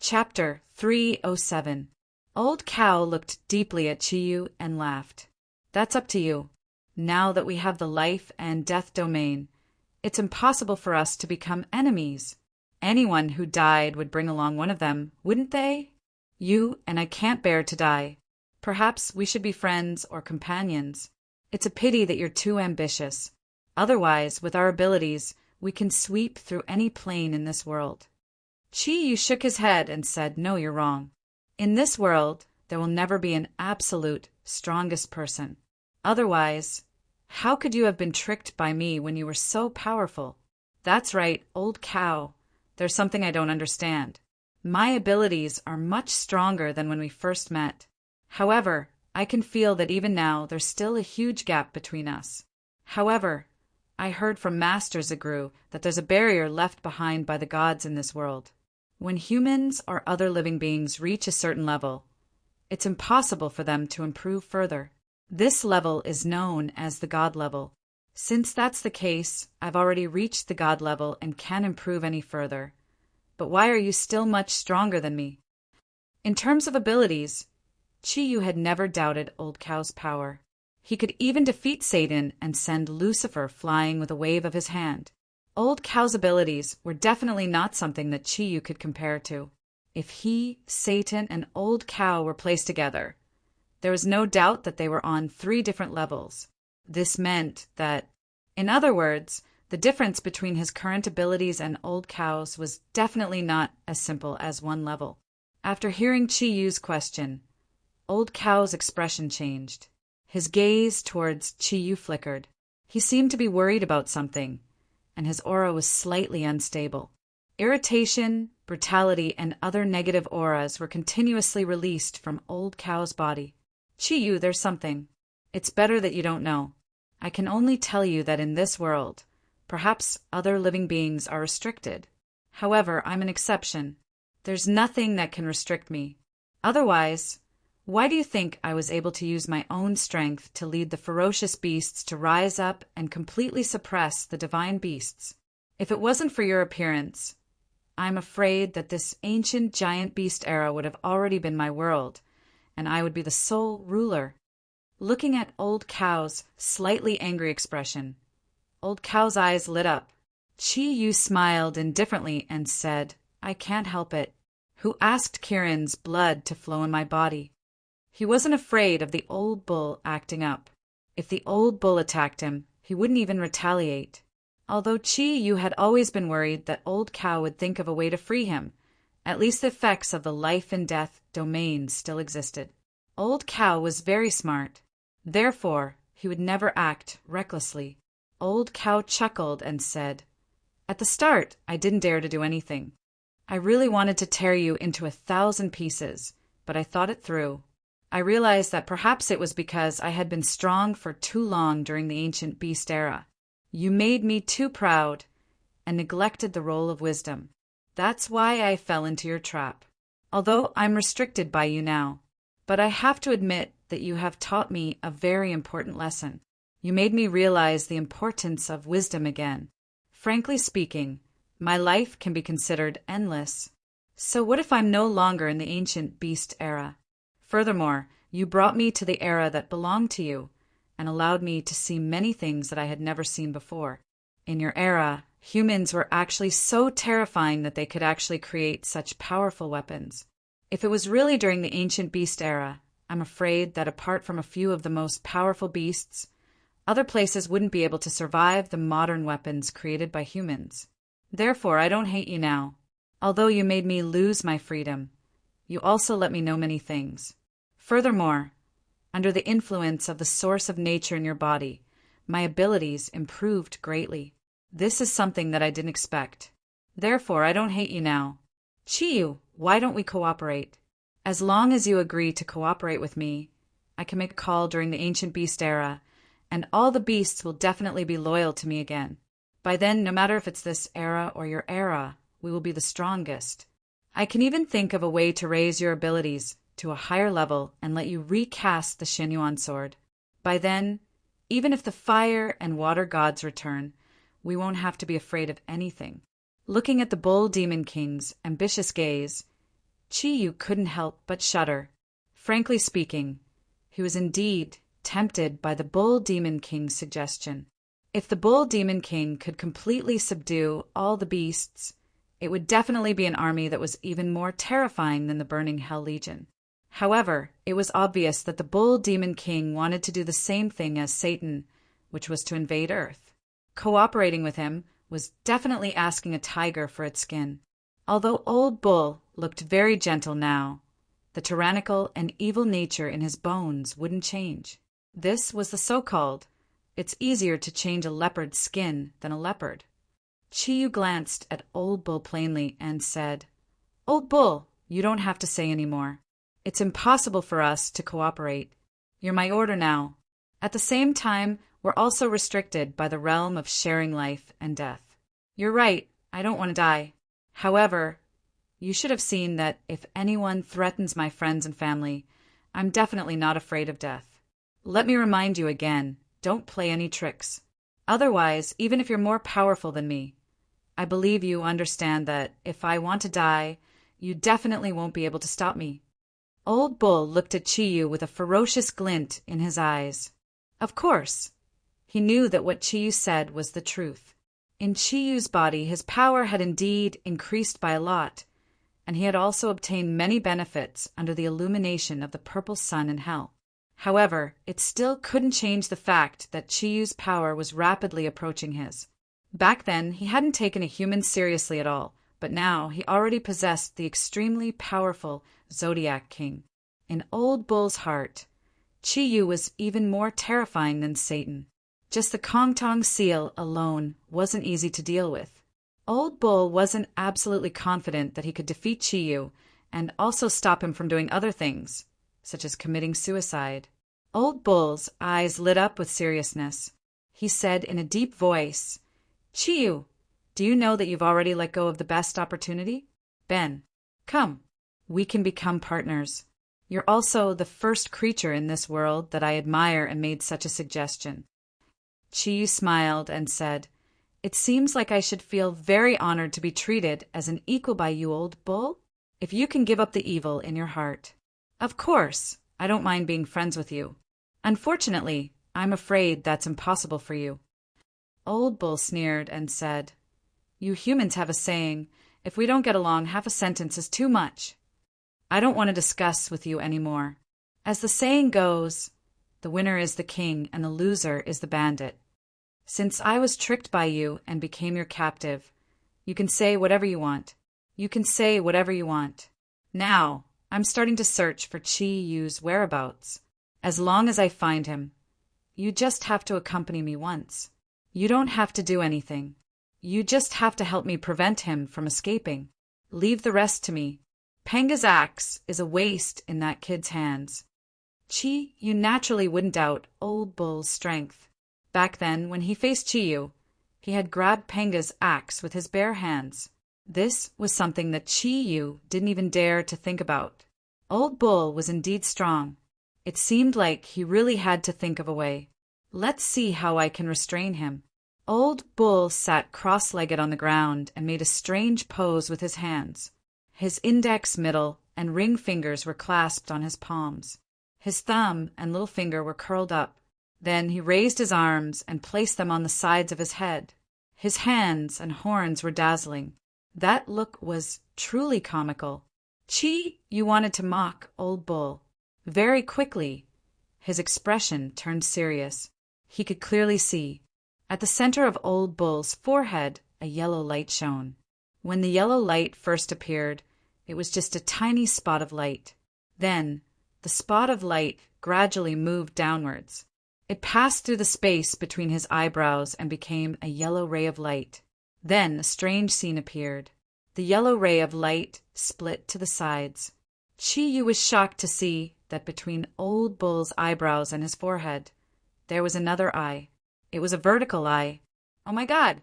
Chapter 307. Old Cow looked deeply at Chiyu and laughed. That's up to you. Now that we have the life and death domain, it's impossible for us to become enemies. Anyone who died would bring along one of them, wouldn't they? You and I can't bear to die. Perhaps we should be friends or companions. It's a pity that you're too ambitious. Otherwise, with our abilities, we can sweep through any plane in this world. Chiyu shook his head and said, No, you're wrong. In this world, there will never be an absolute strongest person. Otherwise, how could you have been tricked by me when you were so powerful? That's right, Old Cow. There's something I don't understand. My abilities are much stronger than when we first met. However, I can feel that even now there's still a huge gap between us. However, I heard from Master Zagru that there's a barrier left behind by the gods in this world. When humans or other living beings reach a certain level, it's impossible for them to improve further. This level is known as the God level. Since that's the case, I've already reached the God level and can't improve any further. But why are you still much stronger than me? In terms of abilities, Chiyu had never doubted Old Cow's power. He could even defeat Satan and send Lucifer flying with a wave of his hand. Old Cow's abilities were definitely not something that Chiyu could compare to. If he, Satan, and Old Cow were placed together, there was no doubt that they were on 3 different levels. This meant that, in other words, the difference between his current abilities and Old Cow's was definitely not as simple as 1 level. After hearing Chiyu's question, Old Cow's expression changed. His gaze towards Chiyu flickered. He seemed to be worried about something, and his aura was slightly unstable. Irritation, brutality, and other negative auras were continuously released from Old Cow's body. Chiyu, there's something. It's better that you don't know. I can only tell you that in this world, perhaps other living beings are restricted. However, I'm an exception. There's nothing that can restrict me. Otherwise, why do you think I was able to use my own strength to lead the ferocious beasts to rise up and completely suppress the divine beasts? If it wasn't for your appearance, I'm afraid that this ancient giant beast era would have already been my world, and I would be the sole ruler. Looking at Old Cow's slightly angry expression, Old Cow's eyes lit up. Chiyu smiled indifferently and said, I can't help it. Who asked Kirin's blood to flow in my body? He wasn't afraid of the old bull acting up. If the old bull attacked him, he wouldn't even retaliate. Although Chiyu had always been worried that Old Cow would think of a way to free him, at least the effects of the life and death domains still existed. Old Cow was very smart. Therefore, he would never act recklessly. Old Cow chuckled and said, At the start, I didn't dare to do anything. I really wanted to tear you into 1,000 pieces, but I thought it through. I realized that perhaps it was because I had been strong for too long during the ancient beast era. You made me too proud and neglected the role of wisdom. That's why I fell into your trap. Although I'm restricted by you now, but I have to admit that you have taught me a very important lesson. You made me realize the importance of wisdom again. Frankly speaking, my life can be considered endless. So what if I'm no longer in the ancient beast era? Furthermore, you brought me to the era that belonged to you and allowed me to see many things that I had never seen before. In your era, humans were actually so terrifying that they could actually create such powerful weapons. If it was really during the ancient beast era, I'm afraid that apart from a few of the most powerful beasts, other places wouldn't be able to survive the modern weapons created by humans. Therefore, I don't hate you now. Although you made me lose my freedom, you also let me know many things. Furthermore, under the influence of the source of nature in your body, my abilities improved greatly. This is something that I didn't expect. Therefore, I don't hate you now. Chiyu, why don't we cooperate? As long as you agree to cooperate with me, I can make a call during the ancient beast era, and all the beasts will definitely be loyal to me again. By then, no matter if it's this era or your era, we will be the strongest. I can even think of a way to raise your abilities to a higher level and let you recast the Xinyuan sword. By then, even if the fire and water gods return, we won't have to be afraid of anything. Looking at the bull demon king's ambitious gaze, Chi-Yu couldn't help but shudder. Frankly speaking, he was indeed tempted by the Bull Demon King's suggestion. If the Bull Demon King could completely subdue all the beasts, it would definitely be an army that was even more terrifying than the Burning Hell Legion. However, it was obvious that the Bull Demon King wanted to do the same thing as Satan, which was to invade Earth. Cooperating with him was definitely asking a tiger for its skin. Although Old Bull looked very gentle now, the tyrannical and evil nature in his bones wouldn't change. This was the so-called, it's easier to change a leopard's skin than a leopard. Chi-Yu glanced at Old Bull plainly and said, "Old Bull, you don't have to say any more. It's impossible for us to cooperate. You're my order now. At the same time, we're also restricted by the realm of sharing life and death. You're right, I don't want to die. However, you should have seen that if anyone threatens my friends and family, I'm definitely not afraid of death. Let me remind you again, don't play any tricks. Otherwise, even if you're more powerful than me, I believe you understand that if I want to die, you definitely won't be able to stop me." Old Bull looked at Chi-Yu with a ferocious glint in his eyes. Of course, he knew that what Chi-Yu said was the truth. In Chi-Yu's body, his power had indeed increased by a lot, and he had also obtained many benefits under the illumination of the purple sun in hell. However, it still couldn't change the fact that Chi-Yu's power was rapidly approaching his. Back then, he hadn't taken a human seriously at all, but now he already possessed the extremely powerful Zodiac King. In Old Bull's heart, Chi-Yu was even more terrifying than Satan. Just the Kong Tong seal alone wasn't easy to deal with. Old Bull wasn't absolutely confident that he could defeat Chi-Yu and also stop him from doing other things, such as committing suicide. Old Bull's eyes lit up with seriousness. He said in a deep voice, "Chi-Yu, do you know that you've already let go of the best opportunity? Ben, come, we can become partners. You're also the first creature in this world that I admire and made such a suggestion." Chi-Yu smiled and said, "It seems like I should feel very honored to be treated as an equal by you, Old Bull, if you can give up the evil in your heart. Of course, I don't mind being friends with you. Unfortunately, I'm afraid that's impossible for you." Old Bull sneered and said, "You humans have a saying, if we don't get along, half a sentence is too much. I don't want to discuss with you anymore. As the saying goes, the winner is the king and the loser is the bandit. Since I was tricked by you and became your captive, you can say whatever you want. You can say whatever you want. Now, I'm starting to search for Chi-Yu's whereabouts. As long as I find him, you just have to accompany me once. You don't have to do anything. You just have to help me prevent him from escaping. Leave the rest to me. Panga's axe is a waste in that kid's hands." Chi-Yu naturally wouldn't doubt Old Bull's strength. Back then, when he faced Chi-Yu, he had grabbed Panga's axe with his bare hands. This was something that Chi-Yu didn't even dare to think about. Old Bull was indeed strong. It seemed like he really had to think of a way. "Let's see how I can restrain him." Old Bull sat cross-legged on the ground and made a strange pose with his hands. His index, middle, and ring fingers were clasped on his palms. His thumb and little finger were curled up. Then he raised his arms and placed them on the sides of his head. His hands and horns were dazzling. That look was truly comical. Chi-Yu wanted to mock Old Bull. Very quickly, his expression turned serious. He could clearly see. At the center of Old Bull's forehead, a yellow light shone. When the yellow light first appeared, it was just a tiny spot of light. Then, the spot of light gradually moved downwards. It passed through the space between his eyebrows and became a yellow ray of light. Then a strange scene appeared. The yellow ray of light split to the sides. Chi-Yu was shocked to see that between Old Bull's eyebrows and his forehead, there was another eye. It was a vertical eye. Oh my God!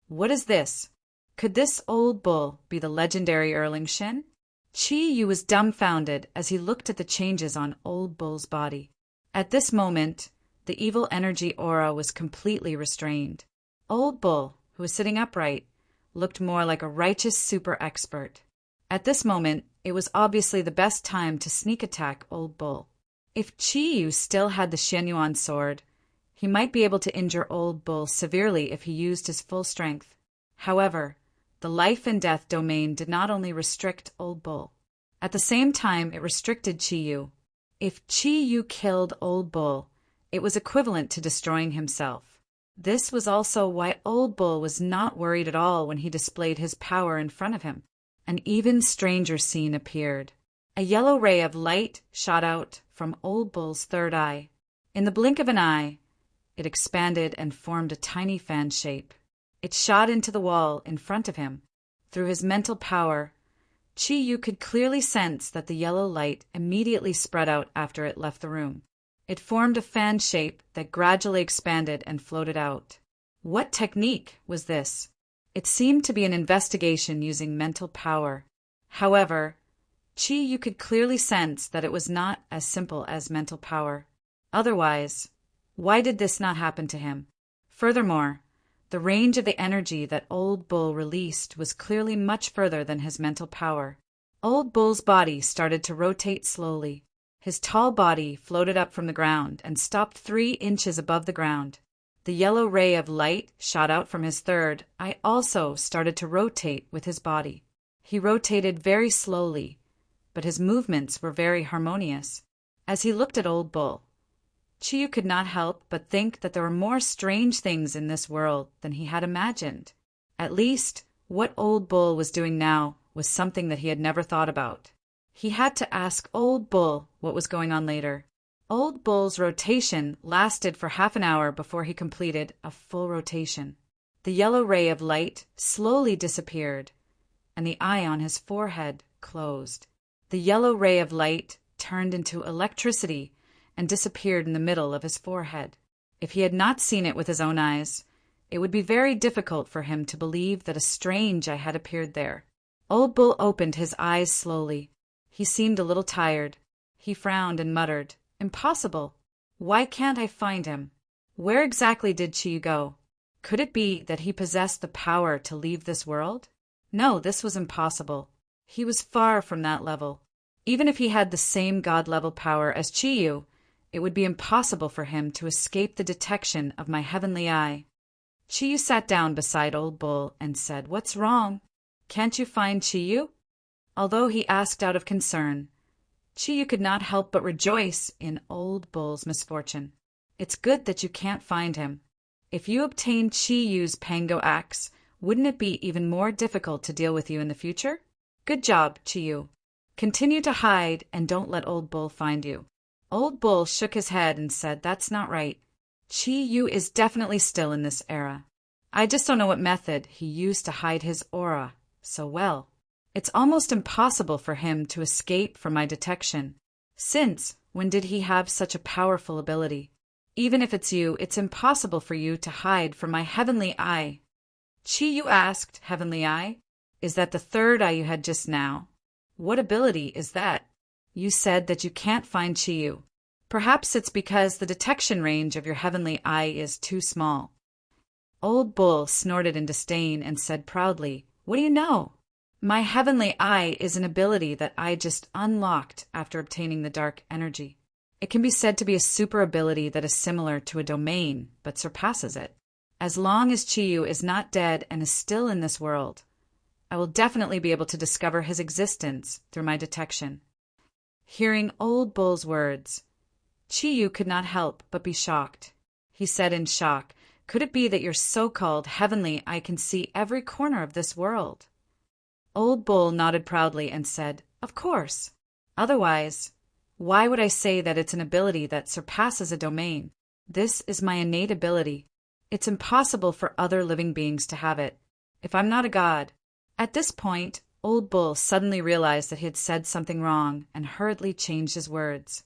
What is this? Could this Old Bull be the legendary Erling Shin? Chi-Yu was dumbfounded as he looked at the changes on Old Bull's body. At this moment, the evil energy aura was completely restrained. Old Bull, who was sitting upright, looked more like a righteous super expert. At this moment, it was obviously the best time to sneak attack Old Bull. If Chi-Yu still had the Xianyuan sword, he might be able to injure Old Bull severely if he used his full strength. However, the life and death domain did not only restrict Old Bull. At the same time, it restricted Chi-Yu. If Chi-Yu killed Old Bull, it was equivalent to destroying himself. This was also why Old Bull was not worried at all when he displayed his power in front of him. An even stranger scene appeared. A yellow ray of light shot out from Old Bull's third eye. In the blink of an eye, it expanded and formed a tiny fan shape. It shot into the wall in front of him. Through his mental power, Chi-Yu could clearly sense that the yellow light immediately spread out after it left the room. It formed a fan shape that gradually expanded and floated out. What technique was this? It seemed to be an investigation using mental power. However, Chi-Yu could clearly sense that it was not as simple as mental power. Otherwise, why did this not happen to him? Furthermore, the range of the energy that Old Bull released was clearly much further than his mental power. Old Bull's body started to rotate slowly. His tall body floated up from the ground and stopped 3 inches above the ground. The yellow ray of light shot out from his third eye also started to rotate with his body. He rotated very slowly, but his movements were very harmonious. As he looked at Old Bull, Chi-Yu could not help but think that there were more strange things in this world than he had imagined. At least, what Old Bull was doing now was something that he had never thought about. He had to ask Old Bull what was going on later. Old Bull's rotation lasted for half an hour before he completed a full rotation. The yellow ray of light slowly disappeared, and the eye on his forehead closed. The yellow ray of light turned into electricity and disappeared in the middle of his forehead. If he had not seen it with his own eyes, it would be very difficult for him to believe that a strange eye had appeared there. Old Bull opened his eyes slowly. He seemed a little tired. He frowned and muttered, "Impossible. Why can't I find him? Where exactly did Chi go? Could it be that he possessed the power to leave this world? No, this was impossible. He was far from that level. Even if he had the same God-level power as Chi-Yu, it would be impossible for him to escape the detection of my heavenly eye." Chi-Yu sat down beside Old Bull and said, "What's wrong? Can't you find Chi-Yu?" Although he asked out of concern, Chi-Yu could not help but rejoice in Old Bull's misfortune. "It's good that you can't find him. If you obtained Chi-Yu's Pango axe, wouldn't it be even more difficult to deal with you in the future? Good job, Chi-Yu. Continue to hide and don't let Old Bull find you." Old Bull shook his head and said, "That's not right. Chi-Yu is definitely still in this era. I just don't know what method he used to hide his aura so well. It's almost impossible for him to escape from my detection. Since when did he have such a powerful ability? Even if it's you, it's impossible for you to hide from my heavenly eye." Chi-Yu asked, "Heavenly eye? Is that the third eye you had just now? What ability is that? You said that you can't find Chi-Yu. Perhaps it's because the detection range of your heavenly eye is too small." Old Bull snorted in disdain and said proudly, "What do you know? My heavenly eye is an ability that I just unlocked after obtaining the dark energy. It can be said to be a super ability that is similar to a domain, but surpasses it. As long as Chi-Yu is not dead and is still in this world, I will definitely be able to discover his existence through my detection." Hearing Old Bull's words, Chi-Yu could not help but be shocked. He said in shock, "Could it be that your so-called heavenly eye can see every corner of this world?" Old Bull nodded proudly and said, "Of course. Otherwise, why would I say that it's an ability that surpasses a domain? This is my innate ability. It's impossible for other living beings to have it. If I'm not a god." At this point, Old Bull suddenly realized that he had said something wrong and hurriedly changed his words.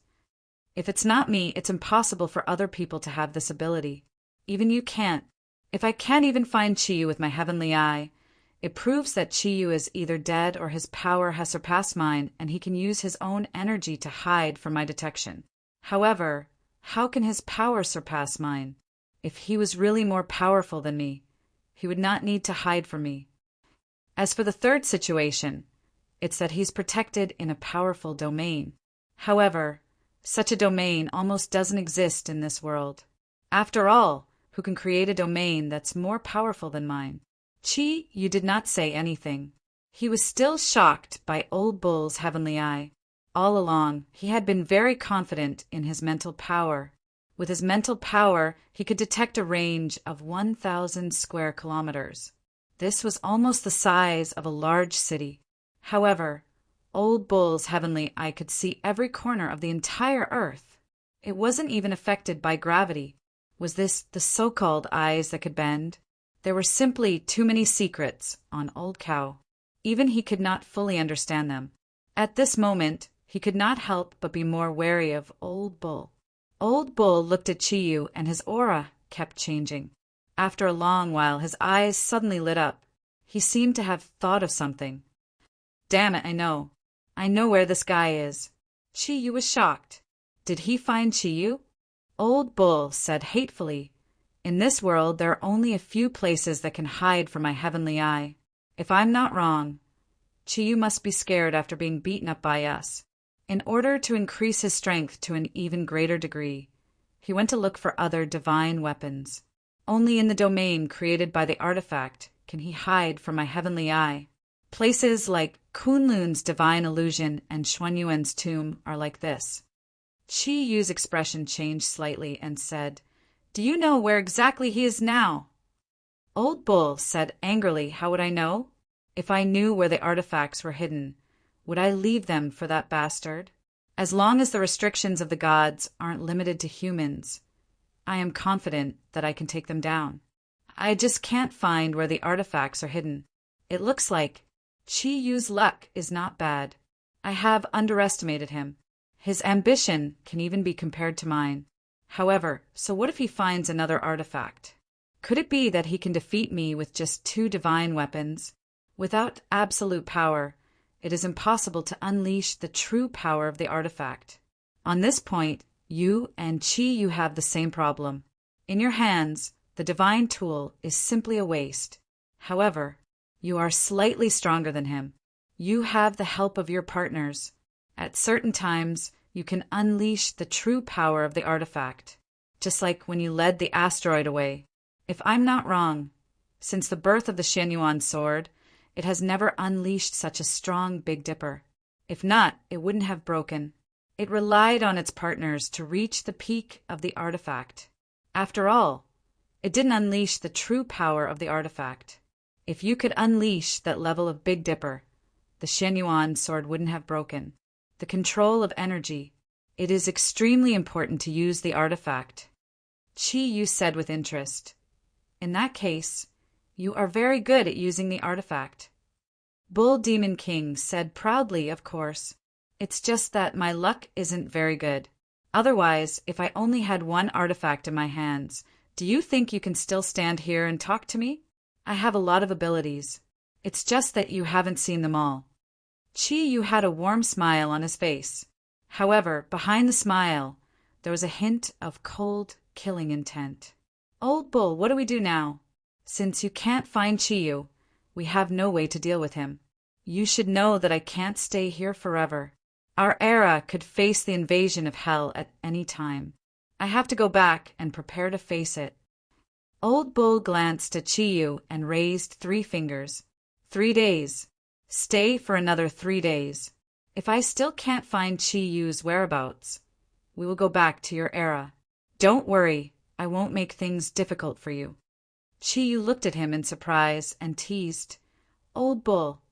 "If it's not me, it's impossible for other people to have this ability. Even you can't. If I can't even find Chi-Yu with my heavenly eye, it proves that Chi-Yu is either dead or his power has surpassed mine and he can use his own energy to hide from my detection. However, how can his power surpass mine? If he was really more powerful than me, he would not need to hide from me." As for the third situation, It's that he's protected in a powerful domain. However, such a domain almost doesn't exist in this world. After all, who can create a domain that's more powerful than mine? Chi, you did not say anything. He was still shocked by Old Bull's heavenly eye. All along, he had been very confident in his mental power. With his mental power, he could detect a range of 1,000 square kilometers. This was almost the size of a large city. However, Old Bull's heavenly eye could see every corner of the entire Earth. It wasn't even affected by gravity. Was this the so-called eyes that could bend? There were simply too many secrets on Old Cow. Even he could not fully understand them. At this moment, he could not help but be more wary of Old Bull. Old Bull looked at Chiyu and his aura kept changing. After a long while, his eyes suddenly lit up. He seemed to have thought of something. Damn it, I know. I know where this guy is. Chiyu was shocked. Did he find Chiyu? Old Bull said hatefully, in this world there are only a few places that can hide from my heavenly eye. If I'm not wrong, Chiyu must be scared after being beaten up by us. In order to increase his strength to an even greater degree, he went to look for other divine weapons. Only in the domain created by the artifact can he hide from my heavenly eye. Places like Kunlun's divine illusion and Xuanyuan's tomb are like this. Chi Yu's expression changed slightly and said, Do you know where exactly he is now? Old Bull said angrily, How would I know? If I knew where the artifacts were hidden, would I leave them for that bastard? As long as the restrictions of the gods aren't limited to humans, I am confident that I can take them down. I just can't find where the artifacts are hidden. It looks like Chi Yu's luck is not bad. I have underestimated him. His ambition can even be compared to mine. However, so what if he finds another artifact? Could it be that he can defeat me with just 2 divine weapons? Without absolute power, it is impossible to unleash the true power of the artifact. On this point, you and Chi Yu have the same problem. In your hands, the divine tool is simply a waste. However, you are slightly stronger than him. You have the help of your partners. At certain times, you can unleash the true power of the artifact, just like when you led the asteroid away. If I'm not wrong, since the birth of the Xuanyuan sword, it has never unleashed such a strong Big Dipper. If not, it wouldn't have broken. It relied on its partners to reach the peak of the artifact. After all, it didn't unleash the true power of the artifact. If you could unleash that level of Big Dipper, the Xuanyuan sword wouldn't have broken. The control of energy. It is extremely important to use the artifact. Chi Yu said with interest. In that case, you are very good at using the artifact. Bull Demon King said proudly, of course. It's just that my luck isn't very good. Otherwise, if I only had one artifact in my hands, do you think you can still stand here and talk to me? I have a lot of abilities. It's just that you haven't seen them all. Chi Yu had a warm smile on his face. However, behind the smile, there was a hint of cold, killing intent. Old Bull, what do we do now? Since you can't find Chi Yu, we have no way to deal with him. You should know that I can't stay here forever. Our era could face the invasion of hell at any time. I have to go back and prepare to face it. Old Bull glanced at Chi Yu and raised 3 fingers. 3 days. Stay for another 3 days. If I still can't find Chi Yu's whereabouts, we will go back to your era. Don't worry, I won't make things difficult for you. Chi Yu looked at him in surprise and teased, Old Bull,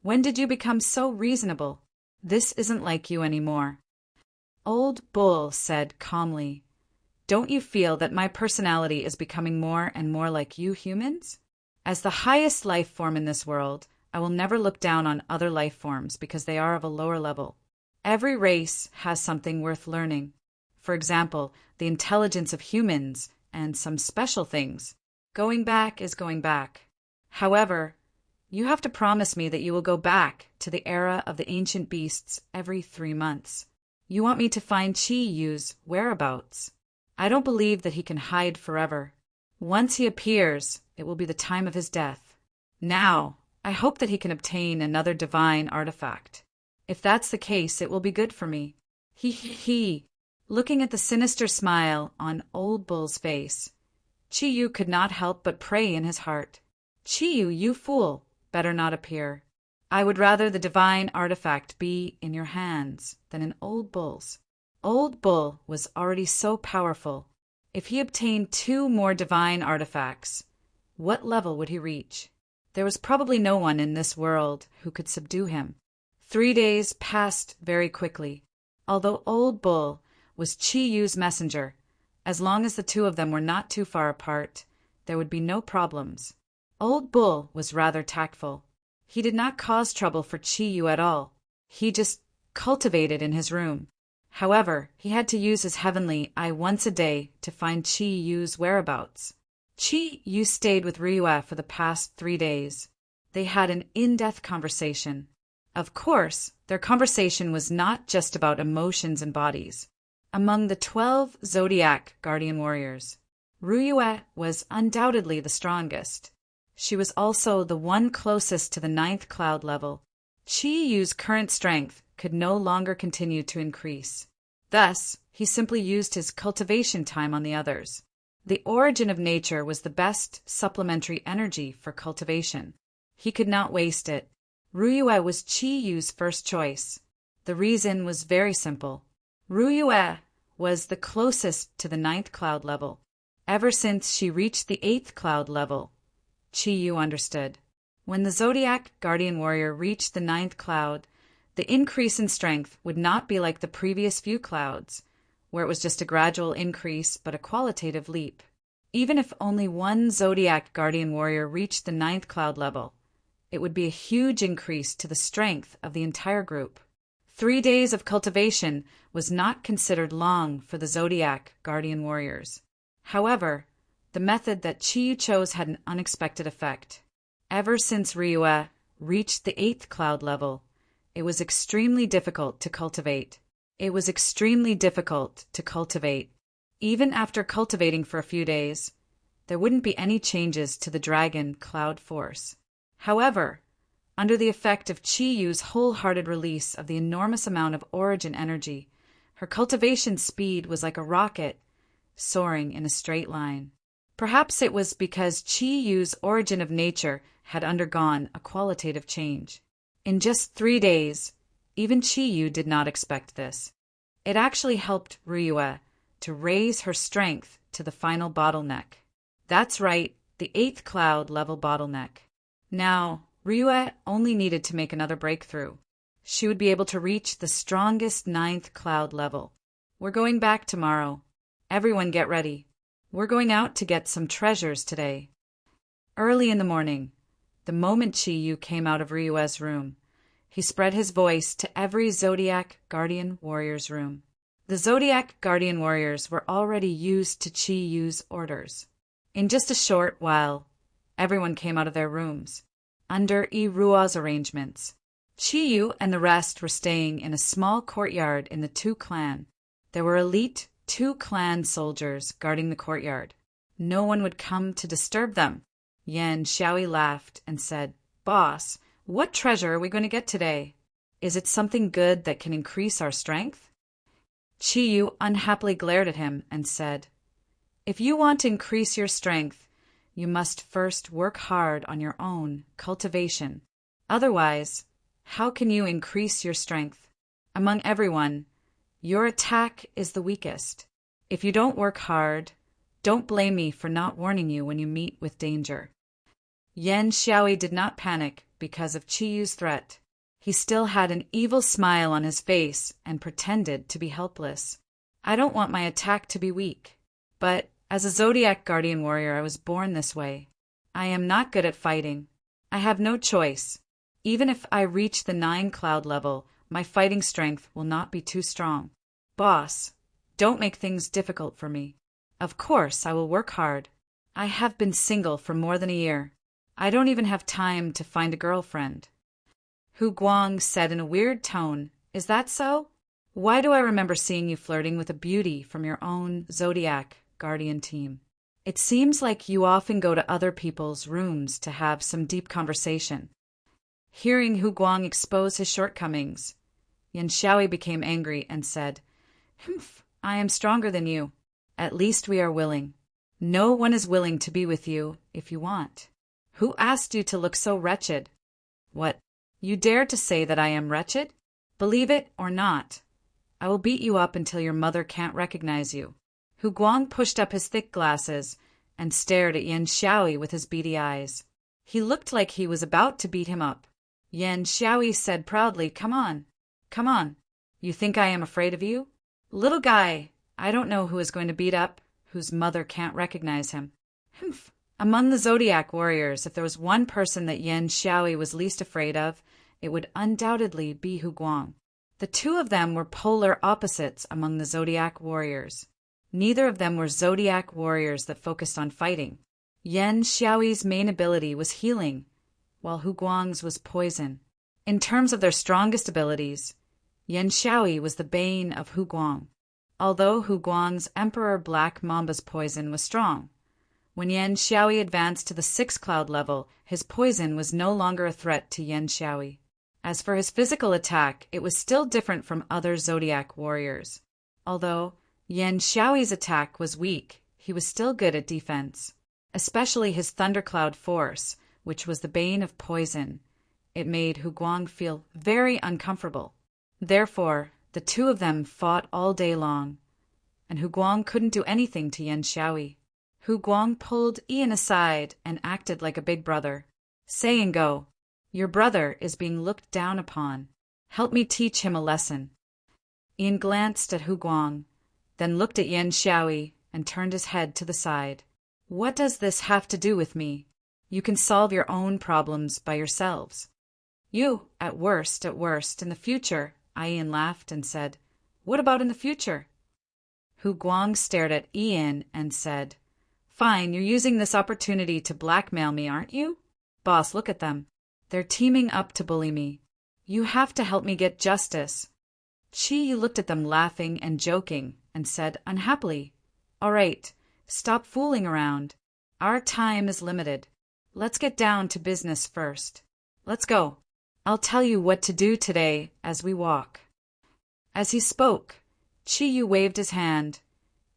when did you become so reasonable? This isn't like you anymore. Old Bull said calmly, Don't you feel that my personality is becoming more and more like you humans? As the highest life form in this world, I will never look down on other life forms because they are of a lower level. Every race has something worth learning. For example, the intelligence of humans and some special things. Going back is going back. However, you have to promise me that you will go back to the era of the ancient beasts every 3 months. You want me to find Chi Yu's whereabouts. I don't believe that he can hide forever. Once he appears, it will be the time of his death. Now, I hope that he can obtain another divine artifact. If that's the case, it will be good for me. He. Looking at the sinister smile on Old Bull's face, Chi-Yu could not help but pray in his heart. Chi-Yu, you fool, better not appear. I would rather the divine artifact be in your hands than in Old Bull's. Old Bull was already so powerful. If he obtained 2 more divine artifacts, what level would he reach? There was probably no one in this world who could subdue him. 3 days passed very quickly. Although Old Bull was Chi-Yu's messenger, as long as the 2 of them were not too far apart, there would be no problems. Old Bull was rather tactful. He did not cause trouble for Chi-Yu at all. He just cultivated in his room. However, he had to use his heavenly eye once a day to find Chi-Yu's whereabouts. Chi-Yu stayed with Ryue for the past 3 days. They had an in-depth conversation. Of course, their conversation was not just about emotions and bodies. Among the 12 Zodiac Guardian Warriors, Ryue was undoubtedly the strongest. She was also the one closest to the 9th cloud level. Chi-Yu's current strength could no longer continue to increase. Thus, he simply used his cultivation time on the others. The origin of nature was the best supplementary energy for cultivation. He could not waste it. Ryue was Chi-Yu's first choice. The reason was very simple. Ryue was the closest to the 9th cloud level. Ever since she reached the 8th cloud level, Chi-Yu understood. When the Zodiac Guardian Warrior reached the 9th cloud, the increase in strength would not be like the previous few clouds, where it was just a gradual increase but a qualitative leap. Even if only one Zodiac Guardian Warrior reached the 9th cloud level, it would be a huge increase to the strength of the entire group. 3 days of cultivation was not considered long for the Zodiac Guardian Warriors. However, the method that Chi-Yu chose had an unexpected effect. Ever since Ryue reached the 8th cloud level, it was extremely difficult to cultivate. Even after cultivating for a few days, there wouldn't be any changes to the dragon cloud force. However, under the effect of Chi-Yu's wholehearted release of the enormous amount of origin energy, her cultivation speed was like a rocket, soaring in a straight line. Perhaps it was because Chi-Yu's origin of nature had undergone a qualitative change. In just 3 days, even Chi-Yu did not expect this. It actually helped Ryue to raise her strength to the final bottleneck. That's right, the 8th cloud level bottleneck. Now, Ryue only needed to make another breakthrough. She would be able to reach the strongest 9th cloud level. We're going back tomorrow. Everyone get ready. We're going out to get some treasures today. Early in the morning, the moment Chi-Yu came out of Ryue's room, he spread his voice to every Zodiac Guardian Warrior's room. The Zodiac Guardian Warriors were already used to Chi-Yu's orders. In just a short while, everyone came out of their rooms, under Irua's arrangements. Chi-Yu and the rest were staying in a small courtyard in the 2 clan. There were elite 2 clan soldiers guarding the courtyard. No one would come to disturb them. Yan Xiaoi laughed and said, "Boss, what treasure are we going to get today? Is it something good that can increase our strength?" Chi-Yu unhappily glared at him and said, "If you want to increase your strength, you must first work hard on your own cultivation. Otherwise, how can you increase your strength? Among everyone, your attack is the weakest. If you don't work hard, don't blame me for not warning you when you meet with danger." Yan Xiaoi did not panic because of Chi-Yu's threat. He still had an evil smile on his face and pretended to be helpless. "I don't want my attack to be weak. But as a Zodiac Guardian Warrior, I was born this way. I am not good at fighting. I have no choice. Even if I reach the 9 cloud level, my fighting strength will not be too strong. Boss, don't make things difficult for me. Of course, I will work hard. I have been single for more than a year. I don't even have time to find a girlfriend." Hu Guang said in a weird tone, "Is that so? Why do I remember seeing you flirting with a beauty from your own Zodiac Guardian team? It seems like you often go to other people's rooms to have some deep conversation. Hearing Hu Guang expose his shortcomings, Yan Xiaoyi became angry and said, "Humph, I am stronger than you. At least we are willing. No one is willing to be with you if you want. Who asked you to look so wretched? What? You dare to say that I am wretched? Believe it or not, I will beat you up until your mother can't recognize you." Hu Guang pushed up his thick glasses and stared at Yan Xiaoyi with his beady eyes. He looked like he was about to beat him up. Yan Xiaoyi said proudly, "Come on, come on. You think I am afraid of you? Little guy, I don't know who is going to beat up whose mother can't recognize him." Humph. Among the Zodiac warriors, if there was one person that Yan Xiaoyi was least afraid of, it would undoubtedly be Hu Guang. The two of them were polar opposites among the Zodiac warriors. Neither of them were Zodiac warriors that focused on fighting. Yan Xiaoyi's main ability was healing, while Hu Guang's was poison. In terms of their strongest abilities, Yan Xiaoyi was the bane of Hu Guang, although Hu Guang's Emperor Black Mamba's poison was strong. When Yan Xiaoyi advanced to the 6th cloud level, his poison was no longer a threat to Yan Xiaoyi. As for his physical attack, it was still different from other Zodiac warriors. Although Yan Xiaoyi's attack was weak, he was still good at defense, especially his Thundercloud Force, which was the bane of poison. It made Hu Guang feel very uncomfortable. Therefore, the two of them fought all day long, and Hu Guang couldn't do anything to Yan Xiaoyi. Hu Guang pulled Ian aside and acted like a big brother, saying, "Go. Your brother is being looked down upon. Help me teach him a lesson." Ian glanced at Hu Guang, then looked at Yan Xiaoyi and turned his head to the side. "What does this have to do with me? You can solve your own problems by yourselves." "You, at worst, in the future," Ian laughed and said. "What about in the future?" Hu Guang stared at Ian and said, "Fine, you're using this opportunity to blackmail me, aren't you? Boss, look at them. They're teaming up to bully me. You have to help me get justice." Chi looked at them laughing and joking and said unhappily, "All right, stop fooling around. Our time is limited. Let's get down to business first. Let's go. I'll tell you what to do today as we walk." As he spoke, Chi waved his hand,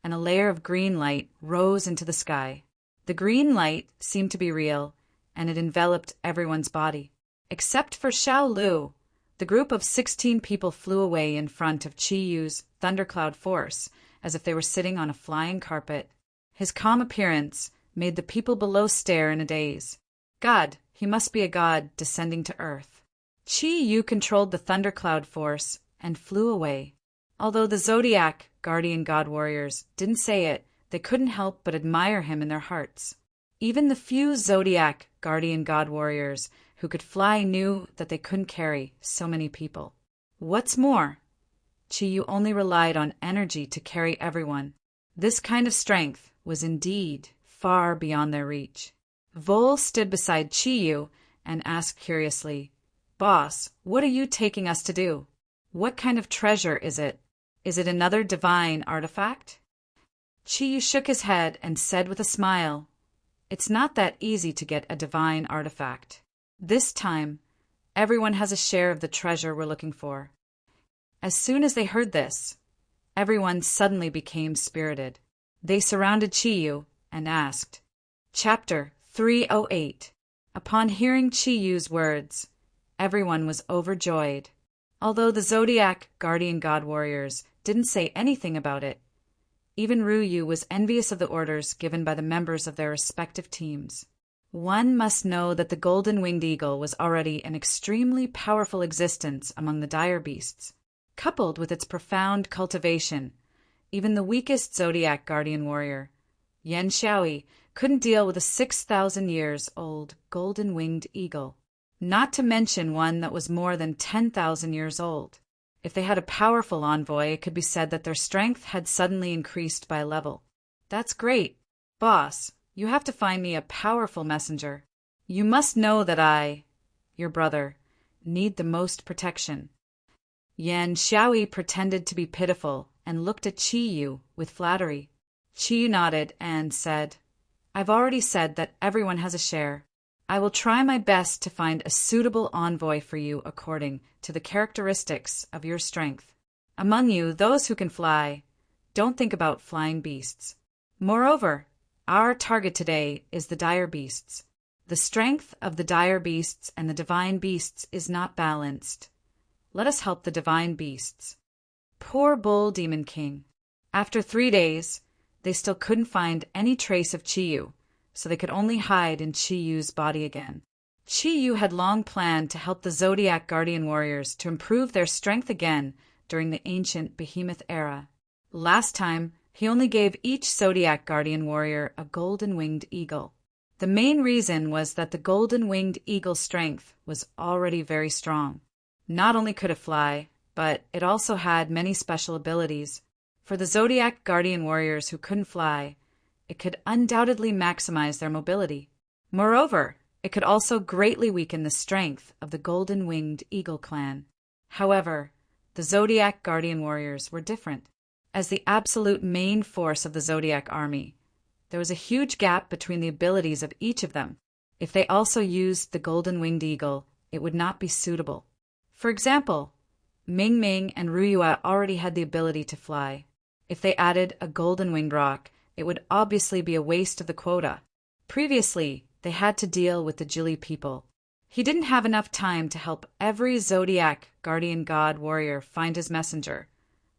and a layer of green light rose into the sky. The green light seemed to be real, and it enveloped everyone's body. Except for Xiao Lu, the group of 16 people flew away in front of Chi Yu's Thundercloud Force, as if they were sitting on a flying carpet. His calm appearance made the people below stare in a daze. God, he must be a god descending to earth. Chi Yu controlled the Thundercloud Force and flew away. Although the Zodiac Guardian God Warriors didn't say it, they couldn't help but admire him in their hearts. Even the few Zodiac Guardian God Warriors who could fly knew that they couldn't carry so many people. What's more, Chi Yu only relied on energy to carry everyone. This kind of strength was indeed far beyond their reach. Vol stood beside Chi Yu and asked curiously, "Boss, what are you taking us to do? What kind of treasure is it? Is it another divine artifact?" Chi Yu shook his head and said with a smile, "It's not that easy to get a divine artifact. This time, everyone has a share of the treasure we're looking for." As soon as they heard this, everyone suddenly became spirited. They surrounded Chi Yu and asked, Chapter 308. Upon hearing Chi Yu's words, everyone was overjoyed. Although the Zodiac Guardian God Warriors didn't say anything about it, even Ru Yu was envious of the orders given by the members of their respective teams. One must know that the golden-winged eagle was already an extremely powerful existence among the dire beasts. Coupled with its profound cultivation, even the weakest Zodiac Guardian Warrior, Yan Xiaoyi, couldn't deal with a 6,000 years old golden-winged eagle, not to mention one that was more than 10,000 years old. If they had a powerful envoy, it could be said that their strength had suddenly increased by a level. That's great. Boss, you have to find me a powerful messenger. You must know that I, your brother, need the most protection. Yan Xiaoyi pretended to be pitiful and looked at Chi Yu with flattery. Chi Yu nodded and said, I've already said that everyone has a share. I will try my best to find a suitable envoy for you according to the characteristics of your strength. Among you, those who can fly, don't think about flying beasts. Moreover, our target today is the dire beasts. The strength of the dire beasts and the divine beasts is not balanced. Let us help the divine beasts. Poor Bull Demon King. After 3 days, they still couldn't find any trace of Chi-Yu, so they could only hide in Chi-Yu's body again. Chi-Yu had long planned to help the Zodiac Guardian Warriors to improve their strength again during the ancient Behemoth era. Last time, he only gave each Zodiac Guardian Warrior a golden-winged eagle. The main reason was that the golden-winged eagle's strength was already very strong. Not only could it fly, but it also had many special abilities. For the Zodiac Guardian Warriors who couldn't fly, it could undoubtedly maximize their mobility. Moreover, it could also greatly weaken the strength of the golden-winged eagle clan. However, the Zodiac Guardian Warriors were different. As the absolute main force of the Zodiac army, there was a huge gap between the abilities of each of them. If they also used the golden-winged eagle, it would not be suitable. For example, Ming Ming and Ruyue already had the ability to fly. If they added a golden-winged rock, it would obviously be a waste of the quota. Previously, they had to deal with the Jili people. He didn't have enough time to help every Zodiac Guardian God Warrior find his messenger,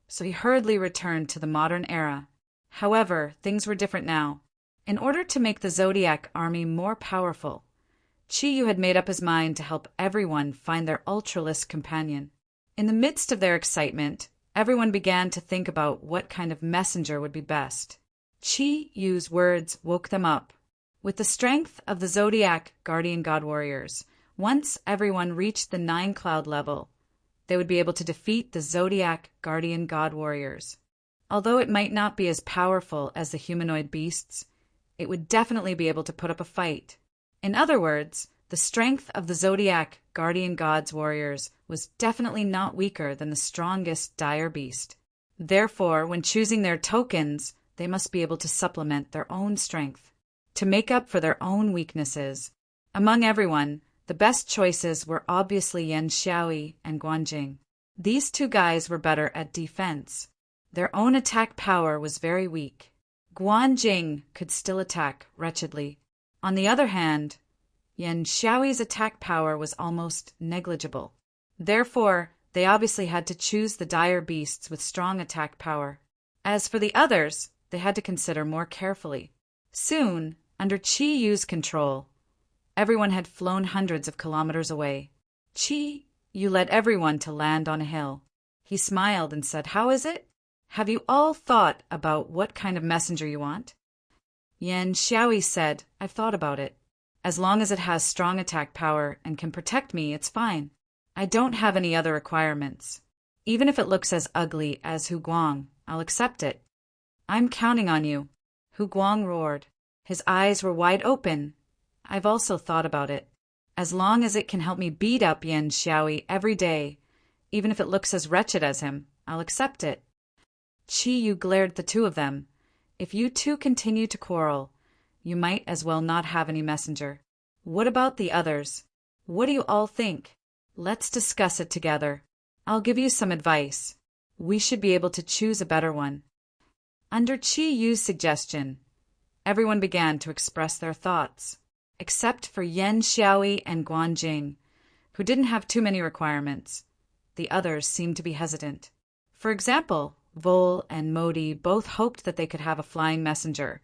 so he hurriedly returned to the modern era. However, things were different now. In order to make the Zodiac army more powerful, Chi-Yu had made up his mind to help everyone find their ultralisk companion. In the midst of their excitement, everyone began to think about what kind of messenger would be best. Chi-Yu's words woke them up. With the strength of the Zodiac Guardian God Warriors, once everyone reached the 9-cloud level, they would be able to defeat the Zodiac Guardian God Warriors. Although it might not be as powerful as the humanoid beasts, it would definitely be able to put up a fight. In other words, the strength of the Zodiac Guardian God's warriors was definitely not weaker than the strongest dire beast. Therefore, when choosing their tokens, they must be able to supplement their own strength, to make up for their own weaknesses. Among everyone, the best choices were obviously Yan Xiaoyi and Guanjing. These two guys were better at defense. Their own attack power was very weak. Guanjing could still attack wretchedly. On the other hand, Yan Xiaoyi's attack power was almost negligible. Therefore, they obviously had to choose the dire beasts with strong attack power. As for the others, they had to consider more carefully. Soon, under Chi-Yu's control, everyone had flown hundreds of kilometers away. Chi-Yu led everyone to land on a hill. He smiled and said, "How is it? Have you all thought about what kind of messenger you want?" Yan Xiaoyi said, "I've thought about it. As long as it has strong attack power and can protect me, it's fine. I don't have any other requirements. Even if it looks as ugly as Hu Guang, I'll accept it." "I'm counting on you," Hu Guang roared. His eyes were wide open. "I've also thought about it. As long as it can help me beat up Yan Xiaoyi every day, even if it looks as wretched as him, I'll accept it." Chi-Yu glared at the two of them. "If you two continue to quarrel, you might as well not have any messenger. What about the others? What do you all think? Let's discuss it together. I'll give you some advice. We should be able to choose a better one." Under Chi-Yu's suggestion, everyone began to express their thoughts, except for Yan Xiaoyi and Guanjing, who didn't have too many requirements. The others seemed to be hesitant. For example, Vol and Modi both hoped that they could have a flying messenger,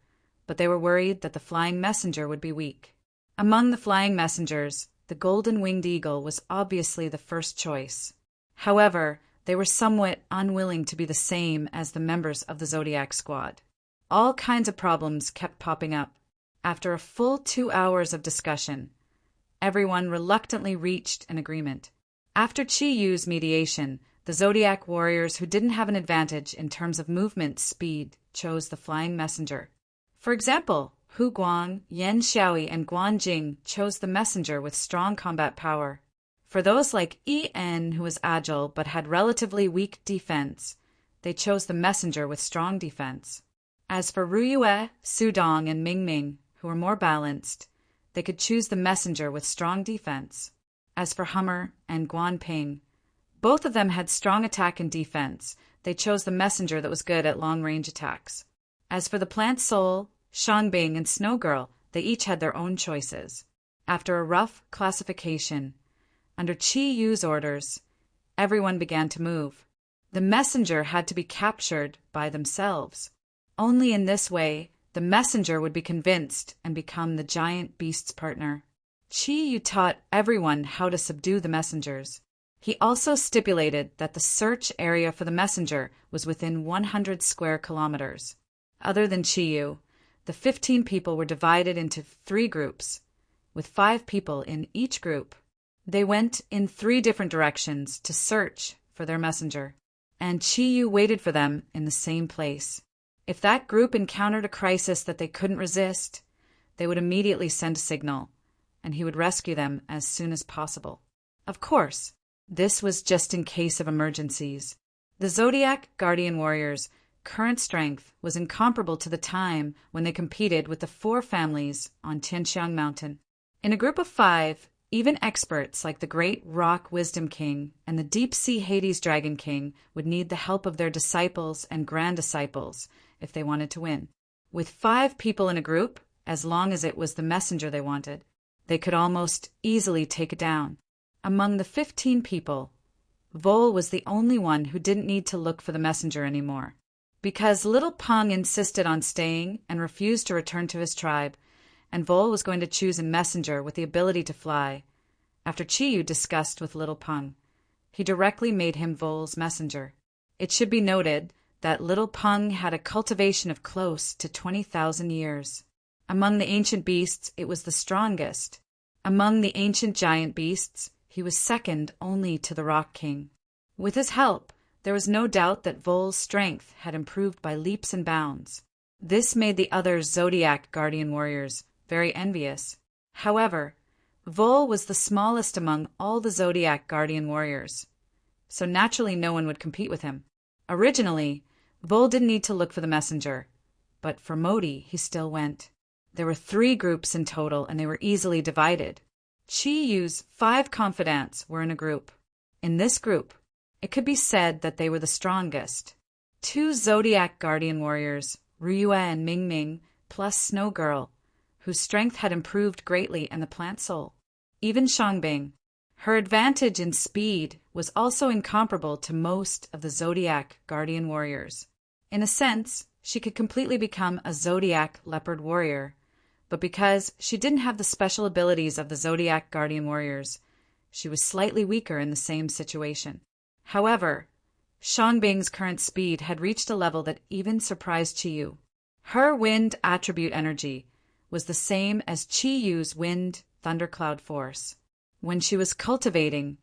but they were worried that the flying messenger would be weak. Among the flying messengers, the golden-winged eagle was obviously the first choice. However, they were somewhat unwilling to be the same as the members of the Zodiac squad. All kinds of problems kept popping up. After a full 2 hours of discussion, everyone reluctantly reached an agreement. After Chi-Yu's mediation, the Zodiac warriors who didn't have an advantage in terms of movement speed chose the flying messenger. For example, Hu Guang, Yan Xiaoyi, and Guanjing chose the messenger with strong combat power. For those like En, who was agile but had relatively weak defense, they chose the messenger with strong defense. As for Ruyue, Sudong, and Ming Ming, who were more balanced, they could choose the messenger with strong defense. As for Hummer and Guanping, both of them had strong attack and defense. They chose the messenger that was good at long-range attacks. As for the plant soul, Shangbing and Snow Girl, they each had their own choices. After a rough classification, under Chi Yu's orders, everyone began to move. The messenger had to be captured by themselves. Only in this way, the messenger would be convinced and become the giant beast's partner. Chi Yu taught everyone how to subdue the messengers. He also stipulated that the search area for the messenger was within 100 square kilometers. Other than Chi Yu, the 15 people were divided into 3 groups, with 5 people in each group. They went in 3 different directions to search for their messenger, and Chi Yu waited for them in the same place. If that group encountered a crisis that they couldn't resist, they would immediately send a signal, and he would rescue them as soon as possible. Of course, this was just in case of emergencies. The Zodiac Guardian Warriors' current strength was incomparable to the time when they competed with the 4 families on Tianxiang Mountain. In a group of 5, even experts like the Great Rock Wisdom King and the Deep Sea Hades Dragon King would need the help of their disciples and grand disciples if they wanted to win. With 5 people in a group, as long as it was the messenger they wanted, they could almost easily take it down. Among the 15 people, Vol was the only one who didn't need to look for the messenger anymore. Because little Peng insisted on staying and refused to return to his tribe, and Vol was going to choose a messenger with the ability to fly. After Chi Yu discussed with little Peng, he directly made him Vol's messenger. It should be noted that little Peng had a cultivation of close to 20,000 years. Among the ancient beasts, it was the strongest. Among the ancient giant beasts, he was second only to the Rock King. With his help, there was no doubt that Vol's strength had improved by leaps and bounds. This made the other Zodiac Guardian Warriors very envious. However, Vol was the smallest among all the Zodiac Guardian Warriors, so naturally no one would compete with him. Originally, Vol didn't need to look for the messenger, but for Modi he still went. There were 3 groups in total, and they were easily divided. Chi Yu's 5 confidants were in a group. In this group, it could be said that they were the strongest. 2 Zodiac Guardian Warriors, Ryue and Mingming, plus Snow Girl, whose strength had improved greatly, and the plant soul. Even Shangbing. Her advantage in speed was also incomparable to most of the Zodiac Guardian Warriors. In a sense, she could completely become a Zodiac Leopard Warrior, but because she didn't have the special abilities of the Zodiac Guardian Warriors, she was slightly weaker in the same situation. However, Shangbing's current speed had reached a level that even surprised Chi Yu. Her wind attribute energy was the same as Chi Yu's wind thundercloud force. When she was cultivating,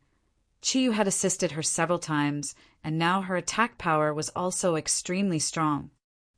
Chi Yu had assisted her several times, and now her attack power was also extremely strong.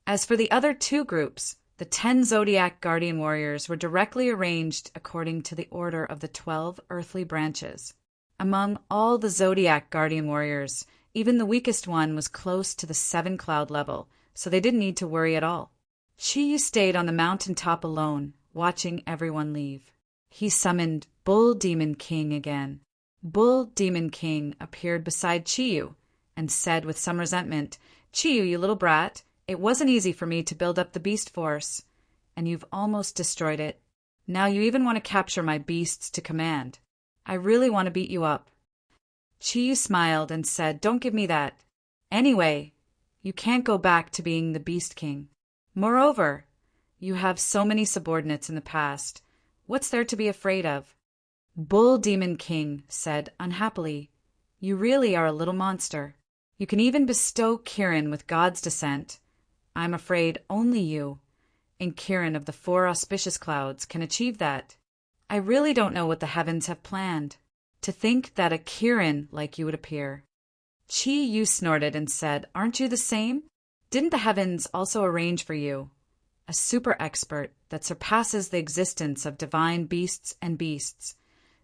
As for the other 2 groups, the 10 Zodiac Guardian Warriors were directly arranged according to the order of the 12 earthly branches. Among all the Zodiac Guardian Warriors, even the weakest one was close to the 7 cloud level, so they didn't need to worry at all. Chi Yu stayed on the mountain top alone, watching everyone leave. He summoned Bull Demon King again. Bull Demon King appeared beside Chi Yu and said with some resentment, "Chi Yu, you little brat, it wasn't easy for me to build up the beast force, and you've almost destroyed it. Now you even want to capture my beasts to command. I really want to beat you up." Chi Yu smiled and said, "Don't give me that. Anyway, you can't go back to being the Beast King. Moreover, you have so many subordinates in the past. What's there to be afraid of?" Bull Demon King said unhappily, "You really are a little monster. You can even bestow Kirin with God's descent. I'm afraid only you, and Kirin of the 4 auspicious clouds, can achieve that. I really don't know what the heavens have planned. To think that a Kirin like you would appear." Chi Yu snorted and said, "Aren't you the same? Didn't the heavens also arrange for you, a super expert that surpasses the existence of divine beasts and beasts,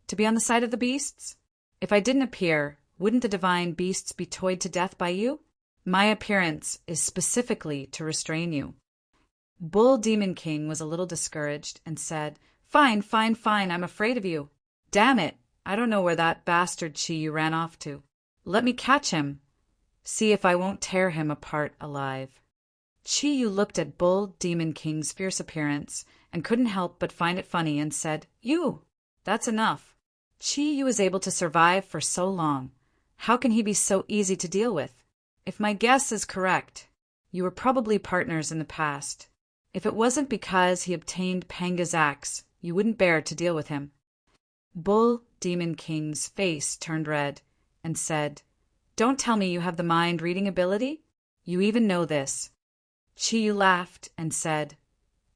to be on the side of the beasts? If I didn't appear, wouldn't the divine beasts be toyed to death by you? My appearance is specifically to restrain you." Bull Demon King was a little discouraged and said, Fine, fine, fine, I'm afraid of you. Damn it, I don't know where that bastard Chi-Yu ran off to. Let me catch him. See if I won't tear him apart alive. Chi-Yu looked at Bull Demon King's fierce appearance and couldn't help but find it funny and said, You! That's enough. Chi-Yu was able to survive for so long. How can he be so easy to deal with? If my guess is correct, you were probably partners in the past. If it wasn't because he obtained Panga's axe, you wouldn't bear to deal with him. Bull Demon King's face turned red and said, Don't tell me you have the mind-reading ability? You even know this. Chi-Yu laughed and said,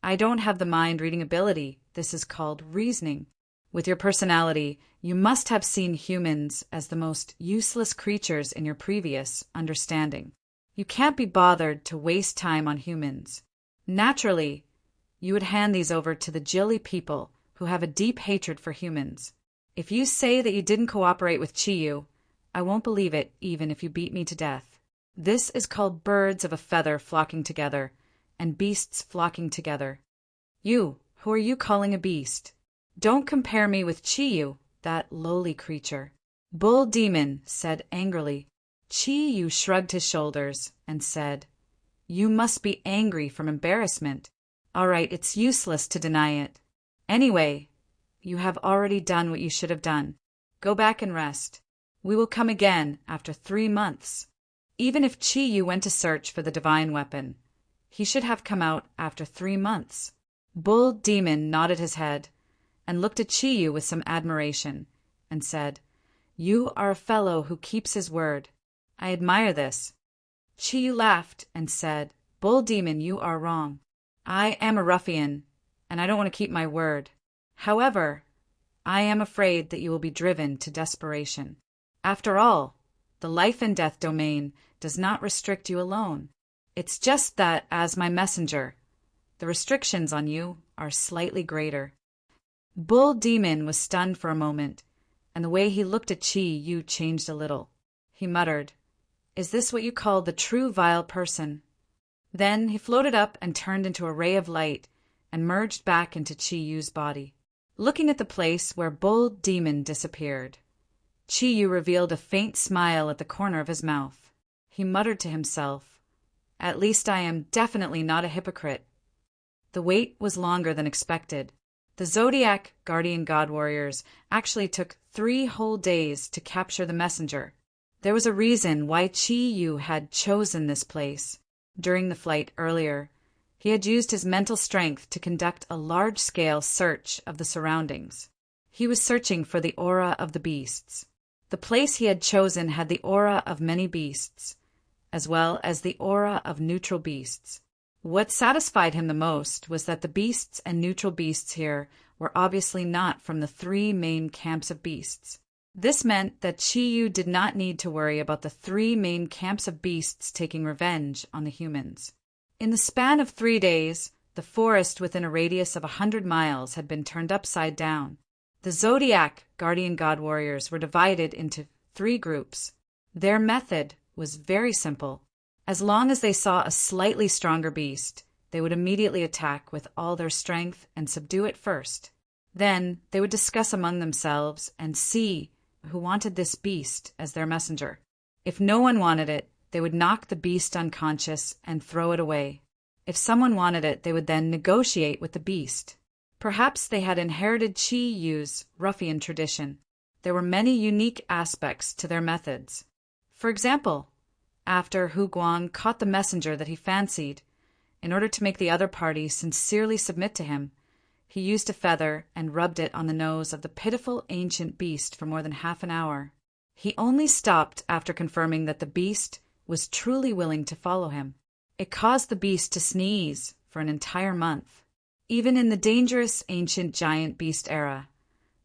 I don't have the mind-reading ability. This is called reasoning. With your personality, you must have seen humans as the most useless creatures in your previous understanding. You can't be bothered to waste time on humans. Naturally, you would hand these over to the Jilly people who have a deep hatred for humans. If you say that you didn't cooperate with Chi-Yu, I won't believe it even if you beat me to death. This is called birds of a feather flocking together, and beasts flocking together. You, who are you calling a beast? Don't compare me with Chi-Yu, that lowly creature. Bull Demon said angrily. Chi-Yu shrugged his shoulders and said, You must be angry from embarrassment. All right, it's useless to deny it. Anyway, you have already done what you should have done. Go back and rest. We will come again after 3 months. Even if Chi-Yu went to search for the divine weapon, he should have come out after 3 months. Bull Demon nodded his head and looked at Chi-Yu with some admiration and said, You are a fellow who keeps his word. I admire this. Chi-Yu laughed and said, Bull Demon, you are wrong. I am a ruffian, and I don't want to keep my word. However, I am afraid that you will be driven to desperation. After all, the life and death domain does not restrict you alone. It's just that, as my messenger, the restrictions on you are slightly greater. Bull Demon was stunned for a moment, and the way he looked at Chi-Yu changed a little. He muttered, Is this what you call the true vile person? Then he floated up and turned into a ray of light and merged back into Chi-Yu's body. Looking at the place where Bull Demon disappeared, Chi-Yu revealed a faint smile at the corner of his mouth. He muttered to himself, At least I am definitely not a hypocrite. The wait was longer than expected. The Zodiac Guardian God Warriors actually took 3 whole days to capture the messenger. There was a reason why Chi-Yu had chosen this place. During the flight earlier, he had used his mental strength to conduct a large-scale search of the surroundings. He was searching for the aura of the beasts. The place he had chosen had the aura of many beasts, as well as the aura of neutral beasts. What satisfied him the most was that the beasts and neutral beasts here were obviously not from the 3 main camps of beasts. This meant that Chi-Yu did not need to worry about the 3 main camps of beasts taking revenge on the humans. In the span of 3 days, the forest within a radius of 100 miles had been turned upside down. The Zodiac Guardian God Warriors were divided into 3 groups. Their method was very simple. As long as they saw a slightly stronger beast, they would immediately attack with all their strength and subdue it first. Then they would discuss among themselves and see who wanted this beast as their messenger. If no one wanted it, they would knock the beast unconscious and throw it away. If someone wanted it, they would then negotiate with the beast. Perhaps they had inherited Chi-Yu's ruffian tradition. There were many unique aspects to their methods. For example, after Hu Guang caught the messenger that he fancied, in order to make the other party sincerely submit to him, he used a feather and rubbed it on the nose of the pitiful ancient beast for more than half an hour. He only stopped after confirming that the beast was truly willing to follow him. It caused the beast to sneeze for an entire month. Even in the dangerous ancient giant beast era,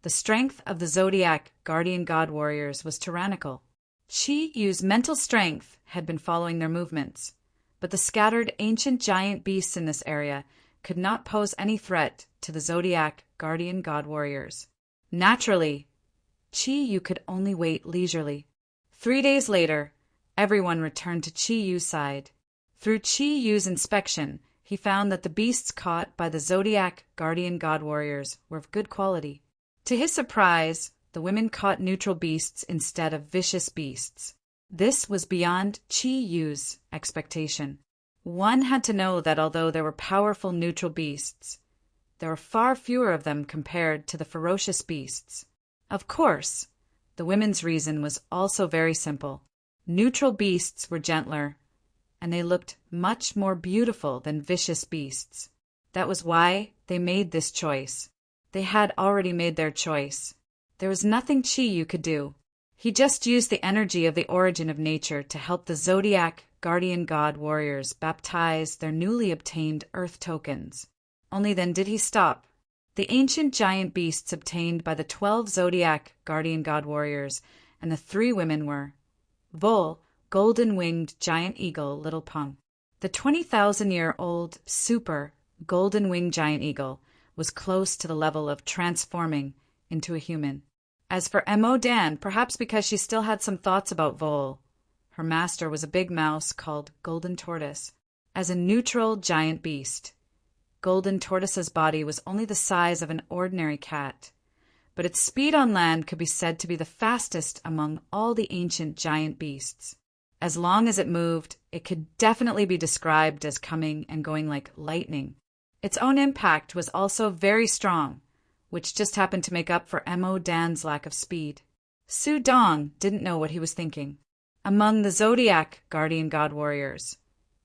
the strength of the Zodiac Guardian God Warriors was tyrannical. Chi-Yu's mental strength had been following their movements, but the scattered ancient giant beasts in this area could not pose any threat to the Zodiac Guardian God Warriors. Naturally, Chi-Yu could only wait leisurely. 3 days later, everyone returned to Chi-Yu's side. Through Chi-Yu's inspection, he found that the beasts caught by the Zodiac guardian god warriors were of good quality. To his surprise, the women caught neutral beasts instead of vicious beasts. This was beyond Chi Yu's expectation. One had to know that although there were powerful neutral beasts, there were far fewer of them compared to the ferocious beasts. Of course, the women's reason was also very simple. Neutral beasts were gentler, and they looked much more beautiful than vicious beasts. That was why they made this choice. They had already made their choice. There was nothing Chi Yu could do. He just used the energy of the origin of nature to help the Zodiac guardian god warriors baptize their newly obtained earth tokens. Only then did he stop. The ancient giant beasts obtained by the 12 Zodiac guardian god warriors and the 3 women were Vol, golden-winged giant eagle, little Peng. The 20,000-year-old super golden-winged giant eagle was close to the level of transforming into a human. As for Mo Dan, perhaps because she still had some thoughts about Vol, her master was a big mouse called Golden Tortoise. As a neutral giant beast, Golden Tortoise's body was only the size of an ordinary cat, but its speed on land could be said to be the fastest among all the ancient giant beasts. As long as it moved, it could definitely be described as coming and going like lightning. Its own impact was also very strong, which just happened to make up for Mo Dan's lack of speed. Su Dong didn't know what he was thinking. Among the Zodiac guardian god warriors,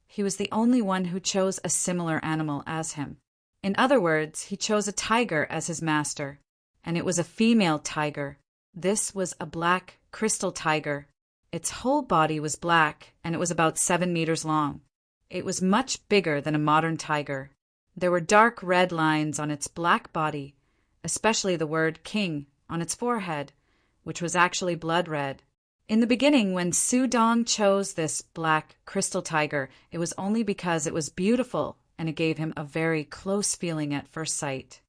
he was the only one who chose a similar animal as him. In other words, he chose a tiger as his master, and it was a female tiger. This was a black crystal tiger. Its whole body was black, and it was about 7 meters long. It was much bigger than a modern tiger. There were dark red lines on its black body, especially the word king on its forehead, which was actually blood red. In the beginning, when Su Dong chose this black crystal tiger, it was only because it was beautiful and it gave him a very close feeling at first sight.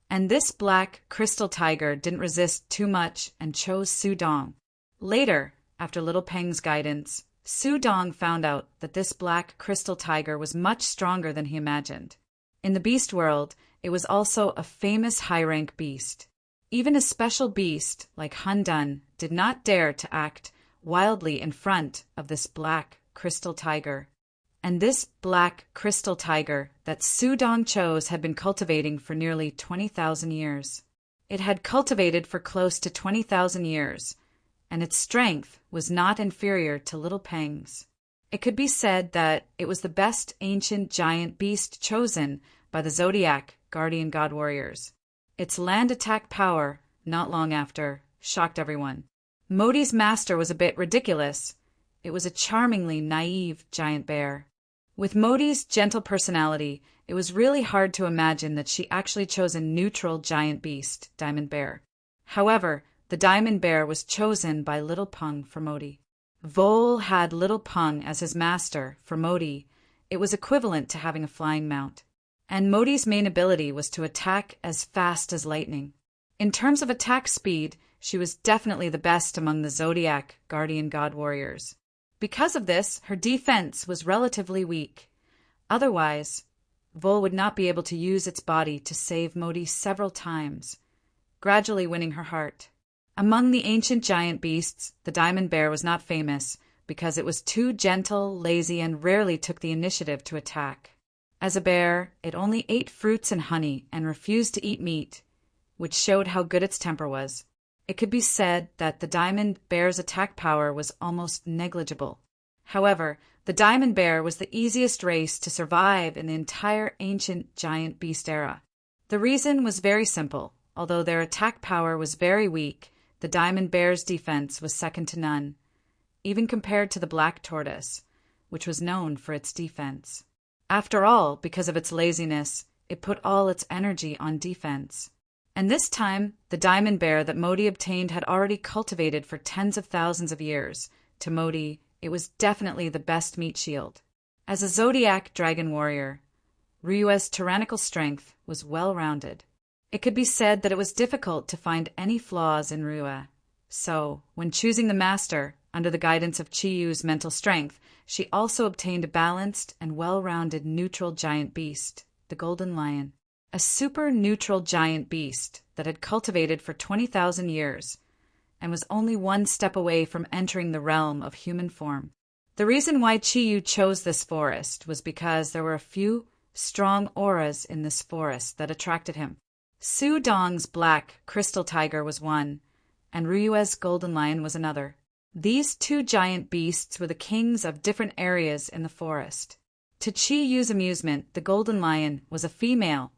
And this black crystal tiger didn't resist too much and chose Su Dong. Later, after Little Peng's guidance, Su Dong found out that this black crystal tiger was much stronger than he imagined. In the beast world, it was also a famous high-rank beast. Even a special beast like Han Dun did not dare to act wildly in front of this black crystal tiger. And this black crystal tiger that Su Dong chose had been cultivating for nearly 20,000 years. It had cultivated for close to 20,000 years, and its strength was not inferior to Little Peng's. It could be said that it was the best ancient giant beast chosen by the Zodiac guardian god warriors. Its land attack power, not long after, shocked everyone. Modi's master was a bit ridiculous. It was a charmingly naive giant bear. With Modi's gentle personality, it was really hard to imagine that she actually chose a neutral giant beast, Diamond Bear. However, the Diamond Bear was chosen by Little Peng for Modi. Vol had Little Peng as his master. For Modi, it was equivalent to having a flying mount. And Modi's main ability was to attack as fast as lightning. In terms of attack speed, she was definitely the best among the Zodiac guardian god warriors. Because of this, her defense was relatively weak. Otherwise, Vol would not be able to use its body to save Modi several times, gradually winning her heart. Among the ancient giant beasts, the Diamond Bear was not famous because it was too gentle, lazy, and rarely took the initiative to attack. As a bear, it only ate fruits and honey and refused to eat meat, which showed how good its temper was. It could be said that the Diamond Bear's attack power was almost negligible. However, the Diamond Bear was the easiest race to survive in the entire ancient giant beast era. The reason was very simple. Although their attack power was very weak, the Diamond Bear's defense was second to none, even compared to the Black Tortoise, which was known for its defense. After all, because of its laziness, it put all its energy on defense. And this time, the Diamond Bear that Modi obtained had already cultivated for tens of thousands of years. To Modi, it was definitely the best meat shield. As a Zodiac dragon warrior, Ryua's tyrannical strength was well-rounded. It could be said that it was difficult to find any flaws in Ryua. So, when choosing the master, Under the guidance of Chi-Yu's mental strength, she also obtained a balanced and well-rounded neutral giant beast, the golden lion. A super-neutral giant beast that had cultivated for 20,000 years and was only one step away from entering the realm of human form. The reason why Chi-Yu chose this forest was because there were a few strong auras in this forest that attracted him. Su Dong's black crystal tiger was one, and Ryue's golden lion was another. These two giant beasts were the kings of different areas in the forest. To Chi-Yu's amusement, the golden lion was a female,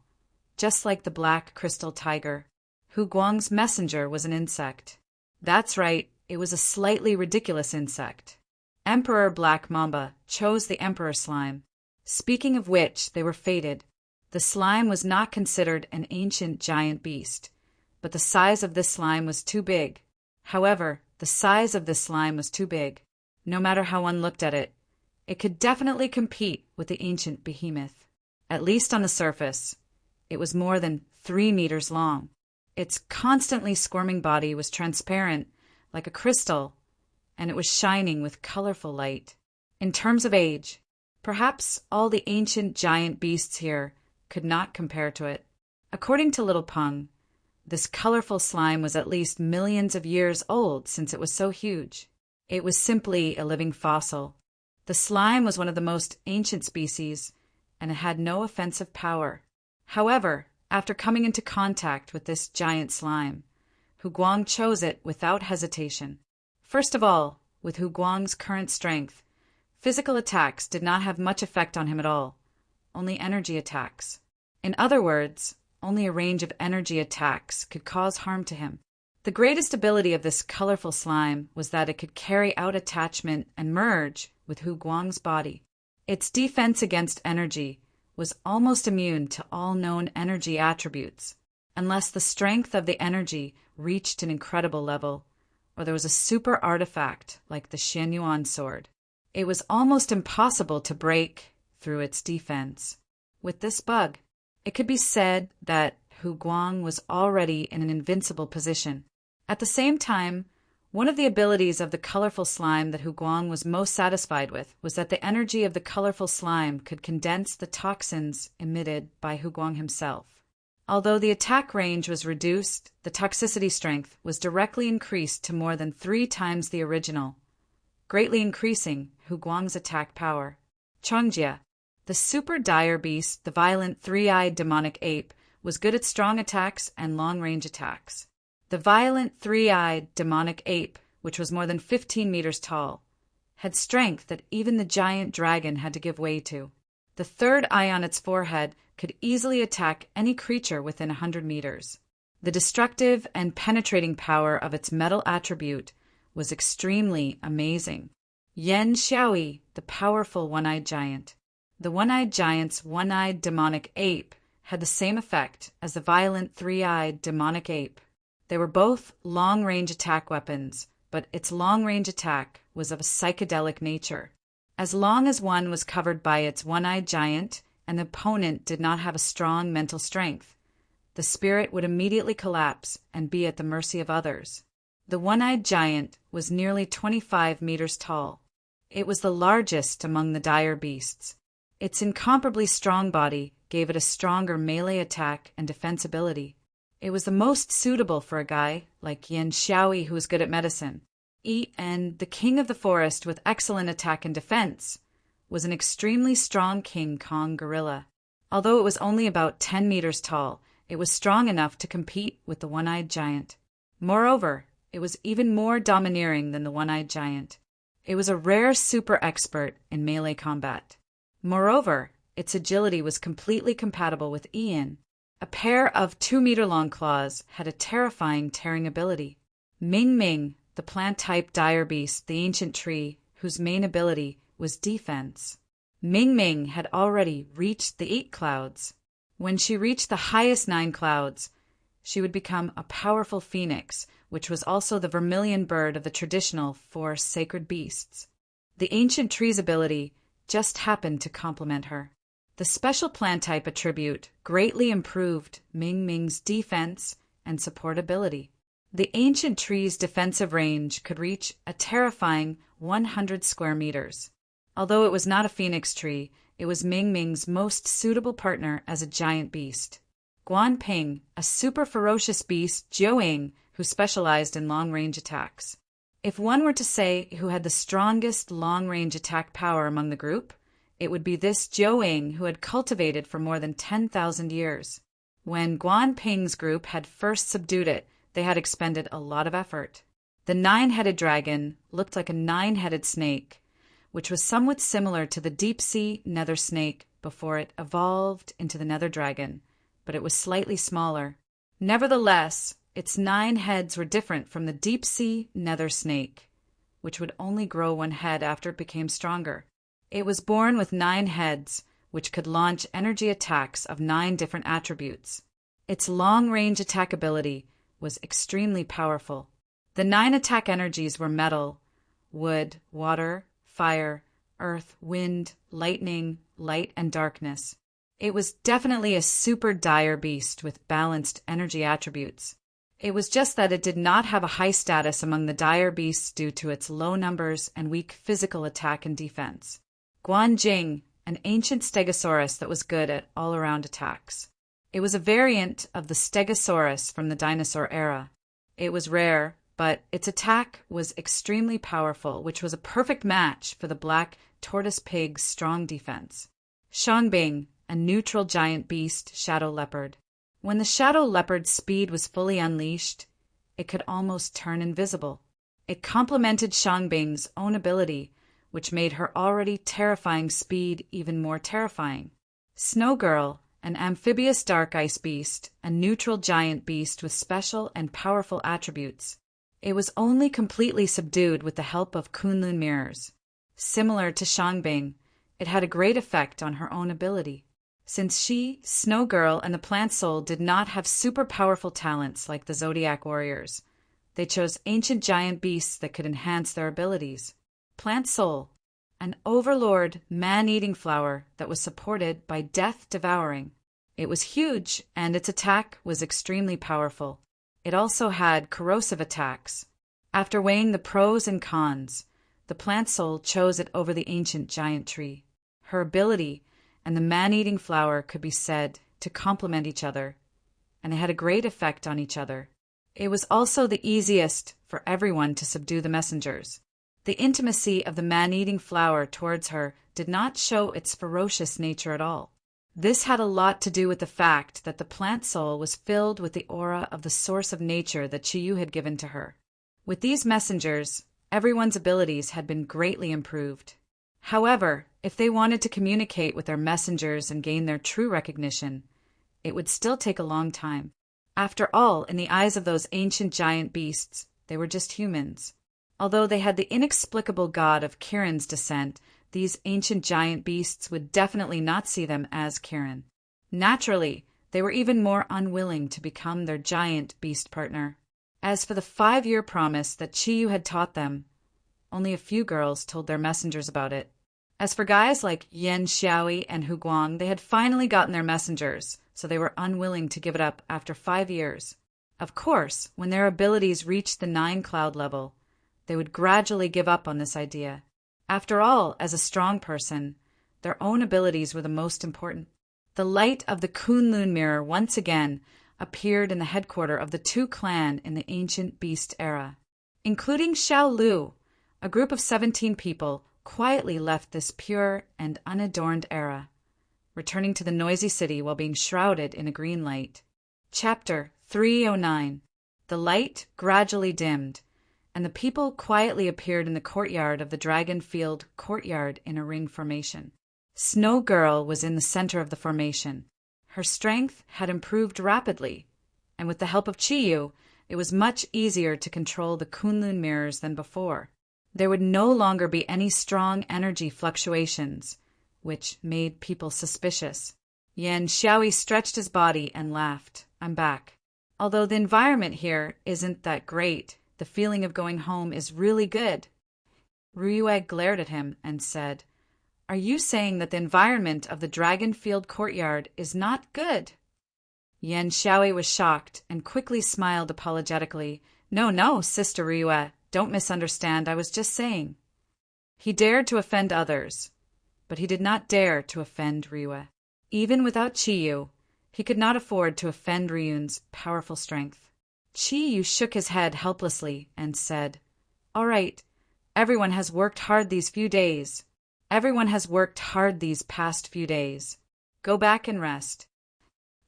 just like the black crystal tiger. Hu Guang's messenger was an insect. That's right, it was a slightly ridiculous insect. Emperor Black Mamba chose the Emperor Slime. Speaking of which, they were fated. The slime was not considered an ancient giant beast, but the size of this slime was too big. However, the size of this slime was too big. No matter how one looked at it, it could definitely compete with the ancient behemoth. At least on the surface, it was more than 3 meters long. Its constantly squirming body was transparent, like a crystal, and it was shining with colorful light. In terms of age, perhaps all the ancient giant beasts here could not compare to it. According to Little Peng, this colorful slime was at least millions of years old since it was so huge. It was simply a living fossil. The slime was one of the most ancient species, and it had no offensive power. However, after coming into contact with this giant slime, Hu Guang chose it without hesitation. First of all, with Hu Guang's current strength, physical attacks did not have much effect on him at all, only energy attacks. In other words, only a range of energy attacks could cause harm to him. The greatest ability of this colorful slime was that it could carry out attachment and merge with Hu Guang's body. Its defense against energy was almost immune to all known energy attributes, unless the strength of the energy reached an incredible level, or there was a super artifact like the Xianyuan sword. It was almost impossible to break through its defense. With this bug, it could be said that Hu Guang was already in an invincible position. At the same time, one of the abilities of the colorful slime that Hu Guang was most satisfied with was that the energy of the colorful slime could condense the toxins emitted by Hu Guang himself. Although the attack range was reduced, the toxicity strength was directly increased to more than 3 times the original, greatly increasing Hu Guang's attack power. Chongjia, the super dire beast, the violent 3-eyed demonic ape, was good at strong attacks and long-range attacks. The violent 3-eyed demonic ape, which was more than 15 meters tall, had strength that even the giant dragon had to give way to. The third eye on its forehead could easily attack any creature within 100 meters. The destructive and penetrating power of its metal attribute was extremely amazing. Yen Xiaoyi, the powerful one-eyed giant. The one-eyed giant's one-eyed demonic ape had the same effect as the violent 3-eyed demonic ape. They were both long-range attack weapons, but its long-range attack was of a psychedelic nature. As long as one was covered by its one-eyed giant and the opponent did not have a strong mental strength, the spirit would immediately collapse and be at the mercy of others. The one-eyed giant was nearly 25 meters tall. It was the largest among the dire beasts. Its incomparably strong body gave it a stronger melee attack and defense ability. It was the most suitable for a guy like Yen Xiaoyi who was good at medicine. And the king of the forest with excellent attack and defense was an extremely strong King Kong gorilla. Although it was only about 10 meters tall, it was strong enough to compete with the one-eyed giant. Moreover, it was even more domineering than the one-eyed giant. It was a rare super expert in melee combat. Moreover, its agility was completely compatible with Ian. A pair of 2-meter-long claws had a terrifying tearing ability. Ming Ming, the plant-type dire beast, the ancient tree, whose main ability was defense. Ming Ming had already reached the 8 clouds. When she reached the highest 9 clouds, she would become a powerful phoenix, which was also the vermilion bird of the traditional 4 sacred beasts. The ancient tree's ability just happened to complement her. The special plant-type attribute greatly improved Ming Ming's defense and support ability. The ancient tree's defensive range could reach a terrifying 100 square meters. Although it was not a phoenix tree, it was Ming Ming's most suitable partner as a giant beast. Guan Ping, a super ferocious beast, Jiuying, who specialized in long-range attacks. If one were to say who had the strongest long-range attack power among the group, it would be this Jiuying who had cultivated for more than 10,000 years. When Guan Ping's group had first subdued it, they had expended a lot of effort. The nine-headed dragon looked like a nine-headed snake, which was somewhat similar to the deep-sea nether snake before it evolved into the nether dragon, but it was slightly smaller. Nevertheless, its 9 heads were different from the deep-sea nether snake, which would only grow 1 head after it became stronger. It was born with 9 heads, which could launch energy attacks of 9 different attributes. Its long-range attack ability was extremely powerful. The 9 attack energies were metal, wood, water, fire, earth, wind, lightning, light, and darkness. It was definitely a super dire beast with balanced energy attributes. It was just that it did not have a high status among the dire beasts due to its low numbers and weak physical attack and defense. Guanjing, an ancient stegosaurus that was good at all-around attacks. It was a variant of the stegosaurus from the dinosaur era. It was rare, but its attack was extremely powerful, which was a perfect match for the black tortoise pig's strong defense. Shangbing, a neutral giant beast, shadow leopard. When the shadow leopard's speed was fully unleashed, it could almost turn invisible. It complemented Shangbing's own ability, which made her already terrifying speed even more terrifying. Snow Girl, an amphibious dark ice beast, a neutral giant beast with special and powerful attributes. It was only completely subdued with the help of Kunlun mirrors. Similar to Shangbing, it had a great effect on her own ability. Since she, Snow Girl, and the Plant Soul did not have super powerful talents like the Zodiac warriors, they chose ancient giant beasts that could enhance their abilities. Plant Soul, an overlord man-eating flower that was supported by Death Devouring. It was huge, and its attack was extremely powerful. It also had corrosive attacks. After weighing the pros and cons, the Plant Soul chose it over the ancient giant tree. Her ability and the man-eating flower could be said to complement each other, and they had a great effect on each other. It was also the easiest for everyone to subdue the messengers. The intimacy of the man-eating flower towards her did not show its ferocious nature at all. This had a lot to do with the fact that the Plant Soul was filled with the aura of the source of nature that Chiyu had given to her. With these messengers, everyone's abilities had been greatly improved. However, if they wanted to communicate with their messengers and gain their true recognition, it would still take a long time. After all, in the eyes of those ancient giant beasts, they were just humans. Although they had the inexplicable god of Kirin's descent, these ancient giant beasts would definitely not see them as Kirin. Naturally, they were even more unwilling to become their giant beast partner. As for the 5-year promise that Chiyu had taught them, only a few girls told their messengers about it. As for guys like Yan Xiaoi and Hu Guang, they had finally gotten their messengers, so they were unwilling to give it up after 5 years. Of course, when their abilities reached the 9 cloud level, they would gradually give up on this idea. After all, as a strong person, their own abilities were the most important. The light of the Kunlun mirror once again appeared in the headquarters of the 2 clan in the ancient beast era. Including Xiao Lu, a group of 17 people quietly left this pure and unadorned era, returning to the noisy city while being shrouded in a green light. Chapter 309. The light gradually dimmed, and the people quietly appeared in the courtyard of the Dragon Field courtyard in a ring formation. Snow Girl was in the center of the formation. Her strength had improved rapidly, and with the help of Chiyu, it was much easier to control the Kunlun mirrors than before. There would no longer be any strong energy fluctuations, which made people suspicious. Yan Xiaoi stretched his body and laughed. I'm back. Although the environment here isn't that great, the feeling of going home is really good. Ruyue glared at him and said, Are you saying that the environment of the Dragon Field courtyard is not good? Yan Xiaoi was shocked and quickly smiled apologetically, No, Sister Ryue, don't misunderstand, I was just saying. He dared to offend others, but he did not dare to offend Ryue. Even without Chiyu, he could not afford to offend Ryun's powerful strength. Chiyu shook his head helplessly and said, "All right, everyone has worked hard these few days. Everyone has worked hard these past few days. Go back and rest."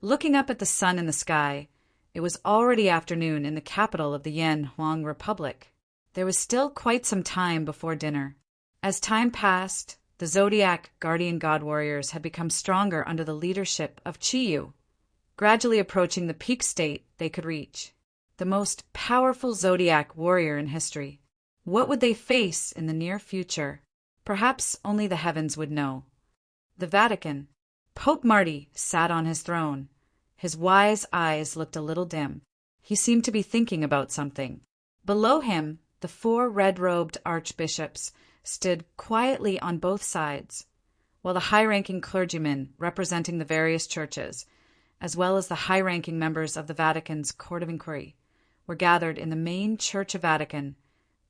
Looking up at the sun in the sky, it was already afternoon in the capital of the Yan Huang Republic. There was still quite some time before dinner. As time passed, the Zodiac Guardian God Warriors had become stronger under the leadership of Chiyu, gradually approaching the peak state they could reach. The most powerful Zodiac warrior in history. What would they face in the near future? Perhaps only the heavens would know. The Vatican. Pope Marty sat on his throne. His wise eyes looked a little dim. He seemed to be thinking about something. Below him, the 4 red-robed archbishops stood quietly on both sides, while the high-ranking clergymen representing the various churches, as well as the high-ranking members of the Vatican's Court of Inquiry, were gathered in the main Church of Vatican,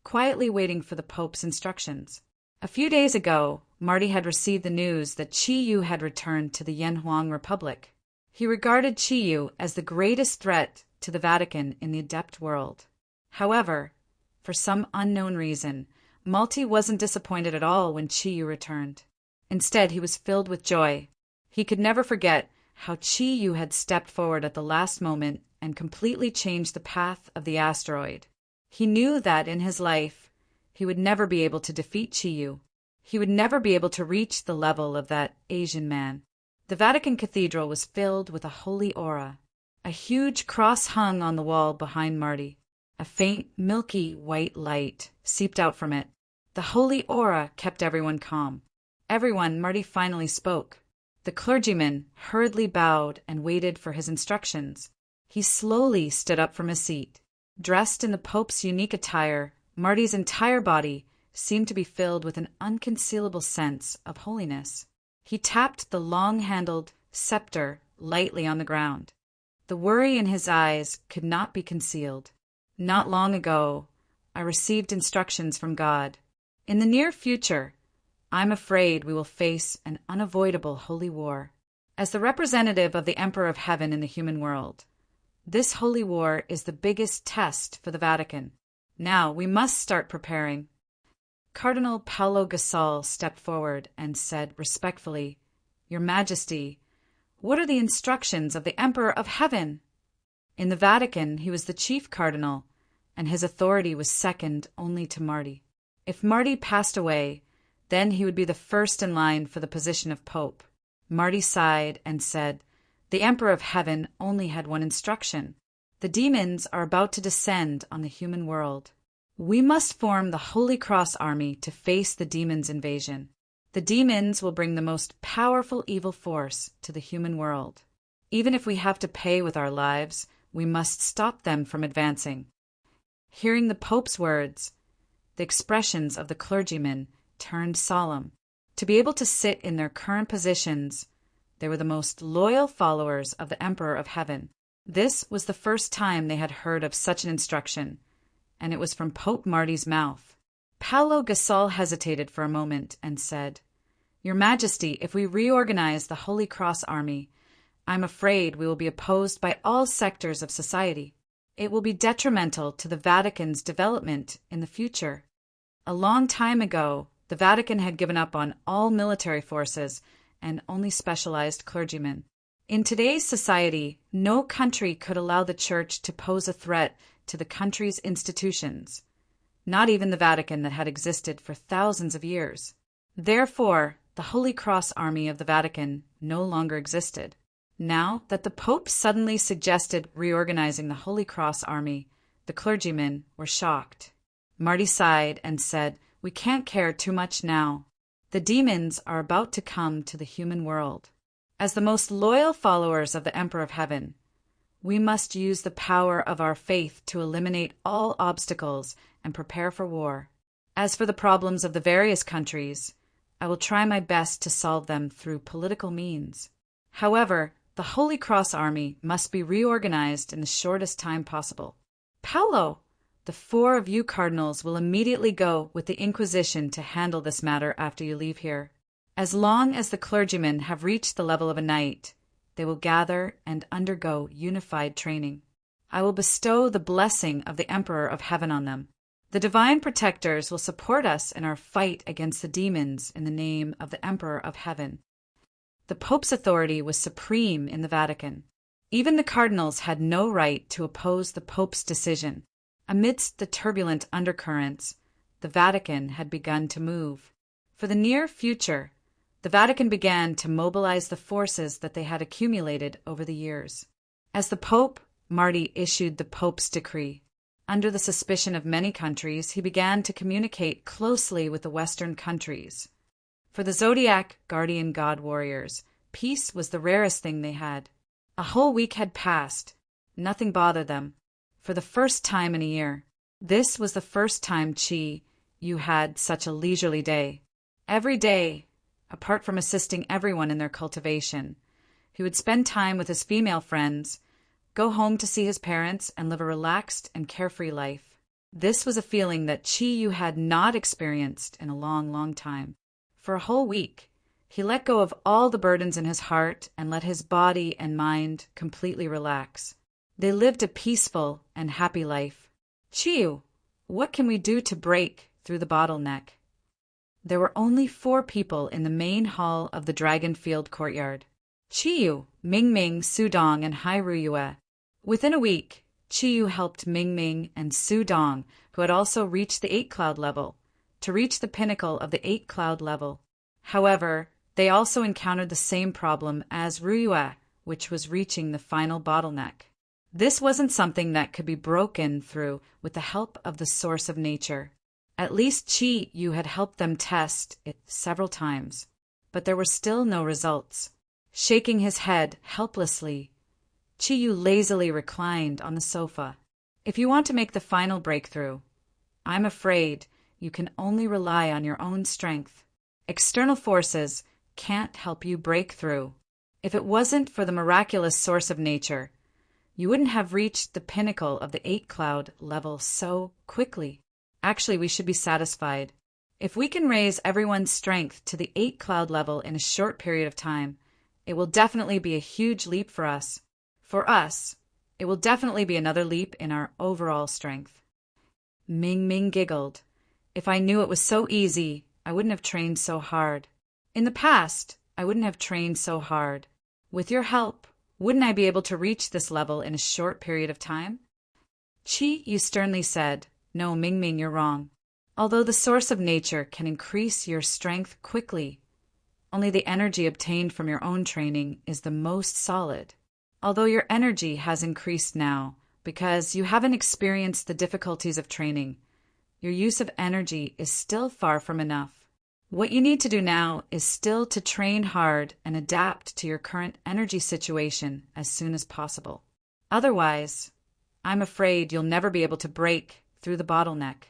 quietly waiting for the Pope's instructions. A few days ago, Marty had received the news that Chiyu had returned to the Yanhuang Republic. He regarded Chiyu as the greatest threat to the Vatican in the adept world. However, for some unknown reason, Malti wasn't disappointed at all when Chiyu returned. Instead, he was filled with joy. He could never forget how Chiyu had stepped forward at the last moment and completely changed the path of the asteroid. He knew that in his life, he would never be able to defeat Chiyu. He would never be able to reach the level of that Asian man. The Vatican Cathedral was filled with a holy aura. A huge cross hung on the wall behind Marty. A faint, milky white light seeped out from it. The holy aura kept everyone calm. Everyone, Marty finally spoke. The clergyman hurriedly bowed and waited for his instructions. He slowly stood up from his seat. Dressed in the Pope's unique attire, Marty's entire body seemed to be filled with an unconcealable sense of holiness. He tapped the long-handled scepter lightly on the ground. The worry in his eyes could not be concealed. Not long ago, I received instructions from God. In the near future, I'm afraid we will face an unavoidable holy war. As the representative of the Emperor of Heaven in the human world, this holy war is the biggest test for the Vatican. Now we must start preparing. Cardinal Paolo Gasol stepped forward and said respectfully, "Your Majesty, what are the instructions of the Emperor of Heaven?" In the Vatican, he was the chief cardinal, and his authority was second only to Marty. If Marty passed away, then he would be the first in line for the position of Pope. Marty sighed and said, "The Emperor of Heaven only had one instruction. The demons are about to descend on the human world. We must form the Holy Cross Army to face the demons' invasion. The demons will bring the most powerful evil force to the human world. Even if we have to pay with our lives, we must stop them from advancing." Hearing the Pope's words, the expressions of the clergymen turned solemn. To be able to sit in their current positions, they were the most loyal followers of the Emperor of Heaven. This was the first time they had heard of such an instruction, and it was from Pope Marty's mouth. Paolo Gasol hesitated for a moment and said, "Your Majesty, if we reorganize the Holy Cross Army, I'm afraid we will be opposed by all sectors of society. It will be detrimental to the Vatican's development in the future. A long time ago, the Vatican had given up on all military forces and only specialized clergymen. In today's society, no country could allow the Church to pose a threat to the country's institutions, not even the Vatican that had existed for thousands of years. Therefore, the Holy Cross Army of the Vatican no longer existed. Now that the Pope suddenly suggested reorganizing the Holy Cross Army, the clergymen were shocked. Marty sighed and said, "We can't care too much now. The demons are about to come to the human world. As the most loyal followers of the Emperor of Heaven, we must use the power of our faith to eliminate all obstacles and prepare for war. As for the problems of the various countries, I will try my best to solve them through political means. However, the Holy Cross Army must be reorganized in the shortest time possible." "Paolo, The 4 of you cardinals will immediately go with the Inquisition to handle this matter after you leave here. As long as the clergymen have reached the level of a knight, they will gather and undergo unified training. I will bestow the blessing of the Emperor of Heaven on them. The divine protectors will support us in our fight against the demons in the name of the Emperor of Heaven. The Pope's authority was supreme in the Vatican. Even the cardinals had no right to oppose the Pope's decision. Amidst the turbulent undercurrents, the Vatican had begun to move. For the near future, the Vatican began to mobilize the forces that they had accumulated over the years. As the Pope, Marty issued the Pope's decree. Under the suspicion of many countries, he began to communicate closely with the Western countries. For the Zodiac guardian god warriors, peace was the rarest thing they had. A whole week had passed. Nothing bothered them. For the first time in a year. This was the first time you had such a leisurely day. Every day, apart from assisting everyone in their cultivation, he would spend time with his female friends, go home to see his parents, and live a relaxed and carefree life. This was a feeling that you had not experienced in a long, long time. For a whole week, he let go of all the burdens in his heart and let his body and mind completely relax. They lived a peaceful and happy life. Chiyu, what can we do to break through the bottleneck? There were only 4 people in the main hall of the Dragon Field courtyard. Chiyu, Mingming, Sudong, and Hai Ruyue. Within a week, Chiyu helped Mingming and Sudong, who had also reached the 8-cloud level, to reach the pinnacle of the 8-cloud level. However, they also encountered the same problem as Ruyue, which was reaching the final bottleneck. This wasn't something that could be broken through with the help of the source of nature. At least Chiyu had helped them test it several times, but there were still no results. Shaking his head helplessly, Chiyu lazily reclined on the sofa. If you want to make the final breakthrough, I'm afraid you can only rely on your own strength. External forces can't help you break through. If it wasn't for the miraculous source of nature, you wouldn't have reached the pinnacle of the 8-cloud level so quickly. Actually, we should be satisfied. If we can raise everyone's strength to the 8-cloud level in a short period of time, it will definitely be a huge leap for us. For us, it will definitely be another leap in our overall strength. Ming giggled. If I knew it was so easy, I wouldn't have trained so hard. In the past, I wouldn't have trained so hard. With your help, wouldn't I be able to reach this level in a short period of time? Chiyu sternly said, No, Ming, you're wrong. Although the source of nature can increase your strength quickly, only the energy obtained from your own training is the most solid. Although your energy has increased now because you haven't experienced the difficulties of training, your use of energy is still far from enough. What you need to do now is still to train hard and adapt to your current energy situation as soon as possible. Otherwise, I'm afraid you'll never be able to break through the bottleneck.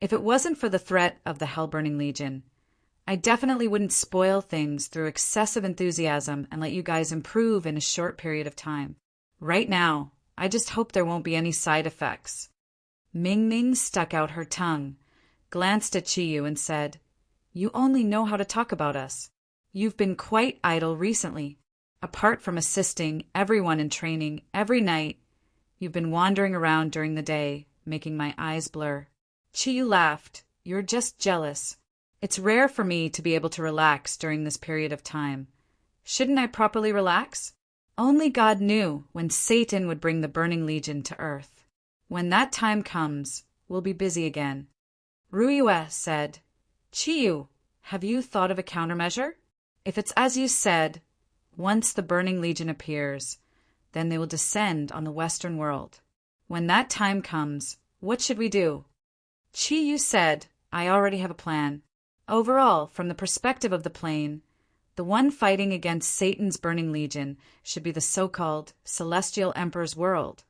If it wasn't for the threat of the Hell-Burning Legion, I definitely wouldn't spoil things through excessive enthusiasm and let you guys improve in a short period of time. Right now, I just hope there won't be any side effects. Ming stuck out her tongue, glanced at Chiyu and said, You only know how to talk about us. You've been quite idle recently. Apart from assisting everyone in training every night, you've been wandering around during the day, making my eyes blur. Chiyu laughed. You're just jealous. It's rare for me to be able to relax during this period of time. Shouldn't I properly relax? Only God knew when Satan would bring the Burning Legion to Earth. When that time comes, we'll be busy again. Ruyue said, Chiyu, have you thought of a countermeasure? If it's as you said, once the Burning Legion appears, then they will descend on the Western world. When that time comes, what should we do? Chiyu said, I already have a plan. Overall, from the perspective of the plane, the one fighting against Satan's Burning Legion should be the so-called Celestial Emperor's world,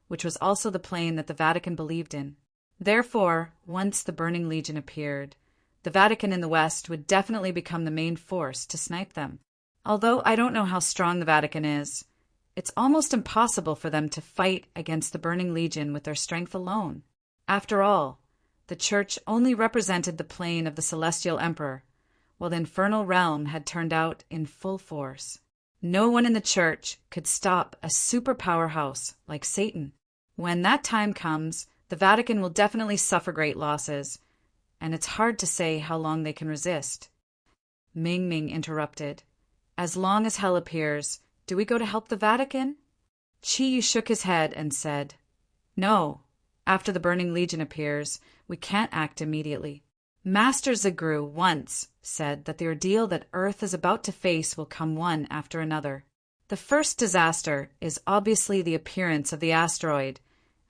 which was also the plane that the Vatican believed in. Therefore, once the Burning Legion appeared, the Vatican in the West would definitely become the main force to snipe them. Although I don't know how strong the Vatican is, it's almost impossible for them to fight against the Burning Legion with their strength alone. After all, the church only represented the plane of the celestial emperor, while the infernal realm had turned out in full force. No one in the church could stop a superpower house like Satan. When that time comes, the Vatican will definitely suffer great losses, and it's hard to say how long they can resist. Ming Ming interrupted. As long as hell appears, do we go to help the Vatican? Chi Yu shook his head and said, No, after the Burning Legion appears, we can't act immediately. Master Zagru once said that the ordeal that Earth is about to face will come one after another. The first disaster is obviously the appearance of the asteroid,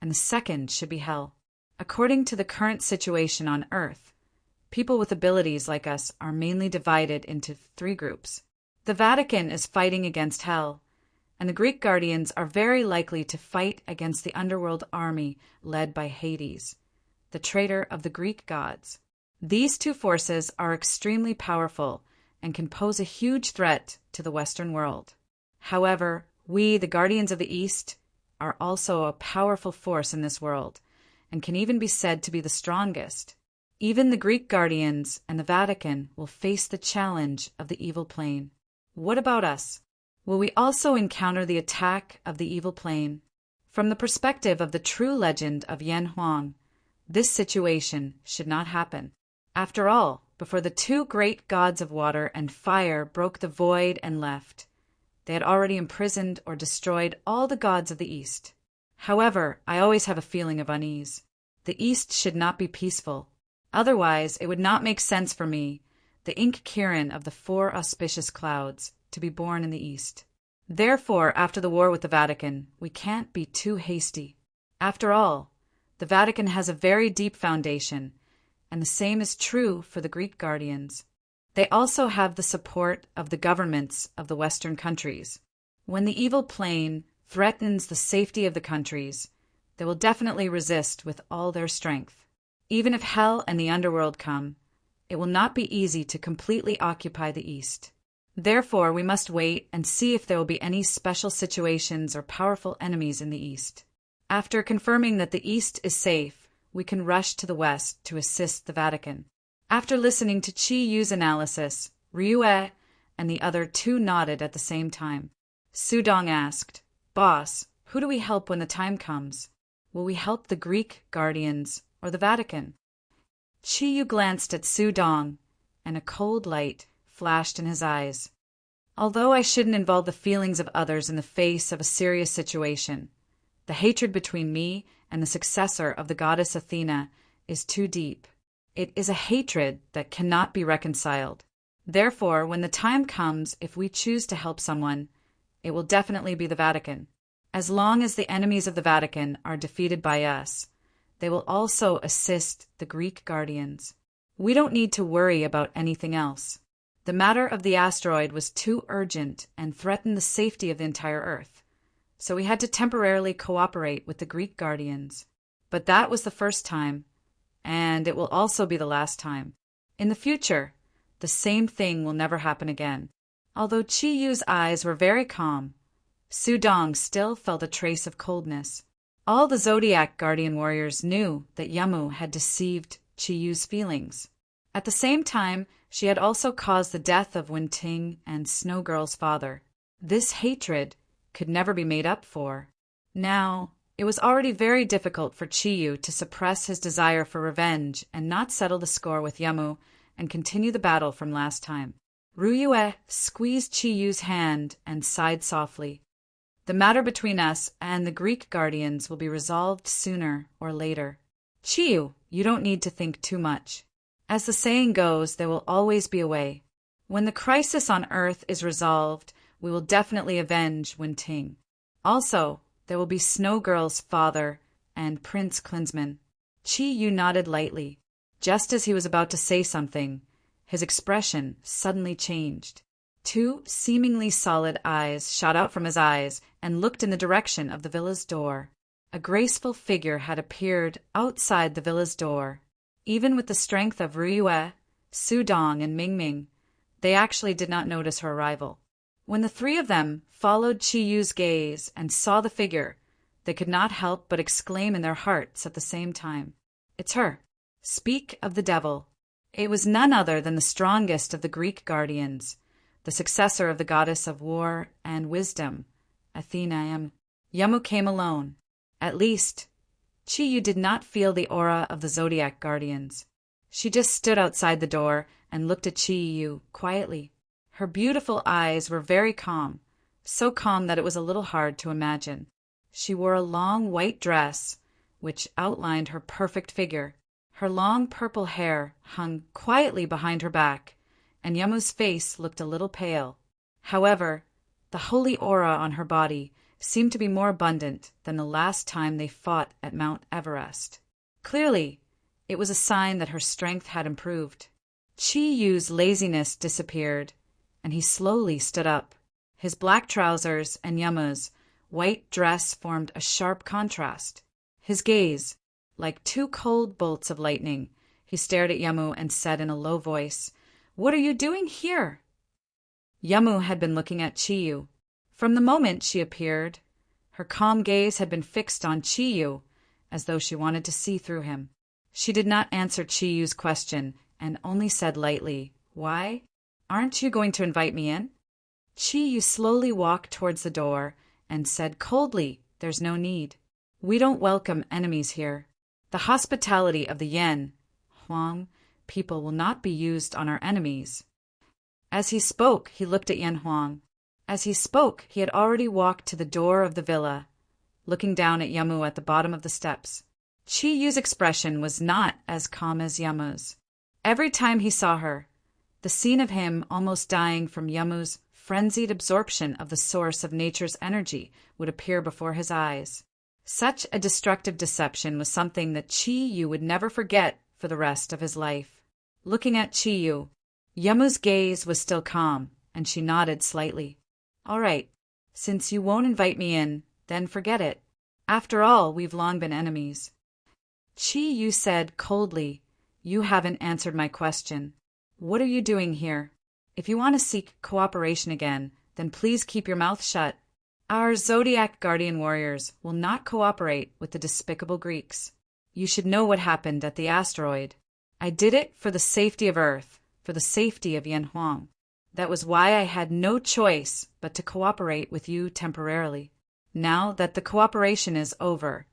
and the second should be hell. According to the current situation on Earth, people with abilities like us are mainly divided into 3 groups. The Vatican is fighting against hell, and the Greek Guardians are very likely to fight against the underworld army led by Hades, the traitor of the Greek gods. These 2 forces are extremely powerful and can pose a huge threat to the Western world. However, we, the Guardians of the East, are also a powerful force in this world, and can even be said to be the strongest. Even the Greek Guardians and the Vatican will face the challenge of the evil plane. What about us? Will we also encounter the attack of the evil plane? From the perspective of the true legend of Yan Huang, this situation should not happen. After all, before the 2 great gods of water and fire broke the void and left, they had already imprisoned or destroyed all the gods of the East. However, I always have a feeling of unease. The East should not be peaceful. Otherwise, it would not make sense for me, the Ink Kirin of the 4 auspicious clouds, to be born in the East. Therefore, after the war with the Vatican, we can't be too hasty. After all, the Vatican has a very deep foundation, and the same is true for the Greek Guardians. They also have the support of the governments of the Western countries. When the evil plane threatens the safety of the countries, they will definitely resist with all their strength. Even if hell and the underworld come, it will not be easy to completely occupy the East. Therefore, we must wait and see if there will be any special situations or powerful enemies in the East. After confirming that the East is safe, we can rush to the West to assist the Vatican. After listening to Chi Yu's analysis, Ryue and the other 2 nodded at the same time. Su Dong asked, Boss, who do we help when the time comes? Will we help the Greek Guardians or the Vatican? Chi Yu glanced at Su Dong, and a cold light flashed in his eyes. Although I shouldn't involve the feelings of others in the face of a serious situation, the hatred between me and the successor of the goddess Athena is too deep. It is a hatred that cannot be reconciled. Therefore, when the time comes, if we choose to help someone, it will definitely be the Vatican. As long as the enemies of the Vatican are defeated by us, they will also assist the Greek Guardians. We don't need to worry about anything else. The matter of the asteroid was too urgent and threatened the safety of the entire Earth, so we had to temporarily cooperate with the Greek Guardians. But that was the first time, and it will also be the last time. In the future, the same thing will never happen again. Although Chi Yu's eyes were very calm, Su Dong still felt a trace of coldness. All the Zodiac Guardian warriors knew that Yamu had deceived Chi Yu's feelings. At the same time, she had also caused the death of Wen Ting and Snow Girl's father. This hatred could never be made up for. Now, it was already very difficult for Chi Yu to suppress his desire for revenge and not settle the score with Yamu and continue the battle from last time. Ryue squeezed Chi Yu's hand and sighed softly. The matter between us and the Greek Guardians will be resolved sooner or later. Chi Yu, you don't need to think too much. As the saying goes, there will always be a way. When the crisis on Earth is resolved, we will definitely avenge Wen Ting. Also, there will be Snow Girl's father and Prince Klinsman. Chi Yu nodded lightly. Just as he was about to say something, his expression suddenly changed. 2 seemingly solid eyes shot out from his eyes and looked in the direction of the villa's door. A graceful figure had appeared outside the villa's door. Even with the strength of Ryue, Su Dong, and Ming Ming, they actually did not notice her arrival. When the 3 of them followed Chi Yu's gaze and saw the figure, they could not help but exclaim in their hearts at the same time. It's her. Speak of the devil. It was none other than the strongest of the Greek guardians, the successor of the goddess of war and wisdom, Athena. Yamu came alone. At least, Chiyu did not feel the aura of the Zodiac guardians. She just stood outside the door and looked at Chiyu quietly. Her beautiful eyes were very calm, so calm that it was a little hard to imagine. She wore a long white dress, which outlined her perfect figure. Her long purple hair hung quietly behind her back, and Yamu's face looked a little pale. However, the holy aura on her body seemed to be more abundant than the last time they fought at Mount Everest. Clearly, it was a sign that her strength had improved. Chiyu's laziness disappeared, and he slowly stood up. His black trousers and Yamu's white dress formed a sharp contrast. His gaze, like two cold bolts of lightning, he stared at Yamu and said in a low voice, "What are you doing here?" Yamu had been looking at Chiyu. From the moment she appeared, her calm gaze had been fixed on Chiyu, as though she wanted to see through him. She did not answer Chiyu's question and only said lightly, "Why? Aren't you going to invite me in?" Chiyu slowly walked towards the door and said coldly, "There's no need. We don't welcome enemies here. The hospitality of the Yen, Huang, people will not be used on our enemies." As he spoke, he looked at Yan Huang. As he spoke, he had already walked to the door of the villa, looking down at Yamu at the bottom of the steps. Chiyu's expression was not as calm as Yamu's. Every time he saw her, the scene of him almost dying from Yamu's frenzied absorption of the source of nature's energy would appear before his eyes. Such a destructive deception was something that Chiyu would never forget for the rest of his life. Looking at Chiyu, Yamu's gaze was still calm, and she nodded slightly. "All right, since you won't invite me in, then forget it. After all, we've long been enemies." Chiyu said coldly, "You haven't answered my question. What are you doing here? If you want to seek cooperation again, then please keep your mouth shut. Our Zodiac Guardian warriors will not cooperate with the despicable Greeks. You should know what happened at the asteroid. I did it for the safety of Earth, for the safety of Yan Huang. That was why I had no choice but to cooperate with you temporarily. Now that the cooperation is over,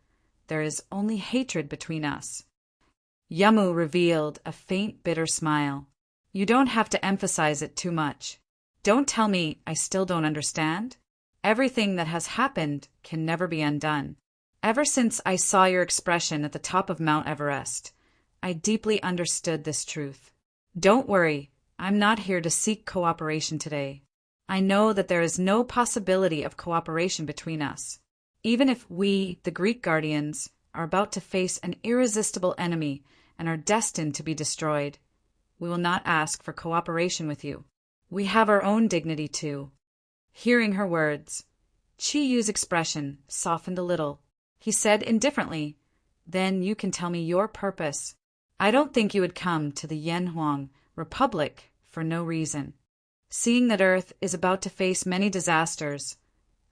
there is only hatred between us." Yamu revealed a faint, bitter smile. "You don't have to emphasize it too much. Don't tell me I still don't understand. Everything that has happened can never be undone. Ever since I saw your expression at the top of Mount Everest, I deeply understood this truth. Don't worry, I'm not here to seek cooperation today. I know that there is no possibility of cooperation between us. Even if we, the Greek Guardians, are about to face an irresistible enemy and are destined to be destroyed, we will not ask for cooperation with you. We have our own dignity too." Hearing her words, Chiyu's expression softened a little. He said indifferently, "Then you can tell me your purpose. I don't think you would come to the Yan Huang Republic for no reason. Seeing that Earth is about to face many disasters,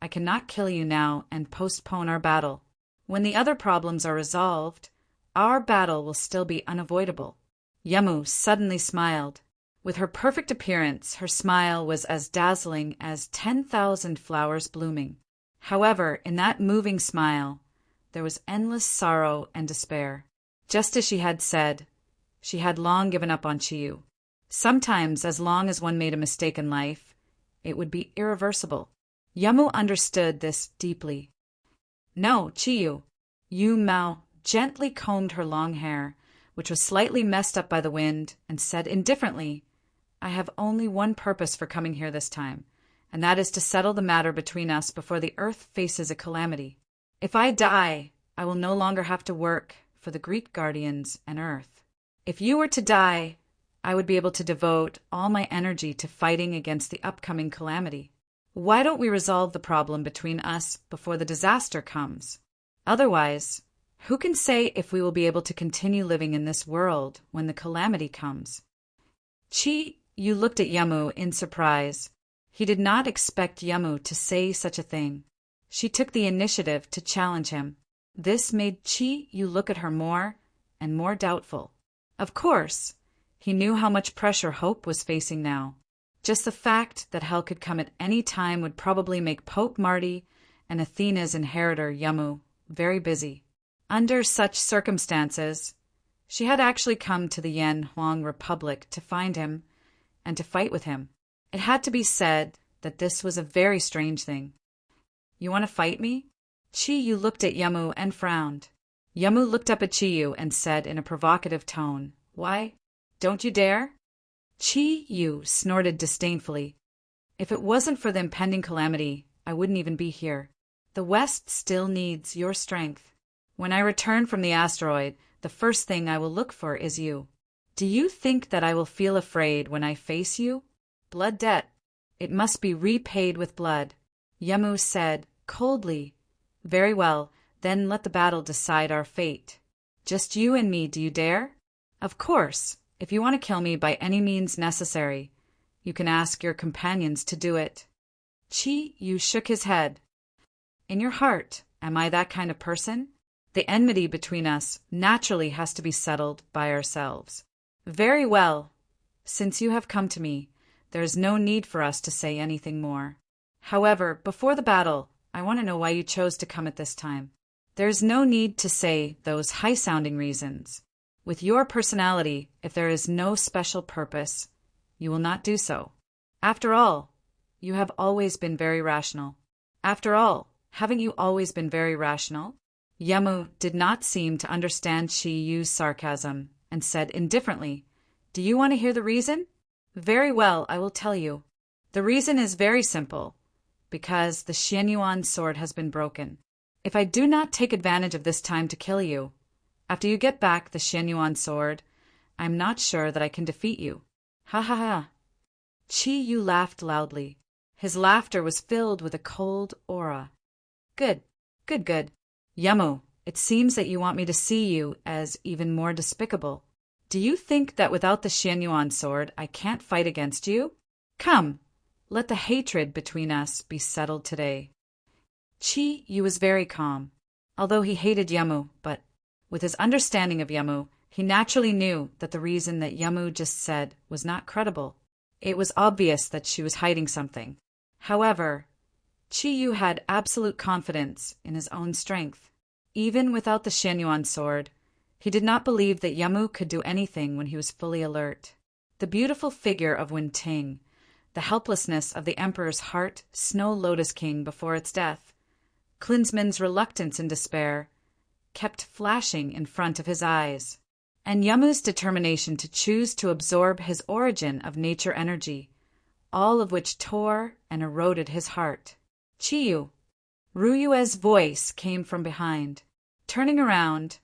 I cannot kill you now and postpone our battle. When the other problems are resolved, our battle will still be unavoidable." Yamu suddenly smiled. With her perfect appearance, her smile was as dazzling as 10,000 flowers blooming. However, in that moving smile, there was endless sorrow and despair. Just as she had said, she had long given up on Chiyu. Sometimes, as long as one made a mistake in life, it would be irreversible. Yamu understood this deeply. "No, Chiyu." Yu Mao gently combed her long hair, which was slightly messed up by the wind, and said indifferently, "I have only one purpose for coming here this time, and that is to settle the matter between us before the Earth faces a calamity. If I die, I will no longer have to work for the Greek Guardians and Earth. If you were to die, I would be able to devote all my energy to fighting against the upcoming calamity. Why don't we resolve the problem between us before the disaster comes? Otherwise, who can say if we will be able to continue living in this world when the calamity comes?" You looked at Yamu in surprise. He did not expect Yamu to say such a thing. She took the initiative to challenge him. This made you look at her more, and more doubtful. Of course, he knew how much pressure Hope was facing now. Just the fact that hell could come at any time would probably make Pope Marty and Athena's inheritor Yamu very busy. Under such circumstances, she had actually come to the Yen Huang Republic to find him and to fight with him. It had to be said that this was a very strange thing. "You want to fight me?" Chi-Yu looked at Yamu and frowned. Yamu looked up at Chi-Yu and said in a provocative tone, "Why? Don't you dare?" Chi-Yu snorted disdainfully. "If it wasn't for the impending calamity, I wouldn't even be here. The West still needs your strength. When I return from the asteroid, the first thing I will look for is you. Do you think that I will feel afraid when I face you? Blood debt. It must be repaid with blood." Yamu said coldly, "Very well, then let the battle decide our fate. Just you and me, do you dare? Of course, if you want to kill me by any means necessary, you can ask your companions to do it." Chi-Yu shook his head. "In your heart, am I that kind of person? The enmity between us naturally has to be settled by ourselves. Very well. Since you have come to me, there is no need for us to say anything more. However, before the battle, I want to know why you chose to come at this time. There is no need to say those high-sounding reasons. With your personality, if there is no special purpose, you will not do so. After all, you have always been very rational. After all, haven't you always been very rational?" Yamu did not seem to understand Chi-Yu's sarcasm and said indifferently, "Do you want to hear the reason? Very well, I will tell you. The reason is very simple. Because the Xianyuan sword has been broken. If I do not take advantage of this time to kill you, after you get back the Xianyuan sword, I am not sure that I can defeat you. Ha ha ha." Chi-Yu laughed loudly. His laughter was filled with a cold aura. "Good, good, good. Yamu, it seems that you want me to see you as even more despicable. Do you think that without the Xianyuan sword I can't fight against you? Come, let the hatred between us be settled today." Chi-Yu was very calm, although he hated Yamu, but with his understanding of Yamu, he naturally knew that the reason that Yamu just said was not credible. It was obvious that she was hiding something. However, Chi-Yu had absolute confidence in his own strength. Even without the Xianyuan sword, he did not believe that Yamu could do anything when he was fully alert. The beautiful figure of Wen-Ting, the helplessness of the Emperor's heart Snow Lotus King before its death, Klinsmann's reluctance and despair, kept flashing in front of his eyes, and Yamu's determination to choose to absorb his origin of nature energy, all of which tore and eroded his heart. "Chi-Yu." Ruyue's voice came from behind. Turning around,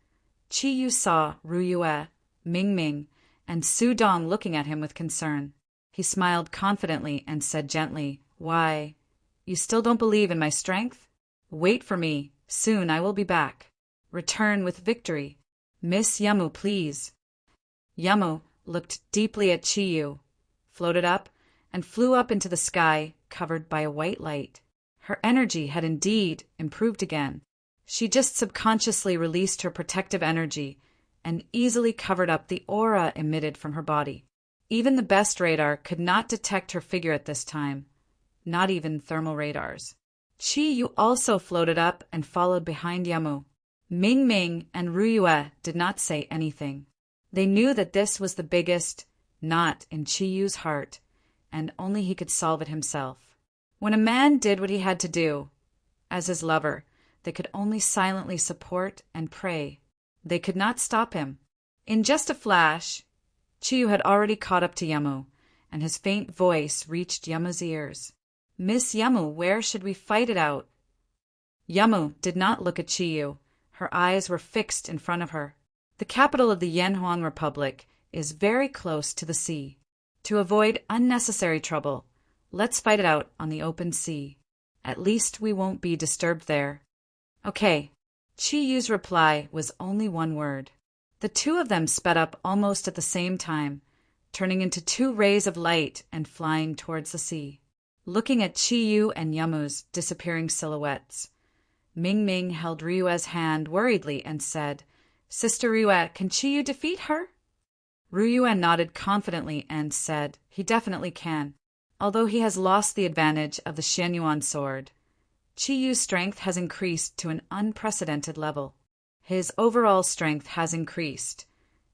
Chi-Yu saw Ruyue, Ming-Ming, and Su Dong looking at him with concern. He smiled confidently and said gently, "Why, you still don't believe in my strength? Wait for me. Soon I will be back. Return with victory. Miss Yamu, please." Yamu looked deeply at Chi-Yu, floated up, and flew up into the sky, covered by a white light. Her energy had indeed improved again. She just subconsciously released her protective energy and easily covered up the aura emitted from her body. Even the best radar could not detect her figure at this time, not even thermal radars. Chi-Yu also floated up and followed behind Yamu. Ming-Ming and Ruyue did not say anything. They knew that this was the biggest knot in Chi-Yu's heart, and only he could solve it himself. When a man did what he had to do, as his lover, they could only silently support and pray. They could not stop him. In just a flash, Chi-Yu had already caught up to Yamu, and his faint voice reached Yamu's ears. "Miss Yamu, where should we fight it out?" Yamu did not look at Chi-Yu. Her eyes were fixed in front of her. The capital of the Yen Huang Republic is very close to the sea. To avoid unnecessary trouble, let's fight it out on the open sea. At least we won't be disturbed there. Okay. Chi-Yu's reply was only one word. The two of them sped up almost at the same time, turning into two rays of light and flying towards the sea. Looking at Chi-Yu and Yamu's disappearing silhouettes, Ming-Ming held Ryue's hand worriedly and said, Sister Ryue, can Chiyu defeat her? Ryue nodded confidently and said, he definitely can, although he has lost the advantage of the Xianyuan sword. Chiyu's strength has increased to an unprecedented level. His overall strength has increased,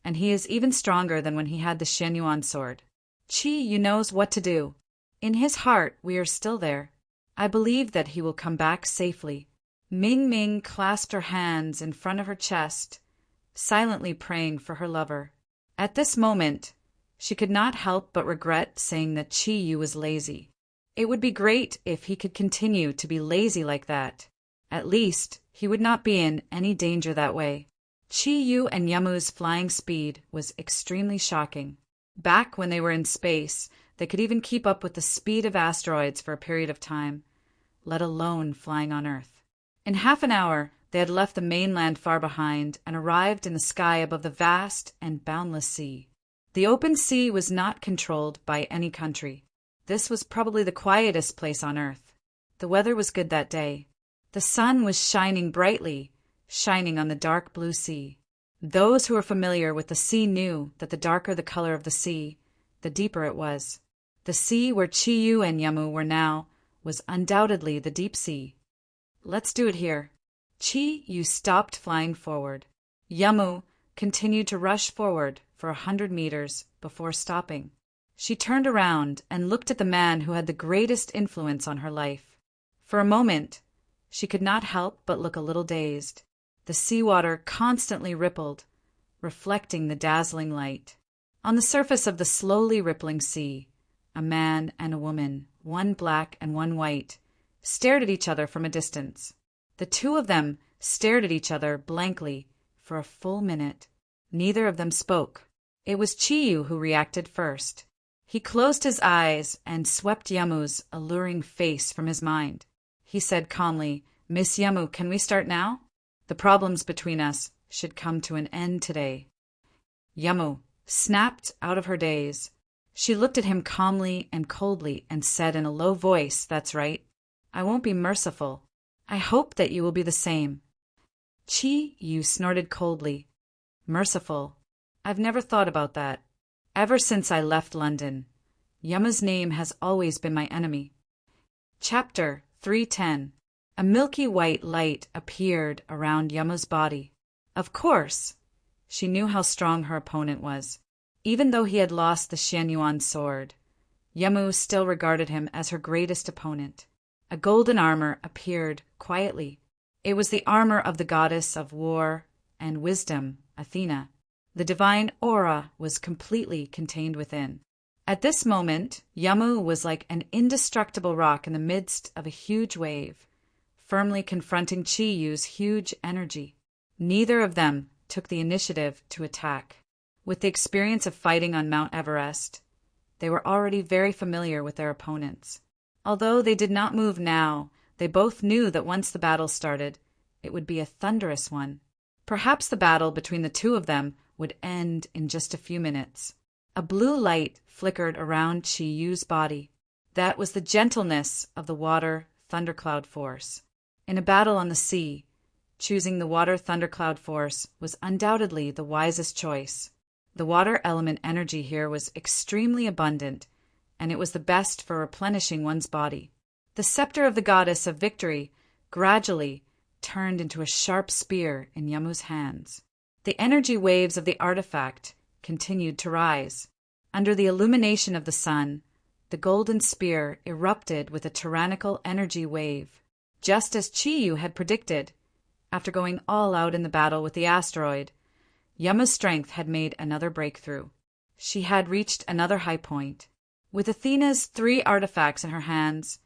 and he is even stronger than when he had the Xianyuan sword. Chiyu knows what to do. In his heart, we are still there. I believe that he will come back safely. Ming Ming clasped her hands in front of her chest, silently praying for her lover. At this moment, she could not help but regret saying that Chiyu was lazy. It would be great if he could continue to be lazy like that. At least, he would not be in any danger that way. Chiyu and Yamu's flying speed was extremely shocking. Back when they were in space, they could even keep up with the speed of asteroids for a period of time, let alone flying on Earth. In half an hour, they had left the mainland far behind and arrived in the sky above the vast and boundless sea. The open sea was not controlled by any country. This was probably the quietest place on Earth. The weather was good that day. The sun was shining brightly, shining on the dark blue sea. Those who were familiar with the sea knew that the darker the color of the sea, the deeper it was. The sea where Chiyu and Yamu were now was undoubtedly the deep sea. Let's do it here. Chiyu stopped flying forward. Yamu continued to rush forward for 100 meters before stopping. She turned around and looked at the man who had the greatest influence on her life. For a moment, she could not help but look a little dazed. The seawater constantly rippled, reflecting the dazzling light. On the surface of the slowly rippling sea, a man and a woman, one black and one white, stared at each other from a distance. The two of them stared at each other blankly for a full minute. Neither of them spoke. It was Chiyu who reacted first. He closed his eyes and swept Yamu's alluring face from his mind. He said calmly, "Miss Yamu, can we start now? The problems between us should come to an end today." Yamu snapped out of her daze. She looked at him calmly and coldly and said in a low voice, "That's right. I won't be merciful. I hope that you will be the same." Chiyu snorted coldly. "Merciful? I've never thought about that. Ever since I left London, Yamu's name has always been my enemy." Chapter 310. A milky white light appeared around Yamu's body. Of course, she knew how strong her opponent was. Even though he had lost the Xianyuan sword, Yamu still regarded him as her greatest opponent. A golden armor appeared quietly. It was the armor of the goddess of war and wisdom, Athena. The divine aura was completely contained within. At this moment, Yamu was like an indestructible rock in the midst of a huge wave, firmly confronting Chiyu's huge energy. Neither of them took the initiative to attack. With the experience of fighting on Mount Everest, they were already very familiar with their opponents. Although they did not move now, they both knew that once the battle started, it would be a thunderous one. Perhaps the battle between the two of them would end in just a few minutes. A blue light flickered around Chiyu's body. That was the gentleness of the water thundercloud force. In a battle on the sea, choosing the water thundercloud force was undoubtedly the wisest choice. The water element energy here was extremely abundant, and it was the best for replenishing one's body. The scepter of the goddess of victory gradually turned into a sharp spear in Yamu's hands. The energy waves of the artifact continued to rise. Under the illumination of the sun, the golden spear erupted with a tyrannical energy wave. Just as Chiyu had predicted, after going all out in the battle with the asteroid, Yamu's strength had made another breakthrough. She had reached another high point. With Athena's 3 artifacts in her hands,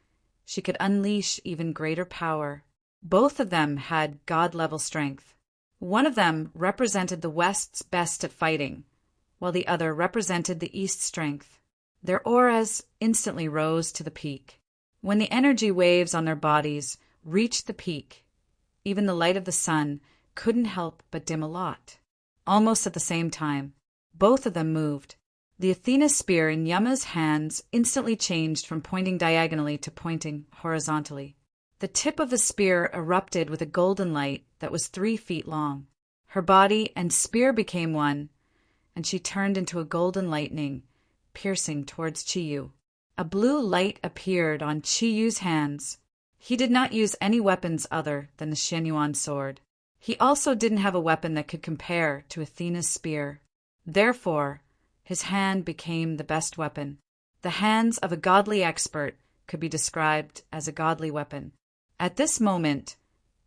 she could unleash even greater power. Both of them had god-level strength. One of them represented the West's best at fighting, while the other represented the East's strength. Their auras instantly rose to the peak. When the energy waves on their bodies reached the peak, even the light of the sun couldn't help but dim a lot. Almost at the same time, both of them moved. The Athena spear in Yamu's hands instantly changed from pointing diagonally to pointing horizontally. The tip of the spear erupted with a golden light that was 3 feet long. Her body and spear became one, and she turned into a golden lightning, piercing towards Chiyu. A blue light appeared on Chiyu's hands. He did not use any weapons other than the Shenyuan sword. He also didn't have a weapon that could compare to Athena's spear. Therefore, his hand became the best weapon. The hands of a godly expert could be described as a godly weapon. At this moment,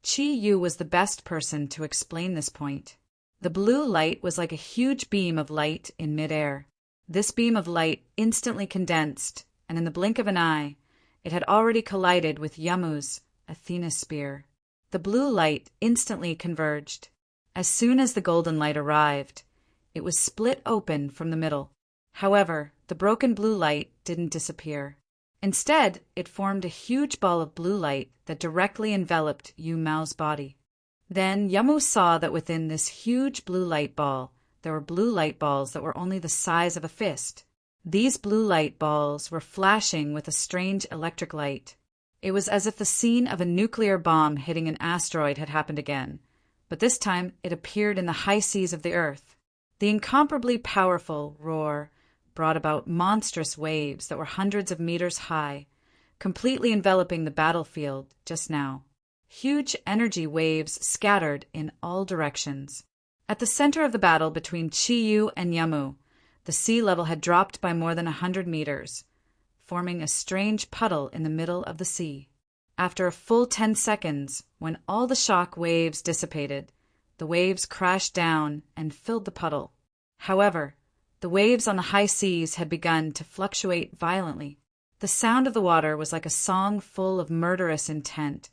Chiyu was the best person to explain this point. The blue light was like a huge beam of light in midair. This beam of light instantly condensed, and in the blink of an eye, it had already collided with Yamu's, Athena's spear. The blue light instantly converged. As soon as the golden light arrived, it was split open from the middle. However, the broken blue light didn't disappear. Instead, it formed a huge ball of blue light that directly enveloped Yu Mao's body. Then Yamu saw that within this huge blue light ball, there were blue light balls that were only the size of a fist. These blue light balls were flashing with a strange electric light. It was as if the scene of a nuclear bomb hitting an asteroid had happened again, but this time it appeared in the high seas of the earth. The incomparably powerful roar brought about monstrous waves that were hundreds of meters high, completely enveloping the battlefield just now. Huge energy waves scattered in all directions. At the center of the battle between Chiyu and Yamu, the sea level had dropped by more than 100 meters, forming a strange puddle in the middle of the sea. After a full 10 seconds, when all the shock waves dissipated, the waves crashed down and filled the puddle. However, the waves on the high seas had begun to fluctuate violently. The sound of the water was like a song full of murderous intent,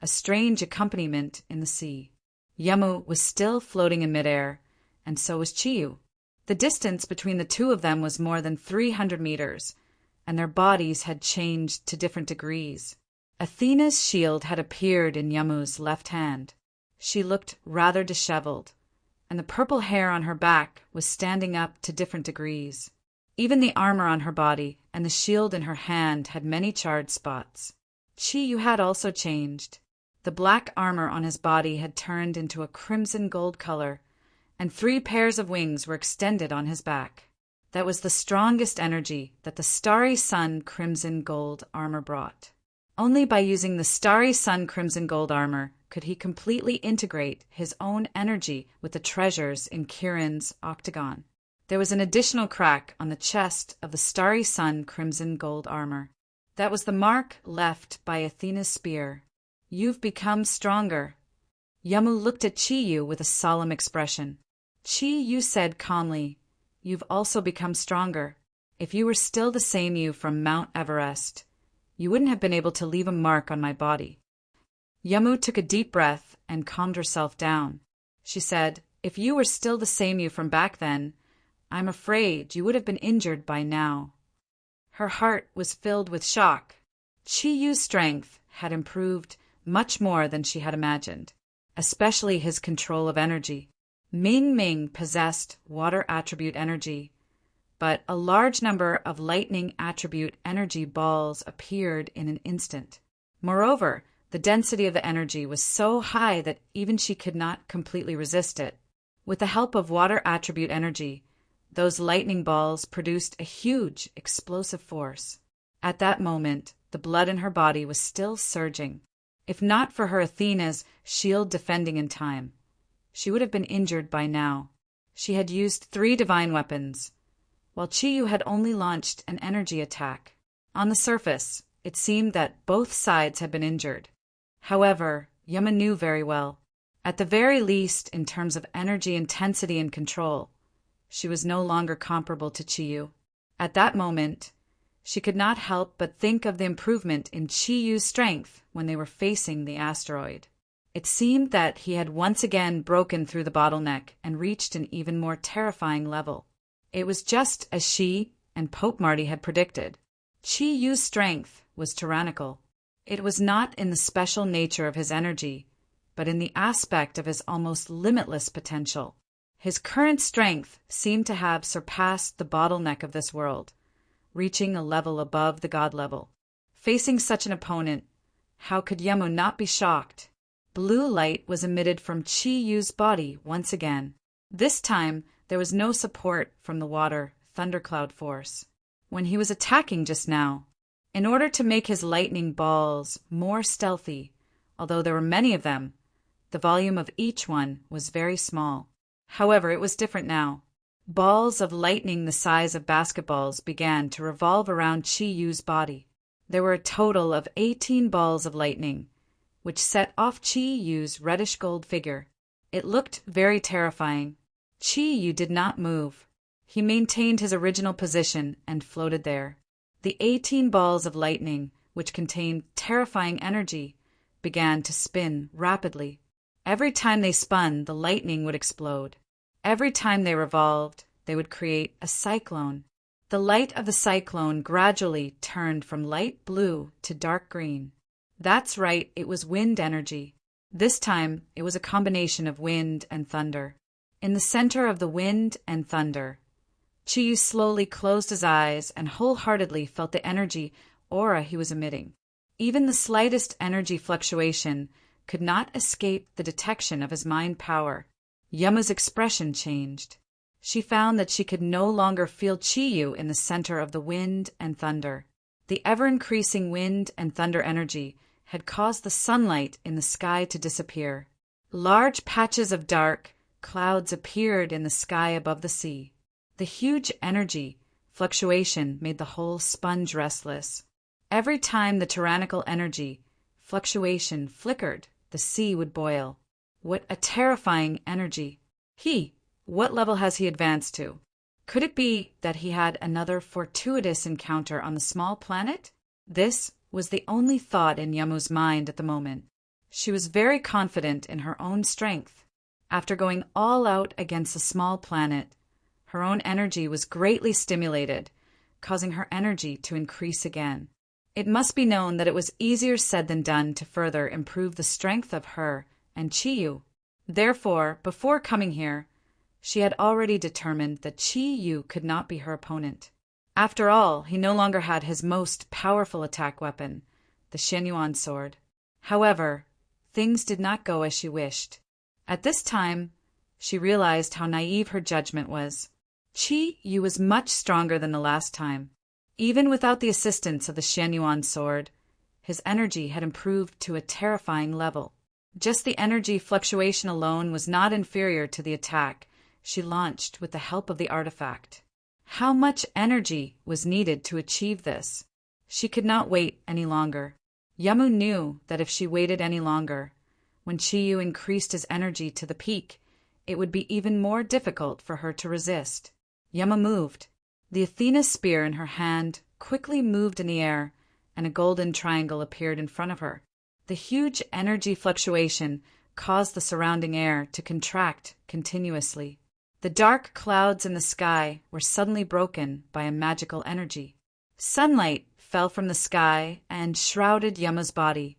a strange accompaniment in the sea. Yamu was still floating in midair, and so was Chiyu. The distance between the two of them was more than 300 meters, and their bodies had changed to different degrees. Athena's shield had appeared in Yamu's left hand. She looked rather disheveled, and the purple hair on her back was standing up to different degrees. Even the armor on her body and the shield in her hand had many charred spots. Chiyu had also changed. The black armor on his body had turned into a crimson gold color, and 3 pairs of wings were extended on his back. That was the strongest energy that the Starry Sun Crimson Gold armor brought. Only by using the Starry Sun Crimson Gold armor could he completely integrate his own energy with the treasures in Kirin's octagon. There was an additional crack on the chest of the Starry Sun Crimson Gold armor. That was the mark left by Athena's spear. "You've become stronger." Yamu looked at Chiyu with a solemn expression. Chiyu said calmly, "You've also become stronger. If you were still the same you from Mount Everest, you wouldn't have been able to leave a mark on my body." Yamu took a deep breath and calmed herself down. She said, "If you were still the same you from back then, I'm afraid you would have been injured by now." Her heart was filled with shock. Chiyu's strength had improved much more than she had imagined, especially his control of energy. Ming Ming possessed water attribute energy, but a large number of lightning attribute energy balls appeared in an instant. Moreover, the density of the energy was so high that even she could not completely resist it. With the help of water attribute energy, those lightning balls produced a huge explosive force. At that moment, the blood in her body was still surging. If not for her Athena's shield defending in time, she would have been injured by now. She had used 3 divine weapons, while Chiyu had only launched an energy attack. On the surface, it seemed that both sides had been injured. However, Yama knew very well, at the very least in terms of energy intensity and control, she was no longer comparable to Chiyu. At that moment, she could not help but think of the improvement in Chiyu's strength when they were facing the asteroid. It seemed that he had once again broken through the bottleneck and reached an even more terrifying level. It was just as she and Pope Marty had predicted. Chiyu's strength was tyrannical. It was not in the special nature of his energy, but in the aspect of his almost limitless potential. His current strength seemed to have surpassed the bottleneck of this world, reaching a level above the god level. Facing such an opponent, how could Yamu not be shocked? blue light was emitted from Chi Yu's body once again. This time, there was no support from the water thundercloud force. When he was attacking just now, in order to make his lightning balls more stealthy, although there were many of them, the volume of each one was very small. However, it was different now. Balls of lightning the size of basketballs began to revolve around Chi Yu's body. There were a total of 18 balls of lightning, which set off Chi Yu's reddish-gold figure. It looked very terrifying. Chi Yu did not move. He maintained his original position and floated there. The 18 balls of lightning, which contained terrifying energy, began to spin rapidly. Every time they spun, the lightning would explode. Every time they revolved, they would create a cyclone. The light of the cyclone gradually turned from light blue to dark green. That's right, it was wind energy. This time, it was a combination of wind and thunder. In the center of the wind and thunder, Chi Yu slowly closed his eyes and wholeheartedly felt the energy aura he was emitting. Even the slightest energy fluctuation could not escape the detection of his mind power. Yama's expression changed. She found that she could no longer feel Chi Yu in the center of the wind and thunder. The ever-increasing wind and thunder energy had caused the sunlight in the sky to disappear. Large patches of dark clouds appeared in the sky above the sea. The huge energy fluctuation made the whole sponge restless. Every time the tyrannical energy fluctuation flickered, the sea would boil. What a terrifying energy! What level has he advanced to? Could it be that he had another fortuitous encounter on the small planet? This was the only thought in Yamu's mind at the moment. She was very confident in her own strength. After going all out against the small planet, her own energy was greatly stimulated, causing her energy to increase again. It must be known that it was easier said than done to further improve the strength of her and Chi Yu. Therefore, before coming here, she had already determined that Chi Yu could not be her opponent. After all, he no longer had his most powerful attack weapon, the Shenyuan sword. However, things did not go as she wished. At this time, she realized how naive her judgment was. Chi Yu was much stronger than the last time. Even without the assistance of the Shenyuan sword, his energy had improved to a terrifying level. Just the energy fluctuation alone was not inferior to the attack she launched with the help of the artifact. How much energy was needed to achieve this? She could not wait any longer. Yamu knew that if she waited any longer, when Chi Yu increased his energy to the peak, it would be even more difficult for her to resist. Yama moved. The Athena spear in her hand quickly moved in the air, and a golden triangle appeared in front of her. The huge energy fluctuation caused the surrounding air to contract continuously. The dark clouds in the sky were suddenly broken by a magical energy. Sunlight fell from the sky and shrouded Yama's body,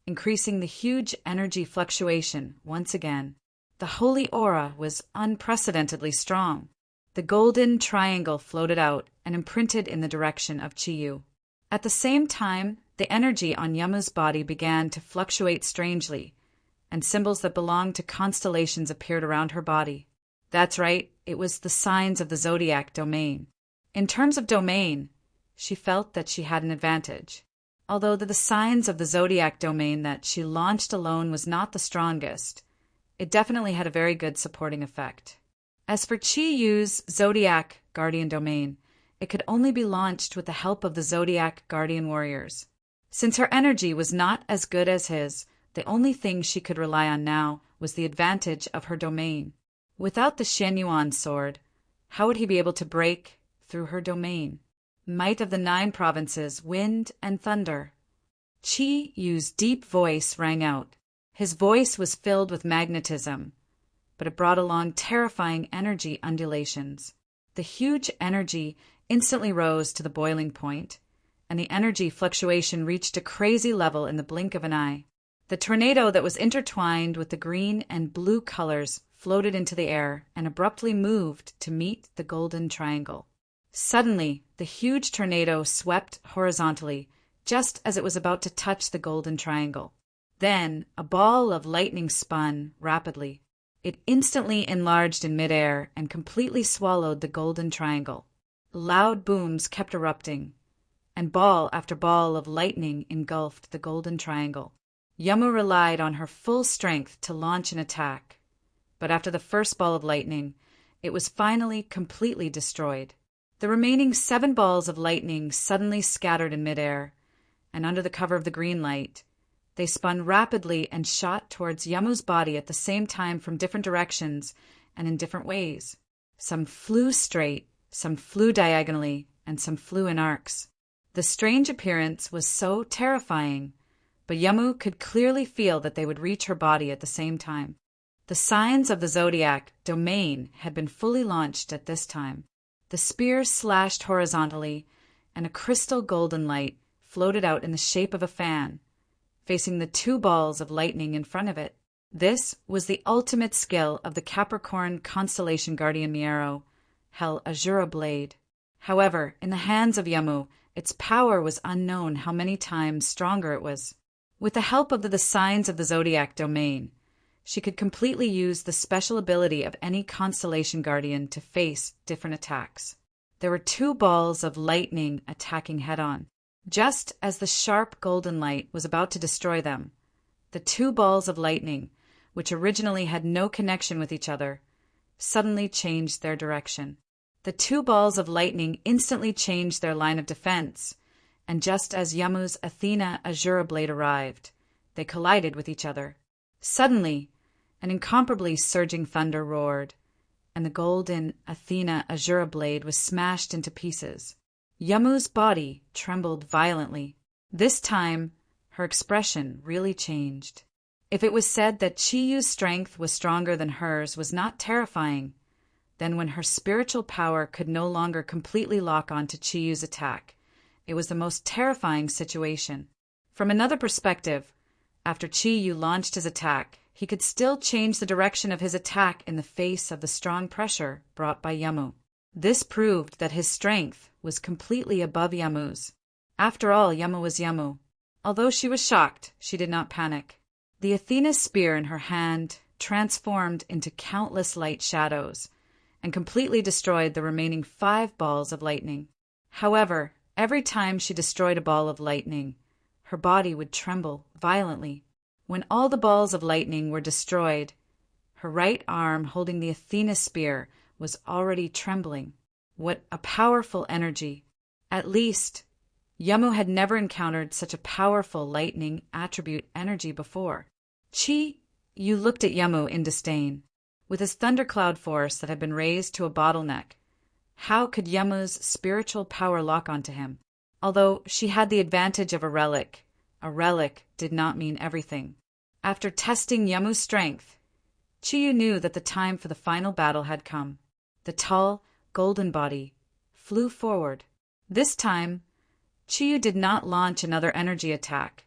increasing the huge energy fluctuation once again. The holy aura was unprecedentedly strong. The golden triangle floated out and imprinted in the direction of Chi Yu. At the same time, the energy on Yama's body began to fluctuate strangely, and symbols that belonged to constellations appeared around her body. That's right, it was the signs of the Zodiac domain. In terms of domain, she felt that she had an advantage. Although the signs of the Zodiac domain that she launched alone was not the strongest, it definitely had a very good supporting effect. As for Chi Yu's Zodiac Guardian domain, it could only be launched with the help of the Zodiac Guardian warriors. Since her energy was not as good as his, the only thing she could rely on now was the advantage of her domain. Without the Shenyuan sword, how would he be able to break through her domain? Might of the 9 provinces, wind and thunder. Chi Yu's deep voice rang out. His voice was filled with magnetism, but it brought along terrifying energy undulations. The huge energy instantly rose to the boiling point, and the energy fluctuation reached a crazy level in the blink of an eye. The tornado that was intertwined with the green and blue colors floated into the air and abruptly moved to meet the golden triangle. Suddenly, the huge tornado swept horizontally, just as it was about to touch the golden triangle. Then a ball of lightning spun rapidly. It instantly enlarged in midair and completely swallowed the golden triangle. Loud booms kept erupting, and ball after ball of lightning engulfed the golden triangle. Yamu relied on her full strength to launch an attack, but after the first ball of lightning, it was finally completely destroyed. The remaining 7 balls of lightning suddenly scattered in midair, and under the cover of the green light, they spun rapidly and shot towards Yamu's body at the same time from different directions and in different ways. Some flew straight, some flew diagonally, and some flew in arcs. The strange appearance was so terrifying, but Yamu could clearly feel that they would reach her body at the same time. The signs of the Zodiac domain had been fully launched at this time. The spear slashed horizontally, and a crystal golden light floated out in the shape of a fan, facing the 2 balls of lightning in front of it. This was the ultimate skill of the Capricorn constellation guardian Miero, Hell Azura Blade. However, in the hands of Yamu, its power was unknown how many times stronger it was. With the help of the signs of the Zodiac domain, she could completely use the special ability of any constellation guardian to face different attacks. There were 2 balls of lightning attacking head-on. Just as the sharp golden light was about to destroy them, the 2 balls of lightning, which originally had no connection with each other, suddenly changed their direction. The 2 balls of lightning instantly changed their line of defense, and just as Yamu's Athena Azura blade arrived, they collided with each other. Suddenly, an incomparably surging thunder roared, and the golden Athena Azura blade was smashed into pieces. Yamu's body trembled violently. This time, her expression really changed. If it was said that Chiyu's strength was stronger than hers was not terrifying, then when her spiritual power could no longer completely lock on to Chiyu's attack, it was the most terrifying situation. From another perspective, after Chiyu launched his attack, he could still change the direction of his attack in the face of the strong pressure brought by Yamu. This proved that his strength was completely above Yamu's. After all, Yamu was Yamu. Although she was shocked, she did not panic. The Athena's spear in her hand transformed into countless light shadows and completely destroyed the remaining 5 balls of lightning. However, every time she destroyed a ball of lightning, her body would tremble violently. When all the balls of lightning were destroyed, her right arm holding the Athena's spear was already trembling. What a powerful energy! At least, Yamu had never encountered such a powerful lightning attribute energy before. Chiyu looked at Yamu in disdain. With his thundercloud force that had been raised to a bottleneck, how could Yamu's spiritual power lock onto him? Although she had the advantage of a relic did not mean everything. After testing Yamu's strength, Chiyu knew that the time for the final battle had come. The tall, golden body flew forward. This time, Chiyu did not launch another energy attack,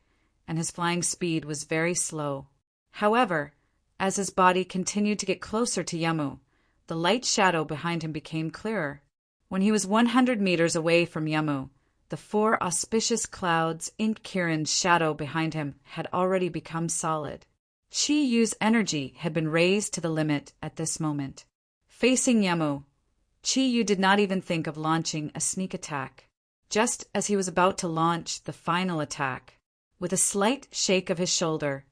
and his flying speed was very slow. However, as his body continued to get closer to Yamu, the light shadow behind him became clearer. When he was 100 meters away from Yamu, the 4 auspicious clouds inked Kirin's shadow behind him had already become solid. Chiyu's energy had been raised to the limit at this moment. Facing Yamu, Chiyu did not even think of launching a sneak attack. Just as he was about to launch the final attack, with a slight shake of his shoulder,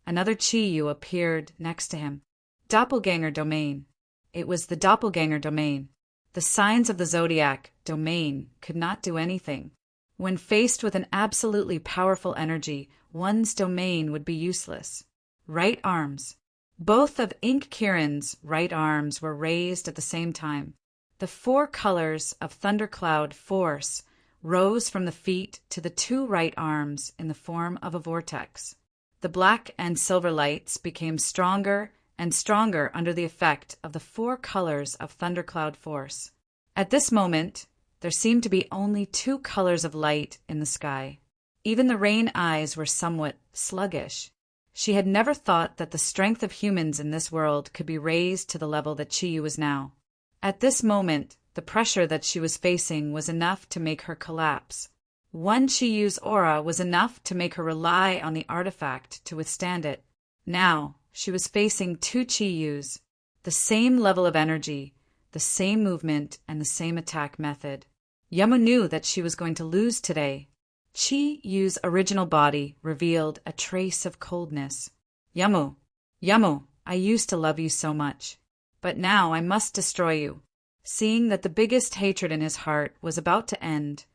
another Chiyu appeared next to him. Doppelganger domain. It was the doppelganger domain. The signs of the Zodiac domain could not do anything. When faced with an absolutely powerful energy, one's domain would be useless. Right arms. Both of Ink Kirin's right arms were raised at the same time. The 4 colors of thundercloud force rose from the feet to the 2 right arms in the form of a vortex. The black and silver lights became stronger and stronger under the effect of the 4 colors of thundercloud force. At this moment, there seemed to be only 2 colors of light in the sky. Even the rain eyes were somewhat sluggish. She had never thought that the strength of humans in this world could be raised to the level that Chiyu was now. At this moment, the pressure that she was facing was enough to make her collapse. One Chiyu's aura was enough to make her rely on the artifact to withstand it. Now, she was facing two Chiyus, the same level of energy, the same movement, and the same attack method. Yamu knew that she was going to lose today. Chiyu's original body revealed a trace of coldness. Yamu, Yamu, I used to love you so much. But now I must destroy you. Seeing that the biggest hatred in his heart was about to end,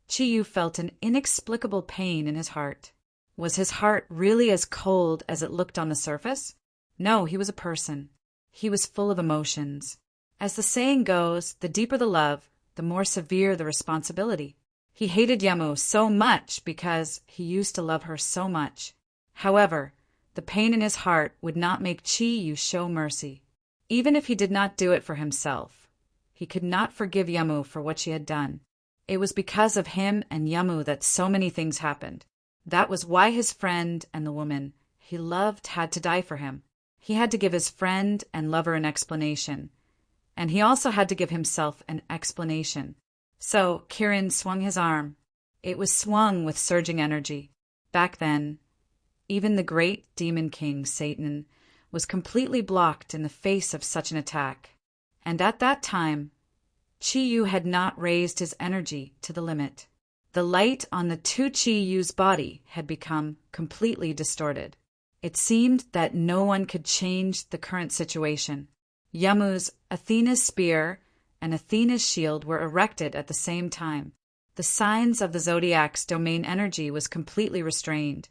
Chiyu felt an inexplicable pain in his heart. Was his heart really as cold as it looked on the surface? No, he was a person. He was full of emotions. As the saying goes, the deeper the love, the more severe the responsibility. He hated Yamu so much because he used to love her so much. However, the pain in his heart would not make Chiyu show mercy. Even if he did not do it for himself, he could not forgive Yamu for what she had done. It was because of him and Yamu that so many things happened. That was why his friend and the woman he loved had to die for him. He had to give his friend and lover an explanation. And he also had to give himself an explanation. So Kirin swung his arm. It was swung with surging energy. Back then, even the great demon king, Satan, was completely blocked in the face of such an attack. And at that time, Chiyu had not raised his energy to the limit. The light on the two Chiyu's body had become completely distorted. It seemed that no one could change the current situation. Yamu's Athena's spear and Athena's shield were erected at the same time. The signs of the Zodiac's domain energy was completely restrained,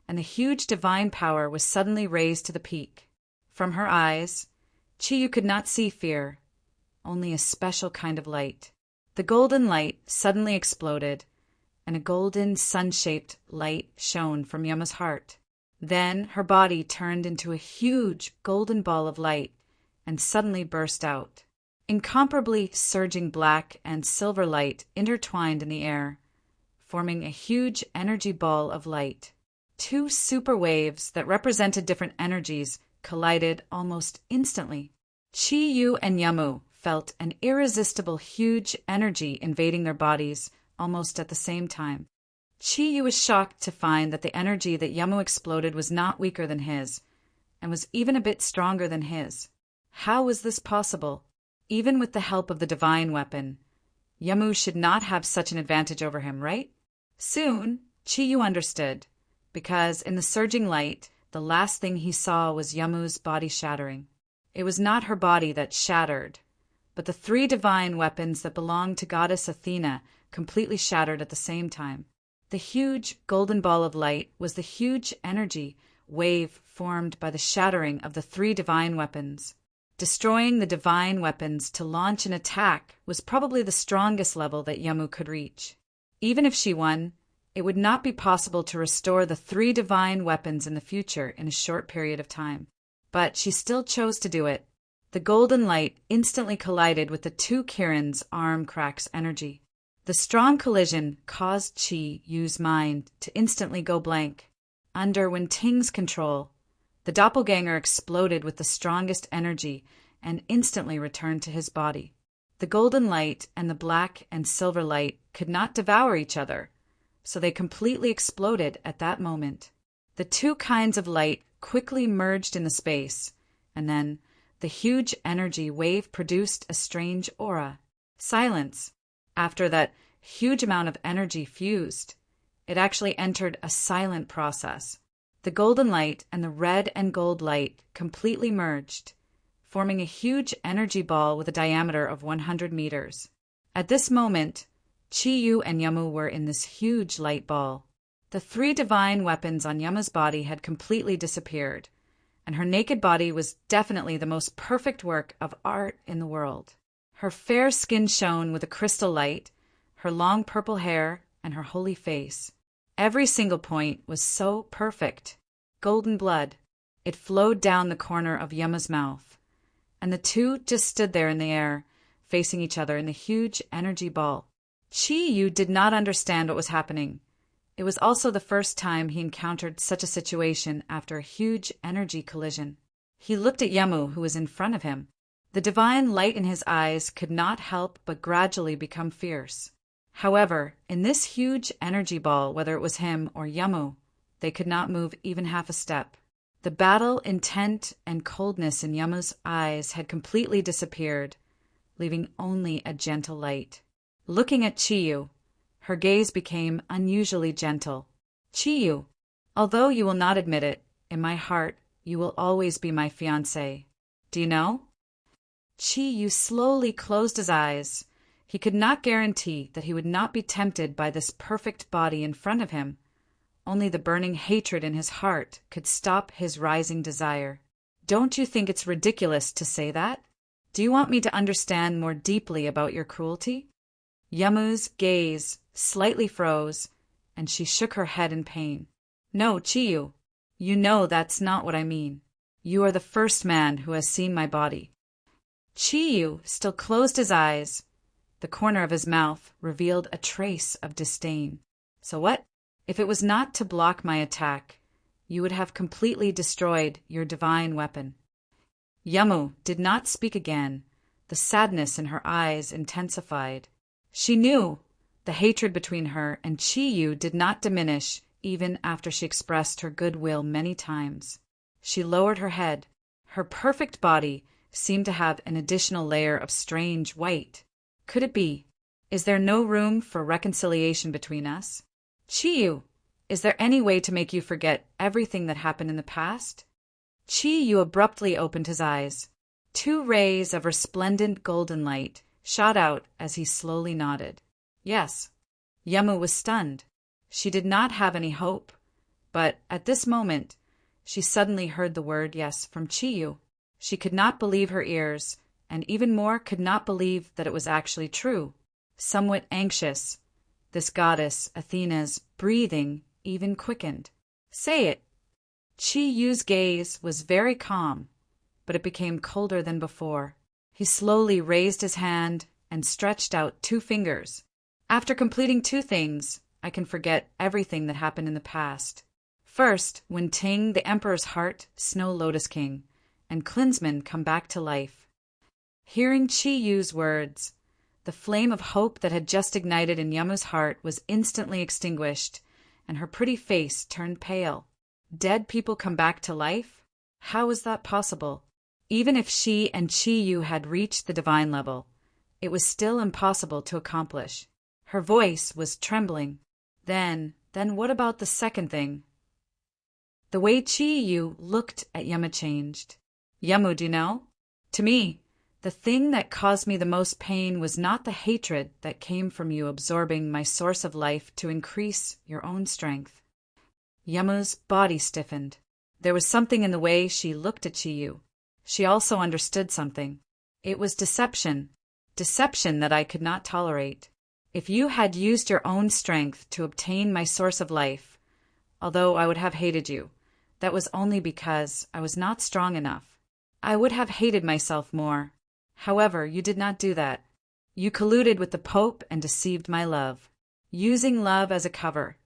and the huge divine power was suddenly raised to the peak. From her eyes, Chiyu could not see fear, only a special kind of light. The golden light suddenly exploded, and a golden sun-shaped light shone from Yamu's heart. Then her body turned into a huge golden ball of light and suddenly burst out. Incomparably surging black and silver light intertwined in the air, forming a huge energy ball of light. Two super waves that represented different energies collided almost instantly. Chiyu and Yamu felt an irresistible huge energy invading their bodies almost at the same time. Chiyu was shocked to find that the energy that Yamu exploded was not weaker than his, and was even a bit stronger than his. How was this possible? Even with the help of the divine weapon, Yamu should not have such an advantage over him, right? Soon, Chiyu understood, because in the surging light, the last thing he saw was Yamu's body shattering. It was not her body that shattered, but the three divine weapons that belonged to goddess Athena completely shattered at the same time. The huge golden ball of light was the huge energy wave formed by the shattering of the three divine weapons. Destroying the divine weapons to launch an attack was probably the strongest level that Yamu could reach. Even if she won, it would not be possible to restore the three divine weapons in the future in a short period of time. But she still chose to do it. The golden light instantly collided with the two Kirin's arm cracks energy. The strong collision caused Chi-Yu's mind to instantly go blank. Under Wen Ting's control, the doppelganger exploded with the strongest energy and instantly returned to his body. The golden light and the black and silver light could not devour each other, so they completely exploded at that moment. The two kinds of light quickly merged in the space, and then the huge energy wave produced a strange aura. Silence. After that huge amount of energy fused, it actually entered a silent process. The golden light and the red and gold light completely merged, forming a huge energy ball with a diameter of 100 meters. At this moment, Chiyu and Yamu were in this huge light ball. The three divine weapons on Yamu's body had completely disappeared, and her naked body was definitely the most perfect work of art in the world. Her fair skin shone with a crystal light, her long purple hair, and her holy face. Every single point was so perfect. Golden blood. It flowed down the corner of Yamu's mouth, and the two just stood there in the air, facing each other in the huge energy ball. Chi-Yu did not understand what was happening. It was also the first time he encountered such a situation after a huge energy collision. He looked at Yamu, who was in front of him. The divine light in his eyes could not help but gradually become fierce. However, in this huge energy ball, whether it was him or Yamu, they could not move even half a step. The battle, intent, and coldness in Yamu's eyes had completely disappeared, leaving only a gentle light. Looking at Chiyu, her gaze became unusually gentle. Chiyu, although you will not admit it, in my heart, you will always be my fiancé. Do you know? Chiyu slowly closed his eyes. He could not guarantee that he would not be tempted by this perfect body in front of him. Only the burning hatred in his heart could stop his rising desire. Don't you think it's ridiculous to say that? Do you want me to understand more deeply about your cruelty? Yamu's gaze slightly froze, and she shook her head in pain. No, Chiyu, you know that's not what I mean. You are the first man who has seen my body. Chiyu still closed his eyes. The corner of his mouth revealed a trace of disdain. So what? If it was not to block my attack, you would have completely destroyed your divine weapon. Yamu did not speak again. The sadness in her eyes intensified. She knew the hatred between her and Chiyu did not diminish even after she expressed her goodwill many times. She lowered her head. Her perfect body seemed to have an additional layer of strange white. Could it be? Is there no room for reconciliation between us? Chiyu, is there any way to make you forget everything that happened in the past? Chiyu abruptly opened his eyes. 2 rays of resplendent golden light shot out as he slowly nodded. Yes. Yamu was stunned. She did not have any hope, but at this moment, she suddenly heard the word yes from Chiyu. She could not believe her ears, and even more could not believe that it was actually true. Somewhat anxious, this goddess, Athena's, breathing even quickened. Say it. Chiyu's gaze was very calm, but it became colder than before. He slowly raised his hand and stretched out 2 fingers. After completing 2 things, I can forget everything that happened in the past. First, when Ting, the Emperor's heart, Snow Lotus King, and Klinsman come back to life. Hearing Chiyu's words, the flame of hope that had just ignited in Yamu's heart was instantly extinguished, and her pretty face turned pale. Dead people come back to life? How is that possible? Even if she and Chiyu had reached the divine level, it was still impossible to accomplish. Her voice was trembling. Then what about the second thing? The way Chiyu looked at Yamu changed. Yamu, do you know? To me, the thing that caused me the most pain was not the hatred that came from you absorbing my source of life to increase your own strength. Yamu's body stiffened. There was something in the way she looked at Chiyu. She also understood something. It was deception. Deception that I could not tolerate. If you had used your own strength to obtain my source of life, although I would have hated you, that was only because I was not strong enough. I would have hated myself more. However, you did not do that. You colluded with the Pope and deceived my love. Using love as a cover,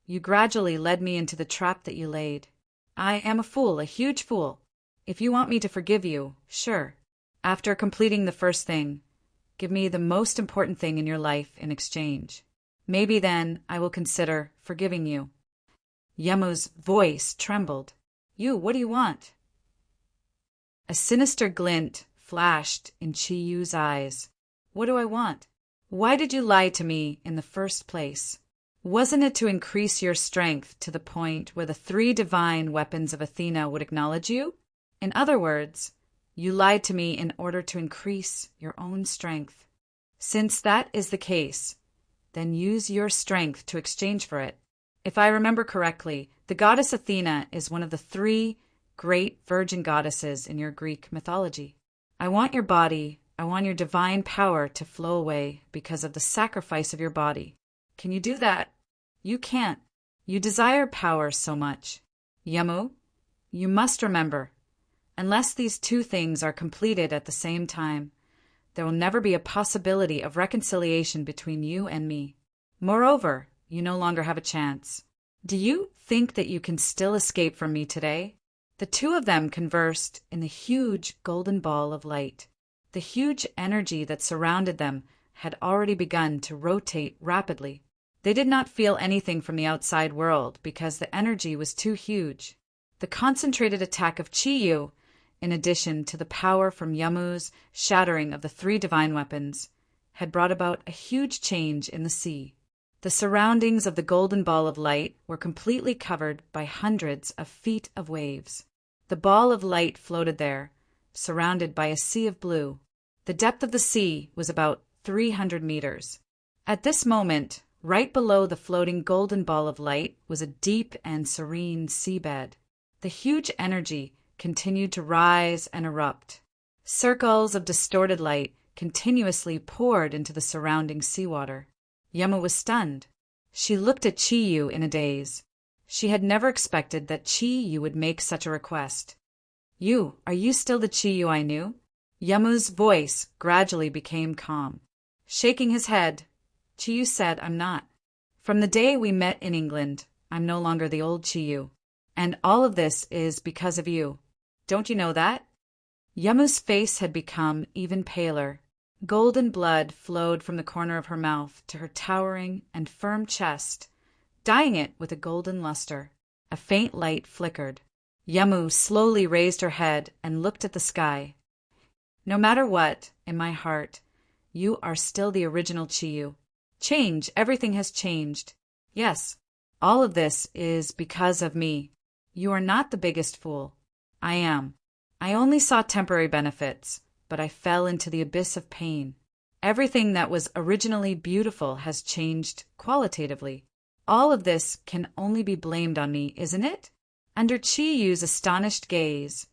you gradually led me into the trap that you laid. I am a fool, a huge fool. If you want me to forgive you, sure. After completing the first thing, give me the most important thing in your life in exchange. Maybe then I will consider forgiving you. Yamu's voice trembled. What do you want? A sinister glint flashed in Chiyu's eyes. What do I want? Why did you lie to me in the first place? Wasn't it to increase your strength to the point where the 3 divine weapons of Athena would acknowledge you? In other words, you lied to me in order to increase your own strength. Since that is the case, then use your strength to exchange for it. If I remember correctly, the goddess Athena is one of the 3 great virgin goddesses in your Greek mythology. I want your body, I want your divine power to flow away because of the sacrifice of your body. Can you do that? You can't. You desire power so much. Yamu, you must remember, unless these 2 things are completed at the same time, there will never be a possibility of reconciliation between you and me. Moreover, you no longer have a chance. Do you think that you can still escape from me today? The 2 of them conversed in the huge golden ball of light. The huge energy that surrounded them had already begun to rotate rapidly. They did not feel anything from the outside world because the energy was too huge. The concentrated attack of Chiyu, in addition to the power from Yamu's shattering of the 3 divine weapons, had brought about a huge change in the sea. The surroundings of the golden ball of light were completely covered by hundreds of feet of waves. The ball of light floated there, surrounded by a sea of blue. The depth of the sea was about 300 meters. At this moment, right below the floating golden ball of light was a deep and serene seabed. The huge energy continued to rise and erupt. Circles of distorted light continuously poured into the surrounding seawater. Yamu was stunned. She looked at Chiyu in a daze. She had never expected that Chiyu would make such a request. Are you still the Chiyu I knew? Yamu's voice gradually became calm. Shaking his head, Chiyu said, I'm not. From the day we met in England, I'm no longer the old Chiyu. And all of this is because of you. Don't you know that? Yamu's face had become even paler. Golden blood flowed from the corner of her mouth to her towering and firm chest, dyeing it with a golden luster. A faint light flickered. Yamu slowly raised her head and looked at the sky. No matter what, in my heart, you are still the original Chiyu. Everything has changed. Yes, all of this is because of me. You are not the biggest fool. I am. I only saw temporary benefits, but I fell into the abyss of pain. Everything that was originally beautiful has changed qualitatively. All of this can only be blamed on me, isn't it? Under Chiyu's astonished gaze,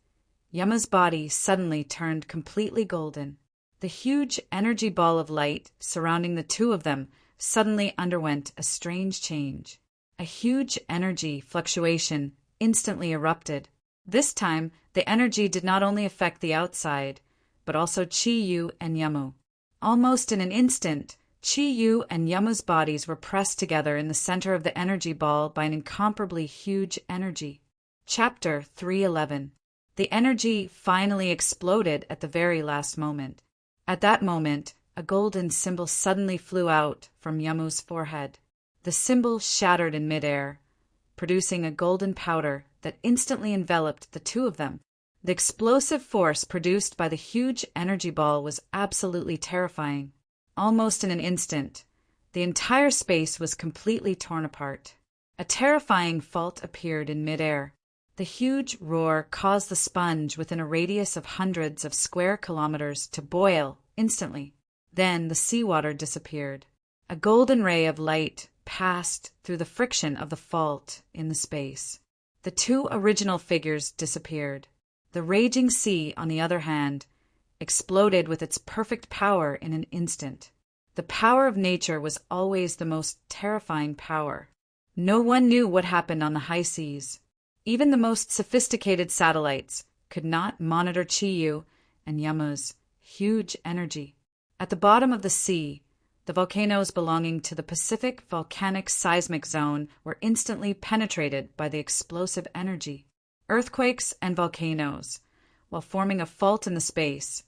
Yama's body suddenly turned completely golden. The huge energy ball of light surrounding the two of them suddenly underwent a strange change. A huge energy fluctuation instantly erupted. This time, the energy did not only affect the outside, but also Chiyu and Yamu. Almost in an instant, Chiyu and Yamu's bodies were pressed together in the center of the energy ball by an incomparably huge energy. Chapter 311. The energy finally exploded at the very last moment. At that moment, a golden symbol suddenly flew out from Yamu's forehead. The symbol shattered in midair, producing a golden powder that instantly enveloped the two of them. The explosive force produced by the huge energy ball was absolutely terrifying. Almost in an instant, the entire space was completely torn apart. A terrifying fault appeared in midair. The huge roar caused the sponge within a radius of hundreds of square kilometers to boil instantly. Then the seawater disappeared. A golden ray of light passed through the friction of the fault in the space. The two original figures disappeared. The raging sea, on the other hand, exploded with its perfect power in an instant. The power of nature was always the most terrifying power. No one knew what happened on the high seas. Even the most sophisticated satellites could not monitor Chiyu and Yamu's huge energy. At the bottom of the sea, the volcanoes belonging to the Pacific Volcanic Seismic Zone were instantly penetrated by the explosive energy. Earthquakes and volcanoes, while forming a fault in the space,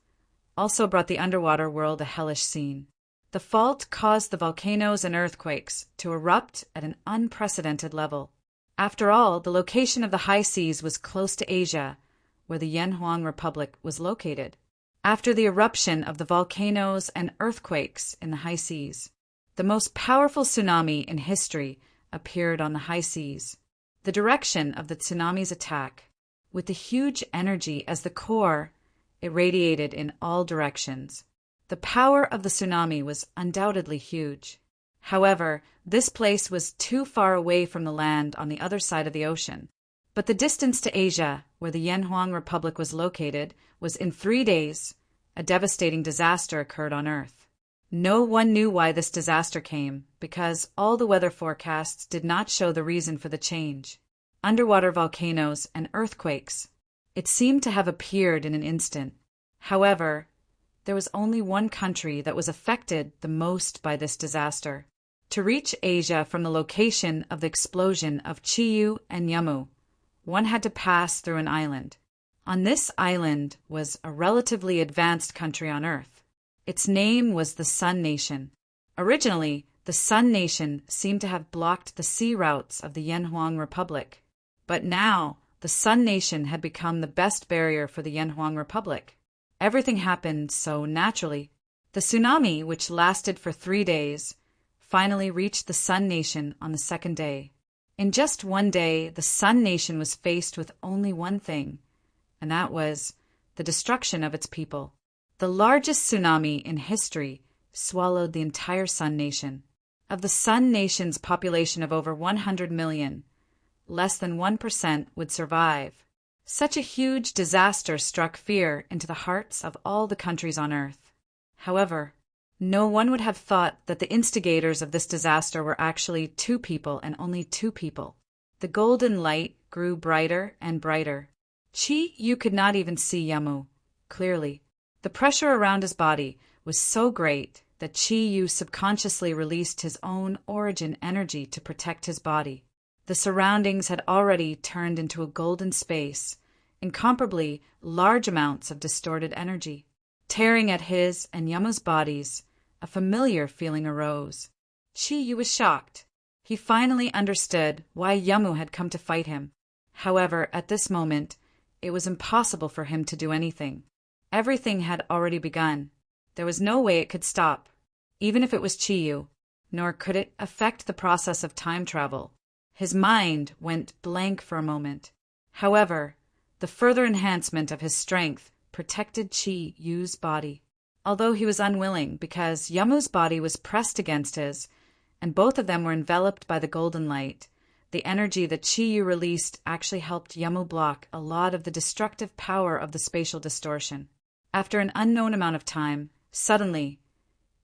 also brought the underwater world a hellish scene. The fault caused the volcanoes and earthquakes to erupt at an unprecedented level. After all, the location of the high seas was close to Asia, where the Yanhuang Republic was located. After the eruption of the volcanoes and earthquakes in the high seas, the most powerful tsunami in history appeared on the high seas. The direction of the tsunami's attack, with the huge energy as the core, irradiated in all directions. The power of the tsunami was undoubtedly huge. However, this place was too far away from the land on the other side of the ocean. But the distance to Asia, where the Yanhuang Republic was located, was in 3 days. A devastating disaster occurred on Earth. No one knew why this disaster came, because all the weather forecasts did not show the reason for the change. Underwater volcanoes and earthquakes. It seemed to have appeared in an instant. However, there was only one country that was affected the most by this disaster. To reach Asia from the location of the explosion of Chiyu and Yamu, one had to pass through an island. On this island was a relatively advanced country on Earth. Its name was the Sun Nation. Originally, the Sun Nation seemed to have blocked the sea routes of the Yanhuang Republic. But now, the Sun Nation had become the best barrier for the Yanhuang Republic. Everything happened so naturally. The tsunami, which lasted for 3 days, finally reached the Sun Nation on the second day. In just one day, the Sun Nation was faced with only one thing, and that was the destruction of its people. The largest tsunami in history swallowed the entire Sun Nation. Of the Sun Nation's population of over 100 million, less than 1% would survive. Such a huge disaster struck fear into the hearts of all the countries on Earth. However, no one would have thought that the instigators of this disaster were actually 2 people and only 2 people. The golden light grew brighter and brighter. Chi-Yu could not even see Yamu clearly. The pressure around his body was so great that Chi-Yu subconsciously released his own origin energy to protect his body. The surroundings had already turned into a golden space, incomparably large amounts of distorted energy. Tearing at his and Yamu's bodies, a familiar feeling arose. Chi-Yu was shocked. He finally understood why Yamu had come to fight him. However, at this moment, it was impossible for him to do anything. Everything had already begun. There was no way it could stop, even if it was Chi-Yu, nor could it affect the process of time travel. His mind went blank for a moment. However, the further enhancement of his strength protected Chi-Yu's body, although he was unwilling because Yamu's body was pressed against his, and both of them were enveloped by the golden light. The energy that Chi-Yu released actually helped Yamu block a lot of the destructive power of the spatial distortion. After an unknown amount of time, suddenly,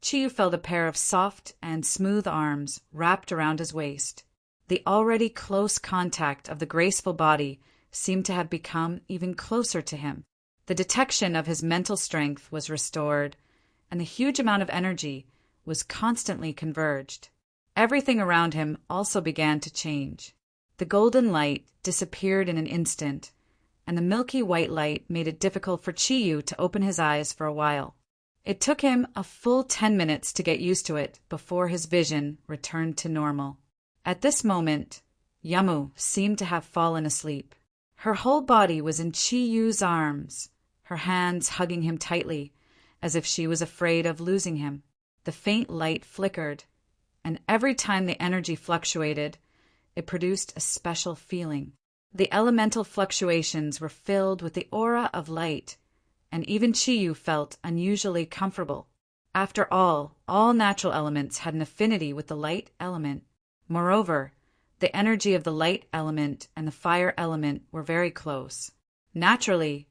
Chi-Yu felt a pair of soft and smooth arms wrapped around his waist. The already close contact of the graceful body seemed to have become even closer to him. The detection of his mental strength was restored, and the huge amount of energy was constantly converged. Everything around him also began to change. The golden light disappeared in an instant, and the milky white light made it difficult for Chi-Yu to open his eyes for a while. It took him a full 10 minutes to get used to it before his vision returned to normal. At this moment, Yamu seemed to have fallen asleep. Her whole body was in Chi-Yu's arms, her hands hugging him tightly, as if she was afraid of losing him. The faint light flickered, and every time the energy fluctuated, it produced a special feeling. The elemental fluctuations were filled with the aura of light, and even Chi-Yu felt unusually comfortable. After all natural elements had an affinity with the light element. Moreover, the energy of the light element and the fire element were very close. Naturally,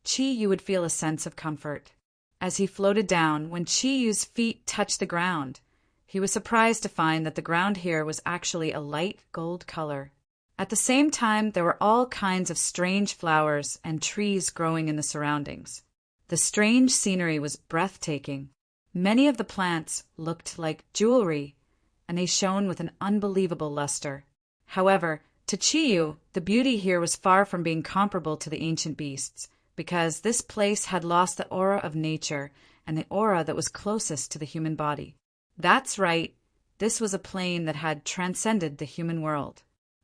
Chi-Yu would feel a sense of comfort. As he floated down, when Chi-Yu's feet touched the ground, he was surprised to find that the ground here was actually a light gold color. At the same time, there were all kinds of strange flowers and trees growing in the surroundings. The strange scenery was breathtaking. Many of the plants looked like jewelry, and they shone with an unbelievable luster. However, to Chi-Yu, the beauty here was far from being comparable to the ancient beasts, because this place had lost the aura of nature and the aura that was closest to the human body. That's right, this was a plane that had transcended the human world.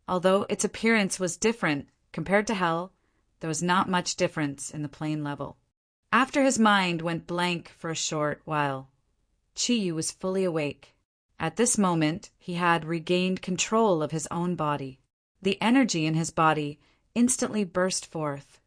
Although its appearance was different compared to hell, there was not much difference in the plane level. After his mind went blank for a short while, Chi-Yu was fully awake. At this moment, he had regained control of his own body. The energy in his body instantly burst forth,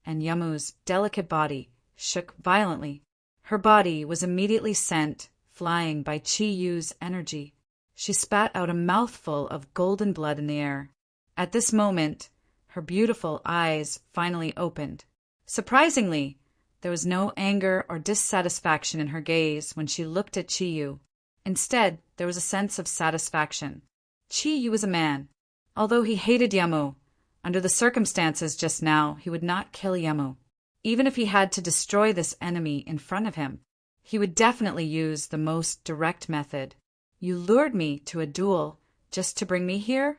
and Yamu's delicate body shook violently. Her body was immediately sent flying by Chi-Yu's energy. She spat out a mouthful of golden blood in the air. At this moment, her beautiful eyes finally opened. Surprisingly, there was no anger or dissatisfaction in her gaze when she looked at Chi-Yu. Instead, there was a sense of satisfaction. Chi-Yu was a man. Although he hated Yamu, under the circumstances just now, he would not kill Yamu. Even if he had to destroy this enemy in front of him, he would definitely use the most direct method. You lured me to a duel just to bring me here?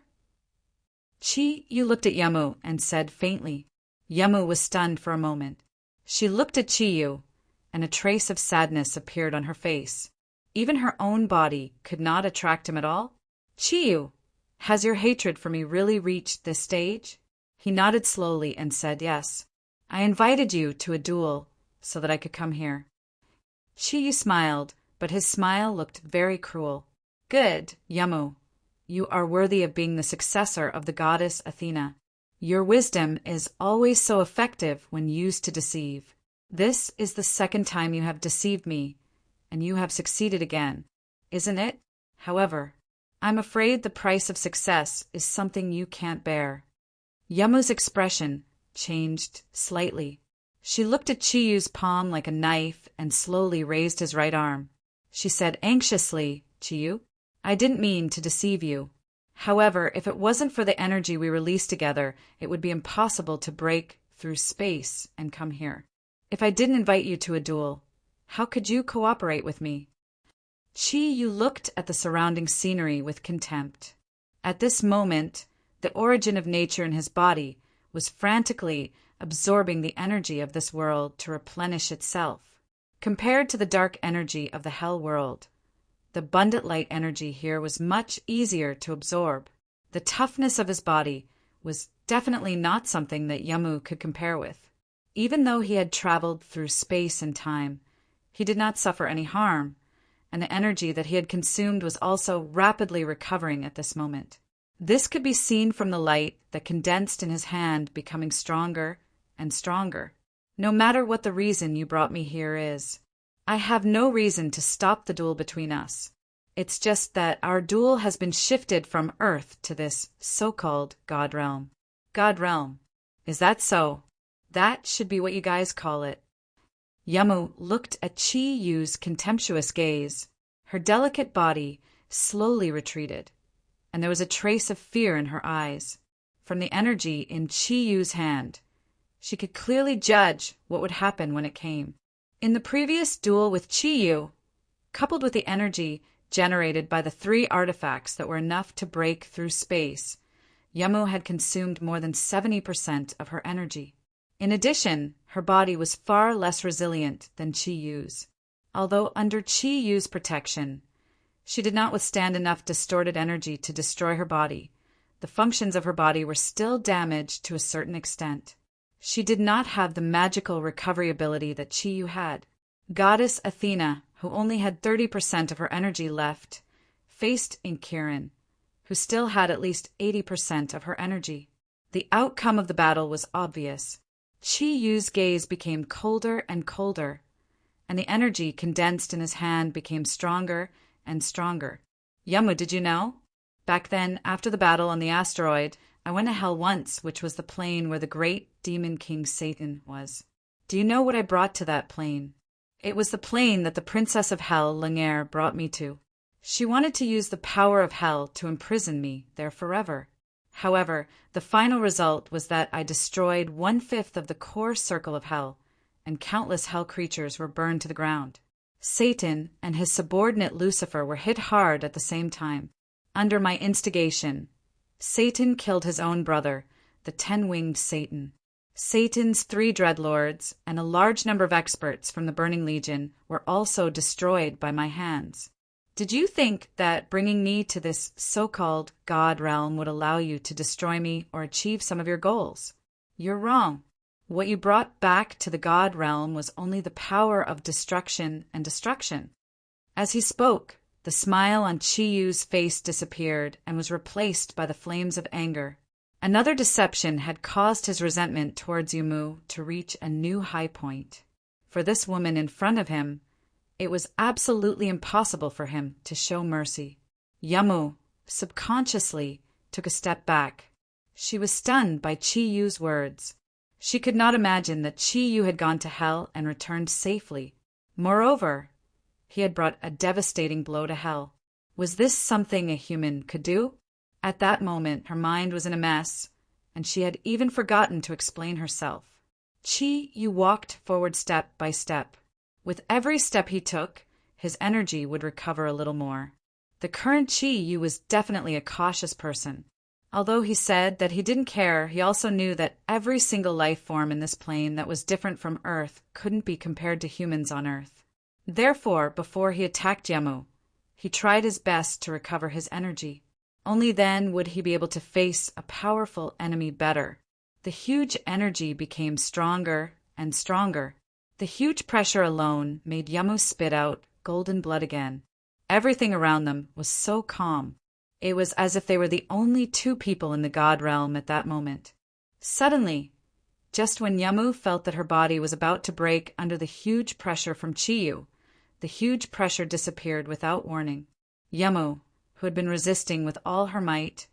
Chi-Yu looked at Yamu and said faintly. Yamu was stunned for a moment. She looked at Chi-Yu, and a trace of sadness appeared on her face. Even her own body could not attract him at all. Chiyu, has your hatred for me really reached this stage? He nodded slowly and said, yes. I invited you to a duel so that I could come here. Chiyu smiled, but his smile looked very cruel. Good, Yamu. You are worthy of being the successor of the goddess Athena. Your wisdom is always so effective when used to deceive. This is the second time you have deceived me, and you have succeeded again, isn't it? However, I'm afraid the price of success is something you can't bear. Yamu's expression changed slightly. She looked at Chiyu's palm like a knife and slowly raised his right arm. She said anxiously, Chiyu, I didn't mean to deceive you. However, if it wasn't for the energy we released together, it would be impossible to break through space and come here. If I didn't invite you to a duel, how could you cooperate with me? Chiyu looked at the surrounding scenery with contempt. At this moment, the origin of nature in his body was frantically absorbing the energy of this world to replenish itself. Compared to the dark energy of the hell world, the abundant light energy here was much easier to absorb. The toughness of his body was definitely not something that Yamu could compare with. Even though he had traveled through space and time, he did not suffer any harm, and the energy that he had consumed was also rapidly recovering at this moment. This could be seen from the light that condensed in his hand becoming stronger and stronger. No matter what the reason you brought me here is, I have no reason to stop the duel between us. It's just that our duel has been shifted from Earth to this so-called God Realm. God Realm. Is that so? That should be what you guys call it. Yamu looked at Chiyu's contemptuous gaze. Her delicate body slowly retreated, and there was a trace of fear in her eyes. From the energy in Chiyu's hand, she could clearly judge what would happen when it came. In the previous duel with Chiyu, coupled with the energy generated by the 3 artifacts that were enough to break through space, Yamu had consumed more than 70% of her energy. In addition, her body was far less resilient than Chiyu's. Although under Chiyu's protection, she did not withstand enough distorted energy to destroy her body. The functions of her body were still damaged to a certain extent. She did not have the magical recovery ability that Chiyu had. Goddess Athena, who only had 30% of her energy left, faced Inkiran, who still had at least 80% of her energy. The outcome of the battle was obvious. Chiyu's gaze became colder and colder, and the energy condensed in his hand became stronger and stronger. Yamu, did you know? Back then, after the battle on the asteroid, I went to Hell once, which was the plane where the great demon king Satan was. Do you know what I brought to that plane? It was the plane that the princess of Hell, Langaire, brought me to. She wanted to use the power of Hell to imprison me there forever. However, the final result was that I destroyed 1/5 of the core circle of Hell, and countless Hell creatures were burned to the ground. Satan and his subordinate Lucifer were hit hard at the same time. Under my instigation, Satan killed his own brother, the 10-winged Satan. Satan's 3 dreadlords and a large number of experts from the Burning Legion were also destroyed by my hands. Did you think that bringing me to this so-called God realm would allow you to destroy me or achieve some of your goals? You're wrong. What you brought back to the God realm was only the power of destruction and destruction. As he spoke, the smile on Chiyu's face disappeared and was replaced by the flames of anger. Another deception had caused his resentment towards Yumu to reach a new high point. For this woman in front of him, it was absolutely impossible for him to show mercy. Yamu, subconsciously, took a step back. She was stunned by Chiyu's words. She could not imagine that Chiyu had gone to hell and returned safely. Moreover, he had brought a devastating blow to hell. Was this something a human could do? At that moment, her mind was in a mess, and she had even forgotten to explain herself. Chiyu walked forward step by step. With every step he took, his energy would recover a little more. The current Chiyu was definitely a cautious person. Although he said that he didn't care, he also knew that every single life form in this plane that was different from Earth couldn't be compared to humans on Earth. Therefore, before he attacked Yamu, he tried his best to recover his energy. Only then would he be able to face a powerful enemy better. The huge energy became stronger and stronger. The huge pressure alone made Yamu spit out golden blood again. Everything around them was so calm. It was as if they were the only two people in the god realm at that moment. Suddenly, just when Yamu felt that her body was about to break under the huge pressure from Chiyu, the huge pressure disappeared without warning. Yamu, who had been resisting with all her might,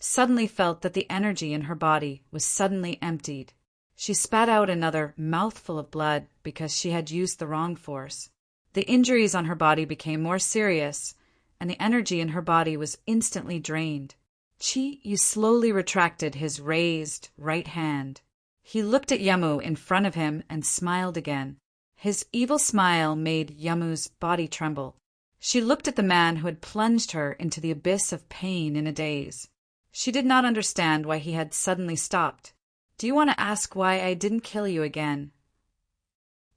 suddenly felt that the energy in her body was suddenly emptied. She spat out another mouthful of blood because she had used the wrong force. The injuries on her body became more serious, and the energy in her body was instantly drained. Chi-Yu slowly retracted his raised right hand. He looked at Yamu in front of him and smiled again. His evil smile made Yamu's body tremble. She looked at the man who had plunged her into the abyss of pain in a daze. She did not understand why he had suddenly stopped. "Do you want to ask why I didn't kill you again?"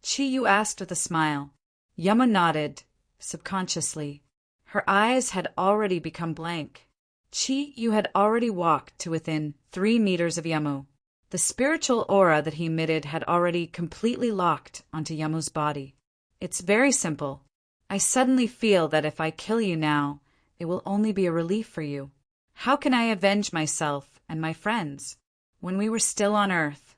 Chi-Yu asked with a smile. Yamu nodded, subconsciously. Her eyes had already become blank. Chi-Yu had already walked to within 3 meters of Yamu. The spiritual aura that he emitted had already completely locked onto Yamu's body. "It's very simple. I suddenly feel that if I kill you now, it will only be a relief for you. How can I avenge myself and my friends? When we were still on Earth,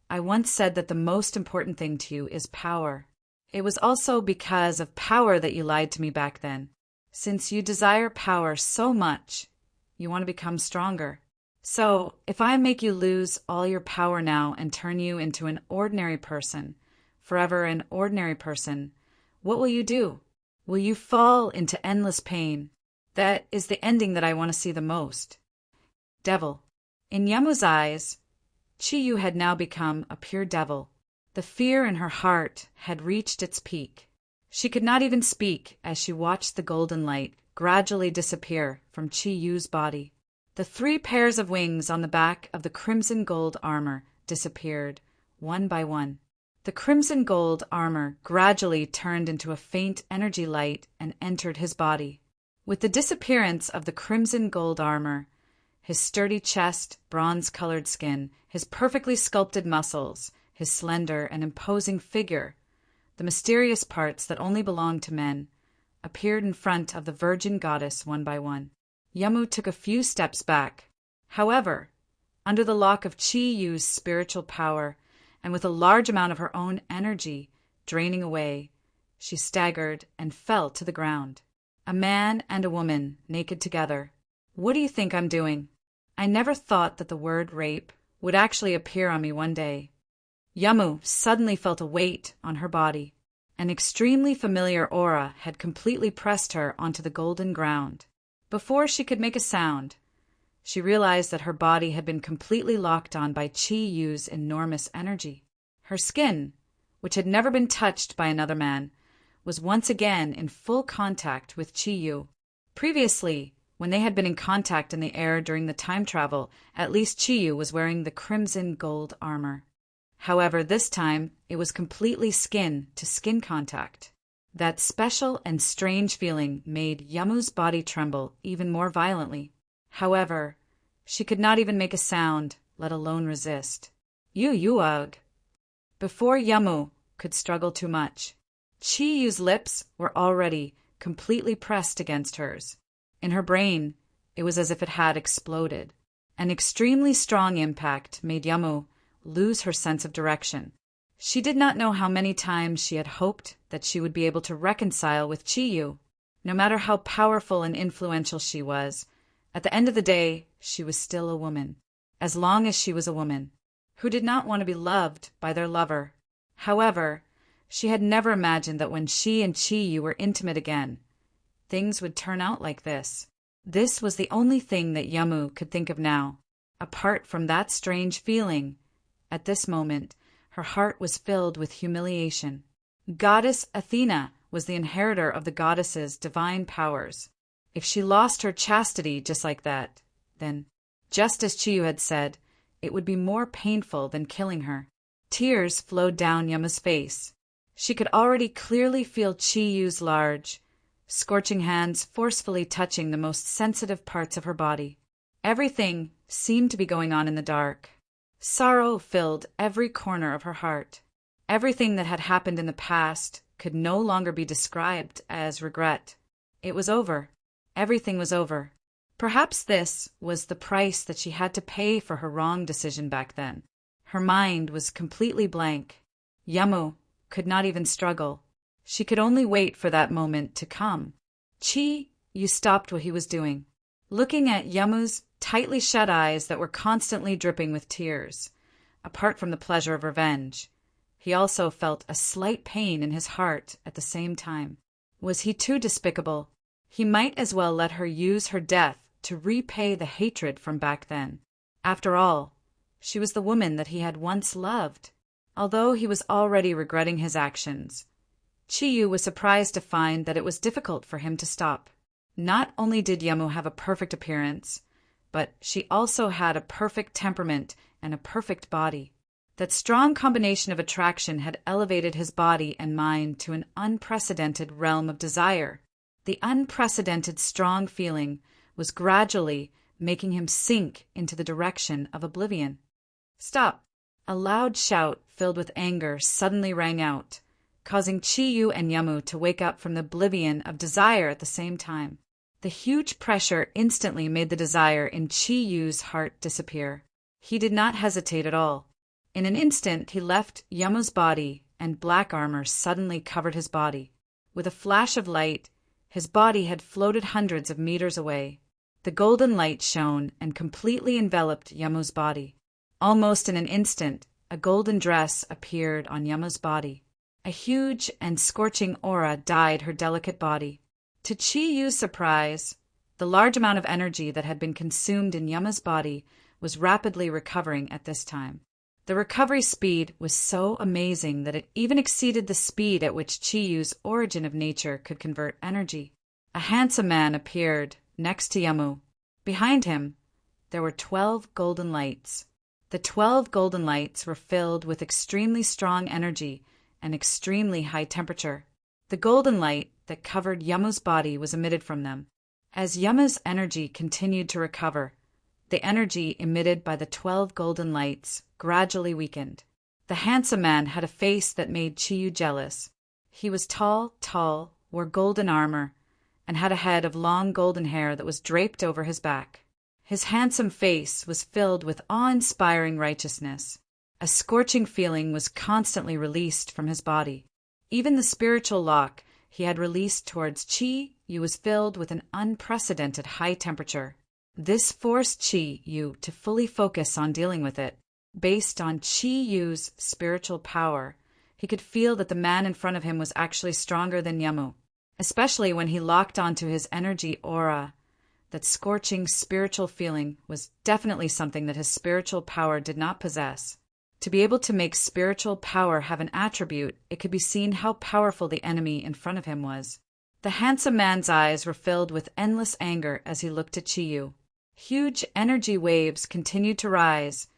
I once said that the most important thing to you is power. It was also because of power that you lied to me back then. Since you desire power so much, you want to become stronger. So, if I make you lose all your power now and turn you into an ordinary person, forever an ordinary person, what will you do? Will you fall into endless pain? That is the ending that I want to see the most." Devil. In Yamu's eyes, Chiyu had now become a pure devil. The fear in her heart had reached its peak. She could not even speak as she watched the golden light gradually disappear from Chiyu's body. The 3 pairs of wings on the back of the crimson gold armor disappeared, one by one. The crimson gold armor gradually turned into a faint energy light and entered his body. With the disappearance of the crimson gold armor, his sturdy chest, bronze-colored skin, his perfectly sculpted muscles, his slender and imposing figure, the mysterious parts that only belonged to men, appeared in front of the virgin goddess one by one. Yamu took a few steps back. However, under the lock of Chi-Yu's spiritual power, and with a large amount of her own energy draining away, she staggered and fell to the ground. A man and a woman, naked together. What do you think I'm doing? I never thought that the word rape would actually appear on me one day. Yamu suddenly felt a weight on her body. An extremely familiar aura had completely pressed her onto the golden ground. Before she could make a sound, she realized that her body had been completely locked on by Chi-Yu's enormous energy. Her skin, which had never been touched by another man, was once again in full contact with Chi-Yu. Previously, when they had been in contact in the air during the time travel, at least Chi-Yu was wearing the crimson gold armor. However, this time, it was completely skin-to-skin contact. That special and strange feeling made Yamu's body tremble even more violently. However, she could not even make a sound, let alone resist. Yuag. Before Yamu could struggle too much, Chi-Yu's lips were already completely pressed against hers. In her brain, it was as if it had exploded. An extremely strong impact made Yamu lose her sense of direction. She did not know how many times she had hoped that she would be able to reconcile with Chi-Yu. No matter how powerful and influential she was, at the end of the day, she was still a woman. As long as she was a woman, who did not want to be loved by their lover. However, she had never imagined that when she and Chi-Yu were intimate again, things would turn out like this. This was the only thing that Yamu could think of now. Apart from that strange feeling, at this moment, her heart was filled with humiliation. Goddess Athena was the inheritor of the goddess's divine powers. If she lost her chastity just like that, then Just as Chiyu had said, it would be more painful than killing her. Tears flowed down Yama's face. She could already clearly feel Chiyu's large, scorching hands forcefully touching the most sensitive parts of her body. Everything seemed to be going on in the dark. Sorrow filled every corner of her heart. Everything that had happened in the past could no longer be described as regret. It was over. Everything was over. Perhaps this was the price that she had to pay for her wrong decision back then. Her mind was completely blank. Yamu could not even struggle. She could only wait for that moment to come. You stopped what he was doing, looking at Yamu's tightly shut eyes that were constantly dripping with tears. Apart from the pleasure of revenge, he also felt a slight pain in his heart at the same time. Was he too despicable? He might as well let her use her death to repay the hatred from back then. After all, she was the woman that he had once loved. Although he was already regretting his actions, Chiyu was surprised to find that it was difficult for him to stop. Not only did Yamu have a perfect appearance, but she also had a perfect temperament and a perfect body. That strong combination of attraction had elevated his body and mind to an unprecedented realm of desire. The unprecedented strong feeling was gradually making him sink into the direction of oblivion. Stop! A loud shout filled with anger suddenly rang out, causing Chiyu and Yamu to wake up from the oblivion of desire at the same time. The huge pressure instantly made the desire in Chiyu's heart disappear. He did not hesitate at all. In an instant he left Yamu's body, and black armor suddenly covered his body. With a flash of light, his body had floated hundreds of meters away. The golden light shone and completely enveloped Yamu's body. Almost in an instant, a golden dress appeared on Yamu's body. A huge and scorching aura dyed her delicate body. To Chiyu's surprise, the large amount of energy that had been consumed in Yama's body was rapidly recovering at this time. The recovery speed was so amazing that it even exceeded the speed at which Chiyu's origin of nature could convert energy. A handsome man appeared next to Yamu. Behind him, there were 12 golden lights. The 12 golden lights were filled with extremely strong energy and extremely high temperature. The golden light that covered Yamu's body was emitted from them. As Yamu's energy continued to recover, the energy emitted by the 12 golden lights gradually weakened. The handsome man had a face that made Chiyu jealous. He was tall, wore golden armor, and had a head of long golden hair that was draped over his back. His handsome face was filled with awe-inspiring righteousness. A scorching feeling was constantly released from his body. Even the spiritual lock he had released towards Chi-Yu was filled with an unprecedented high temperature. This forced Chi-Yu to fully focus on dealing with it. Based on Chi-Yu's spiritual power, he could feel that the man in front of him was actually stronger than Yamu, especially when he locked onto his energy aura. That scorching spiritual feeling was definitely something that his spiritual power did not possess. To be able to make spiritual power have an attribute, it could be seen how powerful the enemy in front of him was. The handsome man's eyes were filled with endless anger as he looked at Chiyu. Huge energy waves continued to rise,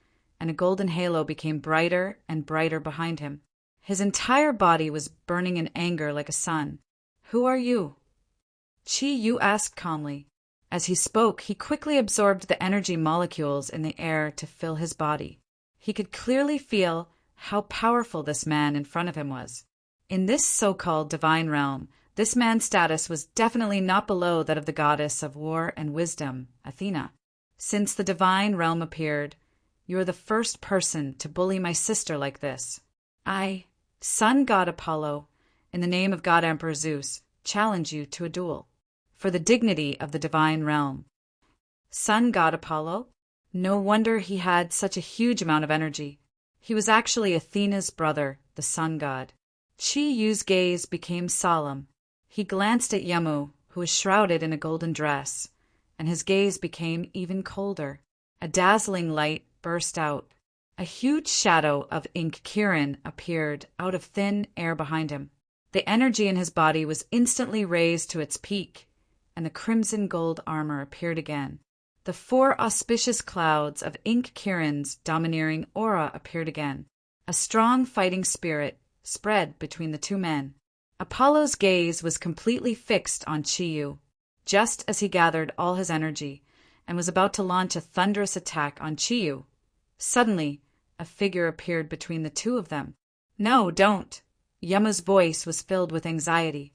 and a golden halo became brighter and brighter behind him. His entire body was burning in anger like a sun. "Who are you?" Chiyu asked calmly. As he spoke, he quickly absorbed the energy molecules in the air to fill his body. He could clearly feel how powerful this man in front of him was. In this so-called divine realm, this man's status was definitely not below that of the goddess of war and wisdom, Athena. "Since the divine realm appeared, you are the first person to bully my sister like this. I, sun god Apollo, in the name of God Emperor Zeus, challenge you to a duel, for the dignity of the divine realm." Sun god Apollo? No wonder he had such a huge amount of energy. He was actually Athena's brother, the sun god. Chi-Yu's gaze became solemn. He glanced at Yamu, who was shrouded in a golden dress, and his gaze became even colder. A dazzling light burst out. A huge shadow of ink Kirin appeared out of thin air behind him. The energy in his body was instantly raised to its peak, and the crimson gold armor appeared again. The four auspicious clouds of ink Kiran's domineering aura appeared again. A strong fighting spirit spread between the two men. Apollo's gaze was completely fixed on Chiyu, just as he gathered all his energy and was about to launch a thunderous attack on Chiyu. Suddenly, a figure appeared between the two of them. "No, don't!" Yamu's voice was filled with anxiety.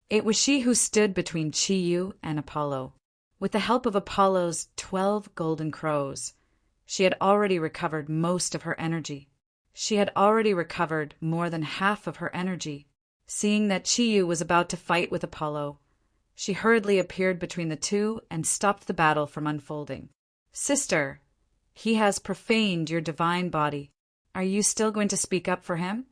It was she who stood between Chiyu and Apollo. With the help of Apollo's 12 golden crows, she had already recovered most of her energy. She had already recovered more than half of her energy. Seeing that Chiyu was about to fight with Apollo, she hurriedly appeared between the two and stopped the battle from unfolding. "Sister, he has profaned your divine body. Are you still going to speak up for him?"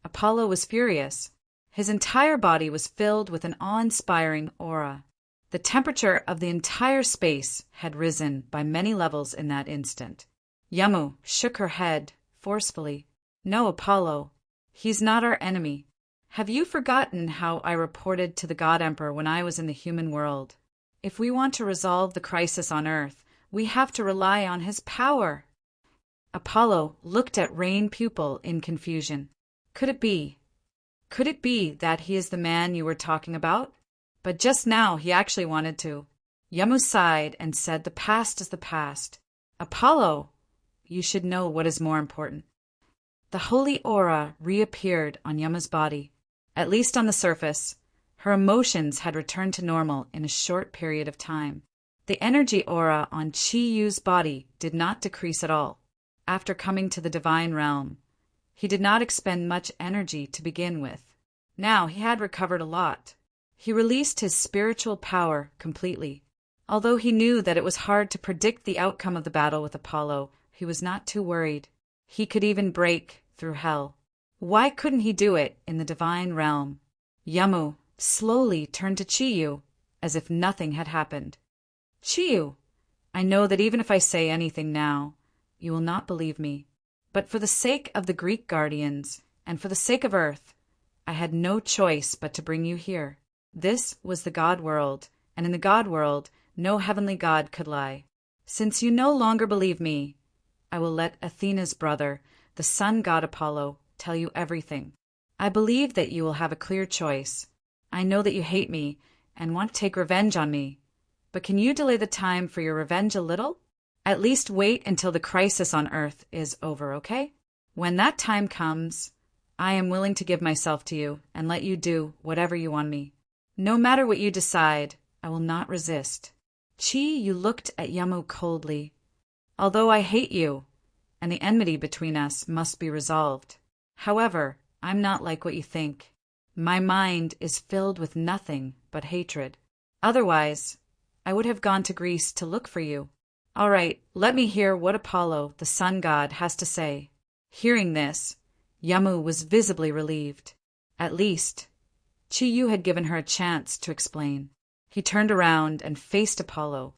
Apollo was furious. His entire body was filled with an awe-inspiring aura. The temperature of the entire space had risen by many levels in that instant. Yamu shook her head forcefully. "No, Apollo. He's not our enemy. Have you forgotten how I reported to the God Emperor when I was in the human world? If we want to resolve the crisis on Earth, we have to rely on his power." Apollo looked at Rain Pupil in confusion. Could it be that he is the man you were talking about? But just now he actually wanted to. Yamu sighed and said, "The past is the past. Apollo, you should know what is more important." The holy aura reappeared on Yamu's body. At least on the surface, her emotions had returned to normal in a short period of time. The energy aura on Chiyu's body did not decrease at all. After coming to the divine realm, he did not expend much energy to begin with. Now he had recovered a lot. He released his spiritual power completely. Although he knew that it was hard to predict the outcome of the battle with Apollo, he was not too worried. He could even break through hell. Why couldn't he do it in the divine realm? Yamu slowly turned to Chiyu, as if nothing had happened. "Chiyu, I know that even if I say anything now, you will not believe me. But for the sake of the Greek guardians, and for the sake of Earth, I had no choice but to bring you here. This was the God world, and in the God world, no heavenly god could lie. Since you no longer believe me, I will let Athena's brother, the sun god Apollo, tell you everything. I believe that you will have a clear choice. I know that you hate me and want to take revenge on me. But can you delay the time for your revenge a little? At least wait until the crisis on Earth is over, okay? When that time comes, I am willing to give myself to you and let you do whatever you want me. No matter what you decide, I will not resist." You looked at Yamu coldly. "Although I hate you, and the enmity between us must be resolved. However, I'm not like what you think. My mind is filled with nothing but hatred. Otherwise, I would have gone to Greece to look for you. All right, let me hear what Apollo, the sun god, has to say." Hearing this, Yamu was visibly relieved. At least, Chiyu had given her a chance to explain. He turned around and faced Apollo.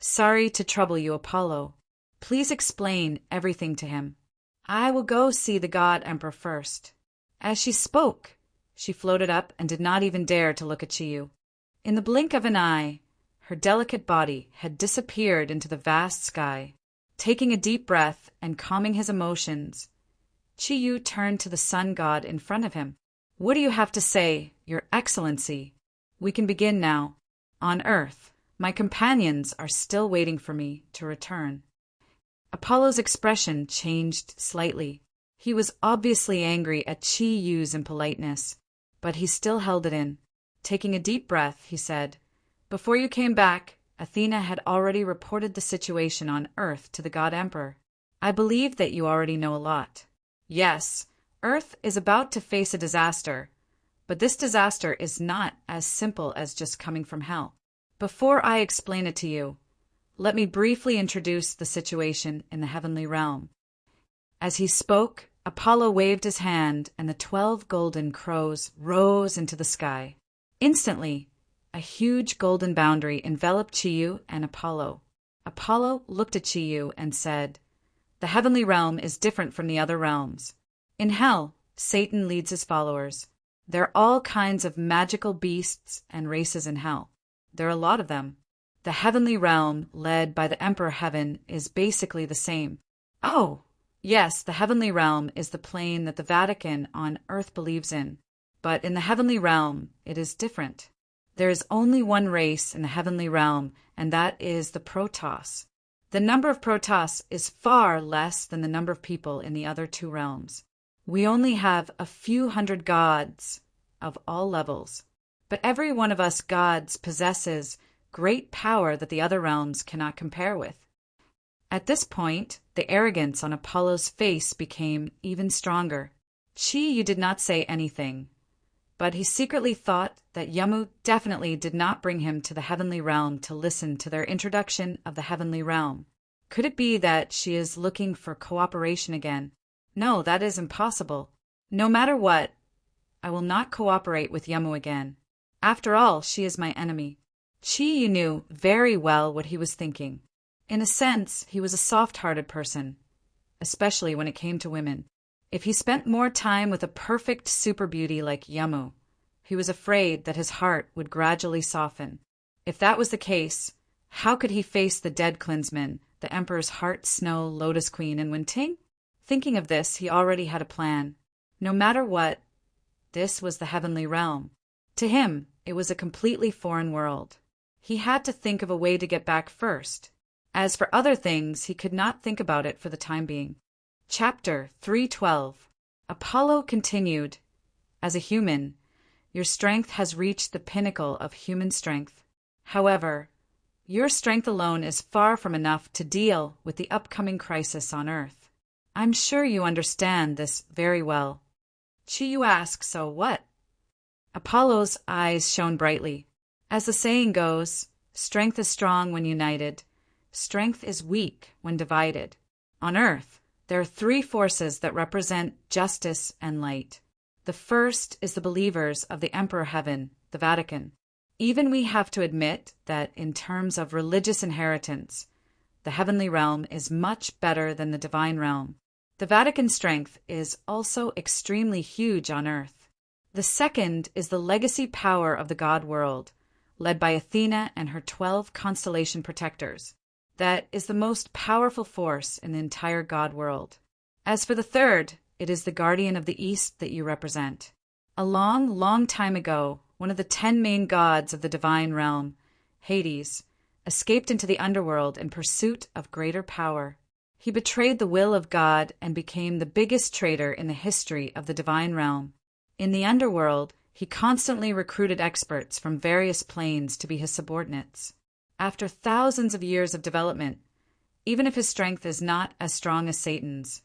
"Sorry to trouble you, Apollo. Please explain everything to him. I will go see the God Emperor first." As she spoke, she floated up and did not even dare to look at Chiyu. In the blink of an eye, her delicate body had disappeared into the vast sky. Taking a deep breath and calming his emotions, Chiyu turned to the sun god in front of him. "What do you have to say, Your Excellency? We can begin now. On Earth, my companions are still waiting for me to return." Apollo's expression changed slightly. He was obviously angry at Chiyu's impoliteness, but he still held it in. Taking a deep breath, he said, "Before you came back, Athena had already reported the situation on Earth to the God Emperor. I believe that you already know a lot. Yes, Earth is about to face a disaster, but this disaster is not as simple as just coming from hell. Before I explain it to you, let me briefly introduce the situation in the heavenly realm." As he spoke, Apollo waved his hand and the 12 golden crows rose into the sky. Instantly, a huge golden boundary enveloped Chiyu and Apollo. Apollo looked at Chiyu and said, "The heavenly realm is different from the other realms. In hell, Satan leads his followers. There are all kinds of magical beasts and races in hell. There are a lot of them. The heavenly realm, led by the Emperor Heaven, is basically the same. Oh, yes, the heavenly realm is the plane that the Vatican on Earth believes in. But in the heavenly realm, it is different. There is only one race in the heavenly realm, and that is the Protoss. The number of Protoss is far less than the number of people in the other two realms. We only have a few hundred gods of all levels, but every one of us gods possesses great power that the other realms cannot compare with. At this point, the arrogance on Apollo's face became even stronger. Chi-Yu did not say anything, but he secretly thought that Yamu definitely did not bring him to the heavenly realm to listen to their introduction of the heavenly realm. Could it be that she is looking for cooperation again? No, that is impossible. No matter what, I will not cooperate with Yamu again. After all, she is my enemy. Chi-Yu knew very well what he was thinking. In a sense, he was a soft-hearted person, especially when it came to women. If he spent more time with a perfect super beauty like Yamu, he was afraid that his heart would gradually soften. If that was the case, how could he face the dead Klinsman, the Emperor's Heart Snow Lotus Queen, and Wenting? Thinking of this, he already had a plan. No matter what, this was the heavenly realm. To him, it was a completely foreign world. He had to think of a way to get back first. As for other things, he could not think about it for the time being. Chapter 312. Apollo continued, "As a human, your strength has reached the pinnacle of human strength. However, your strength alone is far from enough to deal with the upcoming crisis on Earth. I'm sure you understand this very well." Chi-Yu asked, "So what?" Apollo's eyes shone brightly. As the saying goes, strength is strong when united. Strength is weak when divided. On Earth, there are three forces that represent justice and light. The first is the believers of the Emperor Heaven, the Vatican. Even we have to admit that in terms of religious inheritance, the heavenly realm is much better than the divine realm. The Vatican strength is also extremely huge on Earth. The second is the legacy power of the God world, led by Athena and her 12 constellation protectors. That is the most powerful force in the entire God world. As for the third, it is the guardian of the East that you represent. A long, long time ago, one of the 10 main gods of the divine realm, Hades, escaped into the underworld in pursuit of greater power. He betrayed the will of God and became the biggest traitor in the history of the divine realm. In the underworld, he constantly recruited experts from various planes to be his subordinates. After thousands of years of development, even if his strength is not as strong as Satan's,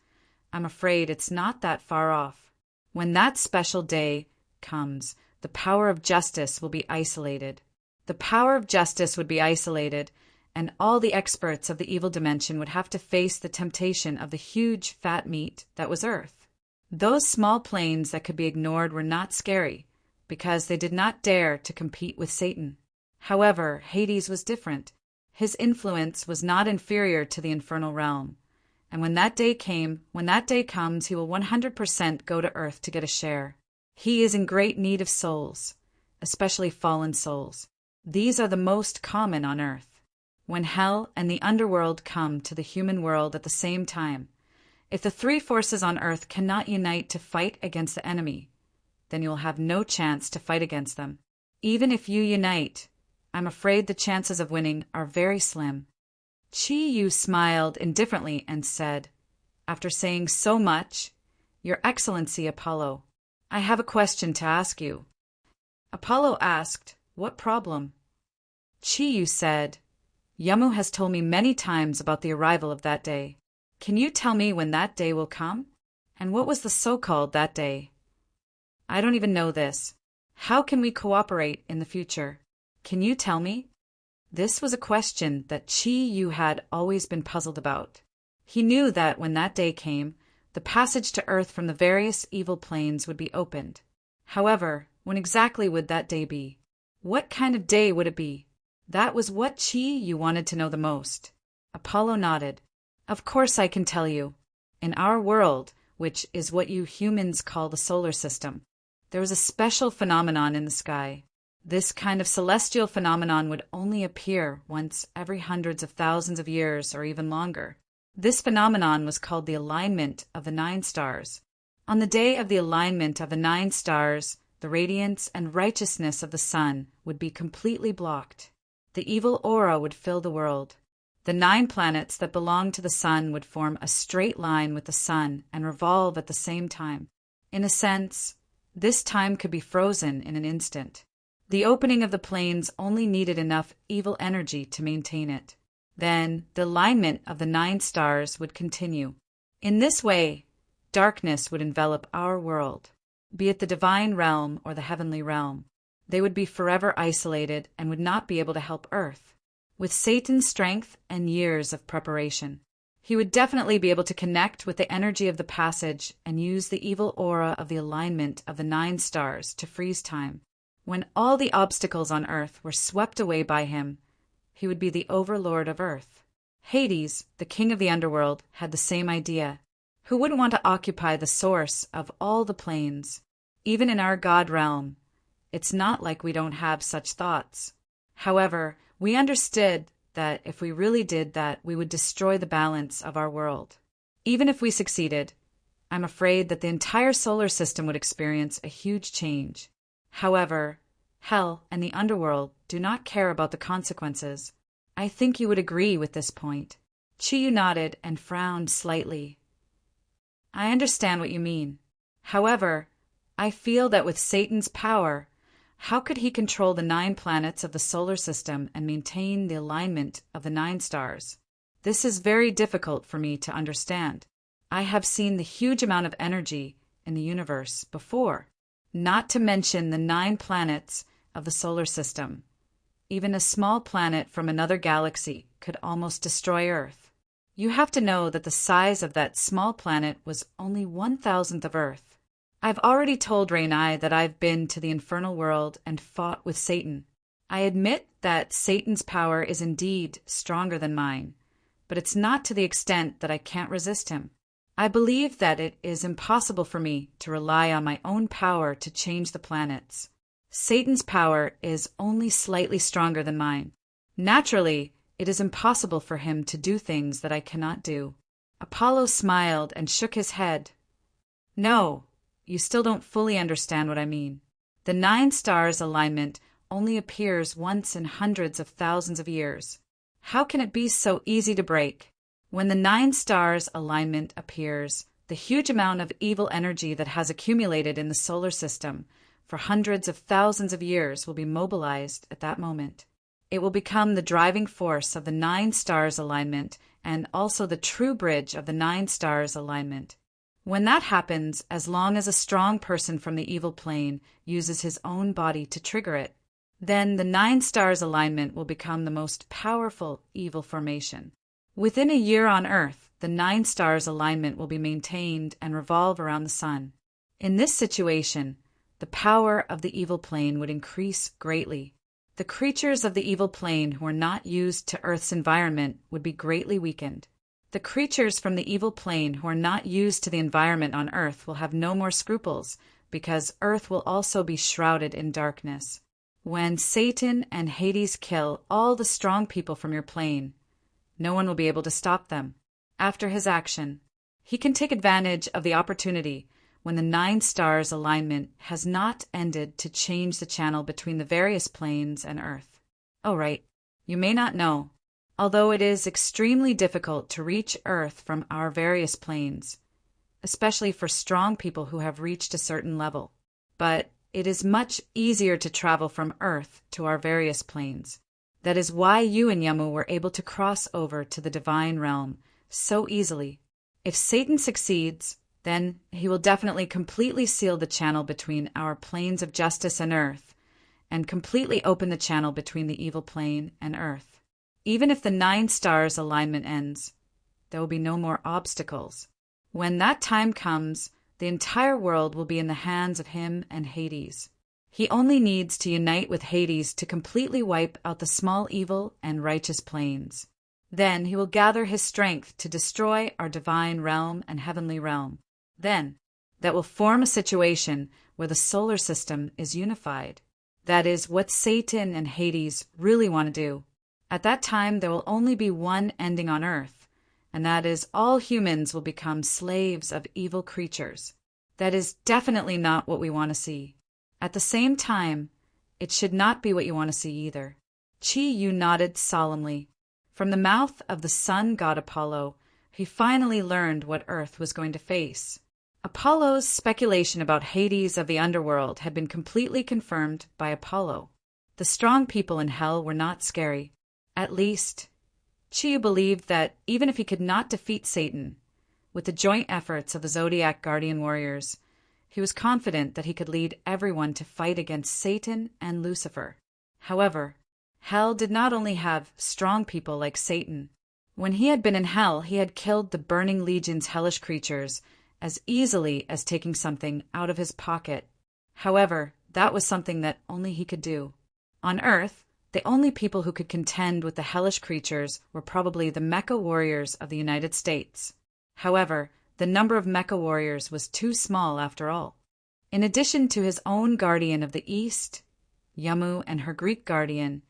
I'm afraid it's not that far off. When that special day comes, the power of justice will be isolated. The power of justice would be isolated, and all the experts of the evil dimension would have to face the temptation of the huge fat meat that was Earth. Those small planes that could be ignored were not scary, because they did not dare to compete with Satan. However, Hades was different. His influence was not inferior to the infernal realm. And when that day comes, he will 100% go to Earth to get a share. He is in great need of souls, especially fallen souls. These are the most common on Earth. When hell and the underworld come to the human world at the same time, if the three forces on Earth cannot unite to fight against the enemy, then you will have no chance to fight against them. Even if you unite, I'm afraid the chances of winning are very slim. Chi-Yu smiled indifferently and said, "After saying so much, Your Excellency Apollo, I have a question to ask you." Apollo asked, "What problem?" Chi-Yu said, "Yamu has told me many times about the arrival of that day. Can you tell me when that day will come? And what was the so-called that day?" "I don't even know this. How can we cooperate in the future? Can you tell me?" This was a question that Chi-Yu had always been puzzled about. He knew that when that day came, the passage to Earth from the various evil planes would be opened. However, when exactly would that day be? What kind of day would it be? That was what Chi-Yu wanted to know the most. Apollo nodded. "Of course I can tell you. In our world, which is what you humans call the solar system, there was a special phenomenon in the sky. This kind of celestial phenomenon would only appear once every hundreds of thousands of years or even longer. This phenomenon was called the alignment of the 9 stars. On the day of the alignment of the 9 stars, the radiance and righteousness of the sun would be completely blocked. The evil aura would fill the world. The 9 planets that belong to the sun would form a straight line with the sun and revolve at the same time. In a sense, this time could be frozen in an instant. The opening of the planes only needed enough evil energy to maintain it. Then the alignment of the 9 stars would continue. In this way, darkness would envelop our world, be it the divine realm or the heavenly realm. They would be forever isolated and would not be able to help Earth. With Satan's strength and years of preparation, he would definitely be able to connect with the energy of the passage and use the evil aura of the alignment of the 9 stars to freeze time. When all the obstacles on Earth were swept away by him, he would be the overlord of Earth. Hades, the king of the underworld, had the same idea. Who wouldn't want to occupy the source of all the planes? Even in our God realm, it's not like we don't have such thoughts. However, we understood that if we really did that, we would destroy the balance of our world. Even if we succeeded, I'm afraid that the entire solar system would experience a huge change. However, hell and the underworld do not care about the consequences. I think you would agree with this point. Chiyu nodded and frowned slightly. I understand what you mean. However, I feel that with Satan's power, how could he control the 9 planets of the solar system and maintain the alignment of the 9 stars? This is very difficult for me to understand. I have seen the huge amount of energy in the universe before, not to mention the 9 planets of the solar system. Even a small planet from another galaxy could almost destroy Earth. You have to know that the size of that small planet was only 1,000th of Earth. I've already told Rainai that I've been to the infernal world and fought with Satan. I admit that Satan's power is indeed stronger than mine, but it's not to the extent that I can't resist him. I believe that it is impossible for me to rely on my own power to change the planets. Satan's power is only slightly stronger than mine. Naturally, it is impossible for him to do things that I cannot do. Apollo smiled and shook his head. No, you still don't fully understand what I mean. The 9 stars alignment only appears once in hundreds of thousands of years. How can it be so easy to break? When the 9 stars alignment appears, the huge amount of evil energy that has accumulated in the solar system for hundreds of thousands of years will be mobilized at that moment. It will become the driving force of the 9 stars alignment and also the true bridge of the 9 stars alignment. When that happens, as long as a strong person from the evil plane uses his own body to trigger it, then the 9 stars alignment will become the most powerful evil formation. Within a year on Earth, the 9 stars alignment will be maintained and revolve around the sun. In this situation, the power of the evil plane would increase greatly. The creatures of the evil plane who are not used to Earth's environment would be greatly weakened. The creatures from the evil plane who are not used to the environment on Earth will have no more scruples, because Earth will also be shrouded in darkness. When Satan and Hades kill all the strong people from your plane, no one will be able to stop them. After his action, he can take advantage of the opportunity when the 9 stars alignment has not ended to change the channel between the various planes and Earth. Oh, right. You may not know, although it is extremely difficult to reach Earth from our various planes, especially for strong people who have reached a certain level. But it is much easier to travel from Earth to our various planes. That is why you and Yamu were able to cross over to the divine realm so easily. If Satan succeeds, then he will definitely completely seal the channel between our planes of justice and Earth, and completely open the channel between the evil plane and Earth. Even if the 9 stars alignment ends, there will be no more obstacles. When that time comes, the entire world will be in the hands of him and Hades. He only needs to unite with Hades to completely wipe out the small evil and righteous planes. Then he will gather his strength to destroy our divine realm and heavenly realm. Then, that will form a situation where the solar system is unified. That is what Satan and Hades really want to do. At that time, there will only be one ending on Earth, and that is all humans will become slaves of evil creatures. That is definitely not what we want to see. At the same time, it should not be what you want to see either. Chi-Yu nodded solemnly. From the mouth of the sun god Apollo, he finally learned what Earth was going to face. Apollo's speculation about Hades of the underworld had been completely confirmed by Apollo. The strong people in hell were not scary. At least, Chi-Yu believed that even if he could not defeat Satan, with the joint efforts of the Zodiac guardian warriors, he was confident that he could lead everyone to fight against Satan and Lucifer. However, hell did not only have strong people like Satan. When he had been in hell, he had killed the burning legion's hellish creatures as easily as taking something out of his pocket. However, that was something that only he could do. On Earth, the only people who could contend with the hellish creatures were probably the Mecha warriors of the United States. However, the number of Mecha warriors was too small after all. In addition to his own guardian of the East, Yamu and her Greek guardian,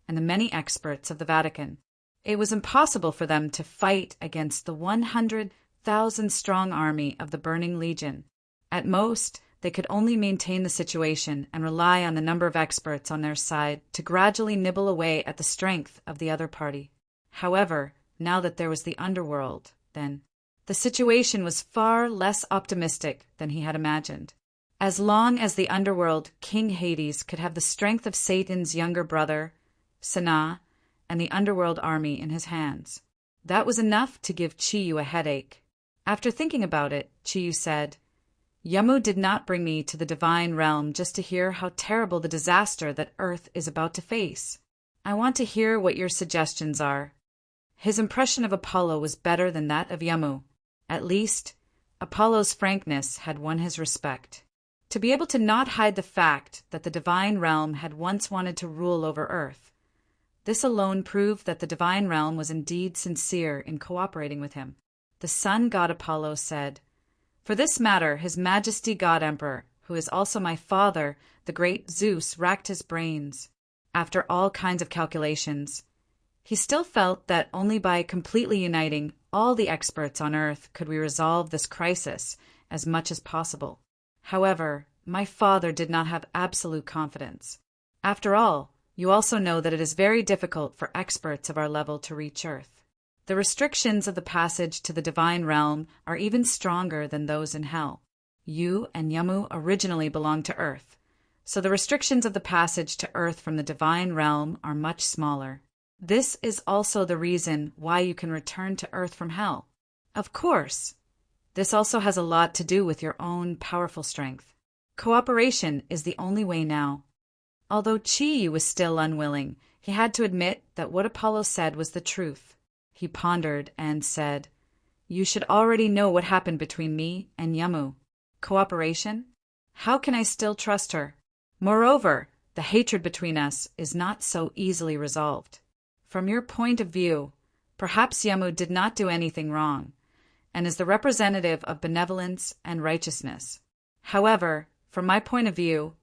and the many experts of the Vatican, it was impossible for them to fight against the 100,000-strong army of the Burning Legion. At most, they could only maintain the situation and rely on the number of experts on their side to gradually nibble away at the strength of the other party. However, now that there was the underworld, then, the situation was far less optimistic than he had imagined. As long as the underworld King Hades could have the strength of Satan's younger brother, Sanaa, and the underworld army in his hands, that was enough to give Chi-Yu a headache. After thinking about it, Chi-Yu said, "Yamu did not bring me to the divine realm just to hear how terrible the disaster that Earth is about to face. I want to hear what your suggestions are." His impression of Apollo was better than that of Yamu. At least, Apollo's frankness had won his respect. To be able to not hide the fact that the divine realm had once wanted to rule over Earth, this alone proved that the divine realm was indeed sincere in cooperating with him. The sun god Apollo said, "For this matter, His Majesty God Emperor, who is also my father, the great Zeus, racked his brains. After all kinds of calculations, he still felt that only by completely uniting all the experts on Earth could we resolve this crisis as much as possible. However, my father did not have absolute confidence. After all, you also know that it is very difficult for experts of our level to reach Earth. The restrictions of the passage to the divine realm are even stronger than those in hell. You and Yamu originally belonged to Earth, so the restrictions of the passage to Earth from the divine realm are much smaller. This is also the reason why you can return to Earth from hell. Of course, this also has a lot to do with your own powerful strength. Cooperation is the only way now." Although Chi-Yu was still unwilling, he had to admit that what Apollo said was the truth. He pondered and said, "You should already know what happened between me and Yamu. Cooperation? How can I still trust her? Moreover, the hatred between us is not so easily resolved. From your point of view, perhaps Yamu did not do anything wrong, and is the representative of benevolence and righteousness. However, from my point of view,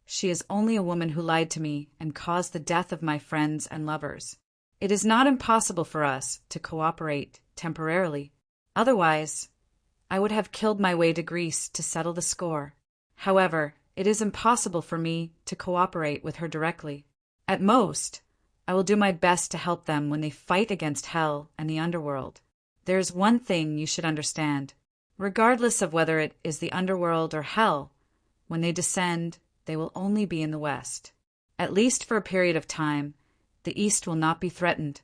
she is only a woman who lied to me and caused the death of my friends and lovers. It is not impossible for us to cooperate temporarily. Otherwise, I would have killed my way to Greece to settle the score. However, it is impossible for me to cooperate with her directly. At most, I will do my best to help them when they fight against hell and the underworld. There is one thing you should understand. Regardless of whether it is the underworld or hell, when they descend, they will only be in the west. At least for a period of time, the east will not be threatened.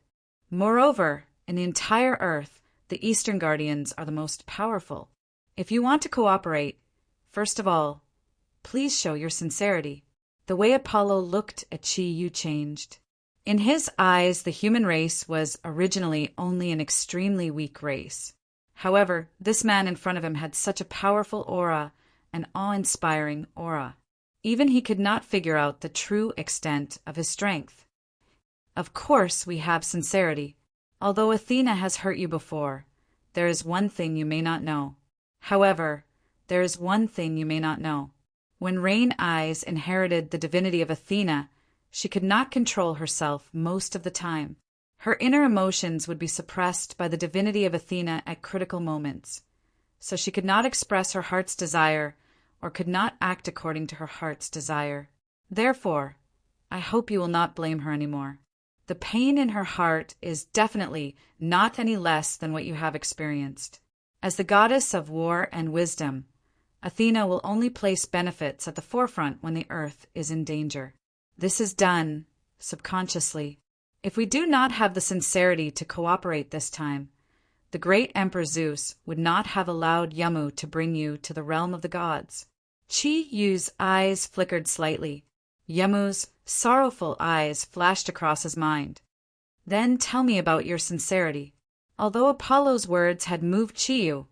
Moreover, in the entire Earth, the Eastern Guardians are the most powerful. If you want to cooperate, first of all, please show your sincerity." The way Apollo looked at Chi-Yu changed. In his eyes, the human race was originally only an extremely weak race. However, this man in front of him had such a powerful aura, an awe-inspiring aura. Even he could not figure out the true extent of his strength. "Of course we have sincerity. Although Athena has hurt you before, there is one thing you may not know. However, there is one thing you may not know. When Rain Eyes inherited the divinity of Athena, she could not control herself most of the time. Her inner emotions would be suppressed by the divinity of Athena at critical moments, so she could not express her heart's desire or could not act according to her heart's desire. Therefore, I hope you will not blame her anymore. The pain in her heart is definitely not any less than what you have experienced. As the goddess of war and wisdom, Athena will only place benefits at the forefront when the earth is in danger. This is done subconsciously. If we do not have the sincerity to cooperate this time, the great Emperor Zeus would not have allowed Yamu to bring you to the realm of the gods. Chi Yu's eyes flickered slightly. Yamu's sorrowful eyes flashed across his mind. Then tell me about your sincerity. Although Apollo's words had moved Chi Yu,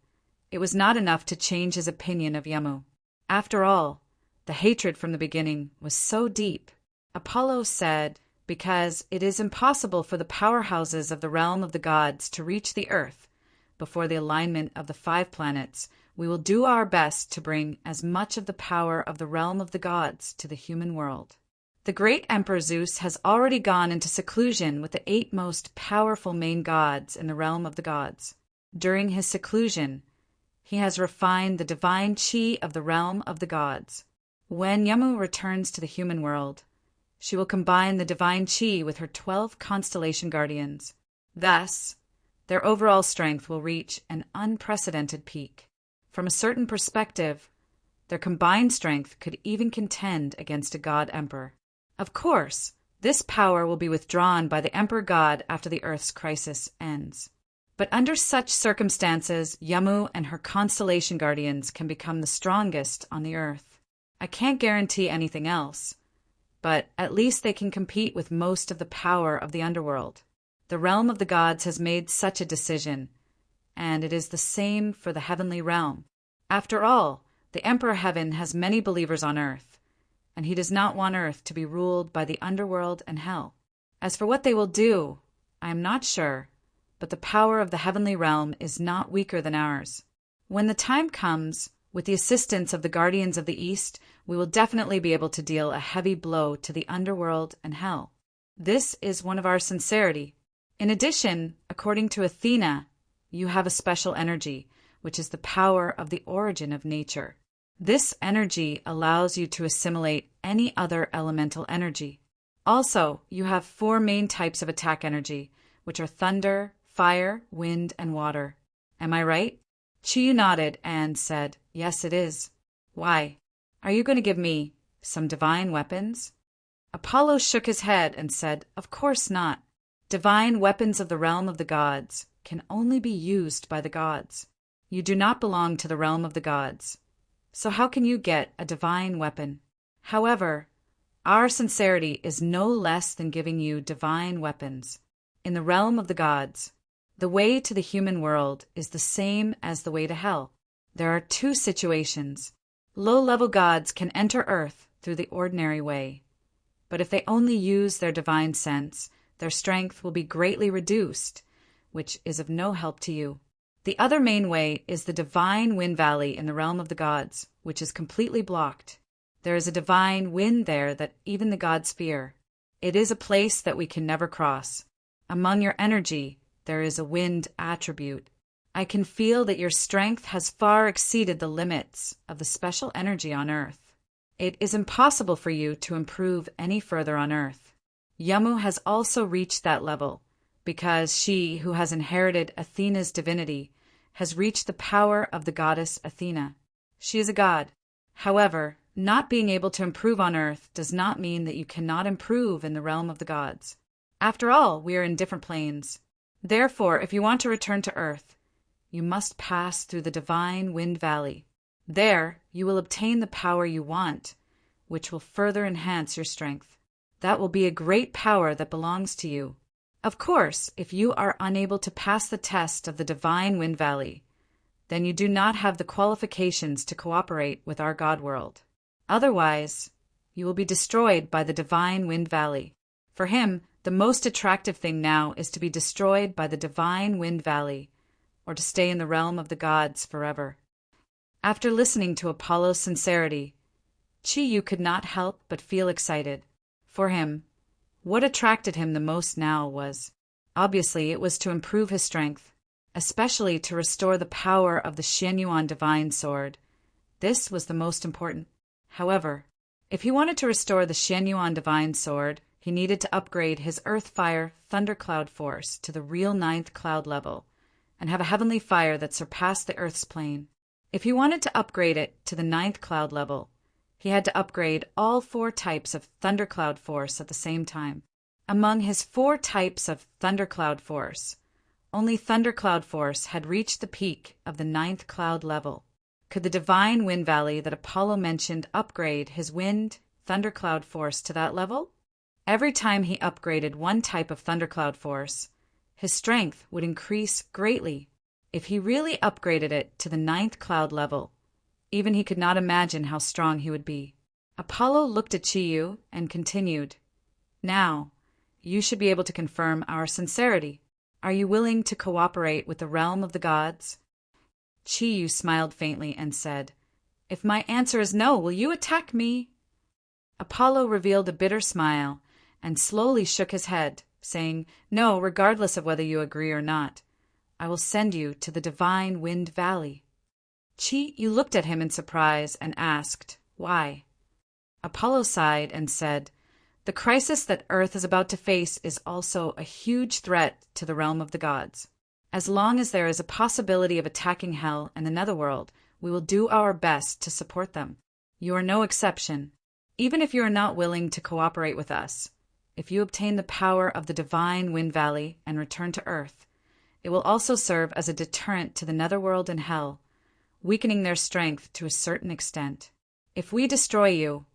it was not enough to change his opinion of Yamu. After all, the hatred from the beginning was so deep. Apollo said, because it is impossible for the powerhouses of the realm of the gods to reach the earth before the alignment of the 5 planets, we will do our best to bring as much of the power of the realm of the gods to the human world. The great Emperor Zeus has already gone into seclusion with the 8 most powerful main gods in the realm of the gods. During his seclusion, he has refined the divine chi of the realm of the gods. When Yamu returns to the human world, she will combine the divine chi with her 12 constellation guardians. Thus, their overall strength will reach an unprecedented peak. From a certain perspective, their combined strength could even contend against a god emperor. Of course, this power will be withdrawn by the emperor god after the Earth's crisis ends. But under such circumstances, Yamu and her constellation guardians can become the strongest on the Earth. I can't guarantee anything else, but at least they can compete with most of the power of the underworld. The realm of the gods has made such a decision, and it is the same for the heavenly realm. After all, the Emperor Heaven has many believers on Earth, and he does not want Earth to be ruled by the underworld and hell. As for what they will do, I am not sure, but the power of the heavenly realm is not weaker than ours. When the time comes, with the assistance of the guardians of the East, we will definitely be able to deal a heavy blow to the underworld and hell. This is one of our sincerity. In addition, according to Athena, you have a special energy, which is the power of the origin of nature. This energy allows you to assimilate any other elemental energy. Also, you have 4 main types of attack energy, which are thunder, fire, wind, and water. Am I right? Chi Yu nodded and said, yes, it is. Why? Are you going to give me some divine weapons? Apollo shook his head and said, of course not. Divine weapons of the realm of the gods can only be used by the gods. You do not belong to the realm of the gods, so how can you get a divine weapon? However, our sincerity is no less than giving you divine weapons. In the realm of the gods, the way to the human world is the same as the way to hell. There are 2 situations. Low-level gods can enter Earth through the ordinary way, but if they only use their divine sense, their strength will be greatly reduced, which is of no help to you. The other main way is the divine wind valley in the realm of the gods, which is completely blocked. There is a divine wind there that even the gods fear. It is a place that we can never cross. Among your energy, there is a wind attribute. I can feel that your strength has far exceeded the limits of the special energy on Earth. It is impossible for you to improve any further on Earth. Yamu has also reached that level, because she, who has inherited Athena's divinity, has reached the power of the goddess Athena. She is a god. However, not being able to improve on Earth does not mean that you cannot improve in the realm of the gods. After all, we are in different planes. Therefore, if you want to return to Earth, you must pass through the divine wind valley. There, you will obtain the power you want, which will further enhance your strength. That will be a great power that belongs to you. Of course, if you are unable to pass the test of the divine wind valley, then you do not have the qualifications to cooperate with our God world. Otherwise, you will be destroyed by the divine wind valley. For him, the most attractive thing now is to be destroyed by the divine wind valley, or to stay in the realm of the gods forever. After listening to Apollo's sincerity, Yu could not help but feel excited. For him, what attracted him the most now was, obviously, it was to improve his strength, especially to restore the power of the Xianyuan divine sword. This was the most important. However, if he wanted to restore the Xianyuan divine sword, he needed to upgrade his earth fire thundercloud force to the real 9th cloud level, and have a heavenly fire that surpassed the earth's plane. If he wanted to upgrade it to the 9th cloud level, he had to upgrade all 4 types of thundercloud force at the same time. Among his 4 types of thundercloud force, only thundercloud force had reached the peak of the 9th cloud level. Could the divine wind valley that Apollo mentioned upgrade his wind thundercloud force to that level? Every time he upgraded one type of thundercloud force, his strength would increase greatly. If he really upgraded it to the 9th cloud level, even he could not imagine how strong he would be. Apollo looked at Yu and continued, "Now, you should be able to confirm our sincerity. Are you willing to cooperate with the realm of the gods?" Yu smiled faintly and said, "If my answer is no, will you attack me?" Apollo revealed a bitter smile and slowly shook his head, saying, "No, regardless of whether you agree or not. I will send you to the divine wind valley." Yu looked at him in surprise and asked, "Why?" Apollo sighed and said, "The crisis that Earth is about to face is also a huge threat to the realm of the gods. As long as there is a possibility of attacking Hell and the Netherworld, we will do our best to support them. You are no exception. Even if you are not willing to cooperate with us, if you obtain the power of the divine wind valley and return to Earth, it will also serve as a deterrent to the Netherworld and Hell, weakening their strength to a certain extent. If we destroy you,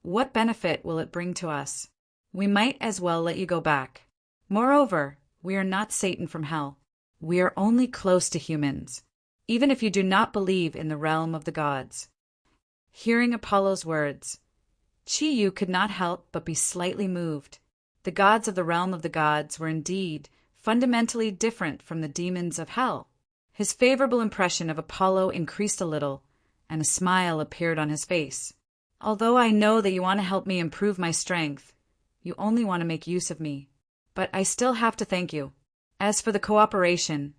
what benefit will it bring to us? We might as well let you go back. Moreover, we are not Satan from Hell. We are only close to humans, even if you do not believe in the realm of the gods." Hearing Apollo's words, Yu could not help but be slightly moved. The gods of the realm of the gods were indeed fundamentally different from the demons of Hell. His favorable impression of Apollo increased a little, and a smile appeared on his face. "Although I know that you want to help me improve my strength, you only want to make use of me. But I still have to thank you. As for the cooperation,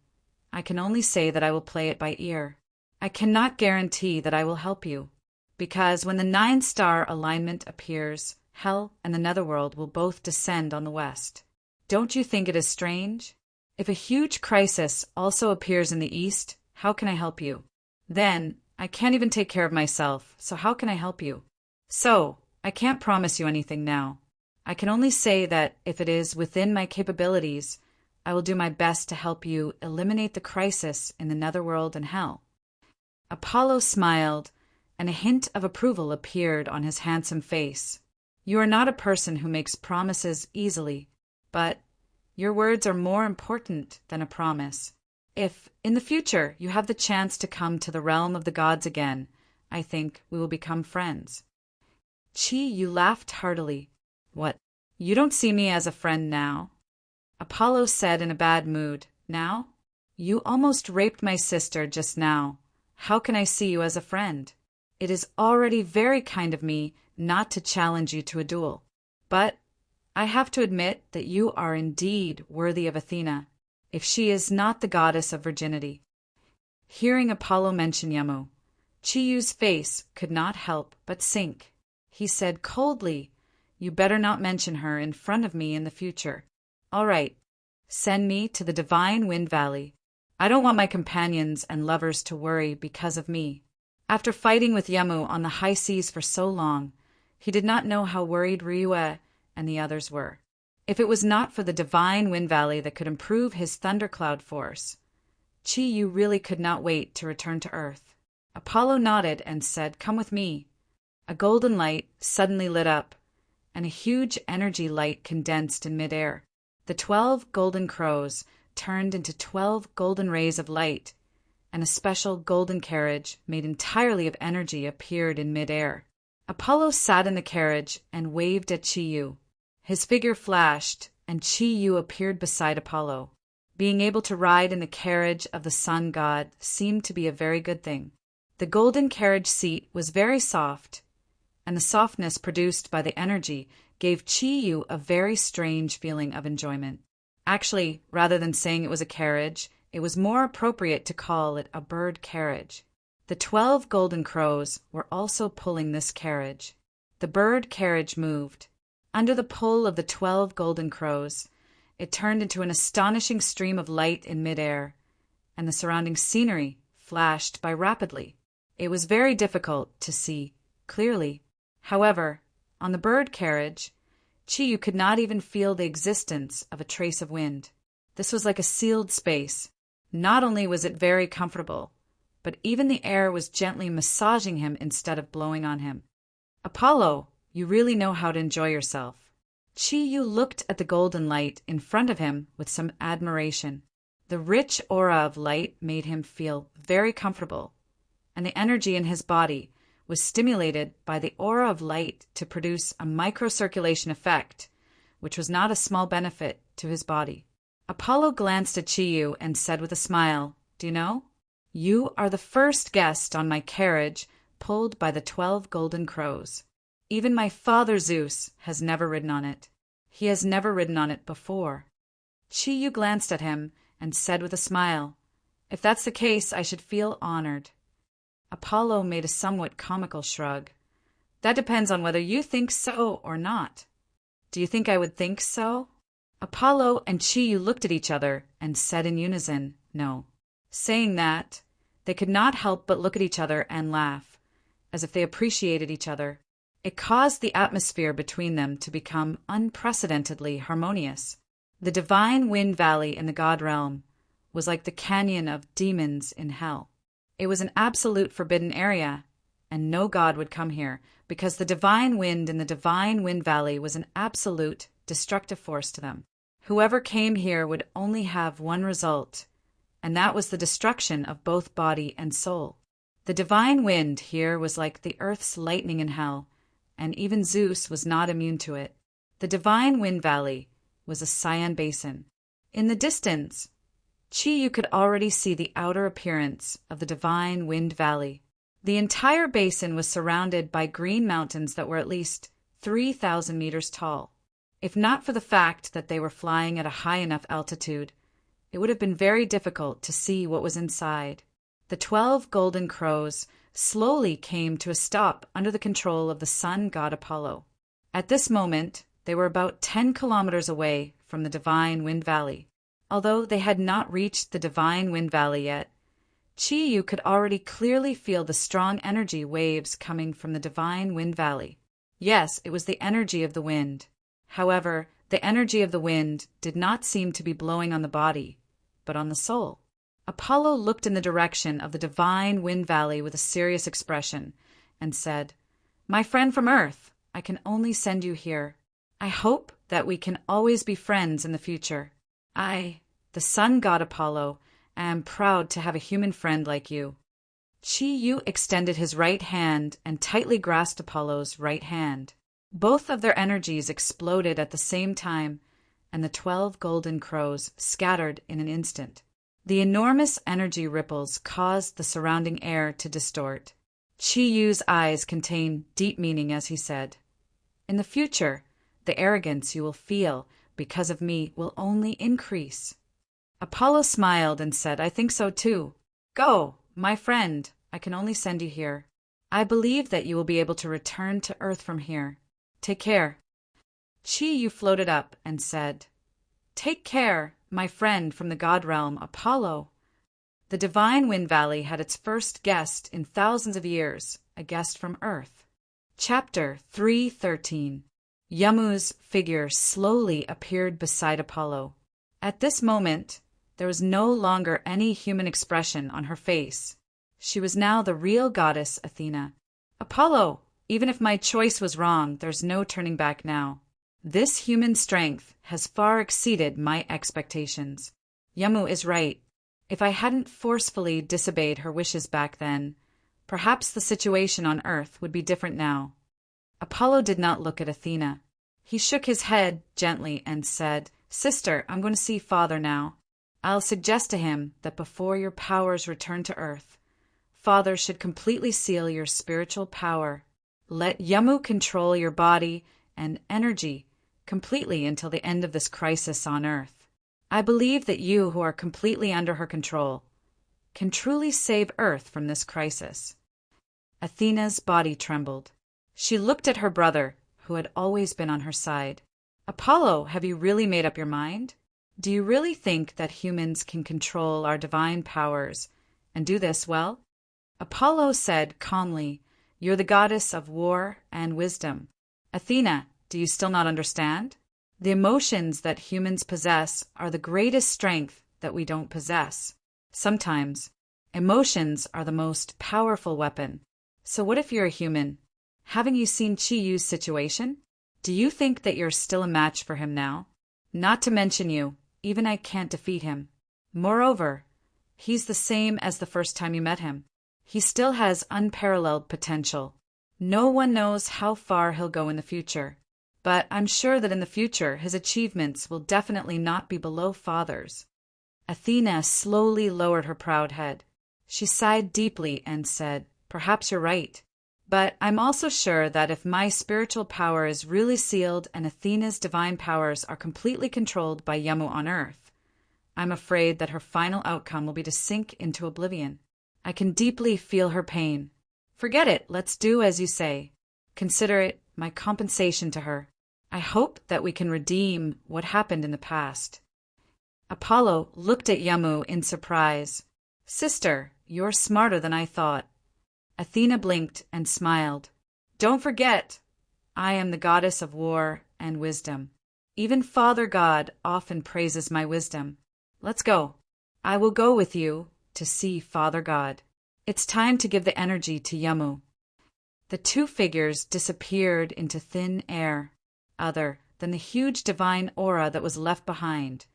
I can only say that I will play it by ear. I cannot guarantee that I will help you, because when the 9-star alignment appears, Hell and the Netherworld will both descend on the west. Don't you think it is strange? If a huge crisis also appears in the east, how can I help you? Then, I can't even take care of myself, so how can I help you? So, I can't promise you anything now. I can only say that if it is within my capabilities, I will do my best to help you eliminate the crisis in the Netherworld and Hell." Apollo smiled, and a hint of approval appeared on his handsome face. "You are not a person who makes promises easily, but your words are more important than a promise. If, in the future, you have the chance to come to the realm of the gods again, I think we will become friends." Yu laughed heartily. "What, you don't see me as a friend now?" Apollo said in a bad mood, "Now? You almost raped my sister just now. How can I see you as a friend? It is already very kind of me not to challenge you to a duel. But I have to admit that you are indeed worthy of Athena, if she is not the goddess of virginity." Hearing Apollo mention Yamu, Chiyu's face could not help but sink. He said coldly, "You better not mention her in front of me in the future. All right, send me to the divine wind valley. I don't want my companions and lovers to worry because of me." After fighting with Yamu on the high seas for so long, he did not know how worried Ryue and the others were. If it was not for the divine wind valley that could improve his thundercloud force, Chiyu really could not wait to return to Earth. Apollo nodded and said, "Come with me." A golden light suddenly lit up, and a huge energy light condensed in midair. The 12 golden crows turned into 12 golden rays of light, and a special golden carriage made entirely of energy appeared in midair. Apollo sat in the carriage and waved at Chiyu. His figure flashed, and Chiyu appeared beside Apollo. Being able to ride in the carriage of the sun god seemed to be a very good thing. The golden carriage seat was very soft, and the softness produced by the energy gave Chi-Yu a very strange feeling of enjoyment. Actually, rather than saying it was a carriage, it was more appropriate to call it a bird carriage. The 12 golden crows were also pulling this carriage. The bird carriage moved. Under the pull of the 12 golden crows, it turned into an astonishing stream of light in midair, and the surrounding scenery flashed by rapidly. It was very difficult to see clearly. However, on the bird carriage, Chi-Yu could not even feel the existence of a trace of wind. This was like a sealed space. Not only was it very comfortable, but even the air was gently massaging him instead of blowing on him. Apollo, you really know how to enjoy yourself. Chi-Yu looked at the golden light in front of him with some admiration. The rich aura of light made him feel very comfortable, and the energy in his body was stimulated by the aura of light to produce a microcirculation effect, which was not a small benefit to his body. Apollo glanced at Chi-Yu and said with a smile, "Do you know? You are the first guest on my carriage pulled by the 12 golden crows. Even my father Zeus has never ridden on it. He has never ridden on it before." Chi-Yu glanced at him and said with a smile, "If that's the case, I should feel honored." Apollo made a somewhat comical shrug. "That depends on whether you think so or not." "Do you think I would think so?" Apollo and Chi-Yu looked at each other and said in unison, "No." Saying that, they could not help but look at each other and laugh, as if they appreciated each other. It caused the atmosphere between them to become unprecedentedly harmonious. The divine wind valley in the god realm was like the canyon of demons in hell. It was an absolute forbidden area, and no god would come here because the divine wind in the divine wind valley was an absolute destructive force to them. Whoever came here would only have one result, and that was the destruction of both body and soul. The divine wind here was like the earth's lightning in hell, and even Zeus was not immune to it. The divine wind valley was a cyan basin. In the distance, Chi-Yu could already see the outer appearance of the divine wind valley. The entire basin was surrounded by green mountains that were at least 3,000 meters tall. If not for the fact that they were flying at a high enough altitude, it would have been very difficult to see what was inside. The 12 golden crows slowly came to a stop under the control of the sun god Apollo. At this moment, they were about 10 kilometers away from the divine wind valley. Although they had not reached the divine wind valley yet, Chi-Yu could already clearly feel the strong energy waves coming from the divine wind valley. Yes, it was the energy of the wind. However, the energy of the wind did not seem to be blowing on the body, but on the soul. Apollo looked in the direction of the divine wind valley with a serious expression and said, "My friend from Earth, I can only send you here. I hope that we can always be friends in the future. I, the sun god Apollo, am proud to have a human friend like you." Chi-Yu extended his right hand and tightly grasped Apollo's right hand. Both of their energies exploded at the same time, and the 12 golden crows scattered in an instant. The enormous energy ripples caused the surrounding air to distort. Chi-Yu's eyes contained deep meaning as he said, "In the future, the arrogance you will feel because of me will only increase." Apollo smiled and said, "I think so too. Go, my friend, I can only send you here. I believe that you will be able to return to Earth from here. Take care." Chi-Yu floated up and said, "Take care, my friend from the god realm, Apollo." The divine wind valley had its first guest in thousands of years, a guest from Earth. Chapter 313. Yamu's figure slowly appeared beside Apollo. At this moment, there was no longer any human expression on her face. She was now the real goddess Athena. "Apollo, even if my choice was wrong, there's no turning back now. This human strength has far exceeded my expectations. Yamu is right. If I hadn't forcefully disobeyed her wishes back then, perhaps the situation on Earth would be different now." Apollo did not look at Athena. He shook his head gently and said, "Sister, I'm going to see Father now. I'll suggest to him that before your powers return to Earth, Father should completely seal your spiritual power Let Yamu control your body and energy completely until the end of this crisis on Earth. I believe that you, who are completely under her control, can truly save Earth from this crisis." Athena's body trembled. She looked at her brother, who had always been on her side. "Apollo, have you really made up your mind? Do you really think that humans can control our divine powers and do this well?" Apollo said calmly, "You're the goddess of war and wisdom. Athena, do you still not understand? The emotions that humans possess are the greatest strength that we don't possess. Sometimes, emotions are the most powerful weapon. So what if you're a human? Haven't you seen Chi-Yu's situation? Do you think that you're still a match for him now? Not to mention you, even I can't defeat him. Moreover, he's the same as the first time you met him. He still has unparalleled potential. No one knows how far he'll go in the future, but I'm sure that in the future his achievements will definitely not be below father's." Athena slowly lowered her proud head. She sighed deeply and said, "Perhaps you're right. But I'm also sure that if my spiritual power is really sealed and Athena's divine powers are completely controlled by Yamu on Earth, I'm afraid that her final outcome will be to sink into oblivion. I can deeply feel her pain. Forget it, let's do as you say. Consider it my compensation to her. I hope that we can redeem what happened in the past." Apollo looked at Yamu in surprise. "Sister, you're smarter than I thought." Athena blinked and smiled. "Don't forget, I am the goddess of war and wisdom. Even Father God often praises my wisdom. Let's go. I will go with you to see Father God. It's time to give the energy to Yamu." The two figures disappeared into thin air. Other than the huge divine aura that was left behind,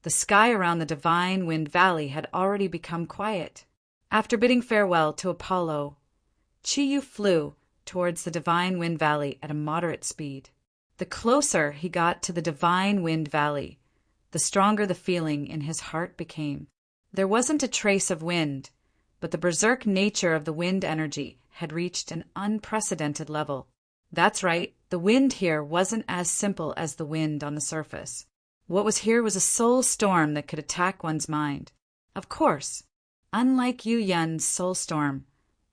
the sky around the divine wind valley had already become quiet. After bidding farewell to Apollo, Chi-Yu flew towards the divine wind valley at a moderate speed. The closer he got to the divine wind valley, the stronger the feeling in his heart became. There wasn't a trace of wind, but the berserk nature of the wind energy had reached an unprecedented level. That's right, the wind here wasn't as simple as the wind on the surface. What was here was a soul storm that could attack one's mind. Of course, unlike Yu Yun's soul storm,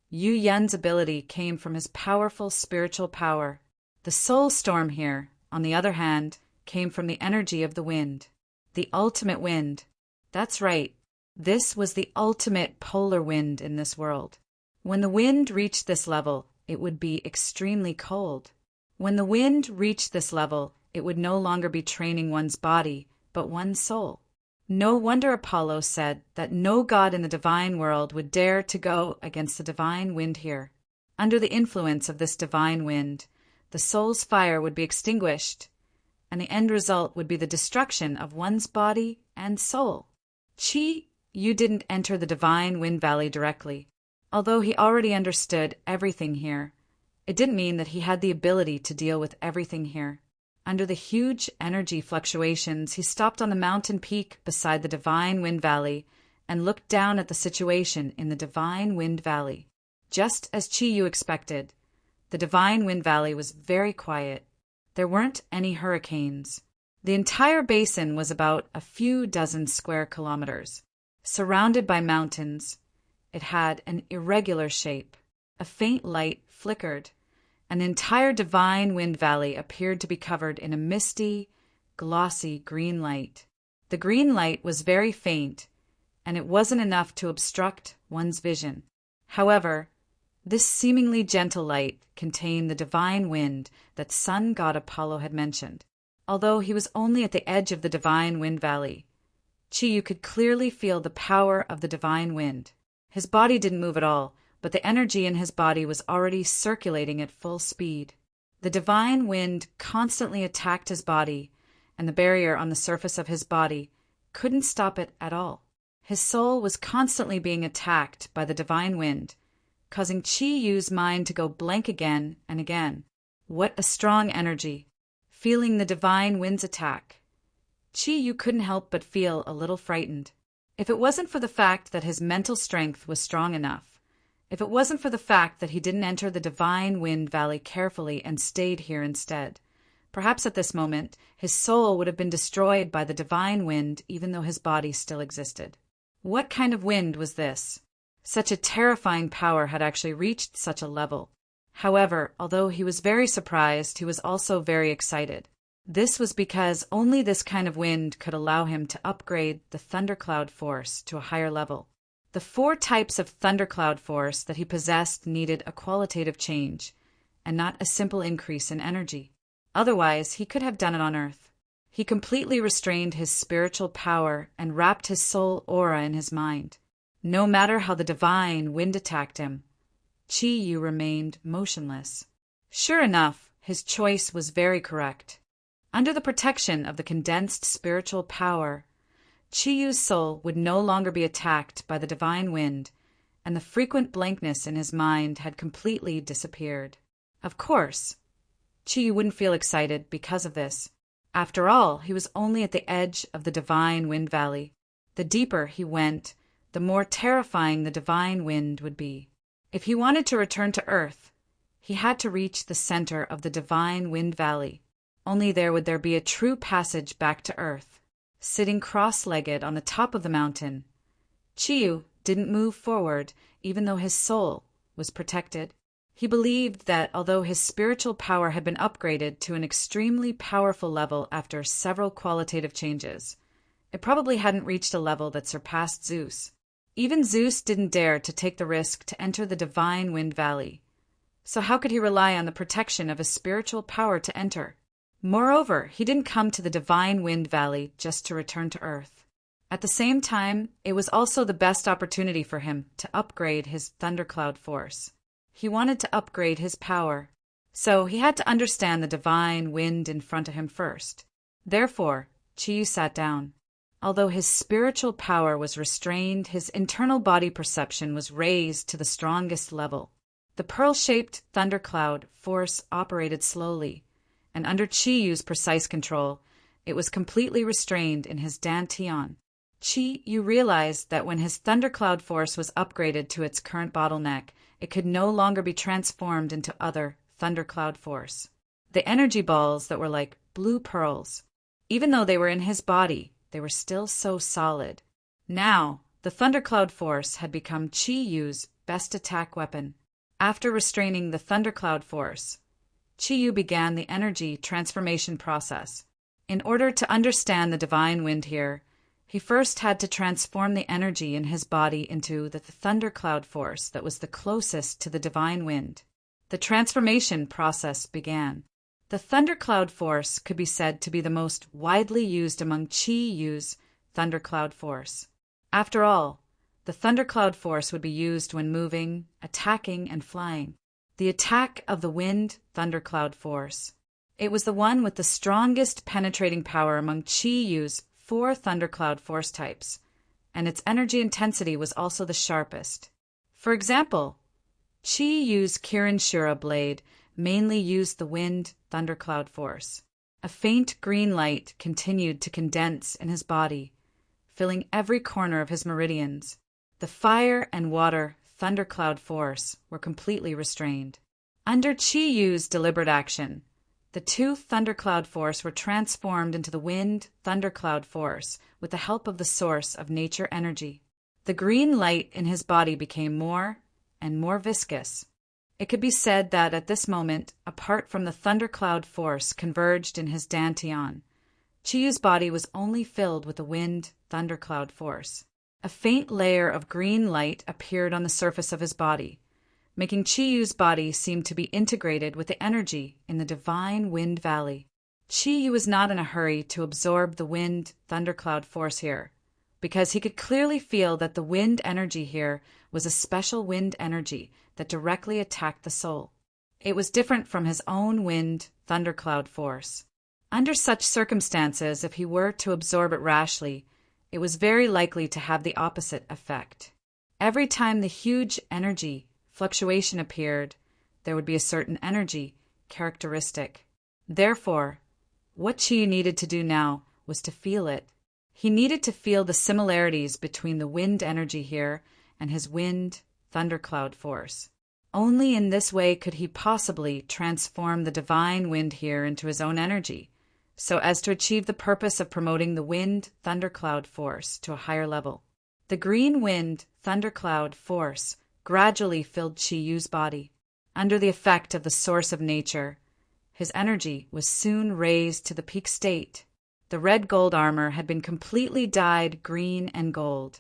Yu Yun's ability came from his powerful spiritual power. The soul storm here, on the other hand, came from the energy of the wind. The ultimate wind. That's right. This was the ultimate polar wind in this world. When the wind reached this level, it would be extremely cold. When the wind reached this level, it would no longer be training one's body, but one's soul. No wonder Apollo said that no god in the divine world would dare to go against the divine wind here. Under the influence of this divine wind, the soul's fire would be extinguished, and the end result would be the destruction of one's body and soul. Chi-Yu didn't enter the divine wind valley directly. Although he already understood everything here, it didn't mean that he had the ability to deal with everything here. Under the huge energy fluctuations, he stopped on the mountain peak beside the divine wind valley and looked down at the situation in the divine wind valley. Just as Chi-Yu expected, the divine wind valley was very quiet. There weren't any hurricanes. The entire basin was about a few dozen square kilometers. Surrounded by mountains, it had an irregular shape. A faint light flickered. An entire divine wind valley appeared to be covered in a misty, glossy green light. The green light was very faint, and it wasn't enough to obstruct one's vision. However, this seemingly gentle light contained the divine wind that sun god Apollo had mentioned. Although he was only at the edge of the divine wind valley, Chi-Yu could clearly feel the power of the divine wind. His body didn't move at all, but the energy in his body was already circulating at full speed. The divine wind constantly attacked his body, and the barrier on the surface of his body couldn't stop it at all. His soul was constantly being attacked by the divine wind, causing Chi-Yu's mind to go blank again and again. What a strong energy! Feeling the divine wind's attack, Chi-Yu couldn't help but feel a little frightened. If it wasn't for the fact that his mental strength was strong enough, if it wasn't for the fact that he didn't enter the Divine Wind Valley carefully and stayed here instead. Perhaps at this moment, his soul would have been destroyed by the divine wind even though his body still existed. What kind of wind was this? Such a terrifying power had actually reached such a level. However, although he was very surprised, he was also very excited. This was because only this kind of wind could allow him to upgrade the thundercloud force to a higher level. The 4 types of thundercloud force that he possessed needed a qualitative change, and not a simple increase in energy. Otherwise, he could have done it on Earth. He completely restrained his spiritual power and wrapped his soul aura in his mind. No matter how the divine wind attacked him, Chi-Yu remained motionless. Sure enough, his choice was very correct. Under the protection of the condensed spiritual power, Chi-Yu's soul would no longer be attacked by the divine wind, and the frequent blankness in his mind had completely disappeared. Of course, Chi-Yu wouldn't feel excited because of this. After all, he was only at the edge of the divine wind valley. The deeper he went, the more terrifying the divine wind would be. If he wanted to return to Earth, he had to reach the center of the divine wind valley. Only there would there be a true passage back to Earth. Sitting cross-legged on the top of the mountain, Chi-Yu didn't move forward even though his soul was protected. He believed that although his spiritual power had been upgraded to an extremely powerful level after several qualitative changes, it probably hadn't reached a level that surpassed Zeus. Even Zeus didn't dare to take the risk to enter the divine wind valley. So how could he rely on the protection of his spiritual power to enter? Moreover, he didn't come to the divine wind valley just to return to Earth. At the same time, it was also the best opportunity for him to upgrade his thundercloud force. He wanted to upgrade his power, so he had to understand the divine wind in front of him first. Therefore, Chi-Yu sat down. Although his spiritual power was restrained, his internal body perception was raised to the strongest level. The pearl-shaped thundercloud force operated slowly, and under Chi-Yu's precise control, it was completely restrained in his dantian. Chi-Yu realized that when his thundercloud force was upgraded to its current bottleneck, it could no longer be transformed into other thundercloud force. The energy balls that were like blue pearls, even though they were in his body, they were still so solid. Now, the thundercloud force had become Chi-Yu's best attack weapon. After restraining the thundercloud force, Chi-Yu began the energy transformation process. In order to understand the divine wind here, he first had to transform the energy in his body into the thundercloud force that was the closest to the divine wind. The transformation process began. The thundercloud force could be said to be the most widely used among Chi-Yu's thundercloud force. After all, the thundercloud force would be used when moving, attacking, and flying. The attack of the wind thundercloud force. It was the one with the strongest penetrating power among Chi-Yu's 4 thundercloud force types, and its energy intensity was also the sharpest. For example, Chi-Yu's Kirin Shura blade mainly used the wind thundercloud force. A faint green light continued to condense in his body, filling every corner of his meridians. The fire and water thundercloud force were completely restrained. Under Chi-Yu's deliberate action, the 2 thundercloud force were transformed into the wind thundercloud force with the help of the source of nature energy. The green light in his body became more and more viscous. It could be said that at this moment, apart from the thundercloud force converged in his dantian, Chi-Yu's body was only filled with the wind thundercloud force. A faint layer of green light appeared on the surface of his body, making Chi-Yu's body seem to be integrated with the energy in the divine wind valley. Chi-Yu was not in a hurry to absorb the wind thundercloud force here, because he could clearly feel that the wind energy here was a special wind energy that directly attacked the soul. It was different from his own wind thundercloud force. Under such circumstances, if he were to absorb it rashly, it was very likely to have the opposite effect. Every time the huge energy fluctuation appeared, there would be a certain energy characteristic. Therefore, what Chi needed to do now was to feel it. He needed to feel the similarities between the wind energy here and his wind thundercloud force. Only in this way could he possibly transform the divine wind here into his own energy, so as to achieve the purpose of promoting the wind thundercloud force to a higher level. The green wind thundercloud force gradually filled Qi Yu's body. Under the effect of the source of nature, his energy was soon raised to the peak state. The red gold armor had been completely dyed green and gold,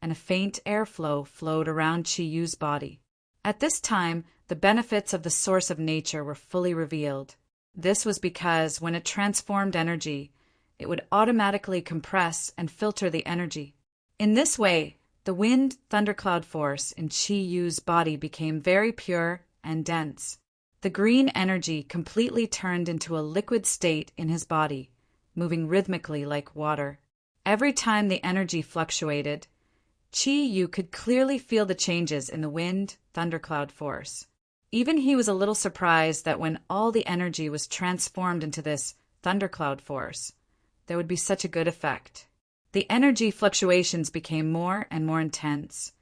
and a faint airflow flowed around Qi Yu's body. At this time, the benefits of the source of nature were fully revealed. This was because when it transformed energy, it would automatically compress and filter the energy. In this way, the wind thundercloud force in Qi Yu's body became very pure and dense. The green energy completely turned into a liquid state in his body, moving rhythmically like water. Every time the energy fluctuated, Qi Yu could clearly feel the changes in the wind thundercloud force. Even he was a little surprised that when all the energy was transformed into this thundercloud force, there would be such a good effect. The energy fluctuations became more and more intense,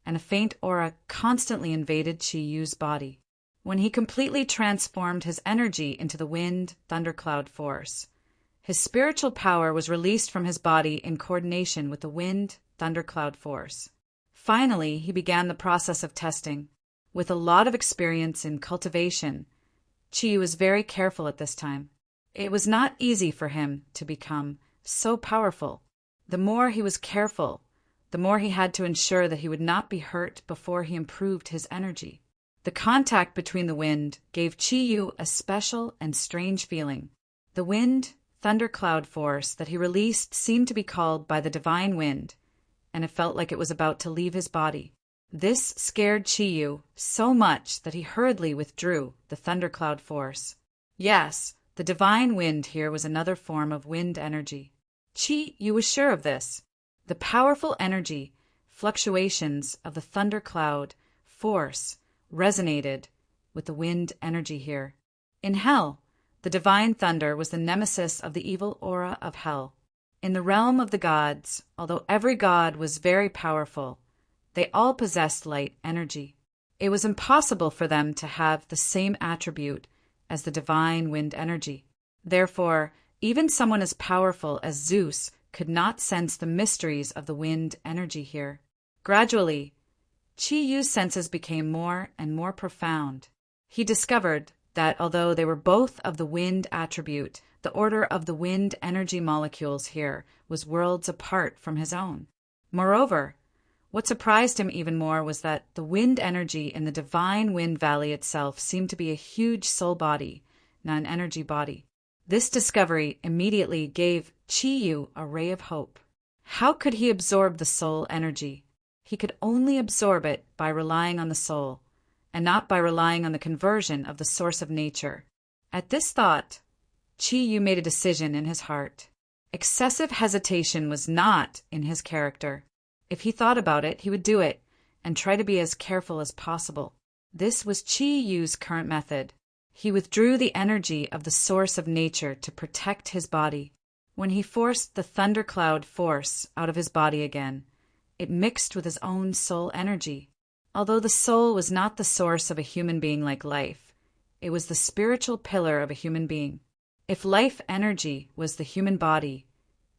and a faint aura constantly invaded Qi Yu's body. When he completely transformed his energy into the wind thundercloud force, his spiritual power was released from his body in coordination with the wind thundercloud force. Finally, he began the process of testing. With a lot of experience in cultivation, Qi Yu was very careful at this time. It was not easy for him to become so powerful. The more he was careful, the more he had to ensure that he would not be hurt before he improved his energy. The contact between the wind gave Qi Yu a special and strange feeling. The wind thundercloud force that he released seemed to be called by the divine wind, and it felt like it was about to leave his body. This scared Qi Yu so much that he hurriedly withdrew the thundercloud force. Yes, the divine wind here was another form of wind energy. Qi Yu was sure of this. The powerful energy fluctuations of the thundercloud force resonated with the wind energy here. In hell, the divine thunder was the nemesis of the evil aura of hell. In the realm of the gods, although every god was very powerful, they all possessed light energy. It was impossible for them to have the same attribute as the divine wind energy. Therefore, even someone as powerful as Zeus could not sense the mysteries of the wind energy here. Gradually, Qi Yu's senses became more and more profound. He discovered that although they were both of the wind attribute, the order of the wind energy molecules here was worlds apart from his own. Moreover, what surprised him even more was that the wind energy in the divine wind valley itself seemed to be a huge soul body, not an energy body. This discovery immediately gave Qi Yu a ray of hope. How could he absorb the soul energy? He could only absorb it by relying on the soul, and not by relying on the conversion of the source of nature. At this thought, Qi Yu made a decision in his heart. Excessive hesitation was not in his character. If he thought about it, he would do it, and try to be as careful as possible. This was Qi Yu's current method. He withdrew the energy of the source of nature to protect his body. When he forced the thundercloud force out of his body again, it mixed with his own soul energy. Although the soul was not the source of a human being like life, it was the spiritual pillar of a human being. If life energy was the human body,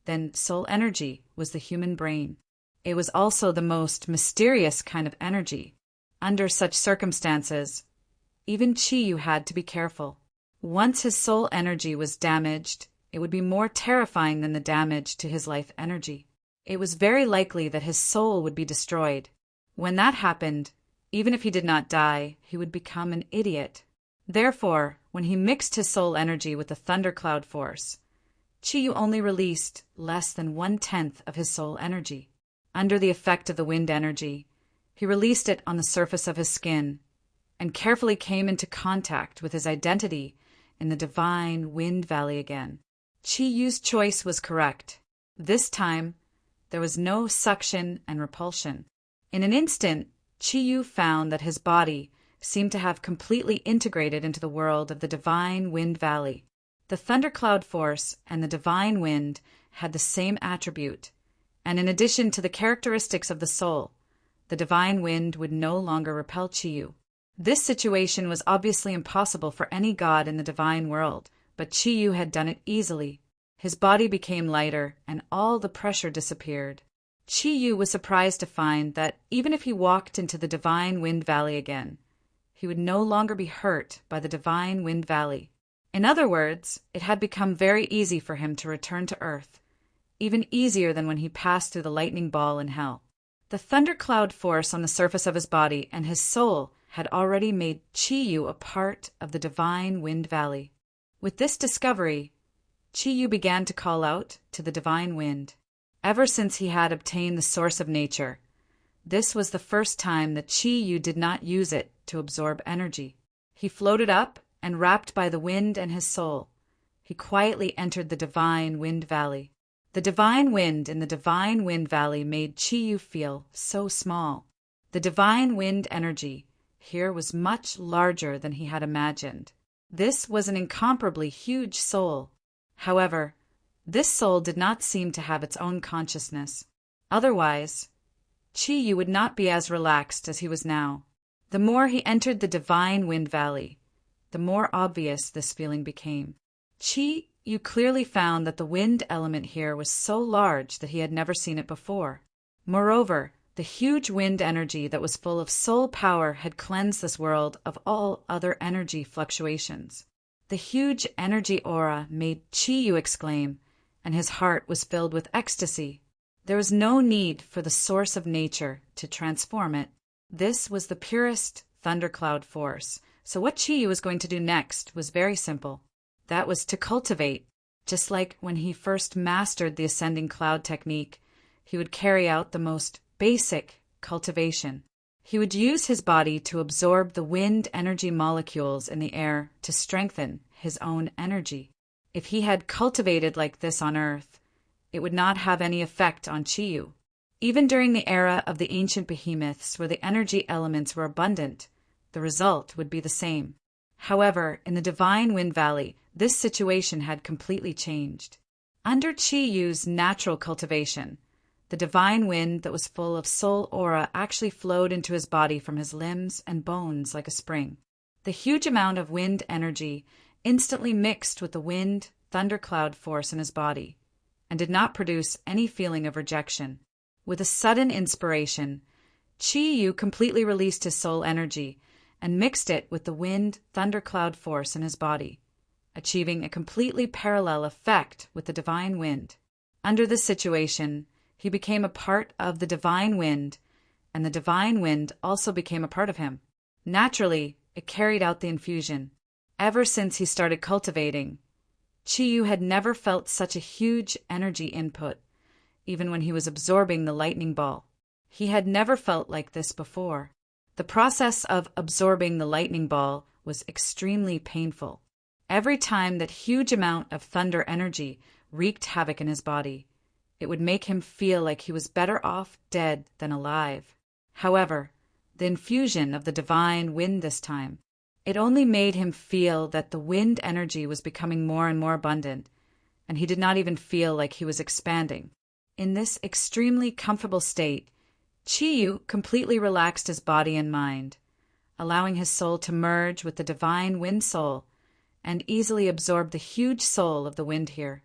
then soul energy was the human brain. It was also the most mysterious kind of energy. Under such circumstances, even Qi Yu had to be careful. Once his soul energy was damaged, it would be more terrifying than the damage to his life energy. It was very likely that his soul would be destroyed. When that happened, even if he did not die, he would become an idiot. Therefore, when he mixed his soul energy with the thundercloud force, Qi Yu only released less than 1/10 of his soul energy. Under the effect of the wind energy, he released it on the surface of his skin, and carefully came into contact with his identity in the divine wind valley again. Qi Yu's choice was correct. This time, there was no suction and repulsion. In an instant, Qi Yu found that his body seemed to have completely integrated into the world of the divine wind valley. The thundercloud force and the divine wind had the same attribute, and in addition to the characteristics of the soul, the the divine wind would no longer repel Chiyu. This situation was obviously impossible for any god in the divine world, but Chiyu had done it easily. His body became lighter, and all the pressure disappeared. Chiyu was surprised to find that even if he walked into the divine wind valley again, he would no longer be hurt by the divine wind valley. In other words, it had become very easy for him to return to Earth, even easier than when he passed through the lightning ball in hell. The thundercloud force on the surface of his body and his soul had already made Chiyu a part of the divine wind valley. With this discovery, Chiyu began to call out to the divine wind. Ever since he had obtained the source of nature, this was the first time that Chiyu did not use it to absorb energy. He floated up, and wrapped by the wind and his soul, he quietly entered the divine wind valley. The divine wind in the divine wind valley made Chiyu feel so small. The divine wind energy here was much larger than he had imagined. This was an incomparably huge soul. However, this soul did not seem to have its own consciousness. Otherwise, Chiyu would not be as relaxed as he was now. The more he entered the divine wind valley, the more obvious this feeling became. Chiyu clearly found that the wind element here was so large that he had never seen it before. Moreover, the huge wind energy that was full of soul power had cleansed this world of all other energy fluctuations. The huge energy aura made Chiyu exclaim, and his heart was filled with ecstasy. There was no need for the source of nature to transform it. This was the purest thundercloud force. So what Chiyu was going to do next was very simple. That was to cultivate. Just like when he first mastered the ascending cloud technique, he would carry out the most basic cultivation. He would use his body to absorb the wind energy molecules in the air to strengthen his own energy. If he had cultivated like this on Earth, it would not have any effect on Chiyu. Even during the era of the ancient behemoths where the energy elements were abundant, the result would be the same. However, in the divine wind valley, this situation had completely changed. Under Chiyu's natural cultivation, the divine wind that was full of soul aura actually flowed into his body from his limbs and bones like a spring. The huge amount of wind energy instantly mixed with the wind thundercloud force in his body and did not produce any feeling of rejection. With a sudden inspiration, Chiyu completely released his soul energy and mixed it with the wind thundercloud force in his body, achieving a completely parallel effect with the divine wind. Under this situation, he became a part of the divine wind, and the divine wind also became a part of him. Naturally, it carried out the infusion. Ever since he started cultivating, Chiyu had never felt such a huge energy input, even when he was absorbing the lightning ball. He had never felt like this before. The process of absorbing the lightning ball was extremely painful. Every time that huge amount of thunder energy wreaked havoc in his body, it would make him feel like he was better off dead than alive. However, the infusion of the divine wind this time, it only made him feel that the wind energy was becoming more and more abundant, and he did not even feel like he was expanding. In this extremely comfortable state, Chiyu completely relaxed his body and mind, allowing his soul to merge with the divine wind soul and easily absorb the huge soul of the wind here.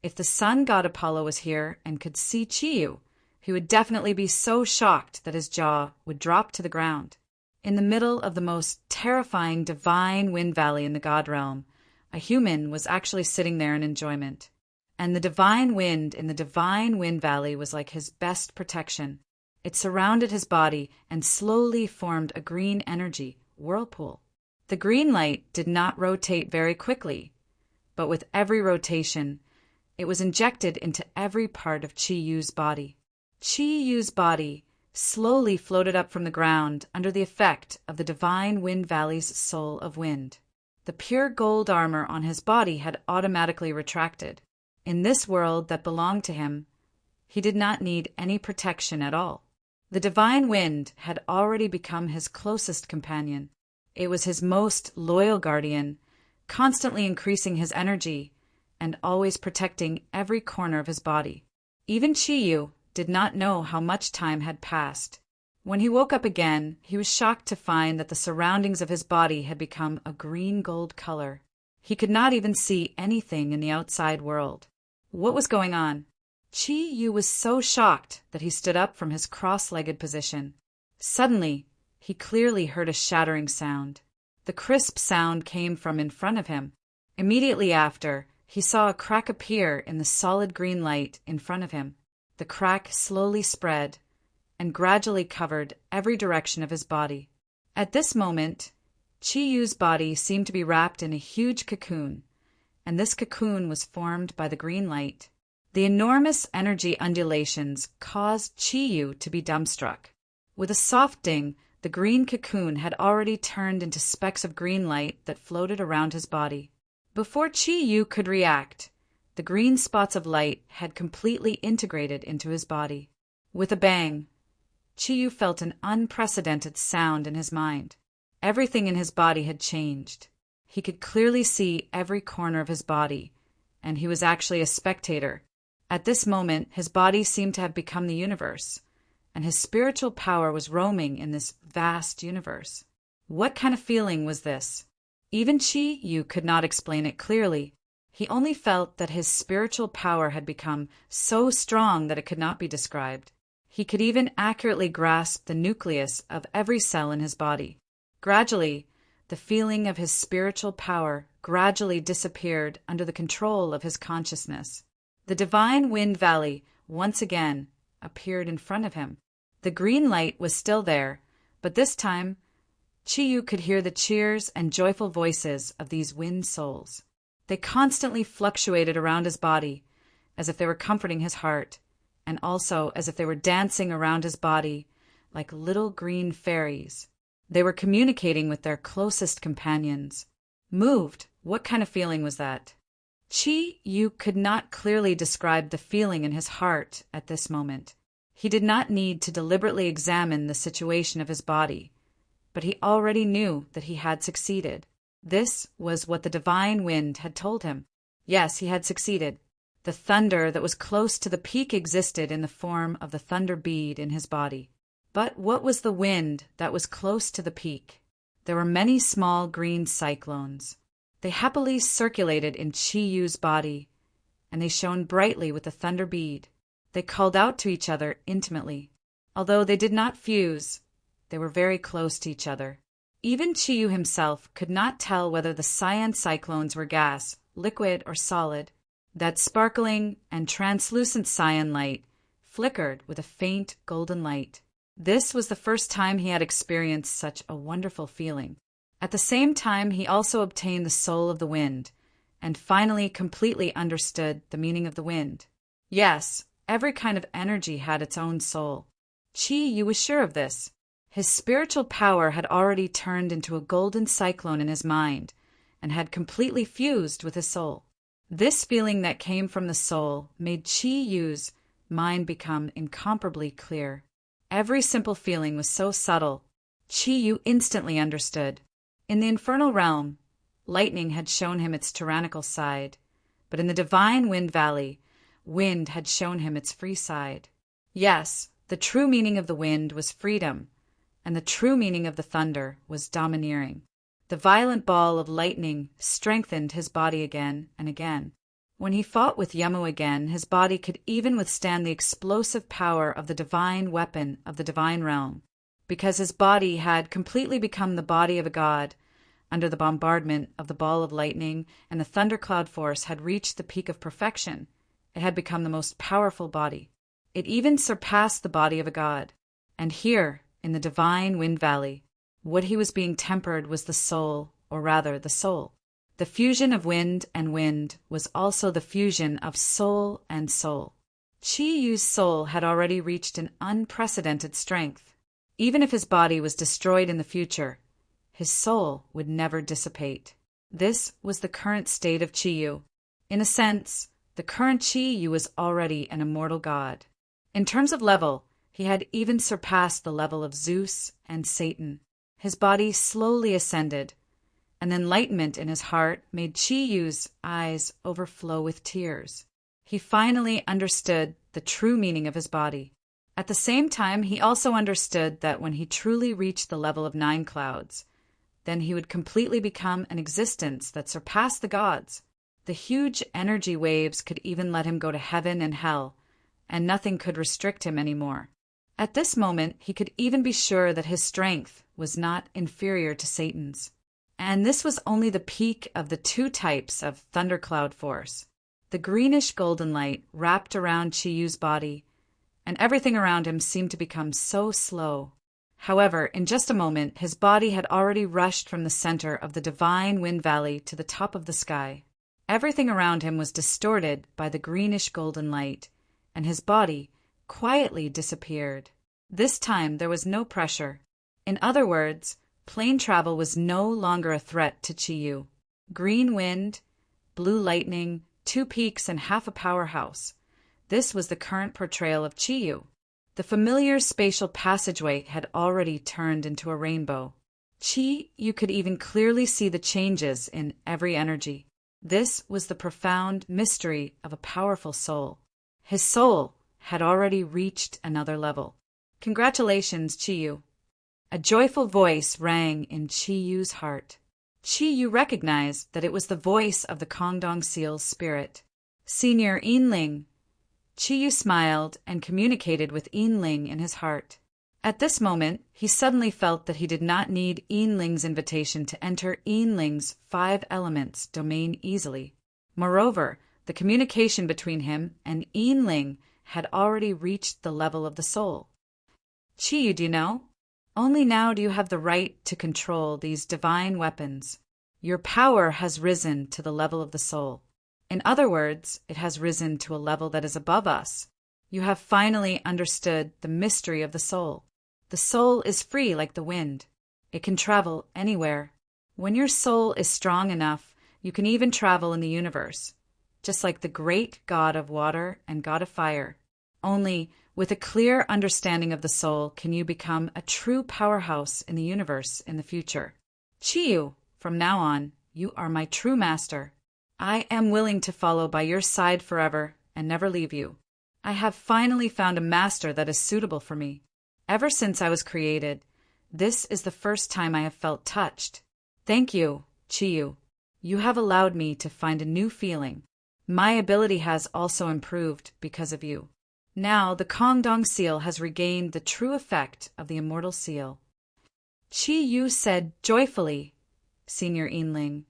If the sun god Apollo was here and could see Chiyu, he would definitely be so shocked that his jaw would drop to the ground. In the middle of the most terrifying divine wind valley in the god realm, a human was actually sitting there in enjoyment. And the divine wind in the divine wind valley was like his best protection. It surrounded his body and slowly formed a green energy whirlpool. The green light did not rotate very quickly, but with every rotation, it was injected into every part of Chiyu's body. Chiyu's body slowly floated up from the ground under the effect of the divine wind valley's soul of wind. The pure gold armor on his body had automatically retracted. In this world that belonged to him, he did not need any protection at all. The divine wind had already become his closest companion. It was his most loyal guardian, constantly increasing his energy and always protecting every corner of his body. Even Chiyu did not know how much time had passed. When he woke up again, he was shocked to find that the surroundings of his body had become a green-gold color. He could not even see anything in the outside world. What was going on? Chi-Yu was so shocked that he stood up from his cross-legged position. Suddenly, he clearly heard a shattering sound. The crisp sound came from in front of him. Immediately after, he saw a crack appear in the solid green light in front of him. The crack slowly spread and gradually covered every direction of his body. At this moment, Chi-Yu's body seemed to be wrapped in a huge cocoon, and this cocoon was formed by the green light. The enormous energy undulations caused Chi-Yu to be dumbstruck. With a soft ding, the green cocoon had already turned into specks of green light that floated around his body. Before Chi-Yu could react, the green spots of light had completely integrated into his body. With a bang, Chi-Yu felt an unprecedented sound in his mind. Everything in his body had changed. He could clearly see every corner of his body, and he was actually a spectator. At this moment, his body seemed to have become the universe, and his spiritual power was roaming in this vast universe. What kind of feeling was this? Even Chi-Yu could not explain it clearly. He only felt that his spiritual power had become so strong that it could not be described. He could even accurately grasp the nucleus of every cell in his body. Gradually, the feeling of his spiritual power gradually disappeared under the control of his consciousness. The divine wind valley once again appeared in front of him. The green light was still there, but this time Chi-Yu could hear the cheers and joyful voices of these wind souls. They constantly fluctuated around his body, as if they were comforting his heart, and also as if they were dancing around his body like little green fairies. They were communicating with their closest companions. Moved, what kind of feeling was that? Chi-Yu could not clearly describe the feeling in his heart at this moment. He did not need to deliberately examine the situation of his body, but he already knew that he had succeeded. This was what the divine wind had told him. Yes, he had succeeded. The thunder that was close to the peak existed in the form of the thunder bead in his body. But what was the wind that was close to the peak? There were many small green cyclones. They happily circulated in Chi-Yu's body, and they shone brightly with the thunder bead. They called out to each other intimately. Although they did not fuse, they were very close to each other. Even Chi-Yu himself could not tell whether the cyan cyclones were gas, liquid, or solid. That sparkling and translucent cyan light flickered with a faint golden light. This was the first time he had experienced such a wonderful feeling. At the same time, he also obtained the soul of the wind, and finally completely understood the meaning of the wind. Yes, every kind of energy had its own soul. Chi-Yu was sure of this. His spiritual power had already turned into a golden cyclone in his mind, and had completely fused with his soul. This feeling that came from the soul made Chi-Yu's mind become incomparably clear. Every simple feeling was so subtle, Chi-Yu instantly understood. In the infernal realm, lightning had shown him its tyrannical side, but in the divine wind valley, wind had shown him its free side. Yes, the true meaning of the wind was freedom, and the true meaning of the thunder was domineering. The violent ball of lightning strengthened his body again and again. When he fought with Yamu again, his body could even withstand the explosive power of the divine weapon of the divine realm. Because his body had completely become the body of a god, under the bombardment of the ball of lightning and the thundercloud force had reached the peak of perfection, it had become the most powerful body. It even surpassed the body of a god. And here, in the divine wind valley, what he was being tempered was the soul, or rather the soul. The fusion of wind and wind was also the fusion of soul and soul. Chi-Yu's soul had already reached an unprecedented strength. Even if his body was destroyed in the future, his soul would never dissipate. This was the current state of Chi-Yu. In a sense, the current Chi-Yu was already an immortal god. In terms of level, he had even surpassed the level of Zeus and Satan. His body slowly ascended, and enlightenment in his heart made Chi-Yu's eyes overflow with tears. He finally understood the true meaning of his body. At the same time, he also understood that when he truly reached the level of 9 clouds, then he would completely become an existence that surpassed the gods. The huge energy waves could even let him go to heaven and hell, and nothing could restrict him anymore. At this moment, he could even be sure that his strength was not inferior to Satan's. And this was only the peak of the 2 types of thundercloud force. The greenish golden light wrapped around Chiyu's body, and everything around him seemed to become so slow. However, in just a moment, his body had already rushed from the center of the divine wind valley to the top of the sky. Everything around him was distorted by the greenish golden light, and his body quietly disappeared. This time there was no pressure. In other words, plane travel was no longer a threat to Chiyu. Green wind, blue lightning, 2 peaks, and half a powerhouse. This was the current portrayal of Chiyu. The familiar spatial passageway had already turned into a rainbow. You could even clearly see the changes in every energy. This was the profound mystery of a powerful soul. His soul had already reached another level. Congratulations, Chiyu. A joyful voice rang in Chiyu's heart. Chiyu recognized that it was the voice of the Kongdong Seal's spirit. Senior Yinling. Chiyu smiled and communicated with Yinling in his heart. At this moment, he suddenly felt that he did not need Yinling's invitation to enter Yinling's 5 elements domain easily. Moreover, the communication between him and Yinling had already reached the level of the soul. Chiyu, do you know? Only now do you have the right to control these divine weapons. Your power has risen to the level of the soul. In other words, it has risen to a level that is above us. You have finally understood the mystery of the soul. The soul is free like the wind. It can travel anywhere. When your soul is strong enough, you can even travel in the universe, just like the great god of water and god of fire. Only with a clear understanding of the soul can you become a true powerhouse in the universe in the future. Chiyu, from now on, you are my true master. I am willing to follow by your side forever and never leave you. I have finally found a master that is suitable for me. Ever since I was created, this is the first time I have felt touched. Thank you, Chiyu. You have allowed me to find a new feeling. My ability has also improved because of you. Now the Kongdong seal has regained the true effect of the immortal seal. Chiyu said joyfully, Senior Yinling,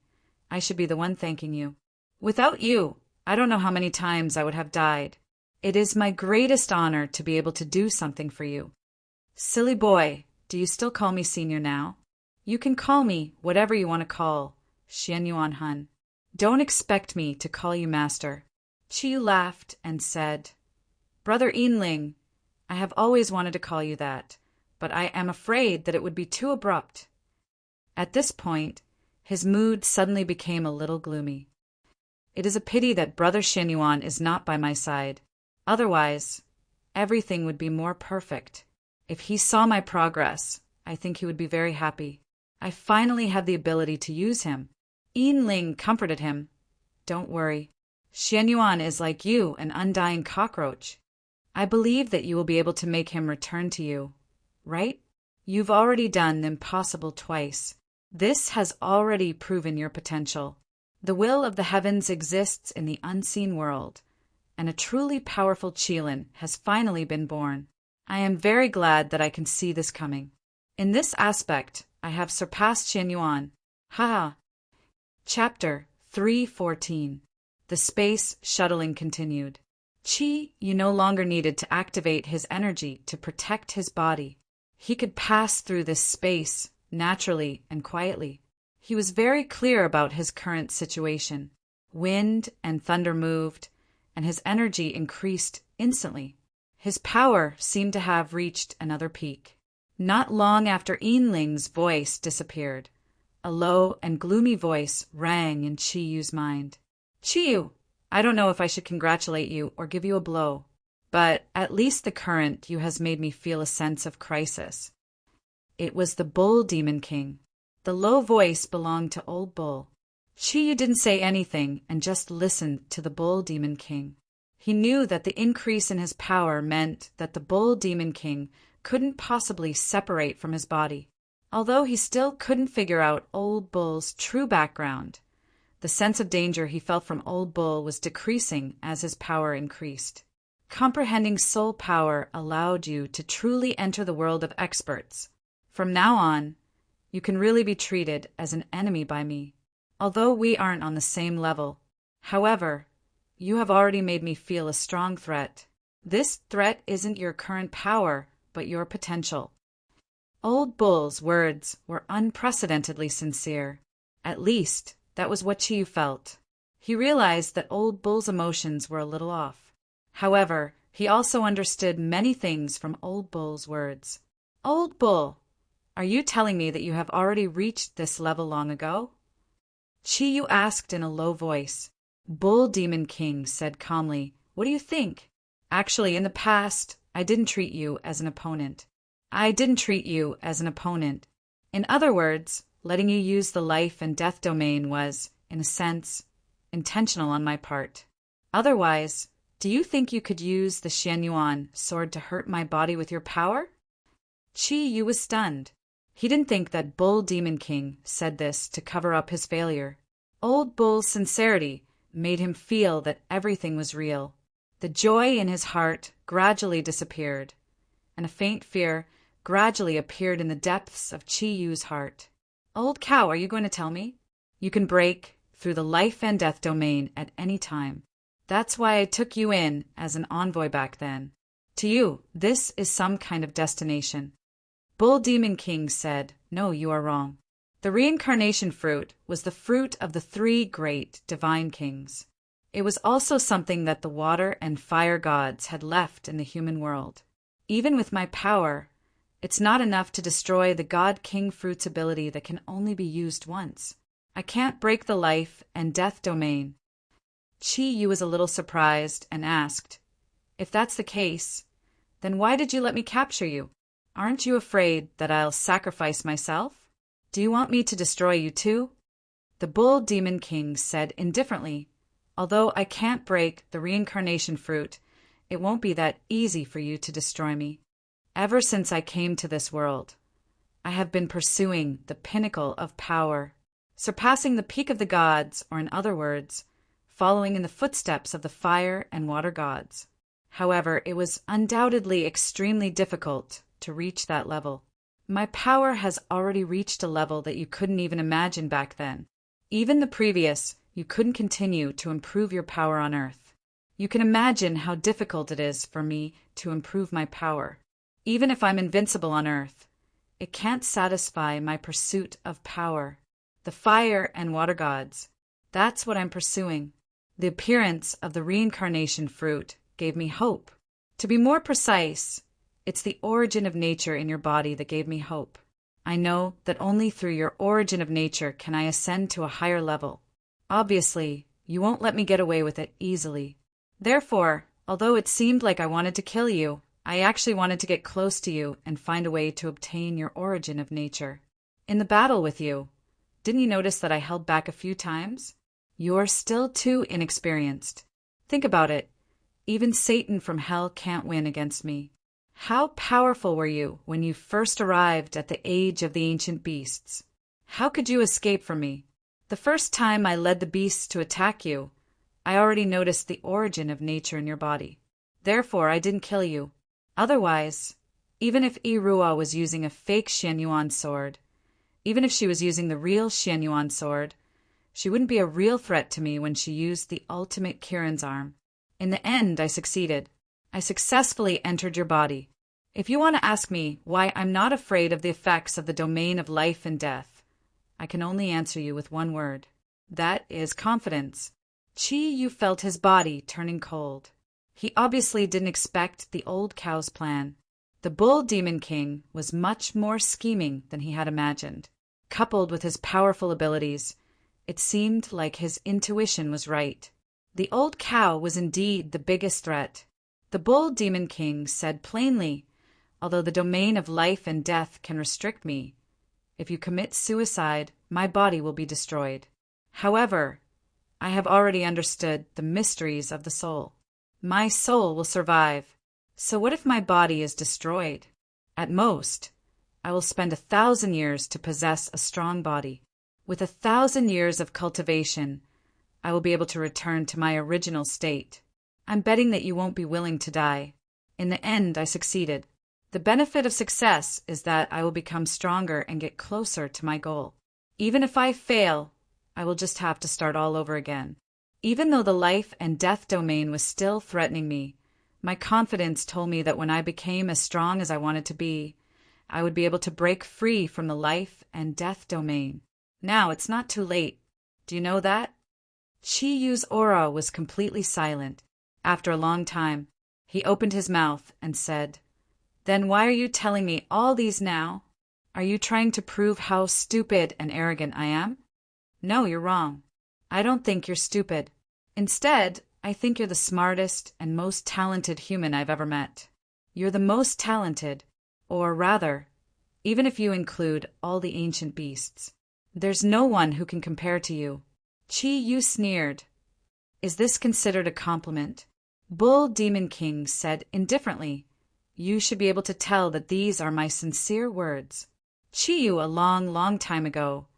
I should be the one thanking you. Without you, I don't know how many times I would have died. It is my greatest honor to be able to do something for you. Silly boy, do you still call me Senior now? You can call me whatever you want to call, Xian Yuan Han. Don't expect me to call you Master. Chiyu laughed and said, Brother Yinling, I have always wanted to call you that, but I am afraid that it would be too abrupt. At this point, his mood suddenly became a little gloomy. It is a pity that Brother Xianyuan is not by my side. Otherwise, everything would be more perfect. If he saw my progress, I think he would be very happy. I finally have the ability to use him. Yinling comforted him. Don't worry. Xianyuan is like you, an undying cockroach. I believe that you will be able to make him return to you, right? You've already done the impossible twice. This has already proven your potential. The will of the heavens exists in the unseen world, and a truly powerful Qilin has finally been born. I am very glad that I can see this coming. In this aspect, I have surpassed Xianyuan. Ha! Chapter 314. The space shuttling continued. You no longer needed to activate his energy to protect his body. He could pass through this space naturally and quietly. He was very clear about his current situation. Wind and thunder moved, and his energy increased instantly. His power seemed to have reached another peak. Not long after Yinling's voice disappeared, a low and gloomy voice rang in Chiyu's mind. Chiyu, I don't know if I should congratulate you or give you a blow, but at least the current you has made me feel a sense of crisis. It was the Bull Demon King. The low voice belonged to Old Bull. Chiyu didn't say anything and just listened to the Bull Demon King. He knew that the increase in his power meant that the Bull Demon King couldn't possibly separate from his body. Although he still couldn't figure out Old Bull's true background, the sense of danger he felt from Old Bull was decreasing as his power increased. Comprehending soul power allowed you to truly enter the world of experts. From now on, you can really be treated as an enemy by me, although we aren't on the same level. However, you have already made me feel a strong threat. This threat isn't your current power, but your potential. Old Bull's words were unprecedentedly sincere. At least, that was what Chi Yu felt. He realized that Old Bull's emotions were a little off. However, he also understood many things from Old Bull's words. Old Bull, are you telling me that you have already reached this level long ago? Chi Yu asked in a low voice. Bull Demon King said calmly, "What do you think? Actually, in the past, I didn't treat you as an opponent. In other words, letting you use the life and death domain was, in a sense, intentional on my part. Otherwise, do you think you could use the Xianyuan sword to hurt my body with your power?" Chi Yu was stunned. He didn't think that Bull Demon King said this to cover up his failure. Old Bull's sincerity made him feel that everything was real. The joy in his heart gradually disappeared, and a faint fear gradually appeared in the depths of Chi Yu's heart. "Old cow, are you going to tell me? You can break through the life and death domain at any time. That's why I took you in as an envoy back then. To you, this is some kind of destination." Bull Demon King said, "No, you are wrong. The reincarnation fruit was the fruit of the three great divine kings. It was also something that the water and fire gods had left in the human world. Even with my power, it's not enough to destroy the God King fruit's ability that can only be used once. I can't break the life and death domain." Chi Yu was a little surprised and asked, "If that's the case, then why did you let me capture you? Aren't you afraid that I'll sacrifice myself? Do you want me to destroy you too?" The Bull Demon King said indifferently, "Although I can't break the reincarnation fruit, it won't be that easy for you to destroy me. Ever since I came to this world, I have been pursuing the pinnacle of power, surpassing the peak of the gods, or in other words, following in the footsteps of the fire and water gods. However, it was undoubtedly extremely difficult to reach that level. My power has already reached a level that you couldn't even imagine back then. Even the previous, you couldn't continue to improve your power on Earth. You can imagine how difficult it is for me to improve my power. Even if I'm invincible on Earth, it can't satisfy my pursuit of power. The fire and water gods, that's what I'm pursuing. The appearance of the reincarnation fruit gave me hope. To be more precise, it's the origin of nature in your body that gave me hope. I know that only through your origin of nature can I ascend to a higher level. Obviously, you won't let me get away with it easily. Therefore, although it seemed like I wanted to kill you, I actually wanted to get close to you and find a way to obtain your origin of nature. In the battle with you, didn't you notice that I held back a few times? You're still too inexperienced. Think about it. Even Satan from hell can't win against me. How powerful were you when you first arrived at the age of the ancient beasts? How could you escape from me? The first time I led the beasts to attack you, I already noticed the origin of nature in your body. Therefore, I didn't kill you. Otherwise, even if Irua was using a fake Xianyuan sword, even if she was using the real Xianyuan sword, she wouldn't be a real threat to me when she used the ultimate Kirin's arm. In the end, I succeeded. I successfully entered your body. If you want to ask me why I'm not afraid of the effects of the domain of life and death, I can only answer you with one word. That is confidence. Chi Yu felt his body turning cold. He obviously didn't expect the old cow's plan. The Bull Demon King was much more scheming than he had imagined. Coupled with his powerful abilities, it seemed like his intuition was right. The old cow was indeed the biggest threat. The Bull Demon King said plainly, "Although the domain of life and death can restrict me, if you commit suicide, my body will be destroyed. However, I have already understood the mysteries of the soul. My soul will survive. So what if my body is destroyed? At most, I will spend 1,000 years to possess a strong body. With 1,000 years of cultivation, I will be able to return to my original state. I'm betting that you won't be willing to die. In the end, I succeeded. The benefit of success is that I will become stronger and get closer to my goal. Even if I fail, I will just have to start all over again. Even though the life and death domain was still threatening me, my confidence told me that when I became as strong as I wanted to be, I would be able to break free from the life and death domain. Now it's not too late. Do you know that? Chi Yu's aura was completely silent. After a long time, he opened his mouth and said, "Then why are you telling me all these now? Are you trying to prove how stupid and arrogant I am?" "No, you're wrong. I don't think you're stupid. Instead, I think you're the smartest and most talented human I've ever met. You're the most talented, or rather, even if you include all the ancient beasts. There's no one who can compare to you." Chi Yu sneered. "Is this considered a compliment?" Bull Demon King said indifferently, "You should be able to tell that these are my sincere words. Chi Yu, a long, long time ago,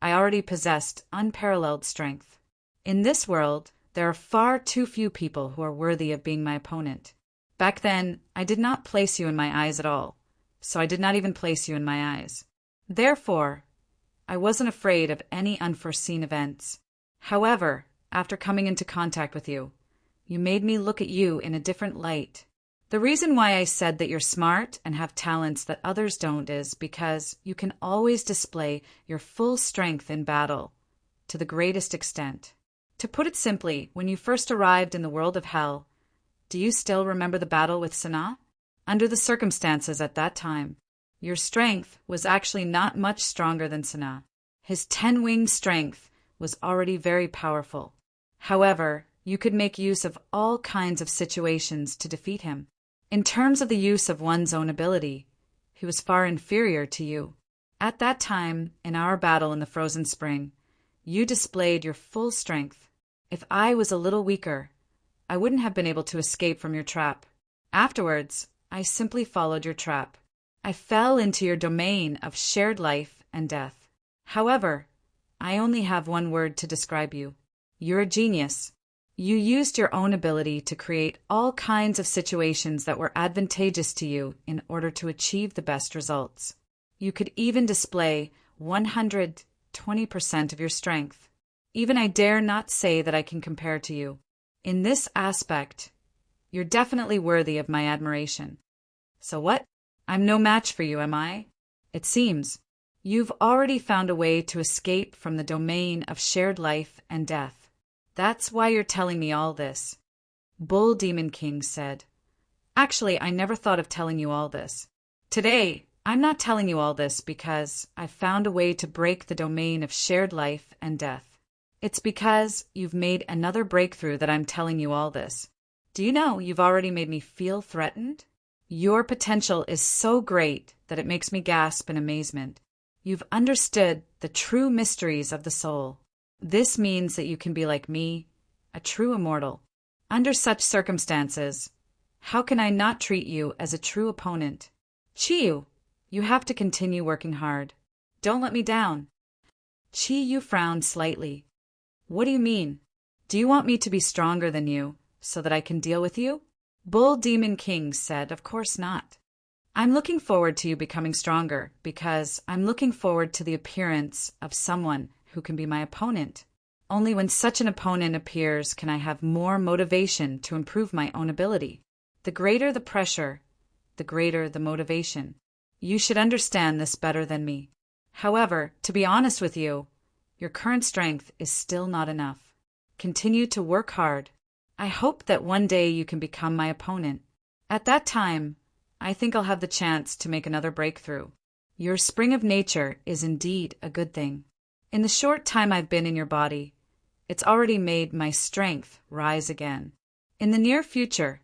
I already possessed unparalleled strength. In this world, there are far too few people who are worthy of being my opponent. Back then, I did not place you in my eyes at all, so I did not even place you in my eyes. Therefore, I wasn't afraid of any unforeseen events. However, after coming into contact with you, you made me look at you in a different light. The reason why I said that you're smart and have talents that others don't is because you can always display your full strength in battle, to the greatest extent. To put it simply, when you first arrived in the world of hell, do you still remember the battle with Sanaa? Under the circumstances at that time, your strength was actually not much stronger than Sanaa. His 10-winged strength was already very powerful. However, you could make use of all kinds of situations to defeat him. In terms of the use of one's own ability, he was far inferior to you. At that time, in our battle in the frozen spring, you displayed your full strength. If I was a little weaker, I wouldn't have been able to escape from your trap. Afterwards, I simply followed your trap. I fell into your domain of shared life and death. However, I only have one word to describe you. You're a genius. You used your own ability to create all kinds of situations that were advantageous to you in order to achieve the best results. You could even display 120% of your strength. Even I dare not say that I can compare to you. In this aspect, you're definitely worthy of my admiration. So what? I'm no match for you, am I? It seems. You've already found a way to escape from the domain of shared life and death. That's why you're telling me all this. Bull Demon King said, "Actually, I never thought of telling you all this. Today, I'm not telling you all this because I've found a way to break the domain of shared life and death. It's because you've made another breakthrough that I'm telling you all this. Do you know you've already made me feel threatened? Your potential is so great that it makes me gasp in amazement. You've understood the true mysteries of the soul. This means that you can be like me, a true immortal. Under such circumstances, how can I not treat you as a true opponent? Chi, you have to continue working hard. Don't let me down." Chi Yu frowned slightly. "What do you mean? Do you want me to be stronger than you so that I can deal with you?" Bull Demon King said, "Of course not. I'm looking forward to you becoming stronger because I'm looking forward to the appearance of someone who can be my opponent. Only when such an opponent appears can I have more motivation to improve my own ability. The greater the pressure, the greater the motivation. You should understand this better than me. However, to be honest with you, your current strength is still not enough. Continue to work hard. I hope that one day you can become my opponent. At that time, I think I'll have the chance to make another breakthrough. Your spring of nature is indeed a good thing. In the short time I've been in your body, it's already made my strength rise again. In the near future,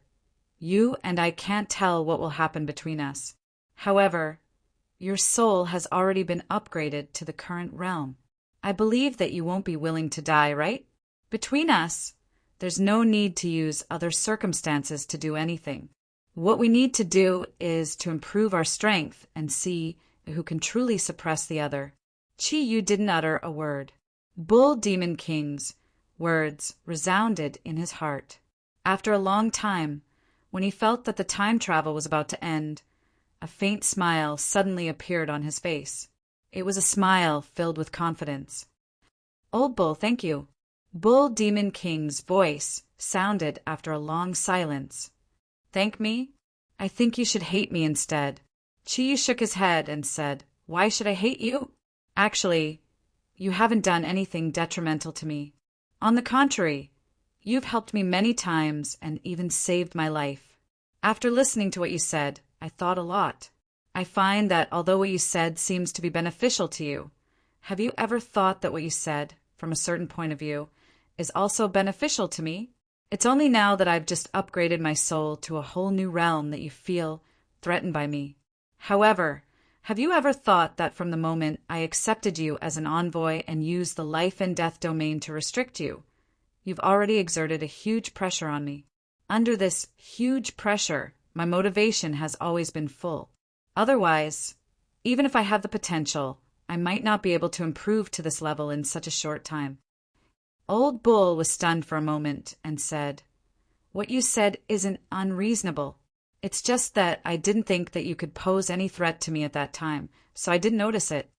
you and I can't tell what will happen between us. However, your soul has already been upgraded to the current realm. I believe that you won't be willing to die, right? Between us, There's no need to use other circumstances to do anything. What we need to do is to improve our strength and see who can truly suppress the other. Chi Yu didn't utter a word. Bull Demon King's words resounded in his heart. After a long time, when he felt that the time travel was about to end, a faint smile suddenly appeared on his face. It was a smile filled with confidence. "Old Bull, thank you." Bull Demon King's voice sounded after a long silence. "Thank me? I think you should hate me instead." Chi Yu shook his head and said, "Why should I hate you? Actually, you haven't done anything detrimental to me. On the contrary, you've helped me many times and even saved my life. After listening to what you said, I thought a lot. I find that although what you said seems to be beneficial to you, have you ever thought that what you said, from a certain point of view, is also beneficial to me? It's only now that I've just upgraded my soul to a whole new realm that you feel threatened by me. However, have you ever thought that from the moment I accepted you as an envoy and used the life and death domain to restrict you, you've already exerted a huge pressure on me? Under this huge pressure, my motivation has always been full. Otherwise, even if I have the potential, I might not be able to improve to this level in such a short time." Old Bull was stunned for a moment and said, "What you said isn't unreasonable. It's just that I didn't think that you could pose any threat to me at that time, so I didn't notice it."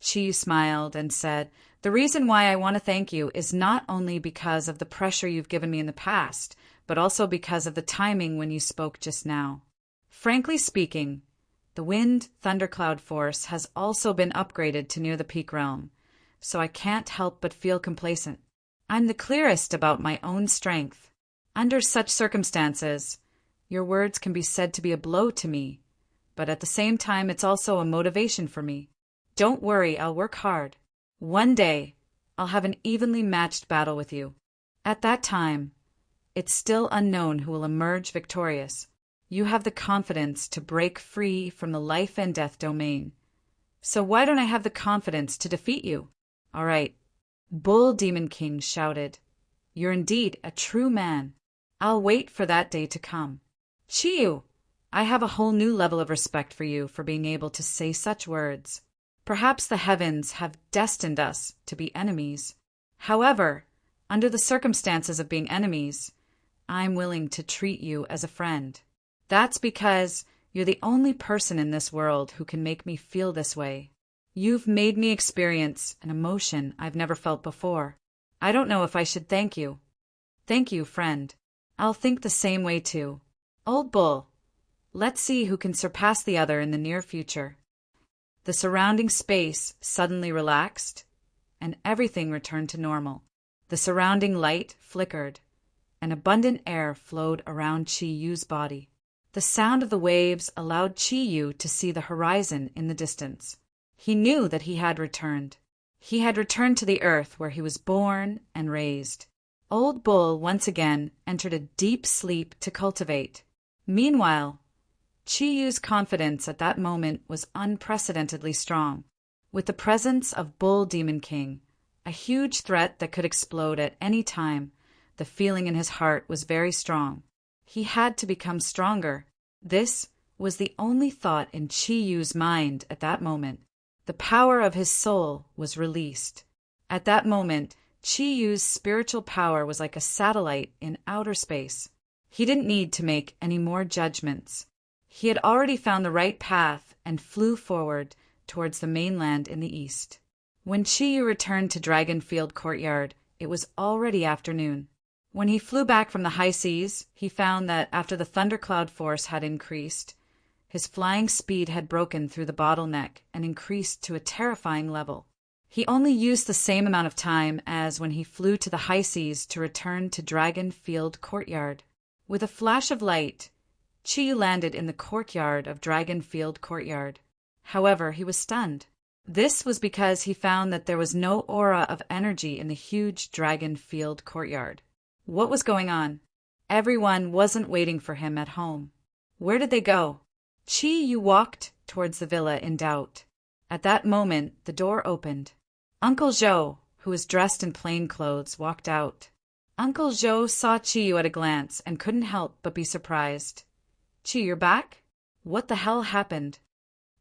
Chi smiled and said, "The reason why I want to thank you is not only because of the pressure you've given me in the past, but also because of the timing when you spoke just now. Frankly speaking, the Wind Thundercloud Force has also been upgraded to near the peak realm, so I can't help but feel complacent. I'm the clearest about my own strength. Under such circumstances, your words can be said to be a blow to me, but at the same time it's also a motivation for me. Don't worry, I'll work hard. One day, I'll have an evenly matched battle with you. At that time, it's still unknown who will emerge victorious. You have the confidence to break free from the life and death domain. So why don't I have the confidence to defeat you?" "All right," Bull Demon King shouted. "You're indeed a true man. I'll wait for that day to come. Chi Yu, I have a whole new level of respect for you for being able to say such words. Perhaps the heavens have destined us to be enemies. However, under the circumstances of being enemies, I'm willing to treat you as a friend. That's because you're the only person in this world who can make me feel this way. You've made me experience an emotion I've never felt before. I don't know if I should thank you." "Thank you, friend. I'll think the same way too. Old Bull, let's see who can surpass the other in the near future." The surrounding space suddenly relaxed, and everything returned to normal. The surrounding light flickered, and abundant air flowed around Chi Yu's body. The sound of the waves allowed Chi Yu to see the horizon in the distance. He knew that he had returned. He had returned to the earth where he was born and raised. Old Bull once again entered a deep sleep to cultivate. Meanwhile, Chi Yu's confidence at that moment was unprecedentedly strong. With the presence of Bull Demon King, a huge threat that could explode at any time, the feeling in his heart was very strong. He had to become stronger. This was the only thought in Chi Yu's mind at that moment. The power of his soul was released. At that moment, Chi Yu's spiritual power was like a satellite in outer space. He didn't need to make any more judgments. He had already found the right path and flew forward towards the mainland in the east. When Chi Yu returned to Dragonfield Courtyard, it was already afternoon. When he flew back from the high seas, he found that after the thundercloud force had increased, his flying speed had broken through the bottleneck and increased to a terrifying level. He only used the same amount of time as when he flew to the high seas to return to Dragonfield Courtyard. With a flash of light, Chi Yu landed in the courtyard of Dragonfield Courtyard. However, he was stunned. This was because he found that there was no aura of energy in the huge Dragonfield Courtyard. What was going on? Everyone wasn't waiting for him at home. Where did they go? Chi Yu walked towards the villa in doubt. At that moment, the door opened. Uncle Zhou, who was dressed in plain clothes, walked out. Uncle Joe saw Chiyu at a glance and couldn't help but be surprised. Chiyu, you're back? What the hell happened?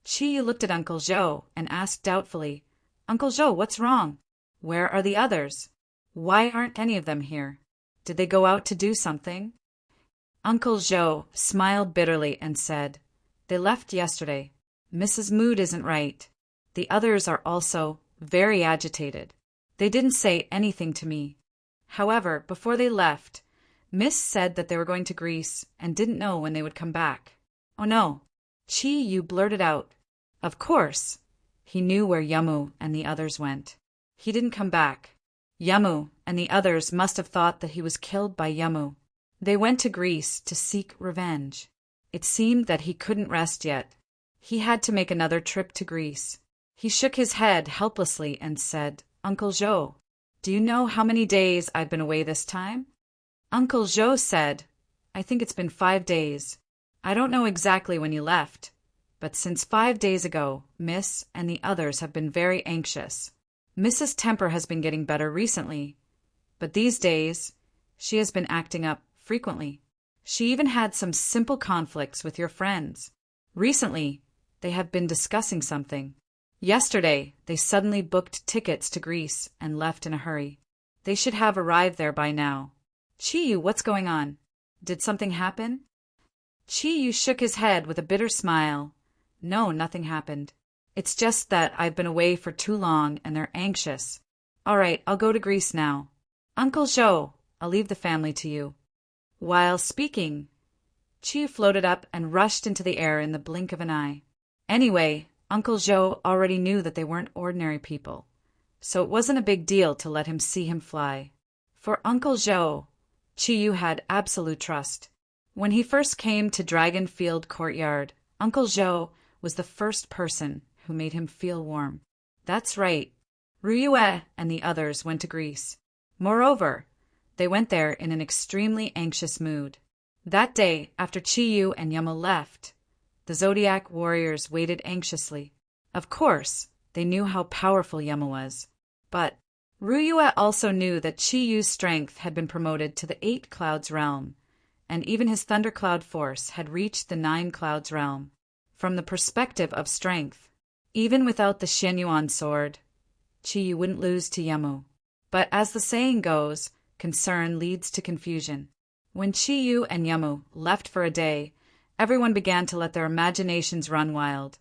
Chiyu looked at Uncle Joe and asked doubtfully, Uncle Joe, what's wrong? Where are the others? Why aren't any of them here? Did they go out to do something? Uncle Joe smiled bitterly and said, They left yesterday. Mrs. Mood isn't right. The others are also very agitated. They didn't say anything to me. However, before they left, Miss said that they were going to Greece and didn't know when they would come back. Oh no. Chiyu blurted out. Of course. He knew where Yamu and the others went. He didn't come back. Yamu and the others must have thought that he was killed by Yamu. They went to Greece to seek revenge. It seemed that he couldn't rest yet. He had to make another trip to Greece. He shook his head helplessly and said, Uncle Joe, do you know how many days I've been away this time? Uncle Joe said, I think it's been 5 days. I don't know exactly when you left, but since 5 days ago, Miss and the others have been very anxious. Mrs. Temper has been getting better recently, but these days, she has been acting up frequently. She even had some simple conflicts with your friends. Recently, they have been discussing something. Yesterday, they suddenly booked tickets to Greece and left in a hurry. They should have arrived there by now. Chiyu, what's going on? Did something happen? Chiyu shook his head with a bitter smile. No, nothing happened. It's just that I've been away for too long and they're anxious. All right, I'll go to Greece now. Uncle Joe, I'll leave the family to you. While speaking, Chiyu floated up and rushed into the air in the blink of an eye. Anyway, Uncle Joe already knew that they weren't ordinary people, so it wasn't a big deal to let him see him fly. For Uncle Joe, Chiyu had absolute trust. When he first came to Dragonfield Courtyard, Uncle Joe was the first person who made him feel warm. That's right, Ryue and the others went to Greece. Moreover, they went there in an extremely anxious mood. That day, after Chiyu and Yamu left, the Zodiac warriors waited anxiously. Of course, they knew how powerful Yamu was. But Ryue also knew that Chiyu's strength had been promoted to the 8 Clouds realm, and even his Thundercloud force had reached the 9 Clouds realm. From the perspective of strength, even without the Shenyuan sword, Chiyu wouldn't lose to Yamu. But as the saying goes, concern leads to confusion. When Chiyu and Yamu left for a day, everyone began to let their imaginations run wild,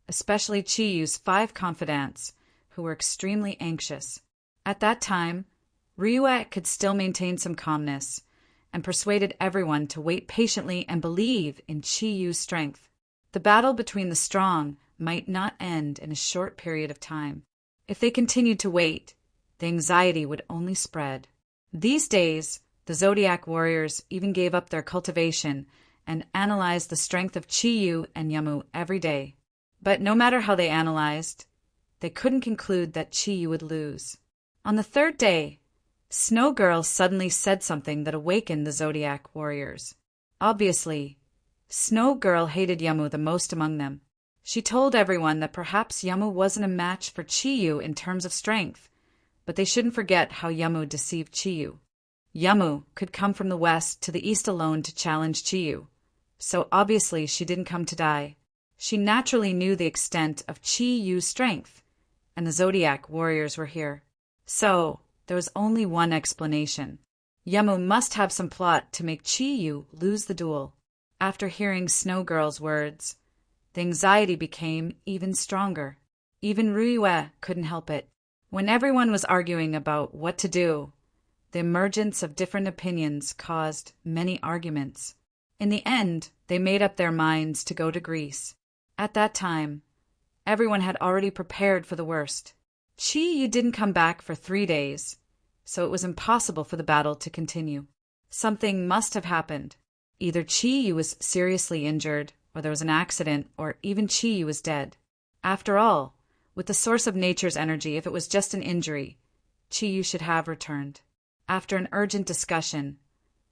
especially Chiyu's 5 confidants, who were extremely anxious. At that time, Ryue could still maintain some calmness, and persuaded everyone to wait patiently and believe in Chiyu's strength. The battle between the strong might not end in a short period of time. If they continued to wait, the anxiety would only spread. These days, the Zodiac warriors even gave up their cultivation and analyzed the strength of Chiyu and Yamu every day. But no matter how they analyzed, they couldn't conclude that Chiyu would lose. On the 3rd day, Snow Girl suddenly said something that awakened the Zodiac warriors. Obviously, Snow Girl hated Yamu the most among them. She told everyone that perhaps Yamu wasn't a match for Chiyu in terms of strength, but they shouldn't forget how Yamu deceived Chiyu. Yamu could come from the west to the east alone to challenge Chiyu, so obviously she didn't come to die. She naturally knew the extent of Chiyu's strength, and the Zodiac warriors were here. So, there was only one explanation. Yamu must have some plot to make Chiyu lose the duel. After hearing Snow Girl's words, the anxiety became even stronger. Even Ryue couldn't help it. When everyone was arguing about what to do, the emergence of different opinions caused many arguments. In the end, they made up their minds to go to Greece. At that time, everyone had already prepared for the worst. Chiyu didn't come back for 3 days, so it was impossible for the battle to continue. Something must have happened. Either Chiyu was seriously injured, or there was an accident, or even Chiyu was dead. After all, with the source of nature's energy, if it was just an injury, Chiyu should have returned. After an urgent discussion,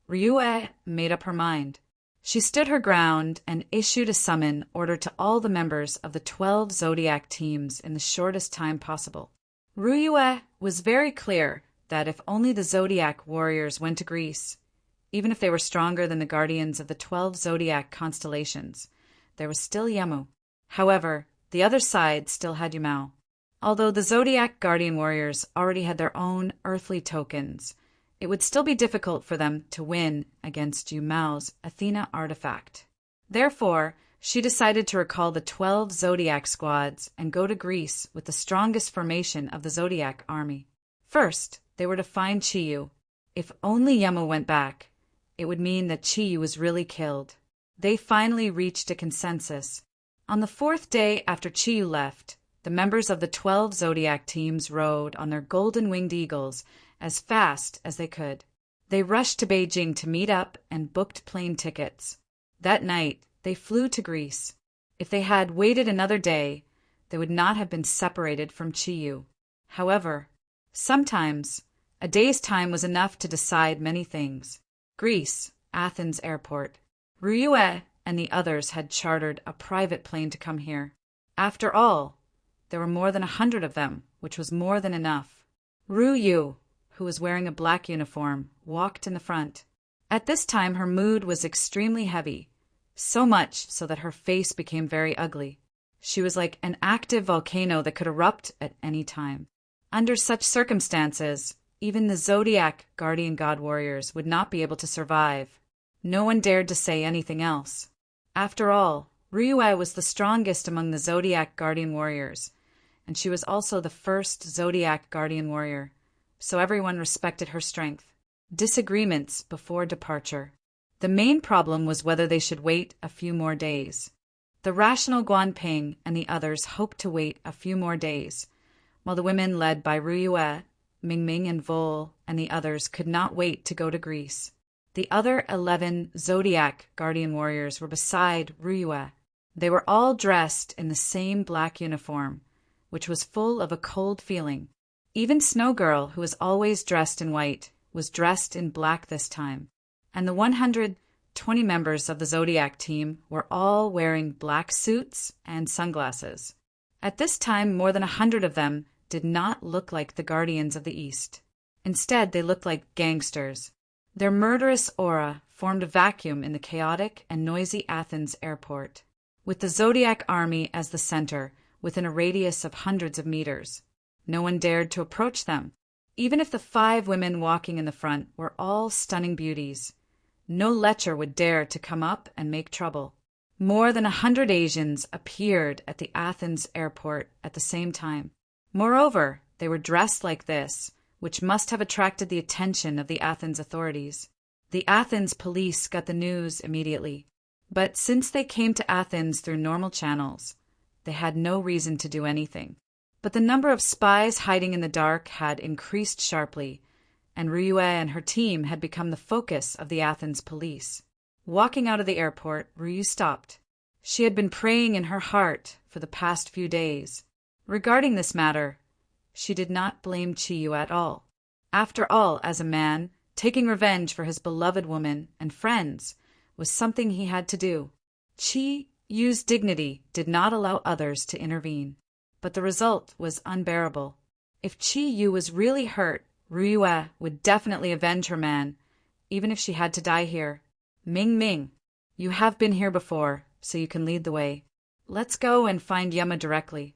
Ryue made up her mind. She stood her ground and issued a summon order to all the members of the 12 Zodiac teams in the shortest time possible. Ryue was very clear that if only the Zodiac warriors went to Greece, even if they were stronger than the guardians of the 12 Zodiac constellations, there was still Yamu. However, the other side still had Yumao. Although the Zodiac guardian warriors already had their own earthly tokens, it would still be difficult for them to win against Yumao's Athena artifact. Therefore, she decided to recall the 12 Zodiac squads and go to Greece with the strongest formation of the Zodiac army. First, they were to find Chiyu. If only Yamu went back, it would mean that Chiyu was really killed. They finally reached a consensus. On the 4th day after Chiyu left, the members of the 12 Zodiac teams rode on their golden-winged eagles as fast as they could. They rushed to Beijing to meet up and booked plane tickets. That night, they flew to Greece. If they had waited another day, they would not have been separated from Chiyu. However, sometimes a day's time was enough to decide many things. Greece, Athens airport. Ryue and the others had chartered a private plane to come here. After all, there were more than 100 of them, which was more than enough. Ryu, who was wearing a black uniform, walked in the front. At this time her mood was extremely heavy, so much so that her face became very ugly. She was like an active volcano that could erupt at any time. Under such circumstances, even the Zodiac guardian god warriors would not be able to survive. No one dared to say anything else. After all, Ryue was the strongest among the Zodiac guardian warriors, and she was also the first Zodiac guardian warrior, so everyone respected her strength. Disagreements before departure. The main problem was whether they should wait a few more days. The rational Guanping and the others hoped to wait a few more days, while the women led by Ryue, Mingming and Vol and the others could not wait to go to Greece. The other 11 Zodiac guardian warriors were beside Ryue. They were all dressed in the same black uniform, which was full of a cold feeling. Even Snow Girl, who was always dressed in white, was dressed in black this time, and the 120 members of the Zodiac team were all wearing black suits and sunglasses. At this time, more than 100 of them did not look like the Guardians of the East. Instead, they looked like gangsters. Their murderous aura formed a vacuum in the chaotic and noisy Athens airport, with the Zodiac army as the center, within a radius of hundreds of meters. No one dared to approach them. Even if the 5 women walking in the front were all stunning beauties, no lecher would dare to come up and make trouble. More than 100 Asians appeared at the Athens airport at the same time. Moreover, they were dressed like this, which must have attracted the attention of the Athens authorities. The Athens police got the news immediately, but since they came to Athens through normal channels, they had no reason to do anything. But the number of spies hiding in the dark had increased sharply, and Ryue and her team had become the focus of the Athens police. Walking out of the airport, Ryu stopped. She had been praying in her heart for the past few days. Regarding this matter, she did not blame Chiyu at all. After all, as a man, taking revenge for his beloved woman and friends was something he had to do. Chiyu's dignity did not allow others to intervene, but the result was unbearable. If Chiyu was really hurt, Ryue would definitely avenge her man, even if she had to die here. Ming, you have been here before, so you can lead the way. Let's go and find Yama directly.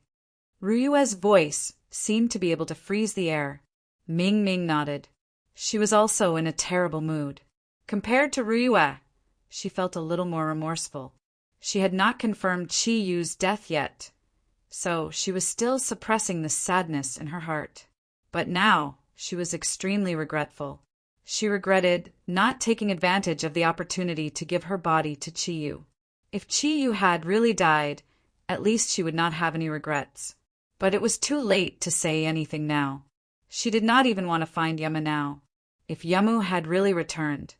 Ryue's voice seemed to be able to freeze the air. Ming nodded. She was also in a terrible mood. Compared to Ryue, she felt a little more remorseful. She had not confirmed Chiyu's death yet, so she was still suppressing the sadness in her heart. But now she was extremely regretful. She regretted not taking advantage of the opportunity to give her body to Chiyu. If Chiyu had really died, at least she would not have any regrets. But it was too late to say anything now. She did not even want to find Yama now. If Yamu had really returned,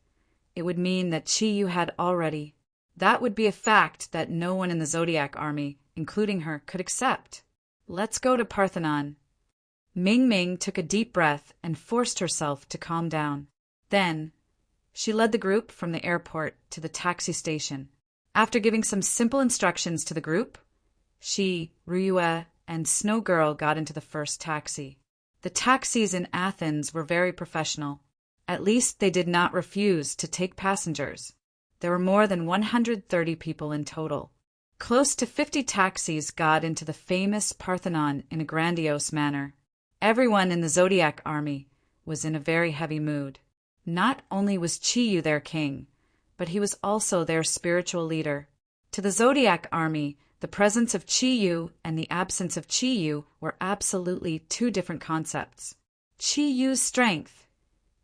it would mean that Chiyu had already. That would be a fact that no one in the Zodiac army, including her, could accept. Let's go to Parthenon. Ming took a deep breath and forced herself to calm down. Then, she led the group from the airport to the taxi station. After giving some simple instructions to the group, she, Ryue, and Snow Girl got into the first taxi. The taxis in Athens were very professional. At least they did not refuse to take passengers. There were more than 130 people in total. Close to 50 taxis got into the famous Parthenon in a grandiose manner. Everyone in the Zodiac army was in a very heavy mood. Not only was Chiyu their king, but he was also their spiritual leader. To the Zodiac army, the presence of Chiyu and the absence of Chiyu were absolutely two different concepts. Chiyu's strength,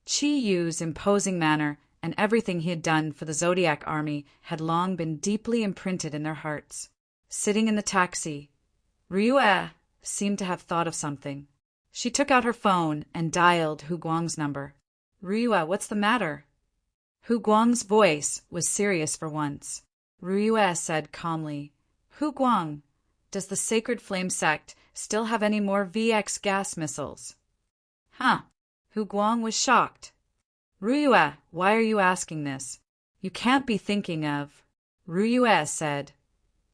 Chiyu's imposing manner, and everything he had done for the Zodiac army had long been deeply imprinted in their hearts. Sitting in the taxi, Ryue seemed to have thought of something. She took out her phone and dialed Hu Guang's number. "Ryue, what's the matter?" Hu Guang's voice was serious for once. Ryue said calmly, "Hu Guang, does the Sacred Flame sect still have any more VX gas missiles?" "Huh." Hu Guang was shocked. "Ryue, why are you asking this? You can't be thinking of—" Ryue said,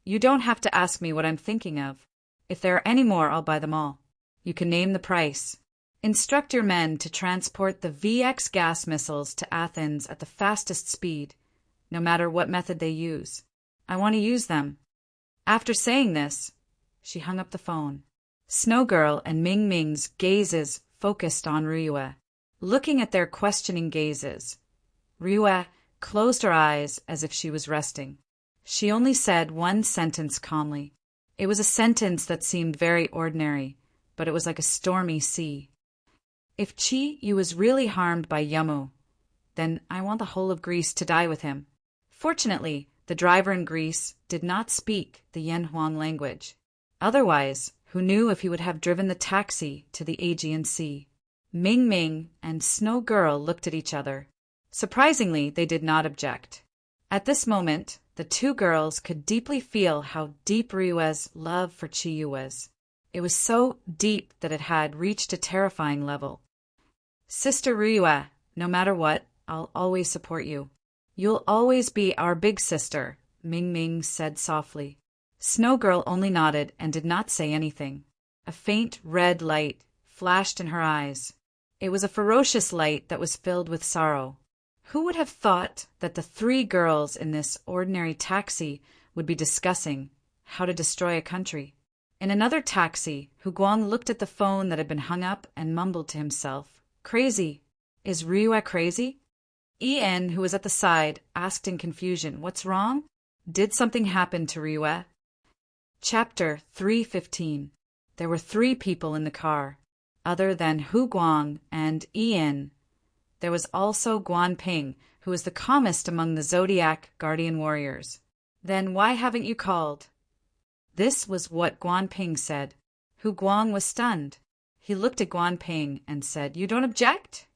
"You don't have to ask me what I'm thinking of. If there are any more, I'll buy them all. You can name the price. Instruct your men to transport the VX gas missiles to Athens at the fastest speed, no matter what method they use. I want to use them." After saying this, she hung up the phone. Snow Girl and Ming Ming's gazes focused on Ryue. Looking at their questioning gazes, Ryue closed her eyes as if she was resting. She only said one sentence calmly. It was a sentence that seemed very ordinary, but it was like a stormy sea. "If Chi-Yu was really harmed by Yamu, then I want the whole of Greece to die with him." Fortunately, the driver in Greece did not speak the Yanhuang language. Otherwise, who knew if he would have driven the taxi to the Aegean Sea? Ming Ming and Snow Girl looked at each other. Surprisingly, they did not object. At this moment, the two girls could deeply feel how deep Ryue's love for Chiyu was. It was so deep that it had reached a terrifying level. "Sister Ryue, no matter what, I'll always support you. You'll always be our big sister," Ming Ming said softly. Snow Girl only nodded and did not say anything. A faint red light flashed in her eyes. It was a ferocious light that was filled with sorrow. Who would have thought that the three girls in this ordinary taxi would be discussing how to destroy a country? In another taxi, Hu Guang looked at the phone that had been hung up and mumbled to himself, "Crazy. Is Ryue crazy?" En, who was at the side, asked in confusion, "What's wrong? Did something happen to Ryue?" Chapter 315. There were 3 people in the car. Other than Hu Guang and En, there was also Guan Ping, who was the calmest among the Zodiac guardian warriors. "Then why haven't you called?" This was what Guan Ping said. Hu Guang was stunned. He looked at Guan Ping and said, "You don't object?"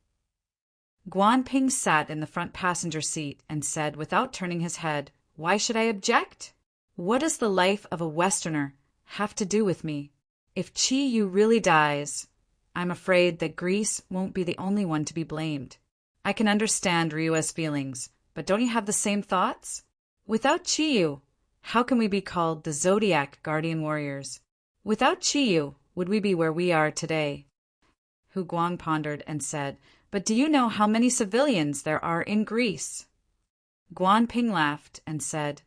Guan Ping sat in the front passenger seat and said, without turning his head, "Why should I object? What does the life of a Westerner have to do with me? If Chi-Yu really dies, I'm afraid that Greece won't be the only one to be blamed. I can understand Ryue's feelings, but don't you have the same thoughts? Without Chi-Yu, how can we be called the Zodiac guardian warriors? Without Chi-Yu, would we be where we are today?" Hu Guang pondered and said, "But do you know how many civilians there are in Greece?" Guan Ping laughed and said,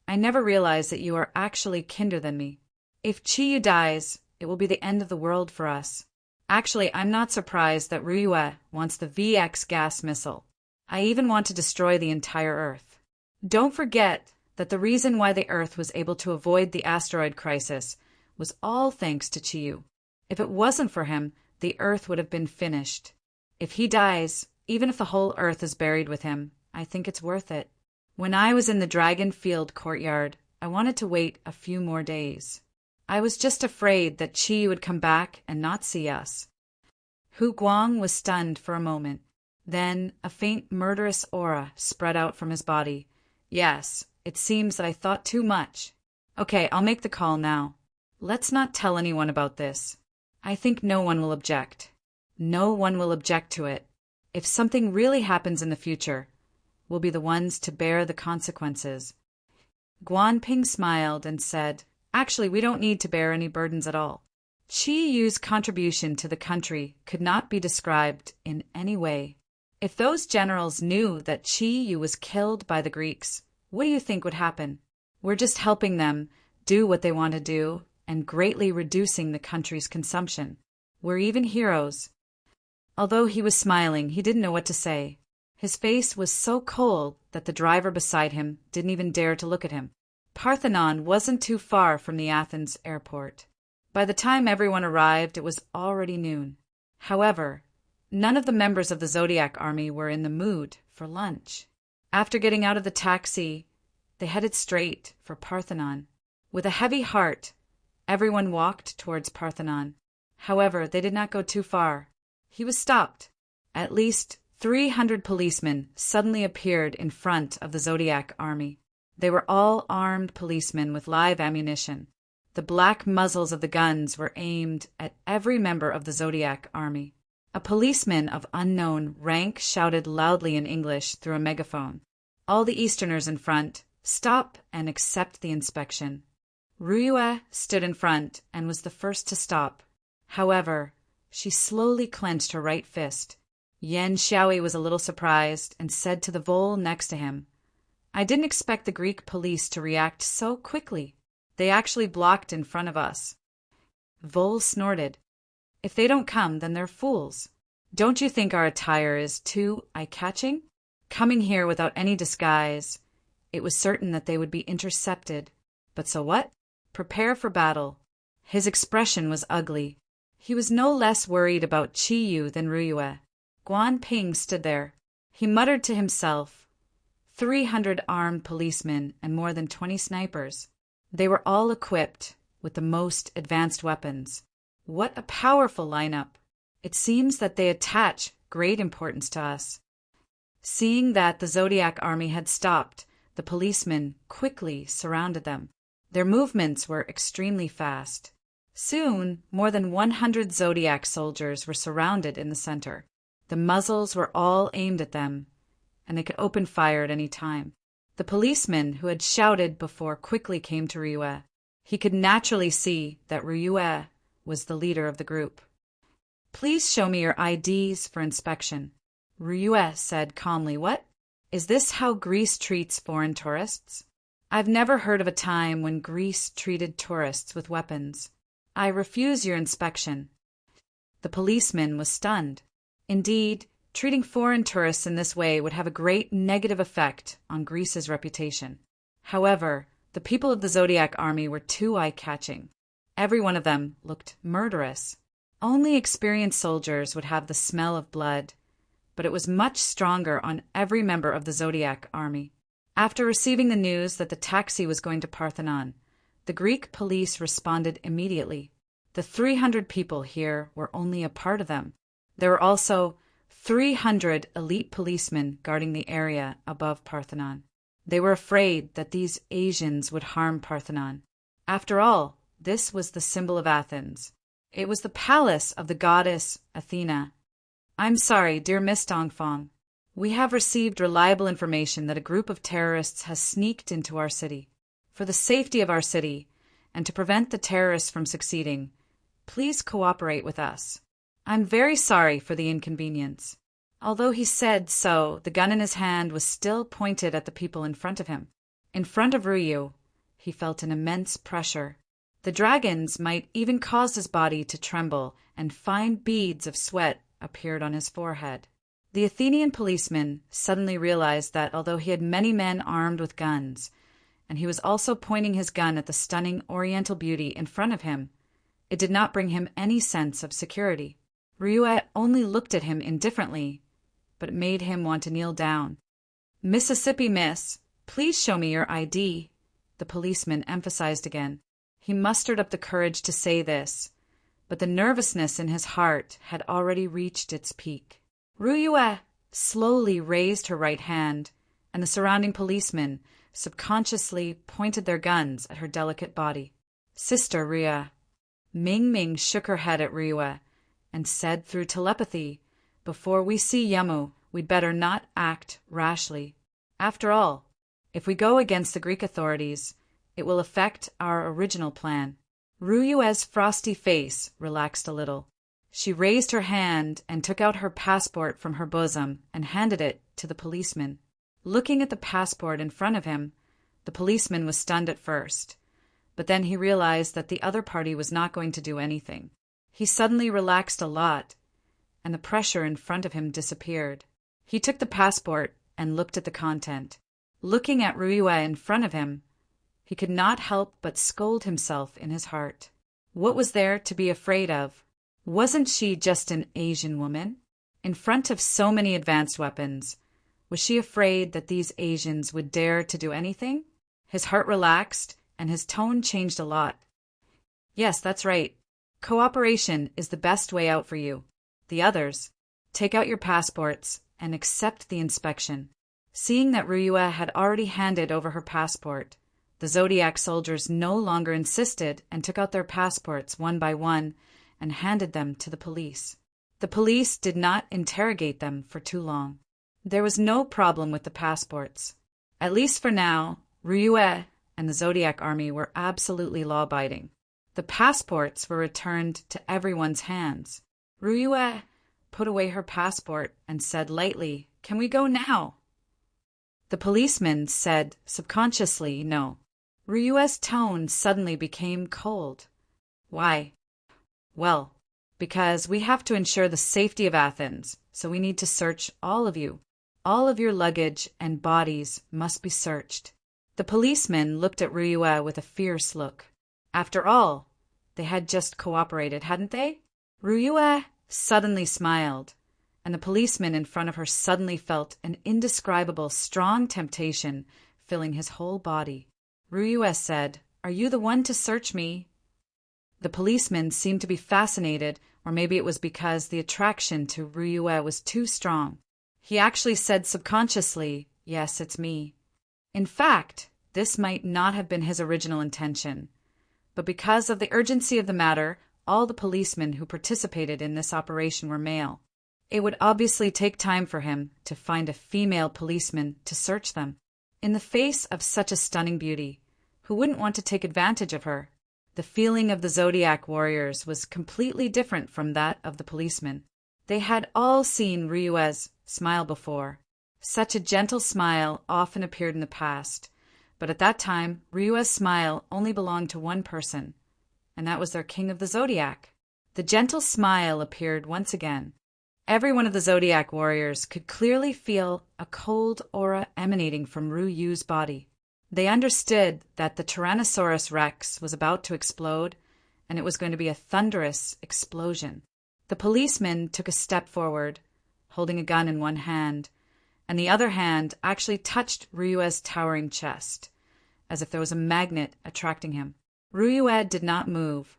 "I never realized that you are actually kinder than me. If Chi-Yu dies, it will be the end of the world for us. Actually, I'm not surprised that Ryue wants the VX gas missile. I even want to destroy the entire Earth. Don't forget that the reason why the Earth was able to avoid the asteroid crisis was all thanks to Chiyu. If it wasn't for him, the Earth would have been finished. If he dies, even if the whole Earth is buried with him, I think it's worth it. When I was in the Dragon Field courtyard, I wanted to wait a few more days. I was just afraid that Chi would come back and not see us." Hu Guang was stunned for a moment. Then a faint murderous aura spread out from his body. "Yes, it seems that I thought too much. Okay, I'll make the call now. Let's not tell anyone about this. I think no one will object. No one will object to it. If something really happens in the future, we'll be the ones to bear the consequences." Guan Ping smiled and said, "Actually, we don't need to bear any burdens at all. Chi Yu's contribution to the country could not be described in any way. If those generals knew that Chi Yu was killed by the Greeks, what do you think would happen? We're just helping them do what they want to do and greatly reducing the country's consumption. We're even heroes. Although he was smiling, he didn't know what to say. His face was so cold that the driver beside him didn't even dare to look at him. Parthenon wasn't too far from the Athens airport. By the time everyone arrived, it was already noon. However, none of the members of the Zodiac army were in the mood for lunch. After getting out of the taxi, they headed straight for Parthenon. With a heavy heart, everyone walked towards Parthenon. However, they did not go too far. He was stopped. At least 300 policemen suddenly appeared in front of the Zodiac army. They were all armed policemen with live ammunition. The black muzzles of the guns were aimed at every member of the Zodiac army. A policeman of unknown rank shouted loudly in English through a megaphone. All the Easterners in front, stop and accept the inspection. Ryue stood in front and was the first to stop. However, she slowly clenched her right fist. Yen Xiaoi was a little surprised and said to the vole next to him, "I didn't expect the Greek police to react so quickly. They actually blocked in front of us." Vole snorted. "If they don't come, then they're fools. Don't you think our attire is too eye-catching? Coming here without any disguise, it was certain that they would be intercepted. But so what? Prepare for battle." His expression was ugly. He was no less worried about Chi Yu than Ryue. Guan Ping stood there. He muttered to himself, 300 armed policemen and more than 20 snipers. They were all equipped with the most advanced weapons. What a powerful lineup. It seems that they attach great importance to us. Seeing that the Zodiac army had stopped, the policemen quickly surrounded them. Their movements were extremely fast. Soon, more than 100 Zodiac soldiers were surrounded in the center. The muzzles were all aimed at them, and they could open fire at any time. The policeman who had shouted before quickly came to Ryue. He could naturally see that Ryue was the leader of the group. "Please show me your IDs for inspection." Ryue said calmly, "What? Is this how Greece treats foreign tourists? I've never heard of a time when Greece treated tourists with weapons. I refuse your inspection." The policeman was stunned. Indeed, treating foreign tourists in this way would have a great negative effect on Greece's reputation. However, the people of the Zodiac army were too eye-catching. Every one of them looked murderous. Only experienced soldiers would have the smell of blood, but it was much stronger on every member of the Zodiac army. After receiving the news that the taxi was going to Parthenon, the Greek police responded immediately. The 300 people here were only a part of them. There were also 300 elite policemen guarding the area above Parthenon. They were afraid that these Asians would harm Parthenon. After all, this was the symbol of Athens. It was the palace of the goddess Athena. "I'm sorry, dear Miss Dongfang. We have received reliable information that a group of terrorists has sneaked into our city. For the safety of our city, and to prevent the terrorists from succeeding, please cooperate with us. I'm very sorry for the inconvenience." Although he said so, the gun in his hand was still pointed at the people in front of him. In front of Ryue, he felt an immense pressure. The dragons might even cause his body to tremble, and fine beads of sweat appeared on his forehead. The Athenian policeman suddenly realized that although he had many men armed with guns, and he was also pointing his gun at the stunning Oriental beauty in front of him, it did not bring him any sense of security. Ryue only looked at him indifferently, but it made him want to kneel down. "Mississippi Miss, please show me your ID," the policeman emphasized again. He mustered up the courage to say this, but the nervousness in his heart had already reached its peak. Ryue slowly raised her right hand, and the surrounding policemen subconsciously pointed their guns at her delicate body. "Sister Ryue." Ming Ming shook her head at Ryue and said through telepathy, "Before we see Yamu, we'd better not act rashly. After all, if we go against the Greek authorities, it will affect our original plan. Ruyue's frosty face relaxed a little. She raised her hand and took out her passport from her bosom and handed it to the policeman. Looking at the passport in front of him, the policeman was stunned at first, but then he realized that the other party was not going to do anything. He suddenly relaxed a lot, and the pressure in front of him disappeared. He took the passport and looked at the content. Looking at Ruyue in front of him, he could not help but scold himself in his heart. What was there to be afraid of? Wasn't she just an Asian woman? In front of so many advanced weapons, was she afraid that these Asians would dare to do anything? His heart relaxed, and his tone changed a lot. Yes, that's right. Cooperation is the best way out for you. The others, take out your passports and accept the inspection. Seeing that Ruyue had already handed over her passport, the Zodiac soldiers no longer insisted and took out their passports one by one and handed them to the police. The police did not interrogate them for too long. There was no problem with the passports. At least for now, Ruyue and the Zodiac army were absolutely law-abiding. The passports were returned to everyone's hands. Ruyue put away her passport and said lightly, "Can we go now?" The policeman said subconsciously no. Ruyue's tone suddenly became cold. Why? Well, because we have to ensure the safety of Athens, so we need to search all of you. All of your luggage and bodies must be searched. The policeman looked at Ruyue with a fierce look. After all, they had just cooperated, hadn't they? Ruyue suddenly smiled, and the policeman in front of her suddenly felt an indescribable strong temptation filling his whole body. Ruyue said, "Are you the one to search me?" The policeman seemed to be fascinated, or maybe it was because the attraction to Ruyue was too strong. He actually said subconsciously, "Yes, it's me." In fact, this might not have been his original intention, but because of the urgency of the matter, all the policemen who participated in this operation were male. It would obviously take time for him to find a female policeman to search them. In the face of such a stunning beauty, who wouldn't want to take advantage of her? The feeling of the Zodiac warriors was completely different from that of the policemen. They had all seen Ruyue's smile before. Such a gentle smile often appeared in the past, but at that time, Ruyue's smile only belonged to one person, and that was their king of the Zodiac. The gentle smile appeared once again. Every one of the Zodiac warriors could clearly feel a cold aura emanating from Ruyue's body. They understood that the Tyrannosaurus Rex was about to explode, and it was going to be a thunderous explosion. The policeman took a step forward, holding a gun in one hand, and the other hand actually touched Ruyue's towering chest, as if there was a magnet attracting him. Ruyue did not move,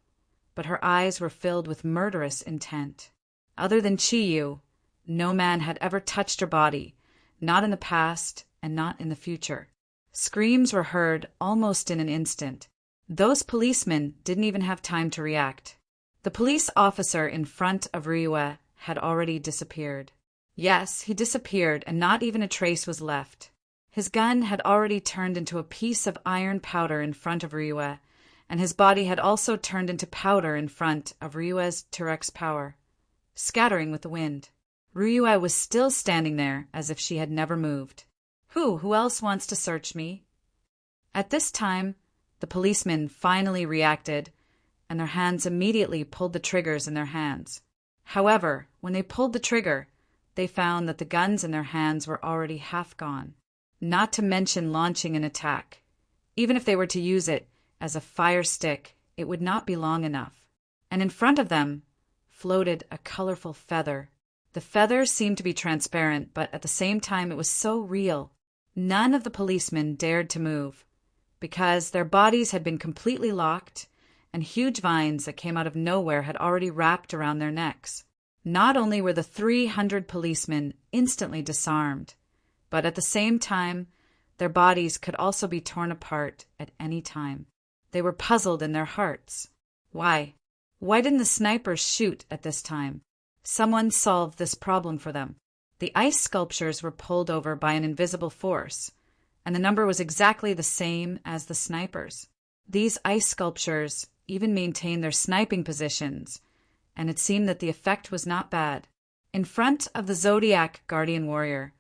but her eyes were filled with murderous intent. Other than Chiyu, no man had ever touched her body, not in the past and not in the future. Screams were heard almost in an instant. Those policemen didn't even have time to react. The police officer in front of Ruyue had already disappeared. Yes, he disappeared, and not even a trace was left. His gun had already turned into a piece of iron powder in front of Ruyue, and his body had also turned into powder in front of Ryue's T-Rex power, scattering with the wind. Ruyue was still standing there as if she had never moved. Who else wants to search me? At this time, the policemen finally reacted, and their hands immediately pulled the triggers in their hands. However, when they pulled the trigger, they found that the guns in their hands were already half gone, not to mention launching an attack. Even if they were to use it as a fire stick, it would not be long enough. And in front of them floated a colorful feather. The feather seemed to be transparent, but at the same time it was so real. None of the policemen dared to move, because their bodies had been completely locked, and huge vines that came out of nowhere had already wrapped around their necks. Not only were the 300 policemen instantly disarmed, but at the same time, their bodies could also be torn apart at any time. They were puzzled in their hearts. Why? Why didn't the snipers shoot at this time? Someone solved this problem for them. The ice sculptures were pulled over by an invisible force, and the number was exactly the same as the snipers. These ice sculptures even maintain their sniping positions, and it seemed that the effect was not bad. In front of the Zodiac guardian warrior,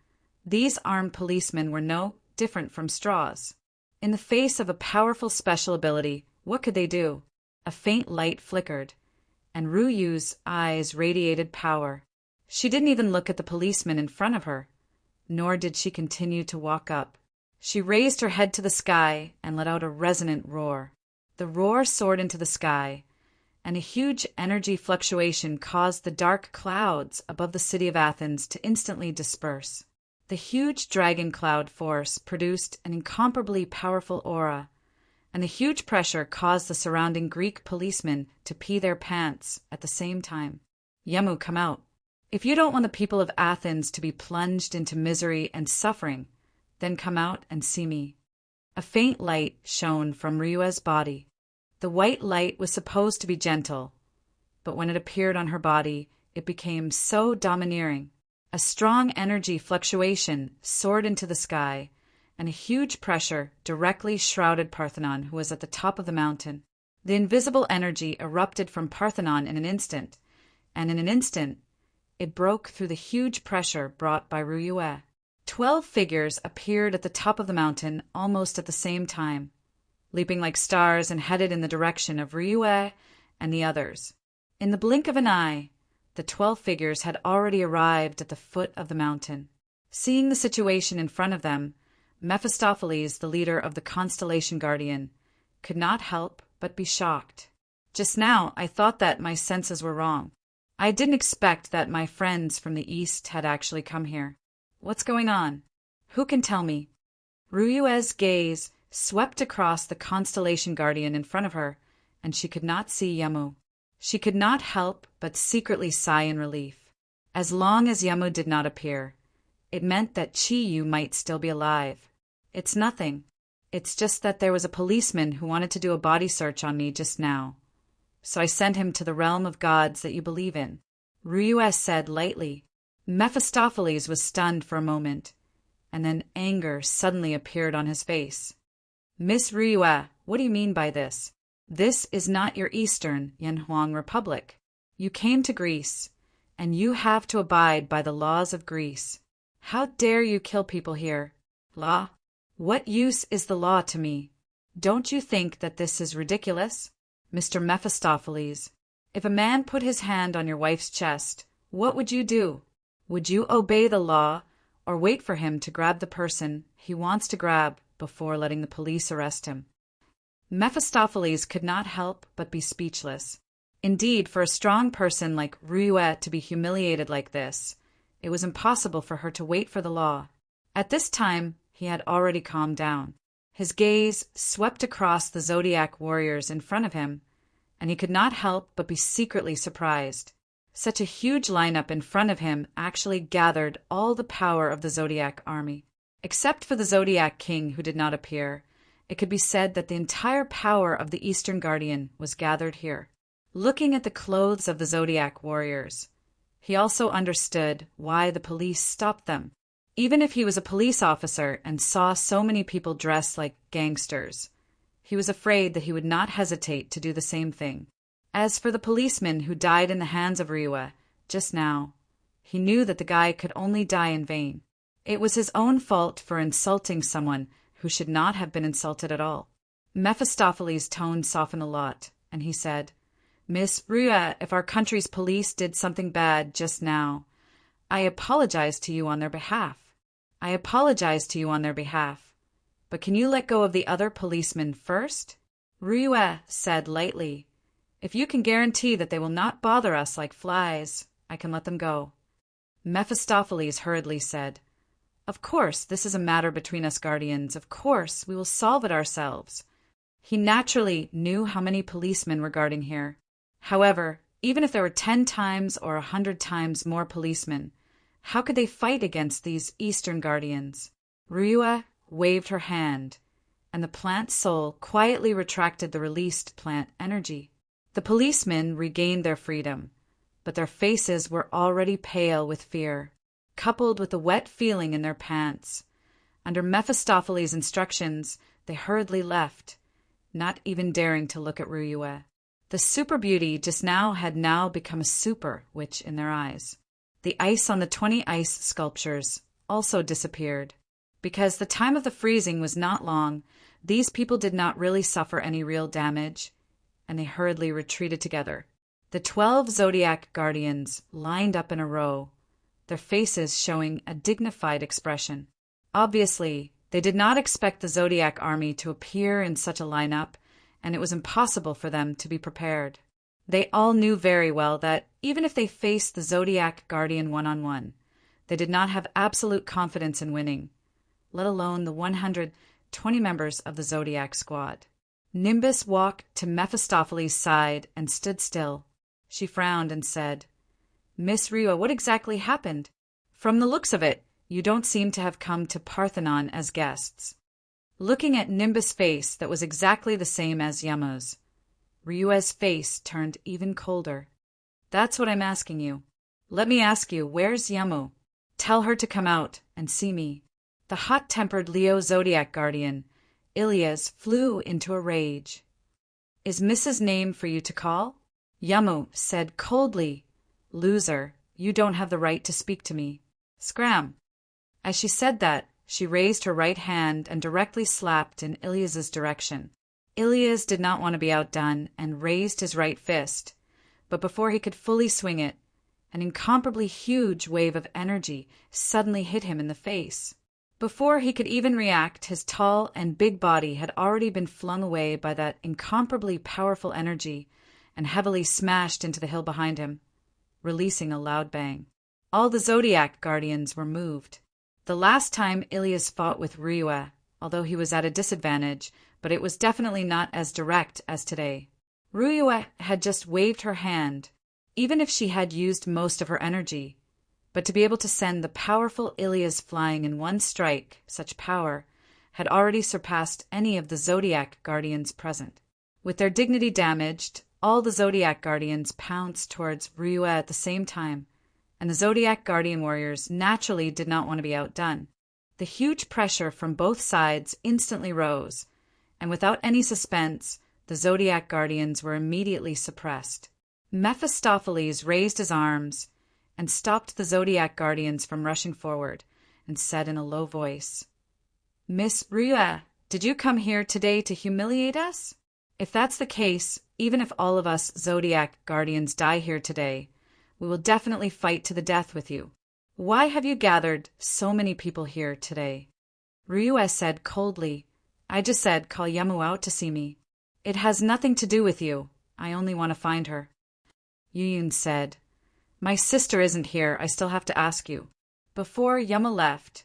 these armed policemen were no different from straws. In the face of a powerful special ability, what could they do? A faint light flickered, and Ryu's eyes radiated power. She didn't even look at the policeman in front of her, nor did she continue to walk up. She raised her head to the sky and let out a resonant roar. The roar soared into the sky, and a huge energy fluctuation caused the dark clouds above the city of Athens to instantly disperse. The huge dragon cloud force produced an incomparably powerful aura, and the huge pressure caused the surrounding Greek policemen to pee their pants at the same time. Yamu, come out. If you don't want the people of Athens to be plunged into misery and suffering, then come out and see me. A faint light shone from Ryu's body. The white light was supposed to be gentle, but when it appeared on her body, it became so domineering. A strong energy fluctuation soared into the sky, and a huge pressure directly shrouded Parthenon, who was at the top of the mountain. The invisible energy erupted from Parthenon in an instant, and in an instant, it broke through the huge pressure brought by Ryu. 12 figures appeared at the top of the mountain almost at the same time, leaping like stars and headed in the direction of Ryu and the others. In the blink of an eye, the 12 figures had already arrived at the foot of the mountain. Seeing the situation in front of them, Mephistopheles, the leader of the Constellation Guardian, could not help but be shocked. Just now, I thought that my senses were wrong. I didn't expect that my friends from the east had actually come here. What's going on? Who can tell me? Ryu's gaze swept across the Constellation Guardian in front of her, and she could not see Yamu. She could not help but secretly sigh in relief. As long as Yamu did not appear, it meant that Chiyu might still be alive. It's nothing. It's just that there was a policeman who wanted to do a body search on me just now. So I sent him to the realm of gods that you believe in, Ryu said lightly. Mephistopheles was stunned for a moment, and then anger suddenly appeared on his face. Miss Ryu, what do you mean by this? This is not your Eastern Yanhuang Republic. You came to Greece, and you have to abide by the laws of Greece. How dare you kill people here? Law? What use is the law to me? Don't you think that this is ridiculous? Mr. Mephistopheles, if a man put his hand on your wife's chest, what would you do? Would you obey the law, or wait for him to grab the person he wants to grab before letting the police arrest him? Mephistopheles could not help but be speechless. Indeed, for a strong person like Ryu to be humiliated like this, it was impossible for her to wait for the law. At this time, he had already calmed down. His gaze swept across the Zodiac warriors in front of him, and he could not help but be secretly surprised. Such a huge lineup in front of him actually gathered all the power of the Zodiac army. Except for the Zodiac king who did not appear, it could be said that the entire power of the Eastern Guardian was gathered here. Looking at the clothes of the Zodiac warriors, he also understood why the police stopped them. Even if he was a police officer and saw so many people dressed like gangsters, he was afraid that he would not hesitate to do the same thing. As for the policeman who died in the hands of Ryu just now, he knew that the guy could only die in vain. It was his own fault for insulting someone who should not have been insulted at all. Mephistopheles' tone softened a lot, and he said, Miss Ryu, if our country's police did something bad just now, I apologize to you on their behalf. But can you let go of the other policemen first? Ryu said lightly, if you can guarantee that they will not bother us like flies, I can let them go. Mephistopheles hurriedly said, Of course, this is a matter between us guardians. Of course, we will solve it ourselves. He naturally knew how many policemen were guarding here. However, even if there were 10 times or 100 times more policemen, how could they fight against these Eastern Guardians? Ryu waved her hand, and the plant soul quietly retracted the released plant energy. The policemen regained their freedom, but their faces were already pale with fear, coupled with a wet feeling in their pants. Under Mephistopheles' instructions, they hurriedly left, not even daring to look at Ryu. The super beauty just now had now become a super witch in their eyes. The ice on the 20 ice sculptures also disappeared. Because the time of the freezing was not long, these people did not really suffer any real damage, and they hurriedly retreated together. The 12 Zodiac guardians lined up in a row, their faces showing a dignified expression. Obviously, they did not expect the Zodiac army to appear in such a lineup, and it was impossible for them to be prepared. They all knew very well that even if they faced the Zodiac guardian one-on-one, they did not have absolute confidence in winning, let alone the 120 members of the Zodiac squad. Nimbus walked to Mephistopheles' side and stood still. She frowned and said, "Miss Rua, what exactly happened? From the looks of it, you don't seem to have come to Parthenon as guests." Looking at Nimbus' face that was exactly the same as Yamu's, Ryua's face turned even colder. "That's what I'm asking you. Let me ask you, where's Yamu? Tell her to come out and see me." The hot-tempered Leo Zodiac guardian, Ilias, flew into a rage. "Is Mrs. Name for you to call?" Yamu said coldly, "Loser, you don't have the right to speak to me. Scram." As she said that, she raised her right hand and directly slapped in Ilias's direction. Ilias did not want to be outdone and raised his right fist, but before he could fully swing it, an incomparably huge wave of energy suddenly hit him in the face. Before he could even react, his tall and big body had already been flung away by that incomparably powerful energy and heavily smashed into the hill behind him, releasing a loud bang. All the Zodiac guardians were moved. The last time Ilias fought with Ryua, although he was at a disadvantage, but it was definitely not as direct as today. Ryua had just waved her hand, even if she had used most of her energy. But to be able to send the powerful Ilias flying in one strike, such power, had already surpassed any of the Zodiac guardians present. With their dignity damaged, all the Zodiac guardians pounced towards Ryua at the same time, and the Zodiac guardian warriors naturally did not want to be outdone. The huge pressure from both sides instantly rose, and without any suspense, the Zodiac guardians were immediately suppressed. Mephistopheles raised his arms and stopped the Zodiac guardians from rushing forward, and said in a low voice, "Miss Ryua, did you come here today to humiliate us? If that's the case, even if all of us Zodiac guardians die here today, we will definitely fight to the death with you. Why have you gathered so many people here today?" Ryua said coldly, "I just said call Yamu out to see me. It has nothing to do with you. I only want to find her." Yuyun said, "My sister isn't here. I still have to ask you." Before Yamu left,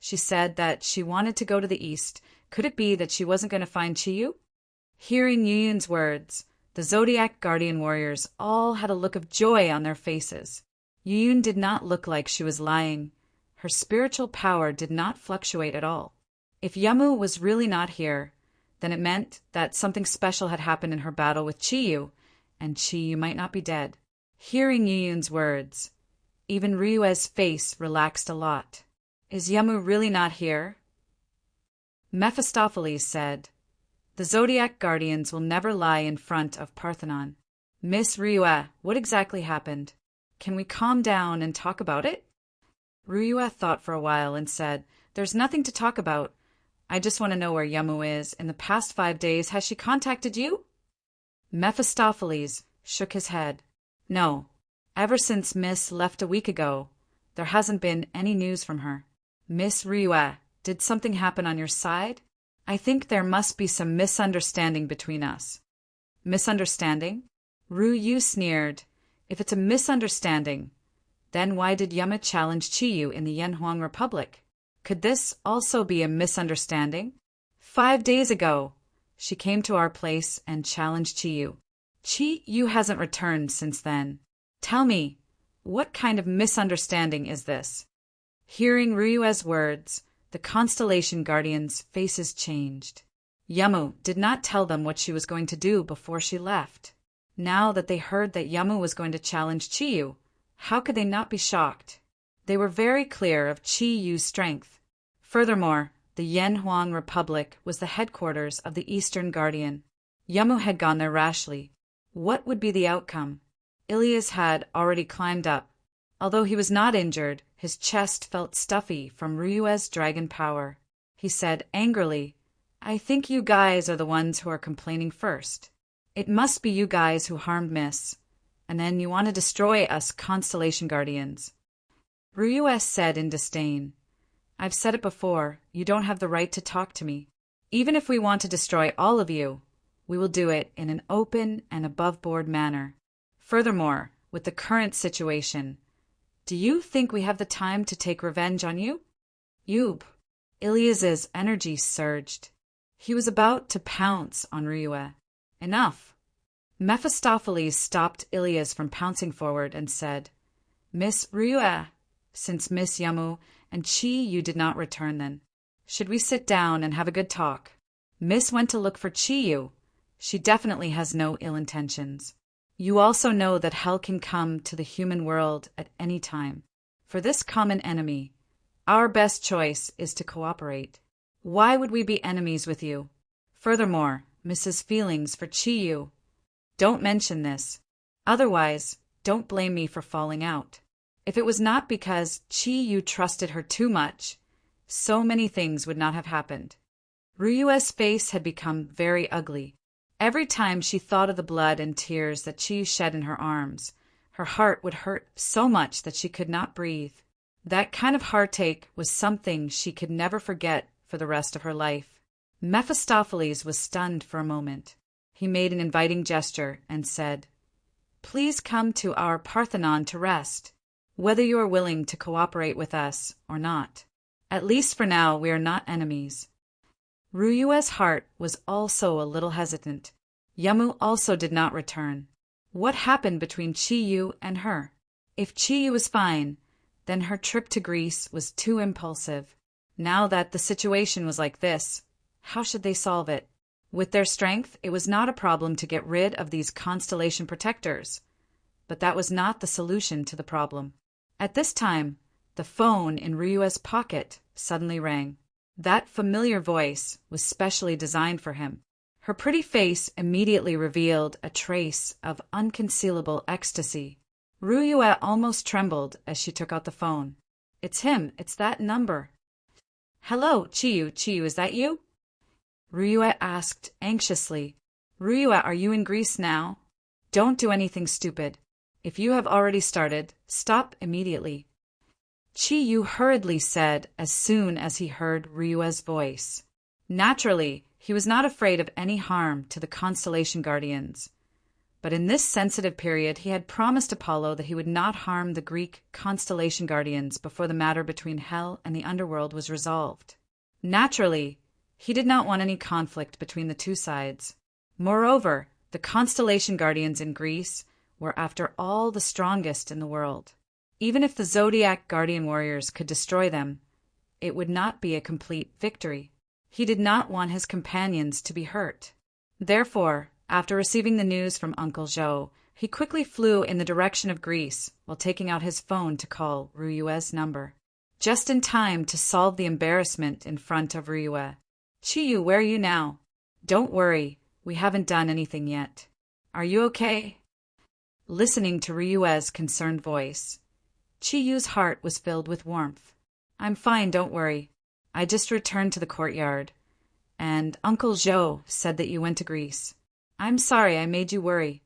she said that she wanted to go to the east. Could it be that she wasn't going to find Chiyu? Hearing Yuyun's words, the Zodiac guardian warriors all had a look of joy on their faces. Yuyun did not look like she was lying. Her spiritual power did not fluctuate at all. If Yamu was really not here, then it meant that something special had happened in her battle with Chiyu, and Chiyu might not be dead. Hearing Yuyun's words, even Ryua's face relaxed a lot. "Is Yamu really not here?" Mephistopheles said, "The Zodiac guardians will never lie in front of Parthenon." "Miss Ryua, what exactly happened? Can we calm down and talk about it?" Ryua thought for a while and said, "There's nothing to talk about. I just want to know where Yamu is. In the past 5 days, has she contacted you?" Mephistopheles shook his head. "No. Ever since Miss left a week ago, there hasn't been any news from her." "Miss Ryua, did something happen on your side? I think there must be some misunderstanding between us." "Misunderstanding?" Ryu sneered. "If it's a misunderstanding, then why did Yama challenge Chiyu in the Yanhuang Republic? Could this also be a misunderstanding? 5 days ago, she came to our place and challenged Chiyu. Chiyu hasn't returned since then. Tell me, what kind of misunderstanding is this?" Hearing Ryua's words, the Constellation Guardians' faces changed. Yamu did not tell them what she was going to do before she left. Now that they heard that Yamu was going to challenge Chiyu, how could they not be shocked? They were very clear of Chiyu's strength. Furthermore, the Yanhuang Republic was the headquarters of the Eastern Guardian. Yamu had gone there rashly. What would be the outcome? Ilias had already climbed up. Although he was not injured, his chest felt stuffy from Ryue's dragon power. He said angrily, I think you guys are the ones who are complaining first. It must be you guys who harmed Miss. And then you want to destroy us Constellation Guardians. Ryue said in disdain, I've said it before, you don't have the right to talk to me. Even if we want to destroy all of you, we will do it in an open and above-board manner. Furthermore, with the current situation, do you think we have the time to take revenge on you? Yub. Ilias's energy surged. He was about to pounce on Ryue. Enough. Mephistopheles stopped Ilias from pouncing forward and said, Miss Ryue, since Miss Yamu and Chi you did not return then, should we sit down and have a good talk? Miss went to look for Chiyu. She definitely has no ill intentions. You also know that hell can come to the human world at any time. For this common enemy, our best choice is to cooperate. Why would we be enemies with you? Furthermore, Mrs. feelings for Chiyu. Don't mention this. Otherwise, don't blame me for falling out. If it was not because Chiyu trusted her too much, so many things would not have happened. Ryue's face had become very ugly. Every time she thought of the blood and tears that Chiyu shed in her arms, her heart would hurt so much that she could not breathe. That kind of heartache was something she could never forget for the rest of her life. Mephistopheles was stunned for a moment. He made an inviting gesture and said, Please come to our Parthenon to rest, whether you are willing to cooperate with us or not. At least for now we are not enemies. Ryue's heart was also a little hesitant. Yamu also did not return. What happened between Chiyu and her? If Chiyu was fine, then her trip to Greece was too impulsive. Now that the situation was like this, how should they solve it? With their strength, it was not a problem to get rid of these constellation protectors. But that was not the solution to the problem. At this time, the phone in Ryue's pocket suddenly rang. That familiar voice was specially designed for him. Her pretty face immediately revealed a trace of unconcealable ecstasy. Ryue almost trembled as she took out the phone. It's him, it's that number. Hello, Chiyu, is that you? Ryue asked anxiously. Ryue, are you in Greece now? Don't do anything stupid. If you have already started, stop immediately. Chiyu hurriedly said as soon as he heard Ryue's voice. Naturally, he was not afraid of any harm to the Constellation Guardians. But in this sensitive period he had promised Apollo that he would not harm the Greek Constellation Guardians before the matter between hell and the underworld was resolved. Naturally, he did not want any conflict between the two sides. Moreover, the Constellation Guardians in Greece were after all the strongest in the world. Even if the Zodiac Guardian warriors could destroy them, it would not be a complete victory. He did not want his companions to be hurt. Therefore, after receiving the news from Uncle Zhou, he quickly flew in the direction of Greece while taking out his phone to call Ryue's number. Just in time to solve the embarrassment in front of Ryue. Chiyu, where are you now? Don't worry, we haven't done anything yet. Are you okay? Listening to Ryue's concerned voice, Chiyu's heart was filled with warmth. I'm fine, don't worry. I just returned to the courtyard. And Uncle Zhou said that you went to Greece. I'm sorry I made you worry.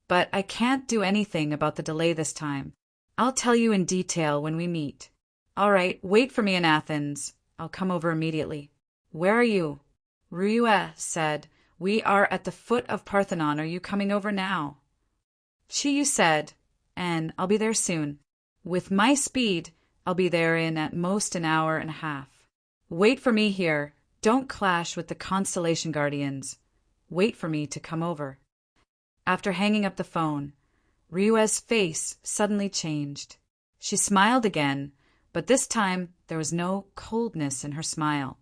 But I can't do anything about the delay this time. I'll tell you in detail when we meet. All right, wait for me in Athens. I'll come over immediately. Where are you? Ryue said, We are at the foot of Parthenon. Are you coming over now? Chiyu said, and I'll be there soon. With my speed, I'll be there in at most an hour and a half. Wait for me here. Don't clash with the Constellation Guardians. Wait for me to come over. After hanging up the phone, Ryue's face suddenly changed. She smiled again, but this time there was no coldness in her smile.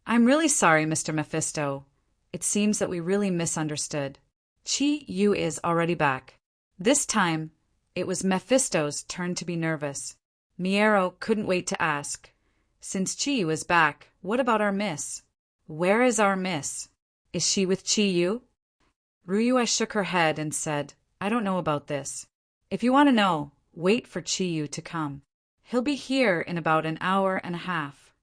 I'm really sorry, Mr. Mephisto. It seems that we really misunderstood. Chi-Yu is already back. This time, it was Mephisto's turn to be nervous. Miero couldn't wait to ask, Since Chi-Yu is back, what about our miss? Where is our miss? Is she with Chi-Yu? Ryue shook her head and said, I don't know about this. If you want to know, wait for Chiyu to come. He'll be here in about an hour and a half.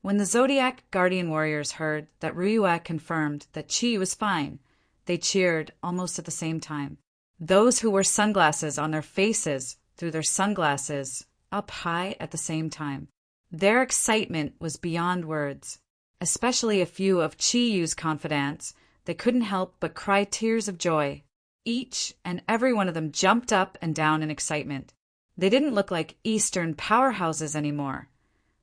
When the Zodiac Guardian Warriors heard that Ryue confirmed that Chiyu was fine, they cheered almost at the same time. Those who wore sunglasses on their faces threw their sunglasses up high at the same time. Their excitement was beyond words. Especially a few of Chiyu's confidants, they couldn't help but cry tears of joy. Each and every one of them jumped up and down in excitement. They didn't look like Eastern powerhouses anymore,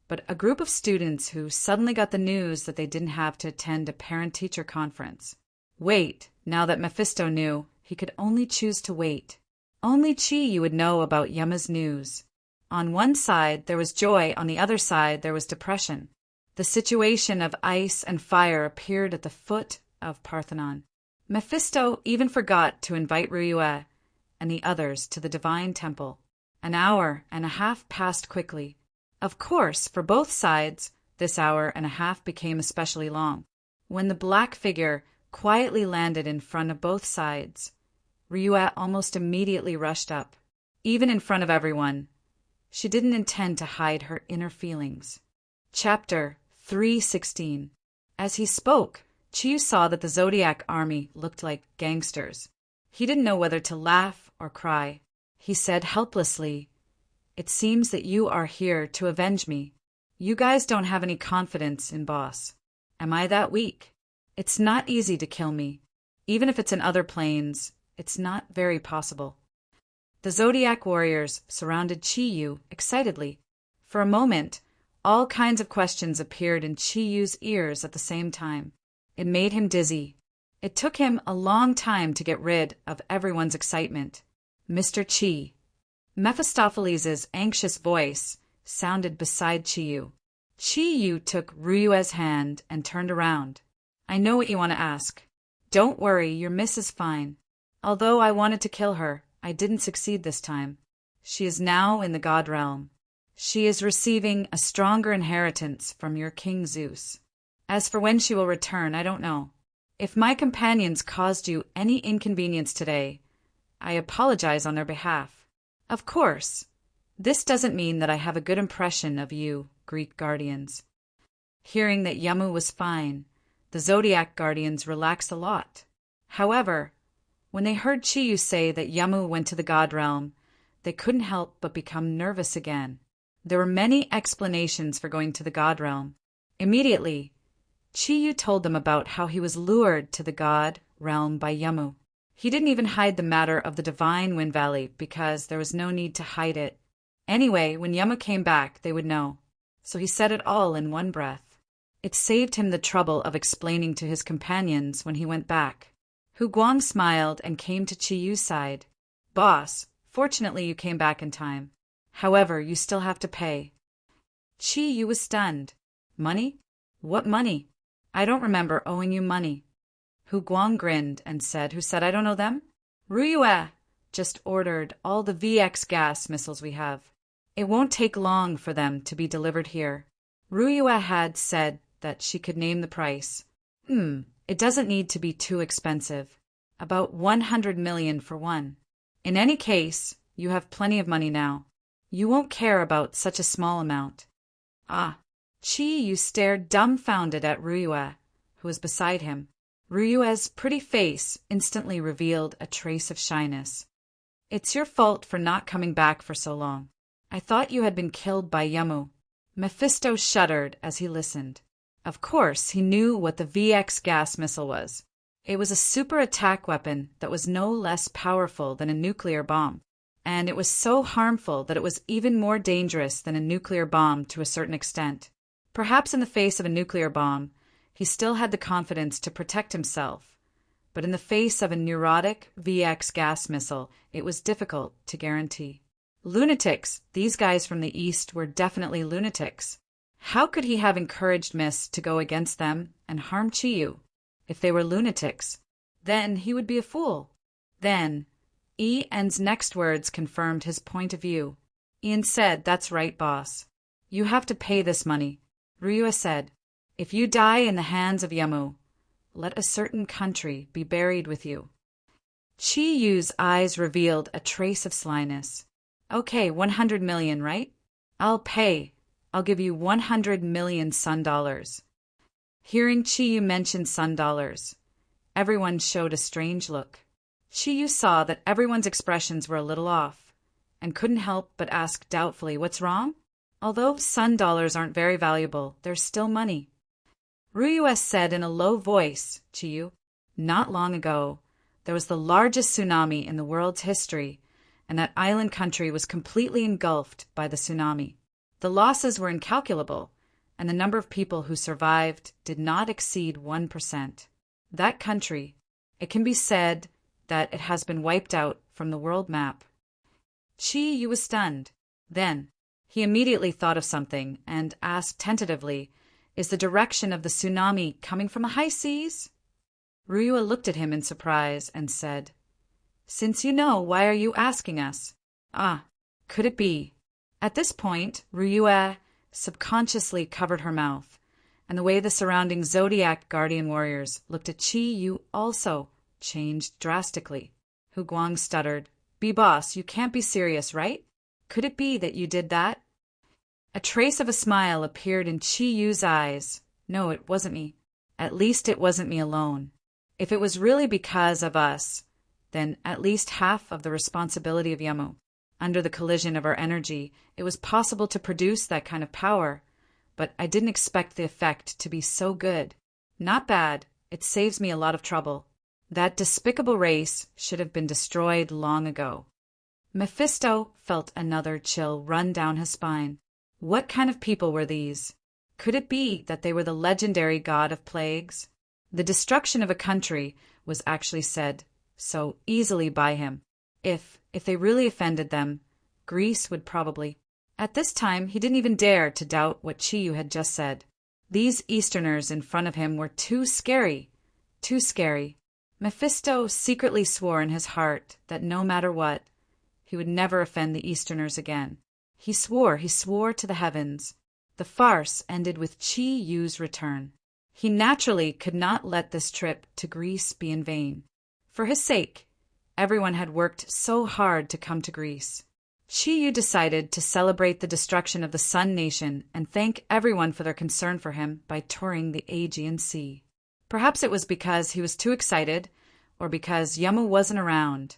but a group of students who suddenly got the news that they didn't have to attend a parent-teacher conference. Wait, now that Mephisto knew, he could only choose to wait. Only Chiyu would know about Yama's news. On one side there was joy, on the other side there was depression. The situation of ice and fire appeared at the foot of Parthenon. Mephisto even forgot to invite Ryue and the others to the divine temple. An hour and a half passed quickly. Of course, for both sides, this hour and a half became especially long. When the black figure quietly landed in front of both sides, Ryue almost immediately rushed up. Even in front of everyone, she didn't intend to hide her inner feelings. Chapter 3:16. As he spoke, Chiyu saw that the Zodiac army looked like gangsters. He didn't know whether to laugh or cry. He said helplessly, It seems that you are here to avenge me. You guys don't have any confidence in Boss. Am I that weak? It's not easy to kill me. Even if it's in other planes, it's not very possible. The Zodiac warriors surrounded Chiyu excitedly. For a moment, all kinds of questions appeared in Chiyu's ears at the same time. It made him dizzy. It took him a long time to get rid of everyone's excitement. Mr. Chi. Mephistopheles' anxious voice sounded beside Chiyu. Chiyu took Ryue's hand and turned around. I know what you want to ask. Don't worry, your miss is fine. Although I wanted to kill her, I didn't succeed this time. She is now in the God realm. She is receiving a stronger inheritance from your King Zeus. As for when she will return, I don't know. If my companions caused you any inconvenience today, I apologize on their behalf. Of course, this doesn't mean that I have a good impression of you, Greek guardians. Hearing that Yamu was fine, the Zodiac guardians relaxed a lot. However, when they heard Chiyu say that Yamu went to the God realm, they couldn't help but become nervous again. There were many explanations for going to the God realm. Immediately, Chiyu told them about how he was lured to the God realm by Yamu. He didn't even hide the matter of the divine Wind Valley because there was no need to hide it. Anyway, when Yamu came back, they would know. So he said it all in one breath. It saved him the trouble of explaining to his companions when he went back. Hu Guang smiled and came to Chiyu's side. Boss, fortunately you came back in time. However, you still have to pay. Chiyu was stunned. Money? What money? I don't remember owing you money. Hu Guang grinned and said, Who said I don't know them? Ryue just ordered all the VX gas missiles we have. It won't take long for them to be delivered here. Ryue had said that she could name the price. It doesn't need to be too expensive. About 100 million for one. In any case, you have plenty of money now. You won't care about such a small amount. Chiyu stared dumbfounded at Ryue, who was beside him. Ryue's pretty face instantly revealed a trace of shyness. It's your fault for not coming back for so long. I thought you had been killed by Yamu. Mephisto shuddered as he listened. Of course, he knew what the VX gas missile was. It was a super attack weapon that was no less powerful than a nuclear bomb. And it was so harmful that it was even more dangerous than a nuclear bomb to a certain extent. Perhaps in the face of a nuclear bomb, he still had the confidence to protect himself. But in the face of a neurotic VX gas missile, it was difficult to guarantee. Lunatics, these guys from the East were definitely lunatics. How could he have encouraged Miss to go against them and harm Chiyu? If they were lunatics, then he would be a fool. Then, Ian's next words confirmed his point of view. Ian said, That's right, boss. You have to pay this money. Ryue said, If you die in the hands of Yamu, let a certain country be buried with you. Chi Yu's eyes revealed a trace of slyness. Okay, 100 million, right? I'll pay. I'll give you 100 million sun dollars. Hearing Chi Yu mention sun dollars, everyone showed a strange look. Chi Yu saw that everyone's expressions were a little off, and couldn't help but ask doubtfully, "What's wrong?" Although sun dollars aren't very valuable, they're still money. Ryue said in a low voice, "Chi Yu, not long ago, there was the largest tsunami in the world's history, and that island country was completely engulfed by the tsunami. The losses were incalculable, and the number of people who survived did not exceed 1%. That country, it can be said that it has been wiped out from the world map." Chi Yu was stunned. Then, he immediately thought of something and asked tentatively, "Is the direction of the tsunami coming from the high seas?" Ryue looked at him in surprise and said, "Since you know, why are you asking us?" "Ah, could it be?" At this point, Ryue subconsciously covered her mouth, and the way the surrounding Zodiac guardian warriors looked at Chi Yu also changed drastically. Hu Guang stuttered, "B-boss, you can't be serious, right? Could it be that you did that?" A trace of a smile appeared in Chi Yu's eyes. "No, it wasn't me. At least it wasn't me alone. If it was really because of us, then at least half of the responsibility of Yamu. Under the collision of our energy, it was possible to produce that kind of power, but I didn't expect the effect to be so good. Not bad. It saves me a lot of trouble. That despicable race should have been destroyed long ago." Mephisto felt another chill run down his spine. What kind of people were these? Could it be that they were the legendary god of plagues? The destruction of a country was actually said so easily by him. If they really offended them, Greece would probably. At this time, he didn't even dare to doubt what Chi Yu had just said. These Easterners in front of him were too scary. Too scary. Mephisto secretly swore in his heart that no matter what, he would never offend the Easterners again. He swore to the heavens. The farce ended with Chi Yu's return. He naturally could not let this trip to Greece be in vain. For his sake, everyone had worked so hard to come to Greece. Chi Yu decided to celebrate the destruction of the Sun Nation and thank everyone for their concern for him by touring the Aegean Sea. Perhaps it was because he was too excited, or because Yamu wasn't around.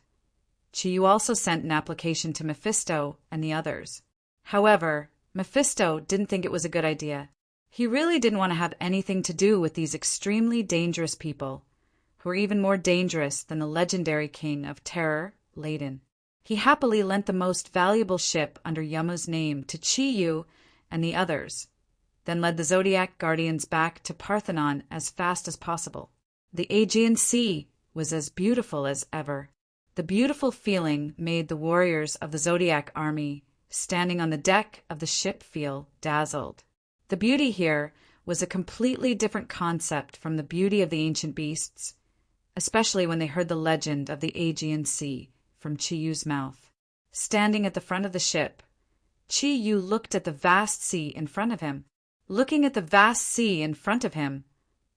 Chi Yu also sent an application to Mephisto and the others. However, Mephisto didn't think it was a good idea. He really didn't want to have anything to do with these extremely dangerous people, who were even more dangerous than the legendary king of terror, Ladin. He happily lent the most valuable ship under Yamu's name to Chi Yu and the others, then led the Zodiac guardians back to Parthenon as fast as possible. The Aegean Sea was as beautiful as ever. The beautiful feeling made the warriors of the Zodiac army standing on the deck of the ship feel dazzled. The beauty here was a completely different concept from the beauty of the ancient beasts, especially when they heard the legend of the Aegean Sea from Chi Yu's mouth. Standing at the front of the ship, Chi Yu looked at the vast sea in front of him. Looking at the vast sea in front of him,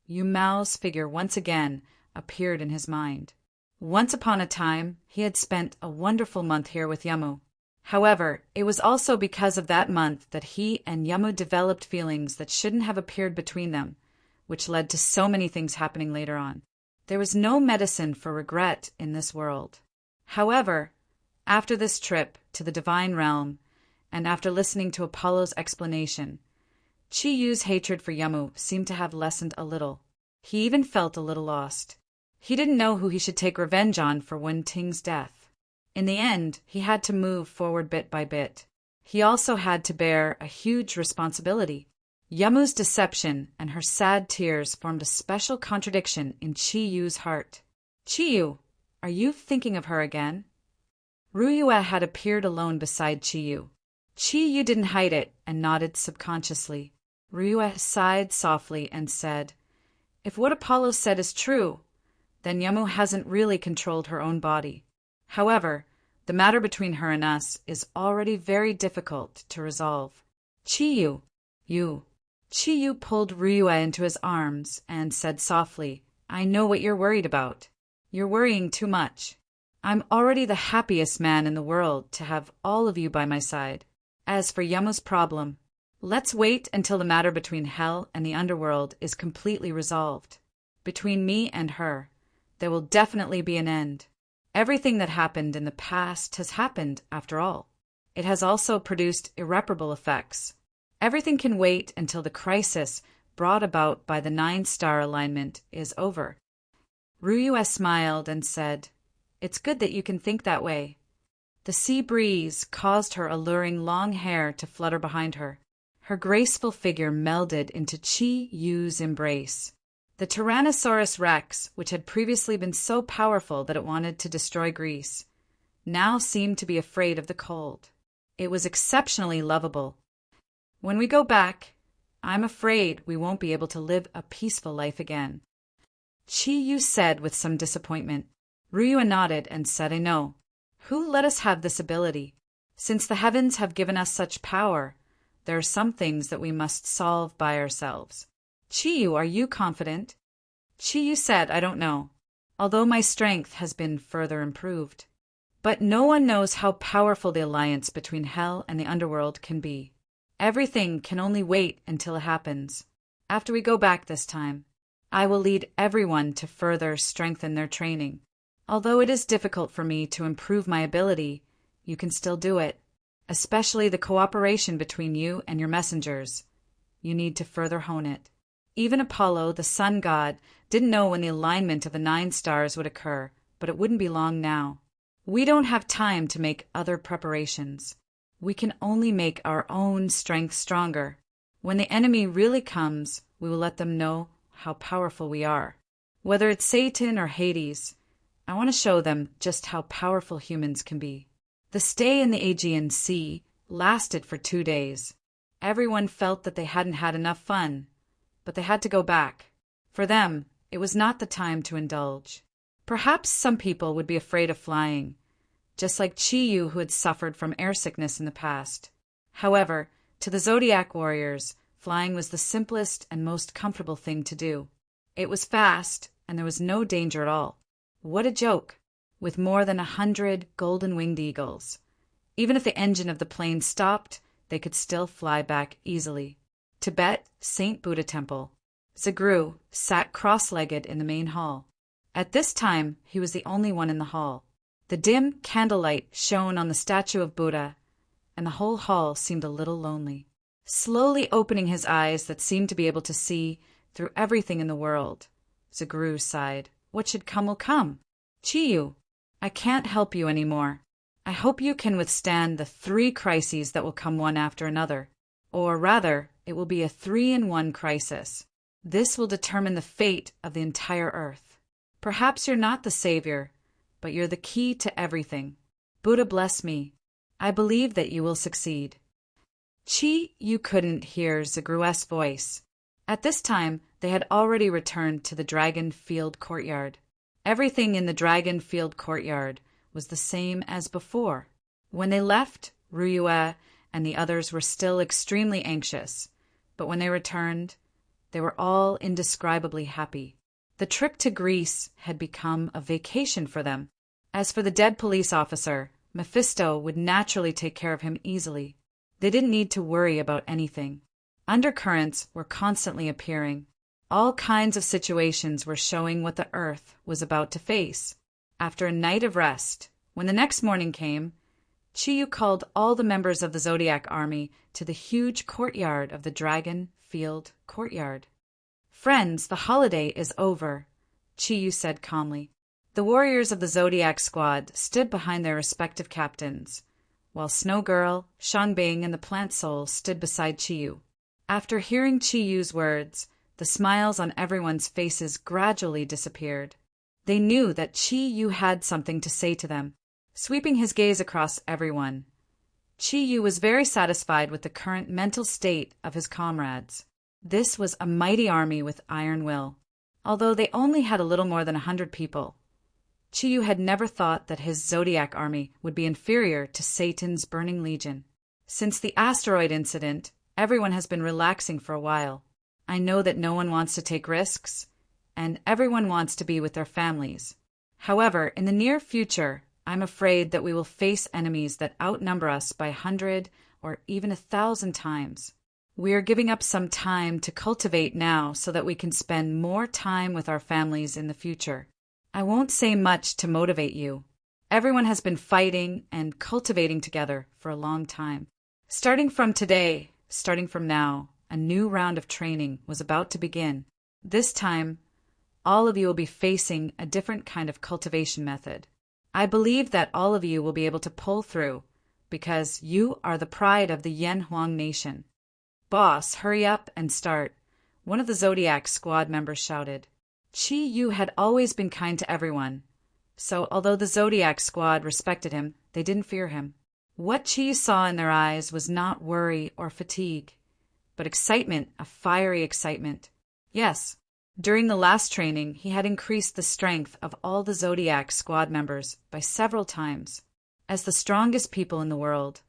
Yu Mao's figure once again appeared in his mind. Once upon a time, he had spent a wonderful month here with Yamu. However, it was also because of that month that he and Yamu developed feelings that shouldn't have appeared between them, which led to so many things happening later on. There was no medicine for regret in this world. However, after this trip to the divine realm, and after listening to Apollo's explanation, Chi Yu's hatred for Yamu seemed to have lessened a little. He even felt a little lost. He didn't know who he should take revenge on for Wen Ting's death. In the end, he had to move forward bit by bit. He also had to bear a huge responsibility. Yamu's deception and her sad tears formed a special contradiction in Chi Yu's heart. "Chi Yu, are you thinking of her again?" Ryue had appeared alone beside Chi Yu. Chi Yu didn't hide it and nodded subconsciously. Ryue sighed softly and said, "If what Apollo said is true, then Yamu hasn't really controlled her own body. However, the matter between her and us is already very difficult to resolve." Chi Yu pulled Ryue into his arms and said softly, I know what you're worried about. You're worrying too much. I'm already the happiest man in the world to have all of you by my side. As for Yamu's problem, let's wait until the matter between hell and the underworld is completely resolved. Between me and her, there will definitely be an end. Everything that happened in the past has happened, after all. It has also produced irreparable effects. Everything can wait until the crisis brought about by the 9-star alignment is over. Ryue smiled and said, "It's good that you can think that way." The sea breeze caused her alluring long hair to flutter behind her. Her graceful figure melded into Chi-Yu's embrace. The Tyrannosaurus Rex, which had previously been so powerful that it wanted to destroy Greece, now seemed to be afraid of the cold. It was exceptionally lovable. "When we go back, I'm afraid we won't be able to live a peaceful life again," Chi-Yu said with some disappointment. Ryue nodded and said, "I know. Who let us have this ability? Since the heavens have given us such power, there are some things that we must solve by ourselves." "Chi-Yu, are you confident?" Chi-Yu said, "I don't know, although my strength has been further improved. But no one knows how powerful the alliance between hell and the underworld can be. Everything can only wait until it happens. After we go back this time, I will lead everyone to further strengthen their training. Although it is difficult for me to improve my ability, you can still do it, especially the cooperation between you and your messengers. You need to further hone it. Even Apollo, the sun god, didn't know when the alignment of the 9 stars would occur, but it wouldn't be long now. We don't have time to make other preparations. We can only make our own strength stronger. When the enemy really comes, we will let them know how powerful we are. Whether it's Satan or Hades, I want to show them just how powerful humans can be." The stay in the Aegean Sea lasted for 2 days. Everyone felt that they hadn't had enough fun, but they had to go back. For them, it was not the time to indulge. Perhaps some people would be afraid of flying, just like Chi-Yu, who had suffered from air sickness in the past. However, to the Zodiac warriors, flying was the simplest and most comfortable thing to do. It was fast, and there was no danger at all. What a joke, with more than 100 golden-winged eagles. Even if the engine of the plane stopped, they could still fly back easily. Tibet, St. Buddha Temple. Zagru sat cross-legged in the main hall. At this time, he was the only one in the hall. The dim candlelight shone on the statue of Buddha, and the whole hall seemed a little lonely. Slowly opening his eyes that seemed to be able to see through everything in the world, Zagru sighed. "What should come will come. Chi-Yu, I can't help you anymore. I hope you can withstand the 3 crises that will come one after another. Or rather, it will be a 3-in-1 crisis. This will determine the fate of the entire earth. Perhaps you're not the savior, but you're the key to everything. Buddha bless me. I believe that you will succeed." Chi-Yu couldn't hear Zagru's voice. At this time, they had already returned to the Dragon Field courtyard. Everything in the Dragon Field courtyard was the same as before. When they left, Ryue and the others were still extremely anxious, but when they returned, they were all indescribably happy. The trip to Greece had become a vacation for them. As for the dead police officer, Mephisto would naturally take care of him easily. They didn't need to worry about anything. Undercurrents were constantly appearing. All kinds of situations were showing what the Earth was about to face. After a night of rest, when the next morning came, Chi-Yu called all the members of the Zodiac army to the huge courtyard of the Dragon Field courtyard. "Friends, the holiday is over," Chi-Yu said calmly. The warriors of the Zodiac squad stood behind their respective captains, while Snow Girl, Shangbing, and the Plant Soul stood beside Chi-Yu. After hearing Chi-Yu's words, the smiles on everyone's faces gradually disappeared. They knew that Chi-Yu had something to say to them. Sweeping his gaze across everyone, Chi-Yu was very satisfied with the current mental state of his comrades. This was a mighty army with iron will. Although they only had a little more than 100 people, Chi-Yu had never thought that his Zodiac army would be inferior to Satan's Burning Legion. Since the asteroid incident, everyone has been relaxing for a while. I know that no one wants to take risks, and everyone wants to be with their families. However, in the near future, I'm afraid that we will face enemies that outnumber us by 100 or even 1,000 times. We are giving up some time to cultivate now so that we can spend more time with our families in the future. I won't say much to motivate you. Everyone has been fighting and cultivating together for a long time. Starting from today, starting from now, a new round of training was about to begin. This time, all of you will be facing a different kind of cultivation method. I believe that all of you will be able to pull through because you are the pride of the Yen Huang Nation. Boss, hurry up and start, one of the Zodiac squad members shouted. Chi Yu had always been kind to everyone, so although the Zodiac squad respected him, they didn't fear him. What Chi Yu saw in their eyes was not worry or fatigue, but excitement, a fiery excitement. Yes, during the last training, he had increased the strength of all the Zodiac squad members by several times. As the strongest people in the world,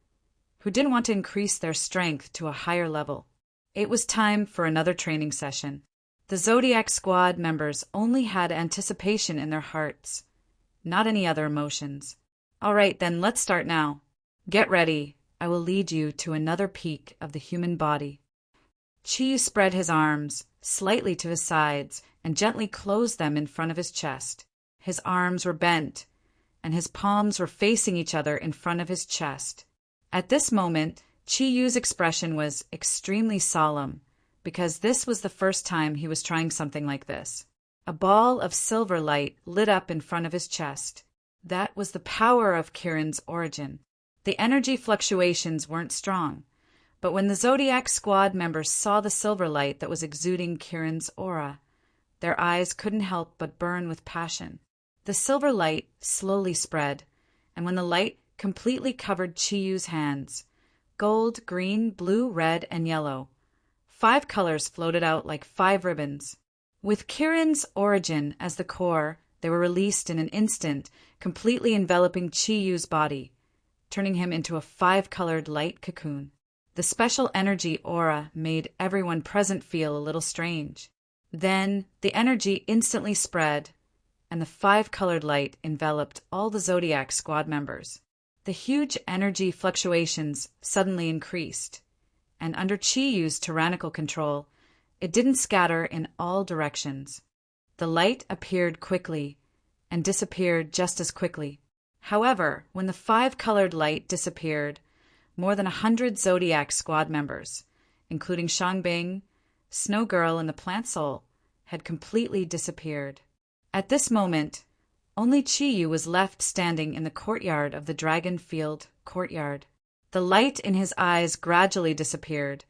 who didn't want to increase their strength to a higher level. It was time for another training session. The Zodiac squad members only had anticipation in their hearts, not any other emotions. All right, then let's start now. Get ready. I will lead you to another peak of the human body. Chi spread his arms slightly to his sides and gently closed them in front of his chest. His arms were bent, and his palms were facing each other in front of his chest. At this moment, Chi Yu's expression was extremely solemn, because this was the first time he was trying something like this. A ball of silver light lit up in front of his chest. That was the power of Kirin's origin. The energy fluctuations weren't strong, but when the Zodiac squad members saw the silver light that was exuding Kirin's aura, their eyes couldn't help but burn with passion. The silver light slowly spread, and when the light completely covered Chi Yu's hands, gold, green, blue, red, and yellow, 5 colors floated out like 5 ribbons. With Kirin's origin as the core, they were released in an instant, completely enveloping Chi Yu's body, turning him into a 5-colored light cocoon. The special energy aura made everyone present feel a little strange. Then the energy instantly spread, and the 5-colored light enveloped all the Zodiac squad members. The huge energy fluctuations suddenly increased, and under Chi Yu's tyrannical control, it didn't scatter in all directions. The light appeared quickly and disappeared just as quickly. However, when the 5-colored light disappeared, more than 100 Zodiac squad members, including Shangbing, Snow Girl, and the Plant Soul, had completely disappeared. At this moment, only Chi Yu was left standing in the courtyard of the Dragon Field courtyard. The light in his eyes gradually disappeared,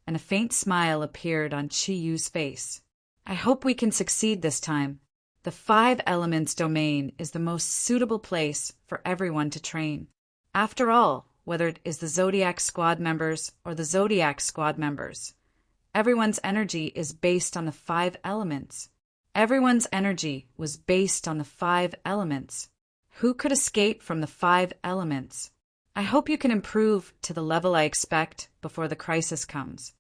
and a faint smile appeared on Chi Yu's face. I hope we can succeed this time. The 5 elements domain is the most suitable place for everyone to train. After all, whether it is the Zodiac squad members or the Zodiac squad members, everyone's energy is based on the 5 elements. Everyone's energy was based on the 5 elements. Who could escape from the 5 elements? I hope you can improve to the level I expect before the crisis comes.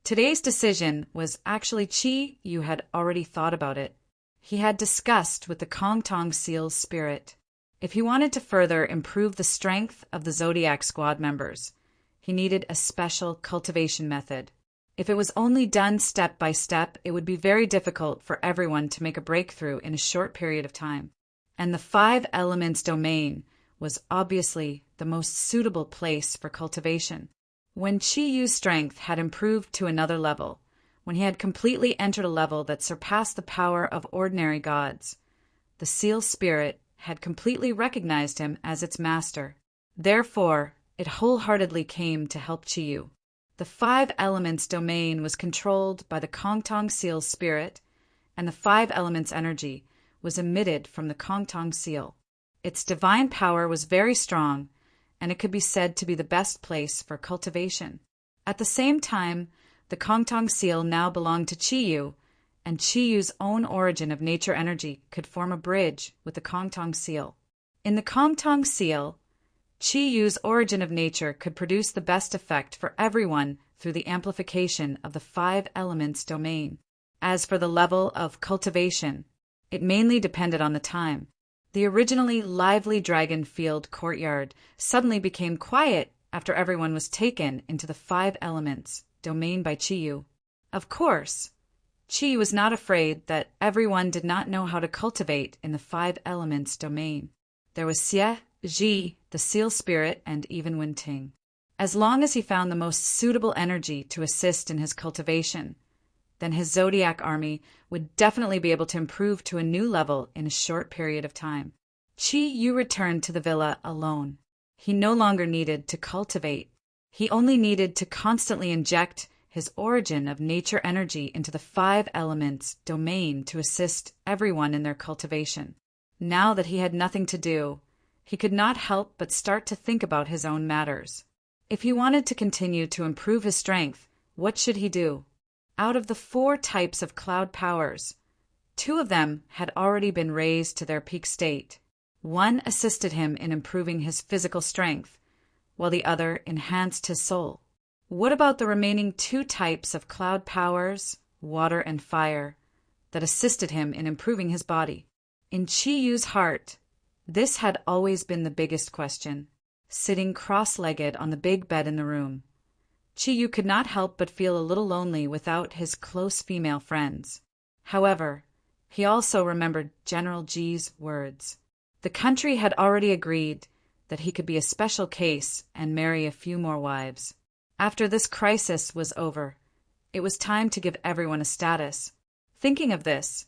Today's decision was actually Chi Yu had already thought about it. He had discussed with the Kong Tong Seal's spirit. If he wanted to further improve the strength of the Zodiac squad members, he needed a special cultivation method. If it was only done step by step, it would be very difficult for everyone to make a breakthrough in a short period of time. And the 5 elements domain was obviously the most suitable place for cultivation. When Chi Yu's strength had improved to another level, when he had completely entered a level that surpassed the power of ordinary gods, the Seal Spirit had completely recognized him as its master. Therefore, it wholeheartedly came to help Chi Yu. The 5 elements domain was controlled by the Kong Tong Seal spirit, and the 5 elements energy was emitted from the Kong Tong Seal. Its divine power was very strong, and it could be said to be the best place for cultivation. At the same time, the Kong Tong Seal now belonged to Chi Yu, and Chi Yu's own origin of nature energy could form a bridge with the Kong Tong Seal. In the Kong Tong Seal, Chi Yu's origin of nature could produce the best effect for everyone through the amplification of the 5 elements domain. As for the level of cultivation, it mainly depended on the time. The originally lively dragon-field courtyard suddenly became quiet after everyone was taken into the 5 elements domain by Chiyu. Of course, Chiyu was not afraid that everyone did not know how to cultivate in the 5 elements domain. There was Xie, Ji, the seal spirit, and even Wenting. As long as he found the most suitable energy to assist in his cultivation, then his Zodiac army would definitely be able to improve to a new level in a short period of time. Chi-Yu returned to the villa alone. He no longer needed to cultivate. He only needed to constantly inject his origin of nature energy into the 5 elements domain to assist everyone in their cultivation. Now that he had nothing to do, he could not help but start to think about his own matters. If he wanted to continue to improve his strength, what should he do? Out of the 4 types of cloud powers, 2 of them had already been raised to their peak state. One assisted him in improving his physical strength, while the other enhanced his soul. What about the remaining 2 types of cloud powers, water and fire, that assisted him in improving his body? In Chi-Yu's heart, this had always been the biggest question. Sitting cross-legged on the big bed in the room, Chi-Yu could not help but feel a little lonely without his close female friends. However, he also remembered General Ji's words. The country had already agreed that he could be a special case and marry a few more wives. After this crisis was over, it was time to give everyone a status. Thinking of this,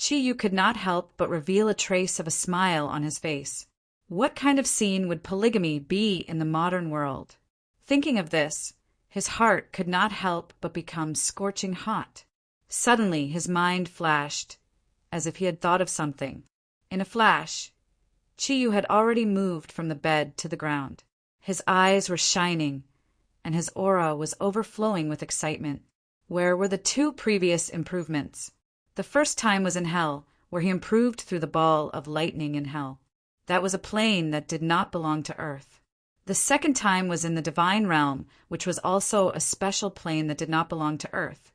Chi-Yu could not help but reveal a trace of a smile on his face. What kind of scene would polygamy be in the modern world? Thinking of this, his heart could not help but become scorching hot. Suddenly his mind flashed, as if he had thought of something. In a flash, Chi-Yu had already moved from the bed to the ground. His eyes were shining, and his aura was overflowing with excitement. Where were the 2 previous improvements? The first time was in Hell, where he improved through the ball of lightning in Hell. That was a plane that did not belong to Earth. The second time was in the Divine Realm, which was also a special plane that did not belong to Earth,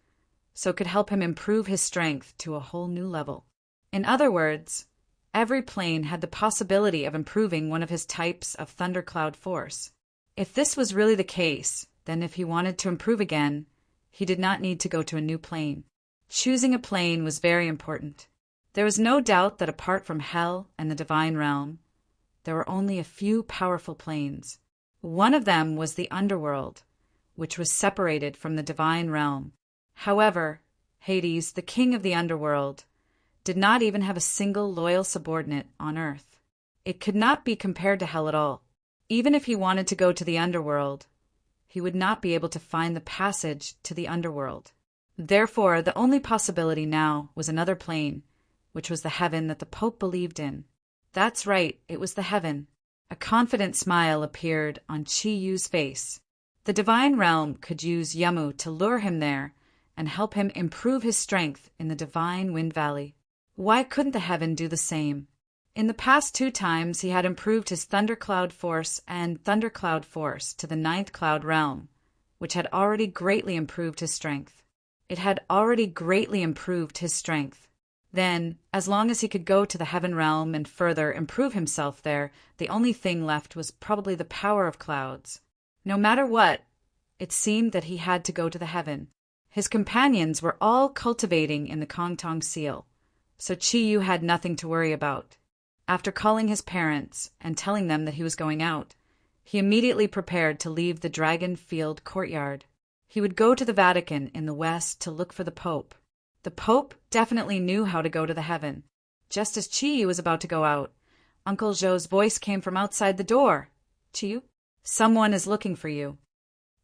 so it could help him improve his strength to a whole new level. In other words, every plane had the possibility of improving one of his types of thundercloud force. If this was really the case, then if he wanted to improve again, he did not need to go to a new plane. Choosing a plane was very important. There was no doubt that apart from Hell and the Divine Realm, there were only a few powerful planes. One of them was the underworld, which was separated from the Divine Realm. However, Hades, the king of the underworld, did not even have a single loyal subordinate on Earth. It could not be compared to Hell at all. Even if he wanted to go to the underworld, he would not be able to find the passage to the underworld. Therefore, the only possibility now was another plane, which was the heaven that the Pope believed in. That's right, it was the heaven. A confident smile appeared on Chi-Yu's face. The Divine Realm could use Yamu to lure him there and help him improve his strength in the Divine Wind Valley. Why couldn't the heaven do the same? In the past 2 times he had improved his Thundercloud Force and Thundercloud Force to the 9th Cloud Realm, which had already greatly improved his strength. It had already greatly improved his strength. Then, as long as he could go to the Heaven Realm and further improve himself there, the only thing left was probably the power of clouds. No matter what, it seemed that he had to go to the heaven. His companions were all cultivating in the Kongtong Seal, so Chi-Yu had nothing to worry about. After calling his parents and telling them that he was going out, he immediately prepared to leave the Dragon Field courtyard. He would go to the Vatican in the west to look for the Pope. The Pope definitely knew how to go to the heaven. Just as Chi-Yu was about to go out, Uncle Zhou's voice came from outside the door. Chi-Yu, someone is looking for you.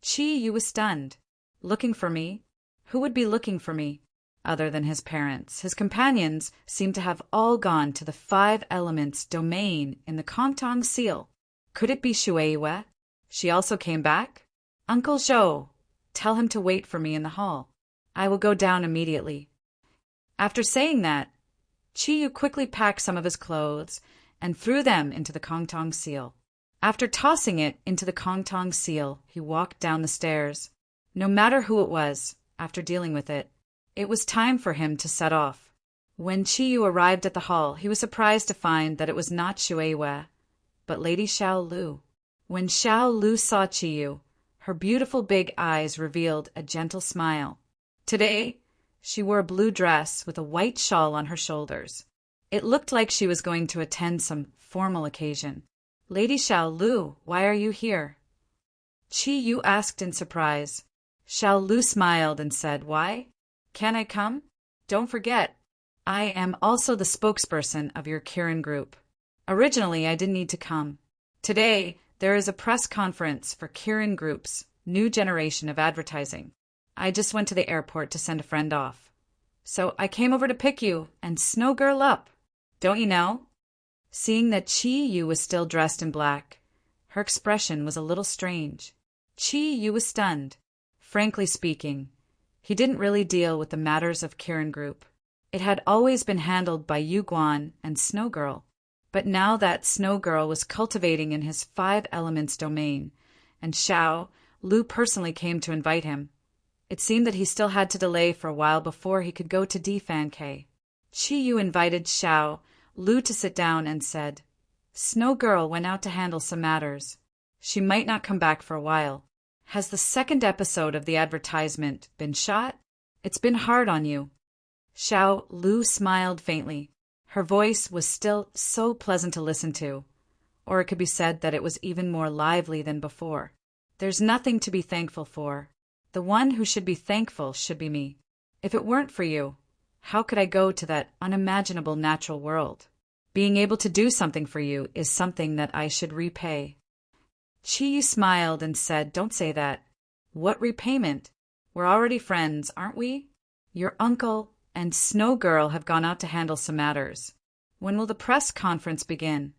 Chi-Yu was stunned. Looking for me? Who would be looking for me? Other than his parents, his companions seemed to have all gone to the 5 elements domain in the Kongtong Seal. Could it be Shuei? She also came back? Uncle Zhou, tell him to wait for me in the hall. I will go down immediately. After saying that, Chi-Yu quickly packed some of his clothes and threw them into the Kongtong Seal. After tossing it into the Kongtong Seal, he walked down the stairs. No matter who it was, after dealing with it, It was time for him to set off. When Chiyu arrived at the hall, he was surprised to find that it was not Shuiwei, but Lady Xiao Lu. When Xiao Lu saw Chiyu, her beautiful big eyes revealed a gentle smile. Today, she wore a blue dress with a white shawl on her shoulders. It looked like she was going to attend some formal occasion. Lady Xiao Lu, why are you here? Chiyu asked in surprise. Xiao Lu smiled and said, Why? Can I come? Don't forget, I am also the spokesperson of your Kirin group. Originally, I didn't need to come. Today, there is a press conference for Kirin Group's new generation of advertising. I just went to the airport to send a friend off. So I came over to pick you and Snow Girl up. Don't you know? Seeing that Chi-Yu was still dressed in black, her expression was a little strange. Chi-Yu was stunned. Frankly speaking, he didn't really deal with the matters of Kirin Group. It had always been handled by Yu Guan and Snow Girl. But now that Snow Girl was cultivating in his 5 elements domain, and Xiao Lu personally came to invite him, it seemed that he still had to delay for a while before he could go to Dfan-K. Chi-Yu invited Xiao Lu to sit down and said, Snow Girl went out to handle some matters. She might not come back for a while. Has the 2nd episode of the advertisement been shot? It's been hard on you. Xiao Lu smiled faintly. Her voice was still so pleasant to listen to, or it could be said that it was even more lively than before. There's nothing to be thankful for. The one who should be thankful should be me. If it weren't for you, how could I go to that unimaginable natural world? Being able to do something for you is something that I should repay. Chi smiled and said, Don't say that. What repayment? We're already friends, aren't we? Your uncle and Snow Girl have gone out to handle some matters. When will the press conference begin?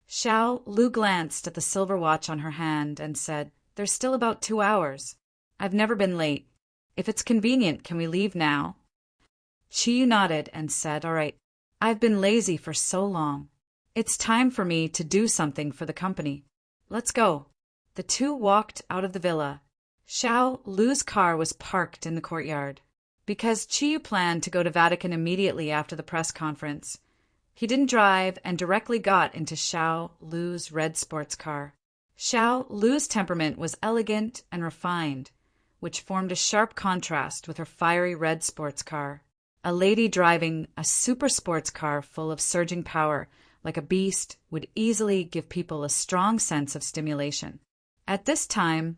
Xiao Lu glanced at the silver watch on her hand and said, There's still about 2 hours. I've never been late. If it's convenient, can we leave now? Chi nodded and said, All right. I've been lazy for so long. It's time for me to do something for the company. Let's go. The two walked out of the villa. Xiao Lu's car was parked in the courtyard. Because Chiyu planned to go to Vatican immediately after the press conference, he didn't drive and directly got into Xiao Lu's red sports car. Xiao Lu's temperament was elegant and refined, which formed a sharp contrast with her fiery red sports car. A lady driving a super sports car full of surging power, like a beast, would easily give people a strong sense of stimulation. At this time,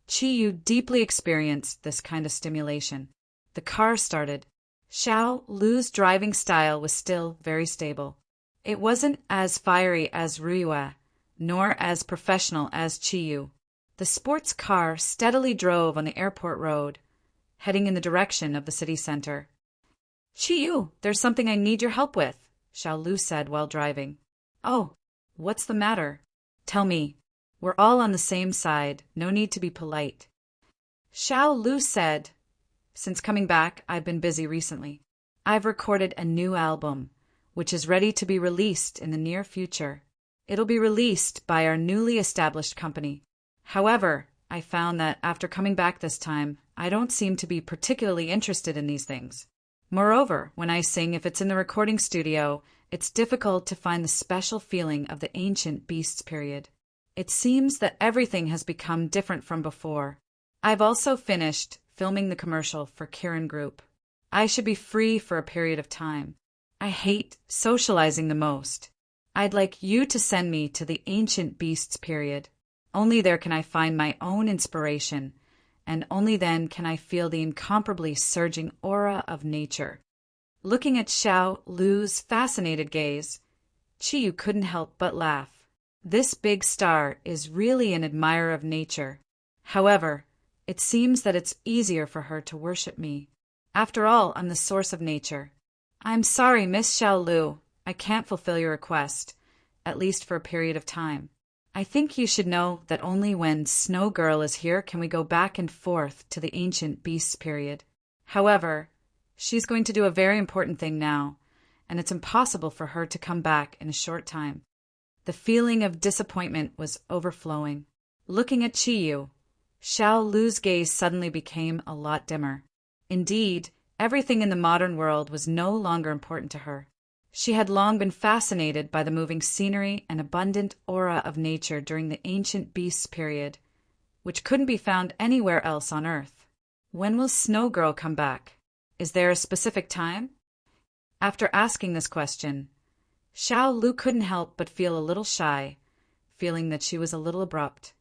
Chiyu deeply experienced this kind of stimulation. The car started. Xiao Lu's driving style was still very stable. It wasn't as fiery as Ruiyue, nor as professional as Chiyu. The sports car steadily drove on the airport road, heading in the direction of the city center. Chiyu, there's something I need your help with, Xiao Lu said while driving. Oh, what's the matter? Tell me. We're all on the same side, no need to be polite. Xiao Lu said, Since coming back, I've been busy recently. I've recorded a new album, which is ready to be released in the near future. It'll be released by our newly established company. However, I found that after coming back this time, I don't seem to be particularly interested in these things. Moreover, when I sing, if it's in the recording studio, it's difficult to find the special feeling of the ancient beasts period. It seems that everything has become different from before. I've also finished filming the commercial for Kirin Group. I should be free for a period of time. I hate socializing the most. I'd like you to send me to the ancient beasts period. Only there can I find my own inspiration, and only then can I feel the incomparably surging aura of nature. Looking at Xiao Lu's fascinated gaze, Chiyu couldn't help but laugh. This big star is really an admirer of nature. However, it seems that it's easier for her to worship me. After all, I'm the source of nature. I'm sorry, Miss Xiao Lu. I can't fulfill your request, at least for a period of time. I think you should know that only when Snow Girl is here can we go back and forth to the ancient beasts period. However, she's going to do a very important thing now, and it's impossible for her to come back in a short time. The feeling of disappointment was overflowing. Looking at Chiyu, Xiao Lu's gaze suddenly became a lot dimmer. Indeed, Everything in the modern world was no longer important to her. She had long been fascinated by the moving scenery and abundant aura of nature during the ancient beasts period, which couldn't be found anywhere else on Earth. When will Snow Girl come back? Is there a specific time? After asking this question, Xiao Lu couldn't help but feel a little shy, feeling that she was a little abrupt.